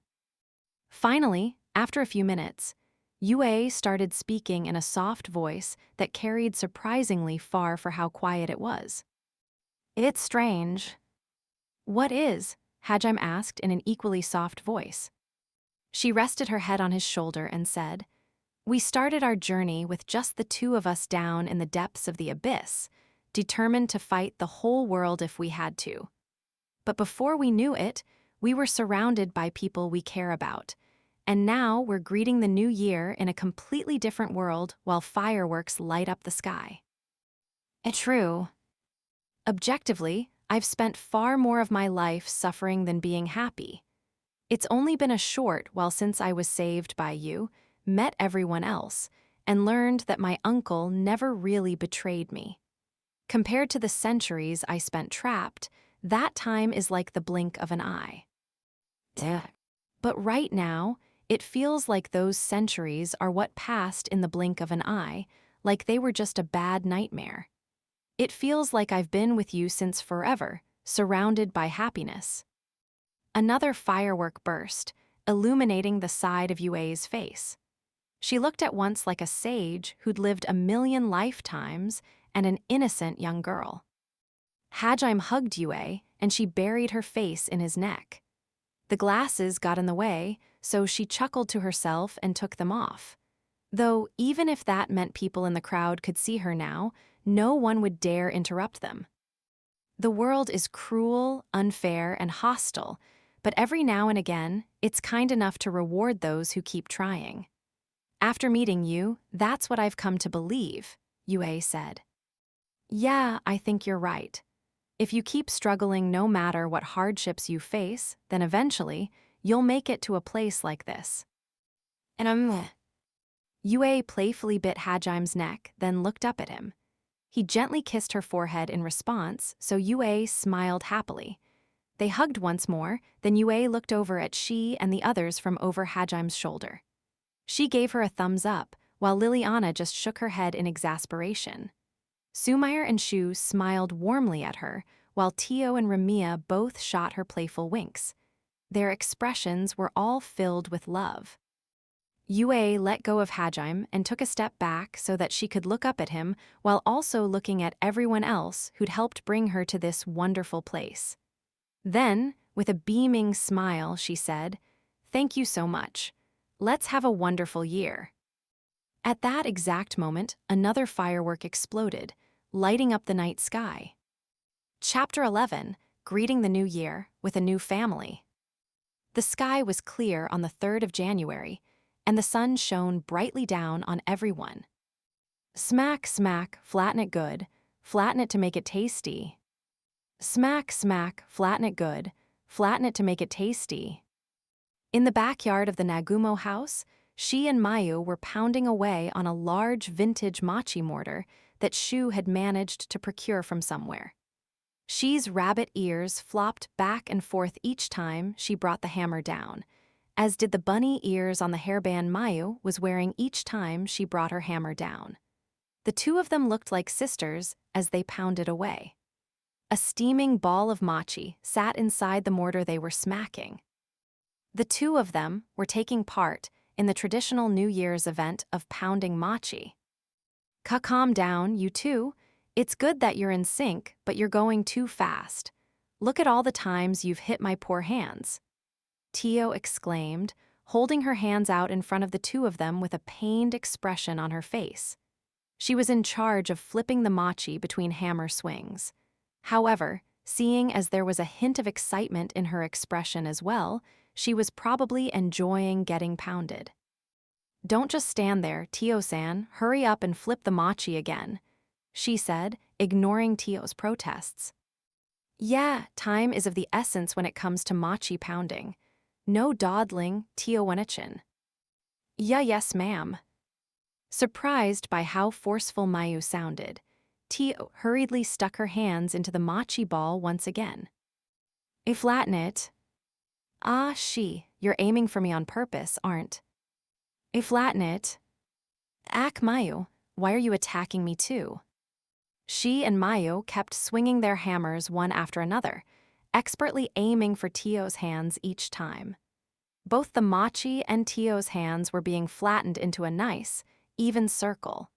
Finally, after a few minutes, Yue started speaking in a soft voice that carried surprisingly far for how quiet it was. "It's strange." "What is?" Hajime asked in an equally soft voice. She rested her head on his shoulder and said, "We started our journey with just the two of us down in the depths of the abyss, determined to fight the whole world if we had to. But before we knew it, we were surrounded by people we care about, and now we're greeting the new year in a completely different world while fireworks light up the sky." "It's true. Objectively, I've spent far more of my life suffering than being happy. It's only been a short while since I was saved by you, met everyone else, and learned that my uncle never really betrayed me. Compared to the centuries I spent trapped, that time is like the blink of an eye. But right now, it feels like those centuries are what passed in the blink of an eye, like they were just a bad nightmare. It feels like I've been with you since forever, surrounded by happiness." Another firework burst, illuminating the side of Yue's face. She looked at once like a sage who'd lived 1,000,000 lifetimes and an innocent young girl. Hajime hugged Yue, and she buried her face in his neck. The glasses got in the way, so she chuckled to herself and took them off. Though, even if that meant people in the crowd could see her now, no one would dare interrupt them. The world is cruel, unfair, and hostile, but every now and again, it's kind enough to reward those who keep trying. After meeting you, that's what I've come to believe, Yue said. Yeah, I think you're right. If you keep struggling no matter what hardships you face, then eventually, you'll make it to a place like this. And Yue playfully bit Hajime's neck, then looked up at him. He gently kissed her forehead in response, so Yue smiled happily. They hugged once more, then Yue looked over at she and the others from over Hajime's shoulder. She gave her a thumbs up, while Liliana just shook her head in exasperation. Sumair and Shu smiled warmly at her, while Tio and Ramiya both shot her playful winks. Their expressions were all filled with love. Yue let go of Hajime and took a step back so that she could look up at him while also looking at everyone else who'd helped bring her to this wonderful place. Then, with a beaming smile, she said, "Thank you so much. Let's have a wonderful year." At that exact moment, another firework exploded, lighting up the night sky. Chapter 11, Greeting the New Year with a New Family. The sky was clear on the 3rd of January, and the sun shone brightly down on everyone. Smack, smack, flatten it good, flatten it to make it tasty. Smack, smack, flatten it good, flatten it to make it tasty. In the backyard of the Nagumo house, she and Mayu were pounding away on a large vintage mochi mortar that Shu had managed to procure from somewhere. She's rabbit ears flopped back and forth each time she brought the hammer down, as did the bunny ears on the hairband Mayu was wearing each time she brought her hammer down. The two of them looked like sisters as they pounded away. A steaming ball of mochi sat inside the mortar they were smacking. The two of them were taking part in the traditional New Year's event of pounding mochi. Calm down, you two. It's good that you're in sync, but you're going too fast. Look at all the times you've hit my poor hands. Tio exclaimed, holding her hands out in front of the two of them with a pained expression on her face. She was in charge of flipping the mochi between hammer swings. However, seeing as there was a hint of excitement in her expression as well, she was probably enjoying getting pounded. Don't just stand there, Tio-san, hurry up and flip the mochi again, she said, ignoring Tio's protests. Yeah, time is of the essence when it comes to mochi pounding. No dawdling, Tio Wenachin. Yeah, yes, ma'am. Surprised by how forceful Mayu sounded, Tio hurriedly stuck her hands into the mochi ball once again. Flatten it. Ah, you're aiming for me on purpose, aren't? Flatten it. Ack, Mayu, why are you attacking me too? She and Mayu kept swinging their hammers one after another, expertly aiming for Tio's hands each time. Both the mochi and Tio's hands were being flattened into a nice, even circle.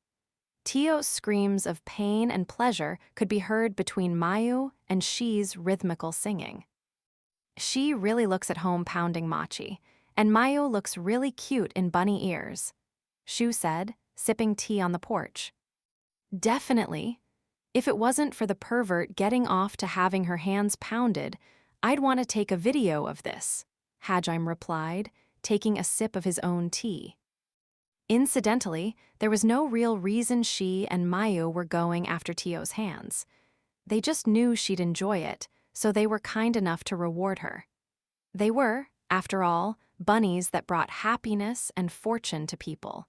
Tio's screams of pain and pleasure could be heard between Mayu and Shi's rhythmical singing. She really looks at home pounding mochi, and Mayu looks really cute in bunny ears, Shu said, sipping tea on the porch. Definitely. If it wasn't for the pervert getting off to having her hands pounded, I'd want to take a video of this, Hajime replied, taking a sip of his own tea. Incidentally, there was no real reason she and Mayu were going after Tio's hands. They just knew she'd enjoy it, so they were kind enough to reward her. They were, after all, bunnies that brought happiness and fortune to people.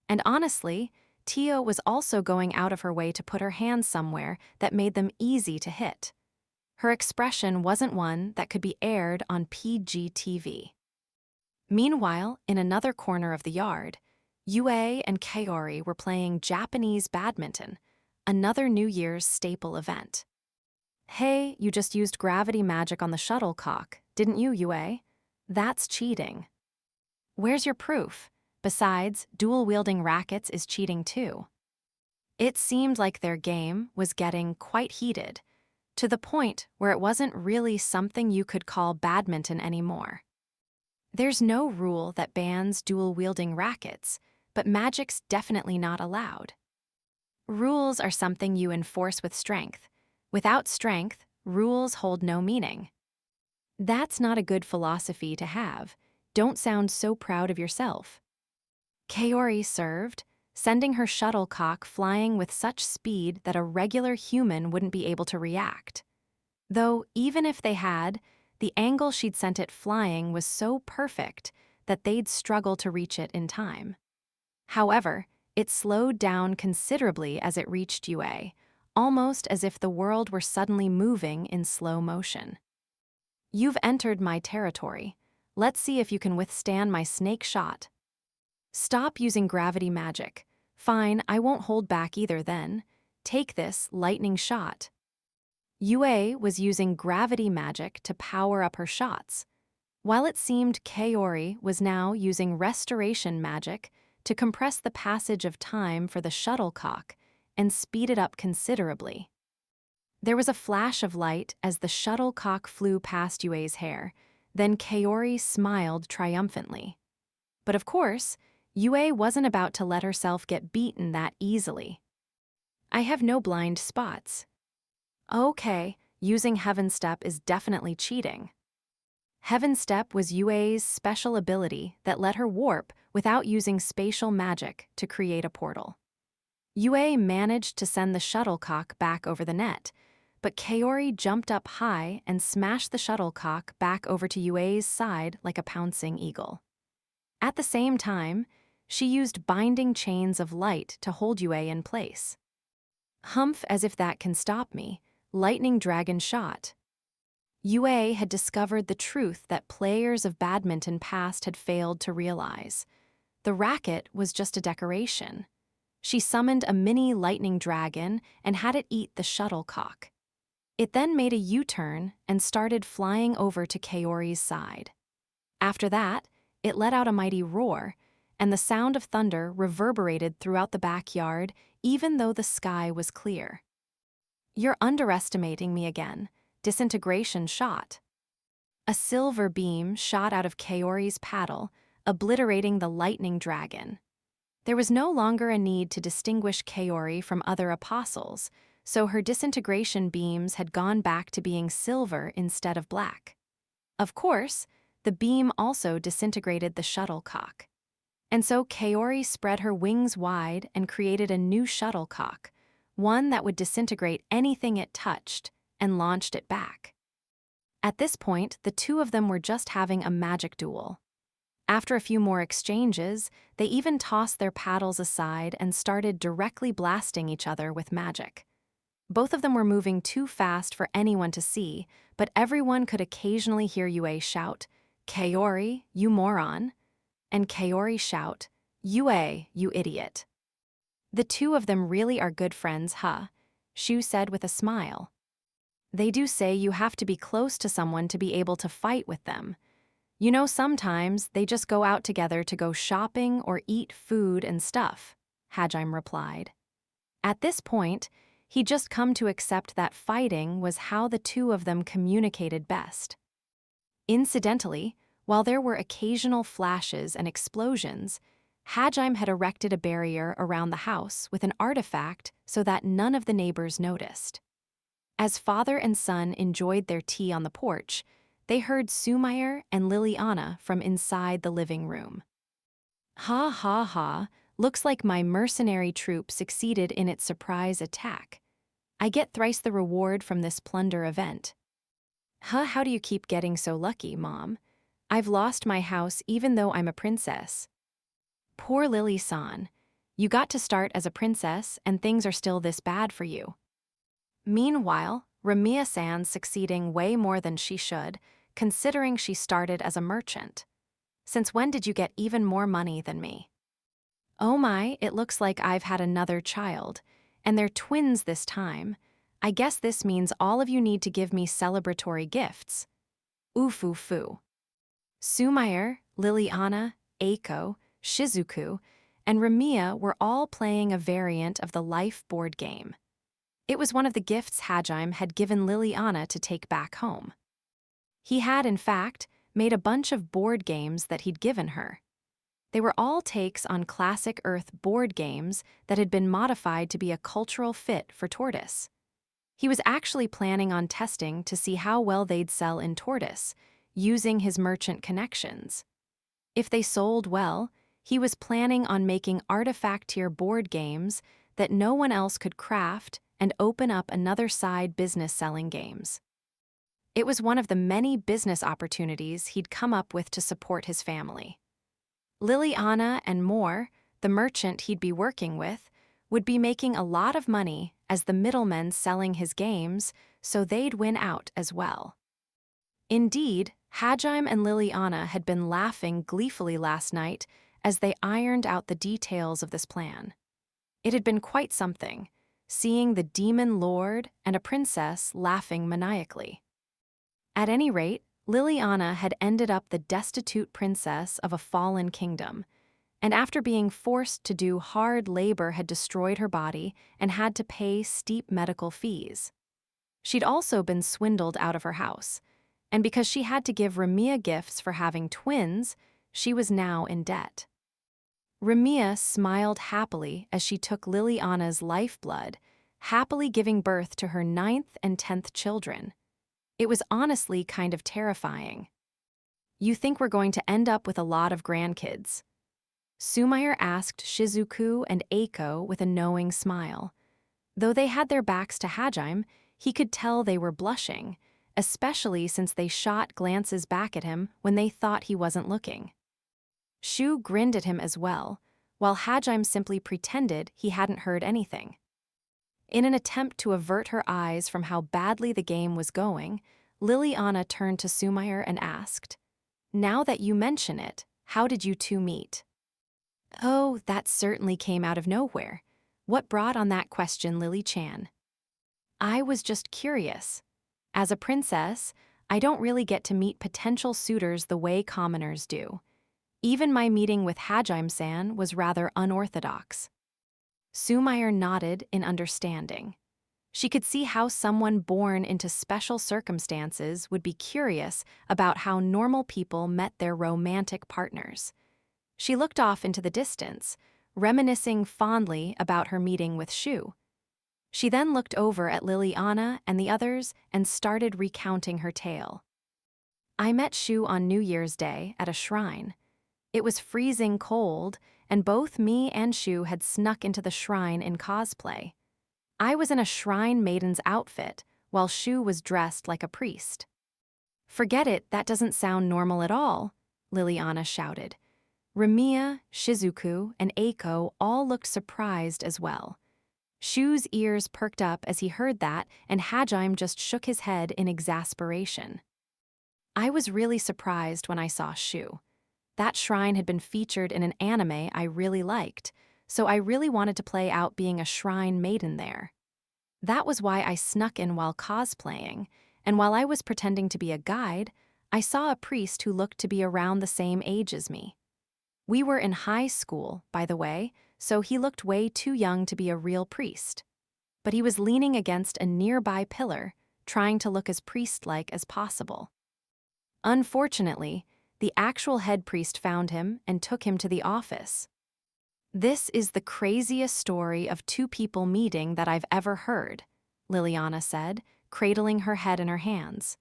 And honestly, Tio was also going out of her way to put her hands somewhere that made them easy to hit. Her expression wasn't one that could be aired on PG TV. Meanwhile, in another corner of the yard, Yue and Kaori were playing Japanese badminton, another New Year's staple event. Hey, you just used gravity magic on the shuttlecock, didn't you, Yue? That's cheating, Where's your proof? Besides, dual-wielding rackets is cheating too. It seemed like their game was getting quite heated, to the point where it wasn't really something you could call badminton anymore. There's no rule that bans dual-wielding rackets, but magic's definitely not allowed. Rules are something you enforce with strength. Without strength, rules hold no meaning. That's not a good philosophy to have. Don't sound so proud of yourself. Kaori served, sending her shuttlecock flying with such speed that a regular human wouldn't be able to react. Though, even if they had, the angle she'd sent it flying was so perfect that they'd struggle to reach it in time. However, it slowed down considerably as it reached Yue, almost as if the world were suddenly moving in slow motion. You've entered my territory. Let's see if you can withstand my snake shot. Stop using gravity magic. Fine, I won't hold back either then. Take this lightning shot. Yue was using gravity magic to power up her shots, while it seemed Kaori was now using restoration magic to compress the passage of time for the shuttlecock and speed it up considerably. There was a flash of light as the shuttlecock flew past Yue's hair, then Kaori smiled triumphantly. But of course, Yue wasn't about to let herself get beaten that easily. I have no blind spots. Okay, using Heaven Step is definitely cheating. Heaven Step was Yue's special ability that let her warp without using spatial magic to create a portal. Yue managed to send the shuttlecock back over the net, but Kaori jumped up high and smashed the shuttlecock back over to Yue's side like a pouncing eagle. At the same time, she used binding chains of light to hold Yue in place. Humph, as if that can stop me. Lightning Dragon shot. Yue had discovered the truth that players of badminton past had failed to realize. The racket was just a decoration. She summoned a mini lightning dragon and had it eat the shuttlecock. It then made a U-turn and started flying over to Kaori's side. After that, it let out a mighty roar, and the sound of thunder reverberated throughout the backyard even though the sky was clear. You're underestimating me again. Disintegration shot. A silver beam shot out of Kaori's paddle, obliterating the lightning dragon. There was no longer a need to distinguish Kaori from other apostles, so her disintegration beams had gone back to being silver instead of black. Of course, the beam also disintegrated the shuttlecock. And so Kaori spread her wings wide and created a new shuttlecock, one that would disintegrate anything it touched, and launched it back. At this point, the two of them were just having a magic duel. After a few more exchanges, they even tossed their paddles aside and started directly blasting each other with magic. Both of them were moving too fast for anyone to see, but everyone could occasionally hear Yue shout, "Kaori, you moron!" and Kaori shout, "Yue, you idiot." The two of them really are good friends, huh? Shu said with a smile. They do say you have to be close to someone to be able to fight with them. You know, sometimes they just go out together to go shopping or eat food and stuff, Hajime replied. At this point, he'd just come to accept that fighting was how the two of them communicated best. Incidentally, while there were occasional flashes and explosions, Hajime had erected a barrier around the house with an artifact so that none of the neighbors noticed. As father and son enjoyed their tea on the porch, they heard Sumayer and Liliana from inside the living room. Ha ha ha, looks like my mercenary troop succeeded in its surprise attack. I get thrice the reward from this plunder event. Huh, how do you keep getting so lucky, Mom? I've lost my house even though I'm a princess. Poor Lily-san. You got to start as a princess and things are still this bad for you. Meanwhile, Ramiya-san's succeeding way more than she should, considering she started as a merchant. Since when did you get even more money than me? Oh my, it looks like I've had another child, and they're twins this time. I guess this means all of you need to give me celebratory gifts. Oof-oo-foo. Sumayer, Liliana, Aiko, Shizuku, and Ramiya were all playing a variant of the Life board game. It was one of the gifts Hajime had given Liliana to take back home. He had, in fact, made a bunch of board games that he'd given her. They were all takes on classic Earth board games that had been modified to be a cultural fit for Tortoise. He was actually planning on testing to see how well they'd sell in Tortoise, using his merchant connections. If they sold well, he was planning on making artifact-tier board games that no one else could craft and open up another side business selling games. It was one of the many business opportunities he'd come up with to support his family. Liliana and Moore, the merchant he'd be working with, would be making a lot of money as the middlemen selling his games, so they'd win out as well. Indeed, Hajime and Liliana had been laughing gleefully last night as they ironed out the details of this plan. It had been quite something, seeing the demon lord and a princess laughing maniacally. At any rate, Liliana had ended up the destitute princess of a fallen kingdom, and after being forced to do hard labor had destroyed her body and had to pay steep medical fees. She'd also been swindled out of her house, and because she had to give Ramiya gifts for having twins, she was now in debt. Ramiya smiled happily as she took Liliana's lifeblood, happily giving birth to her 9th and 10th children. It was honestly kind of terrifying. "You think we're going to end up with a lot of grandkids?" Sumair asked Shizuku and Aiko with a knowing smile. Though they had their backs to Hajime, he could tell they were blushing, especially since they shot glances back at him when they thought he wasn't looking. Shu grinned at him as well, while Hajime simply pretended he hadn't heard anything. In an attempt to avert her eyes from how badly the game was going, Liliana turned to Sumair and asked, "Now that you mention it, how did you two meet?" "Oh, that certainly came out of nowhere. What brought on that question, Lily-chan?" "I was just curious. As a princess, I don't really get to meet potential suitors the way commoners do. Even my meeting with Hajime-san was rather unorthodox." Sumair nodded in understanding. She could see how someone born into special circumstances would be curious about how normal people met their romantic partners. She looked off into the distance, reminiscing fondly about her meeting with Shu. She then looked over at Liliana and the others and started recounting her tale. "I met Shu on New Year's Day at a shrine. It was freezing cold, and both me and Shu had snuck into the shrine in cosplay. I was in a shrine maiden's outfit, while Shu was dressed like a priest." "Forget it, that doesn't sound normal at all," Liliana shouted. Ramiya, Shizuku, and Aiko all looked surprised as well. Shu's ears perked up as he heard that, and Hajime just shook his head in exasperation. "I was really surprised when I saw Shu. That shrine had been featured in an anime I really liked, so I really wanted to play out being a shrine maiden there. That was why I snuck in while cosplaying, and while I was pretending to be a guide, I saw a priest who looked to be around the same age as me. We were in high school, by the way, so he looked way too young to be a real priest. But he was leaning against a nearby pillar, trying to look as priest-like as possible. Unfortunately, the actual head priest found him and took him to the office. This is the craziest story of two people meeting that I've ever heard," Liliana said, cradling her head in her hands.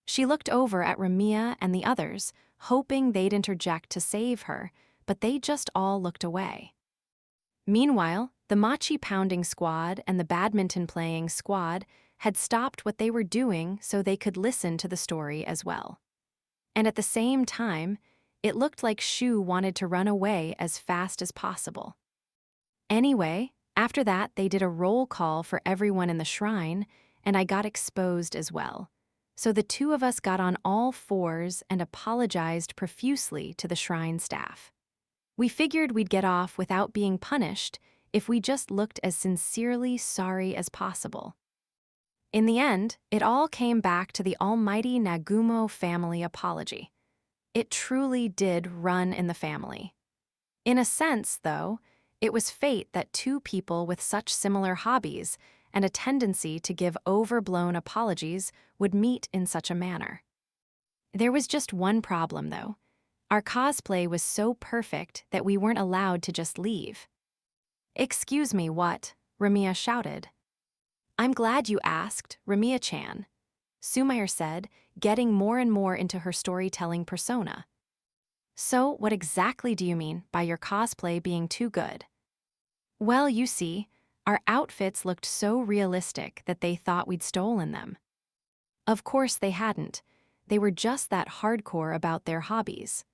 She looked over at Ramiya and the others, hoping they'd interject to save her, but they just all looked away. Meanwhile, the mochi-pounding squad and the badminton-playing squad had stopped what they were doing so they could listen to the story as well. And at the same time, it looked like Shu wanted to run away as fast as possible. Anyway, after that they did a roll call for everyone in the shrine, and I got exposed as well. So the two of us got on all fours and apologized profusely to the shrine staff. We figured we'd get off without being punished if we just looked as sincerely sorry as possible. In the end, it all came back to the almighty Nagumo family apology. It truly did run in the family. In a sense, though, it was fate that two people with such similar hobbies and a tendency to give overblown apologies would meet in such a manner. There was just one problem, though. Our cosplay was so perfect that we weren't allowed to just leave. "Excuse me, what?" Ramiya shouted. "I'm glad you asked, Ramiya-chan," Sumire said, getting more and more into her storytelling persona. "So, what exactly do you mean by your cosplay being too good?" "Well, you see, our outfits looked so realistic that they thought we'd stolen them." Of course they hadn't. They were just that hardcore about their hobbies.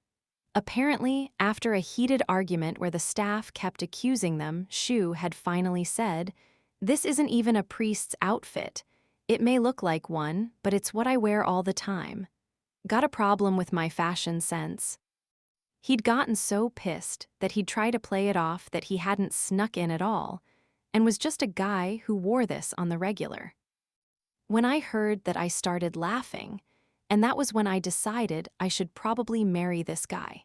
Apparently, after a heated argument where the staff kept accusing them, Shu had finally said, "This isn't even a priest's outfit. It may look like one, but it's what I wear all the time. Got a problem with my fashion sense." He'd gotten so pissed that he'd try to play it off that he hadn't snuck in at all, and was just a guy who wore this on the regular. When I heard that, I started laughing, and that was when I decided I should probably marry this guy.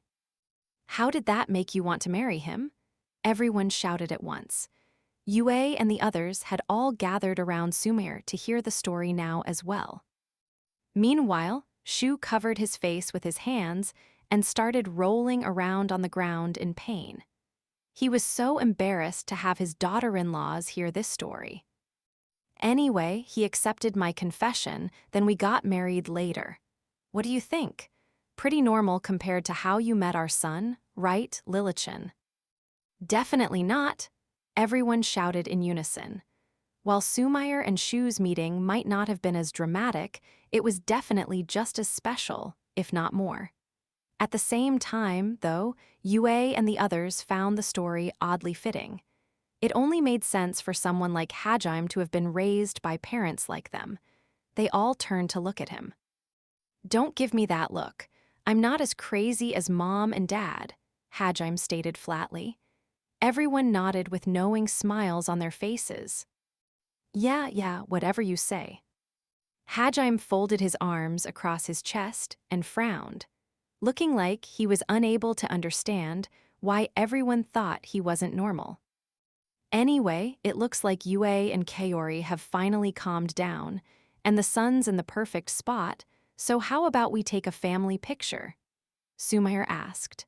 "How did that make you want to marry him?" Everyone shouted at once. Yue and the others had all gathered around Sumire to hear the story now as well. Meanwhile, Shu covered his face with his hands and started rolling around on the ground in pain. He was so embarrassed to have his daughter-in-laws hear this story. "Anyway, he accepted my confession, then we got married later. What do you think? Pretty normal compared to how you met our son, right, Lilichin?" "Definitely not," everyone shouted in unison. While Sumire and Shu's meeting might not have been as dramatic, it was definitely just as special, if not more. At the same time, though, Yue and the others found the story oddly fitting. It only made sense for someone like Hajime to have been raised by parents like them. They all turned to look at him. "Don't give me that look. I'm not as crazy as Mom and Dad," Hajime stated flatly. Everyone nodded with knowing smiles on their faces. Yeah, whatever you say." Hajime folded his arms across his chest and frowned, looking like he was unable to understand why everyone thought he wasn't normal. "Anyway, it looks like Yue and Kaori have finally calmed down, and the sun's in the perfect spot, so how about we take a family picture?" Sumire asked.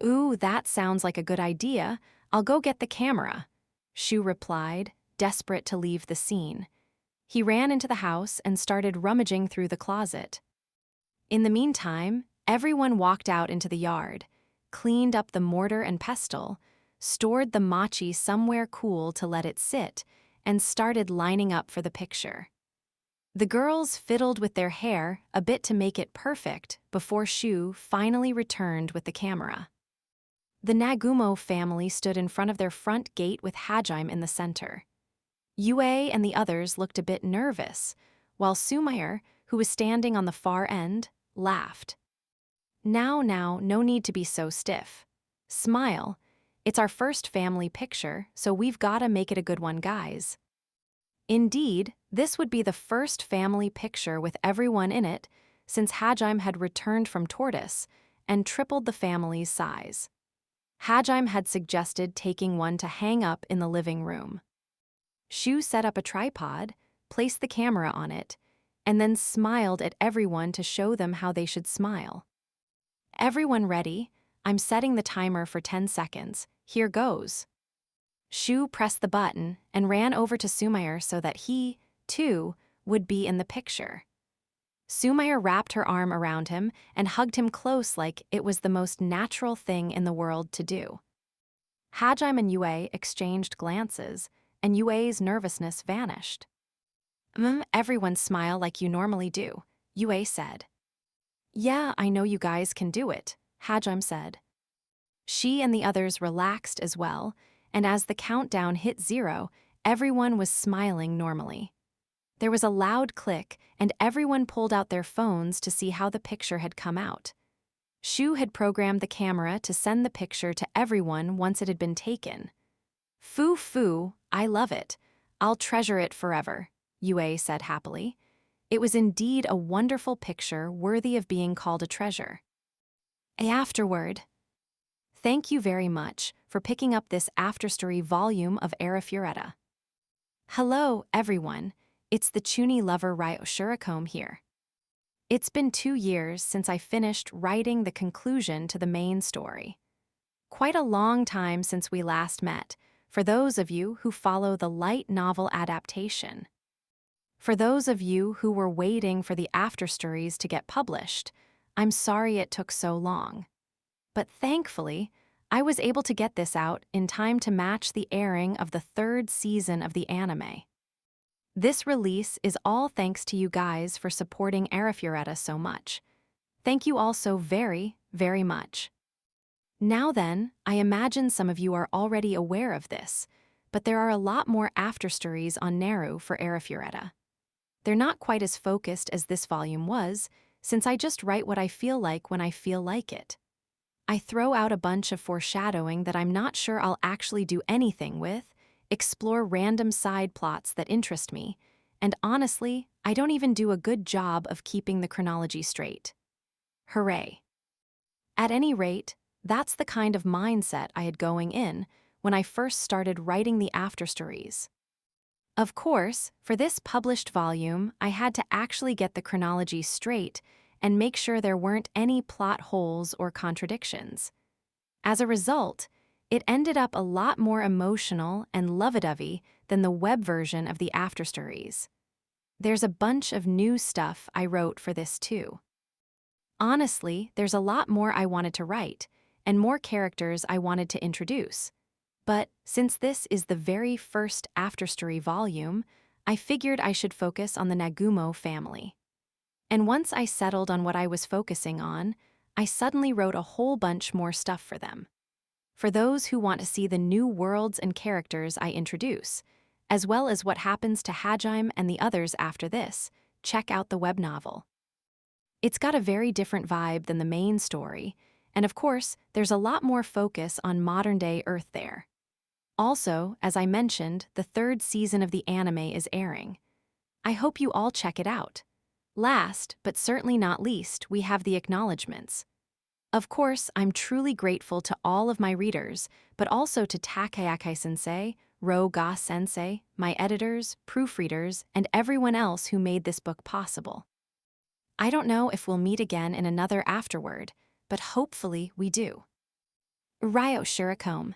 "Ooh, that sounds like a good idea. I'll go get the camera," Shu replied, desperate to leave the scene. He ran into the house and started rummaging through the closet. In the meantime, everyone walked out into the yard, cleaned up the mortar and pestle, stored the mochi somewhere cool to let it sit, and started lining up for the picture. The girls fiddled with their hair a bit to make it perfect before Shu finally returned with the camera. The Nagumo family stood in front of their front gate with Hajime in the center. Yue and the others looked a bit nervous, while Sumire, who was standing on the far end, laughed. Now, no need to be so stiff. Smile. It's our first family picture, so we've gotta make it a good one, guys." Indeed, this would be the first family picture with everyone in it since Hajime had returned from Tortoise and tripled the family's size. Hajime had suggested taking one to hang up in the living room. Shu set up a tripod, placed the camera on it, and then smiled at everyone to show them how they should smile. "Everyone ready? I'm setting the timer for 10 seconds. Here goes." Shu pressed the button and ran over to Sumire so that he, too, would be in the picture. Sumire wrapped her arm around him and hugged him close like it was the most natural thing in the world to do. Hajime and Yue exchanged glances, and Yue's nervousness vanished. Everyone smile like you normally do," Yue said. "Yeah, I know you guys can do it," Hajime said. She and the others relaxed as well, and as the countdown hit 0, everyone was smiling normally. There was a loud click, and everyone pulled out their phones to see how the picture had come out. Shu had programmed the camera to send the picture to everyone once it had been taken. Foo, I love it. I'll treasure it forever," Yue said happily. It was indeed a wonderful picture worthy of being called a treasure. Afterward. Thank you very much for picking up this afterstory volume of Arifureta. Hello, everyone. It's the Chuni lover Ryo Shuricome here. It's been 2 years since I finished writing the conclusion to the main story. Quite a long time since we last met, for those of you who follow the light novel adaptation. For those of you who were waiting for the afterstories to get published, I'm sorry it took so long. But thankfully, I was able to get this out in time to match the airing of the 3rd season of the anime. This release is all thanks to you guys for supporting Arifureta so much. Thank you all so very, very much. Now then, I imagine some of you are already aware of this, but there are a lot more afterstories on Naru for Arifureta. They're not quite as focused as this volume was, since I just write what I feel like when I feel like it. I throw out a bunch of foreshadowing that I'm not sure I'll actually do anything with, explore random side plots that interest me, and honestly, I don't even do a good job of keeping the chronology straight. Hooray. At any rate, that's the kind of mindset I had going in when I first started writing the afterstories. Of course, for this published volume, I had to actually get the chronology straight and make sure there weren't any plot holes or contradictions. As a result, it ended up a lot more emotional and lovey-dovey than the web version of the afterstories. There's a bunch of new stuff I wrote for this too. Honestly, there's a lot more I wanted to write, and more characters I wanted to introduce. But since this is the very first afterstory volume, I figured I should focus on the Nagumo family. And once I settled on what I was focusing on, I suddenly wrote a whole bunch more stuff for them. For those who want to see the new worlds and characters I introduce, as well as what happens to Hajime and the others after this, check out the web novel. It's got a very different vibe than the main story, and of course, there's a lot more focus on modern-day Earth there. Also, as I mentioned, the 3rd season of the anime is airing. I hope you all check it out. Last, but certainly not least, we have the acknowledgements. Of course, I'm truly grateful to all of my readers, but also to Yaegashi-sensei, Ga-sensei, my editors, proofreaders, and everyone else who made this book possible. I don't know if we'll meet again in another afterword, but hopefully we do. Ryo Shuricome.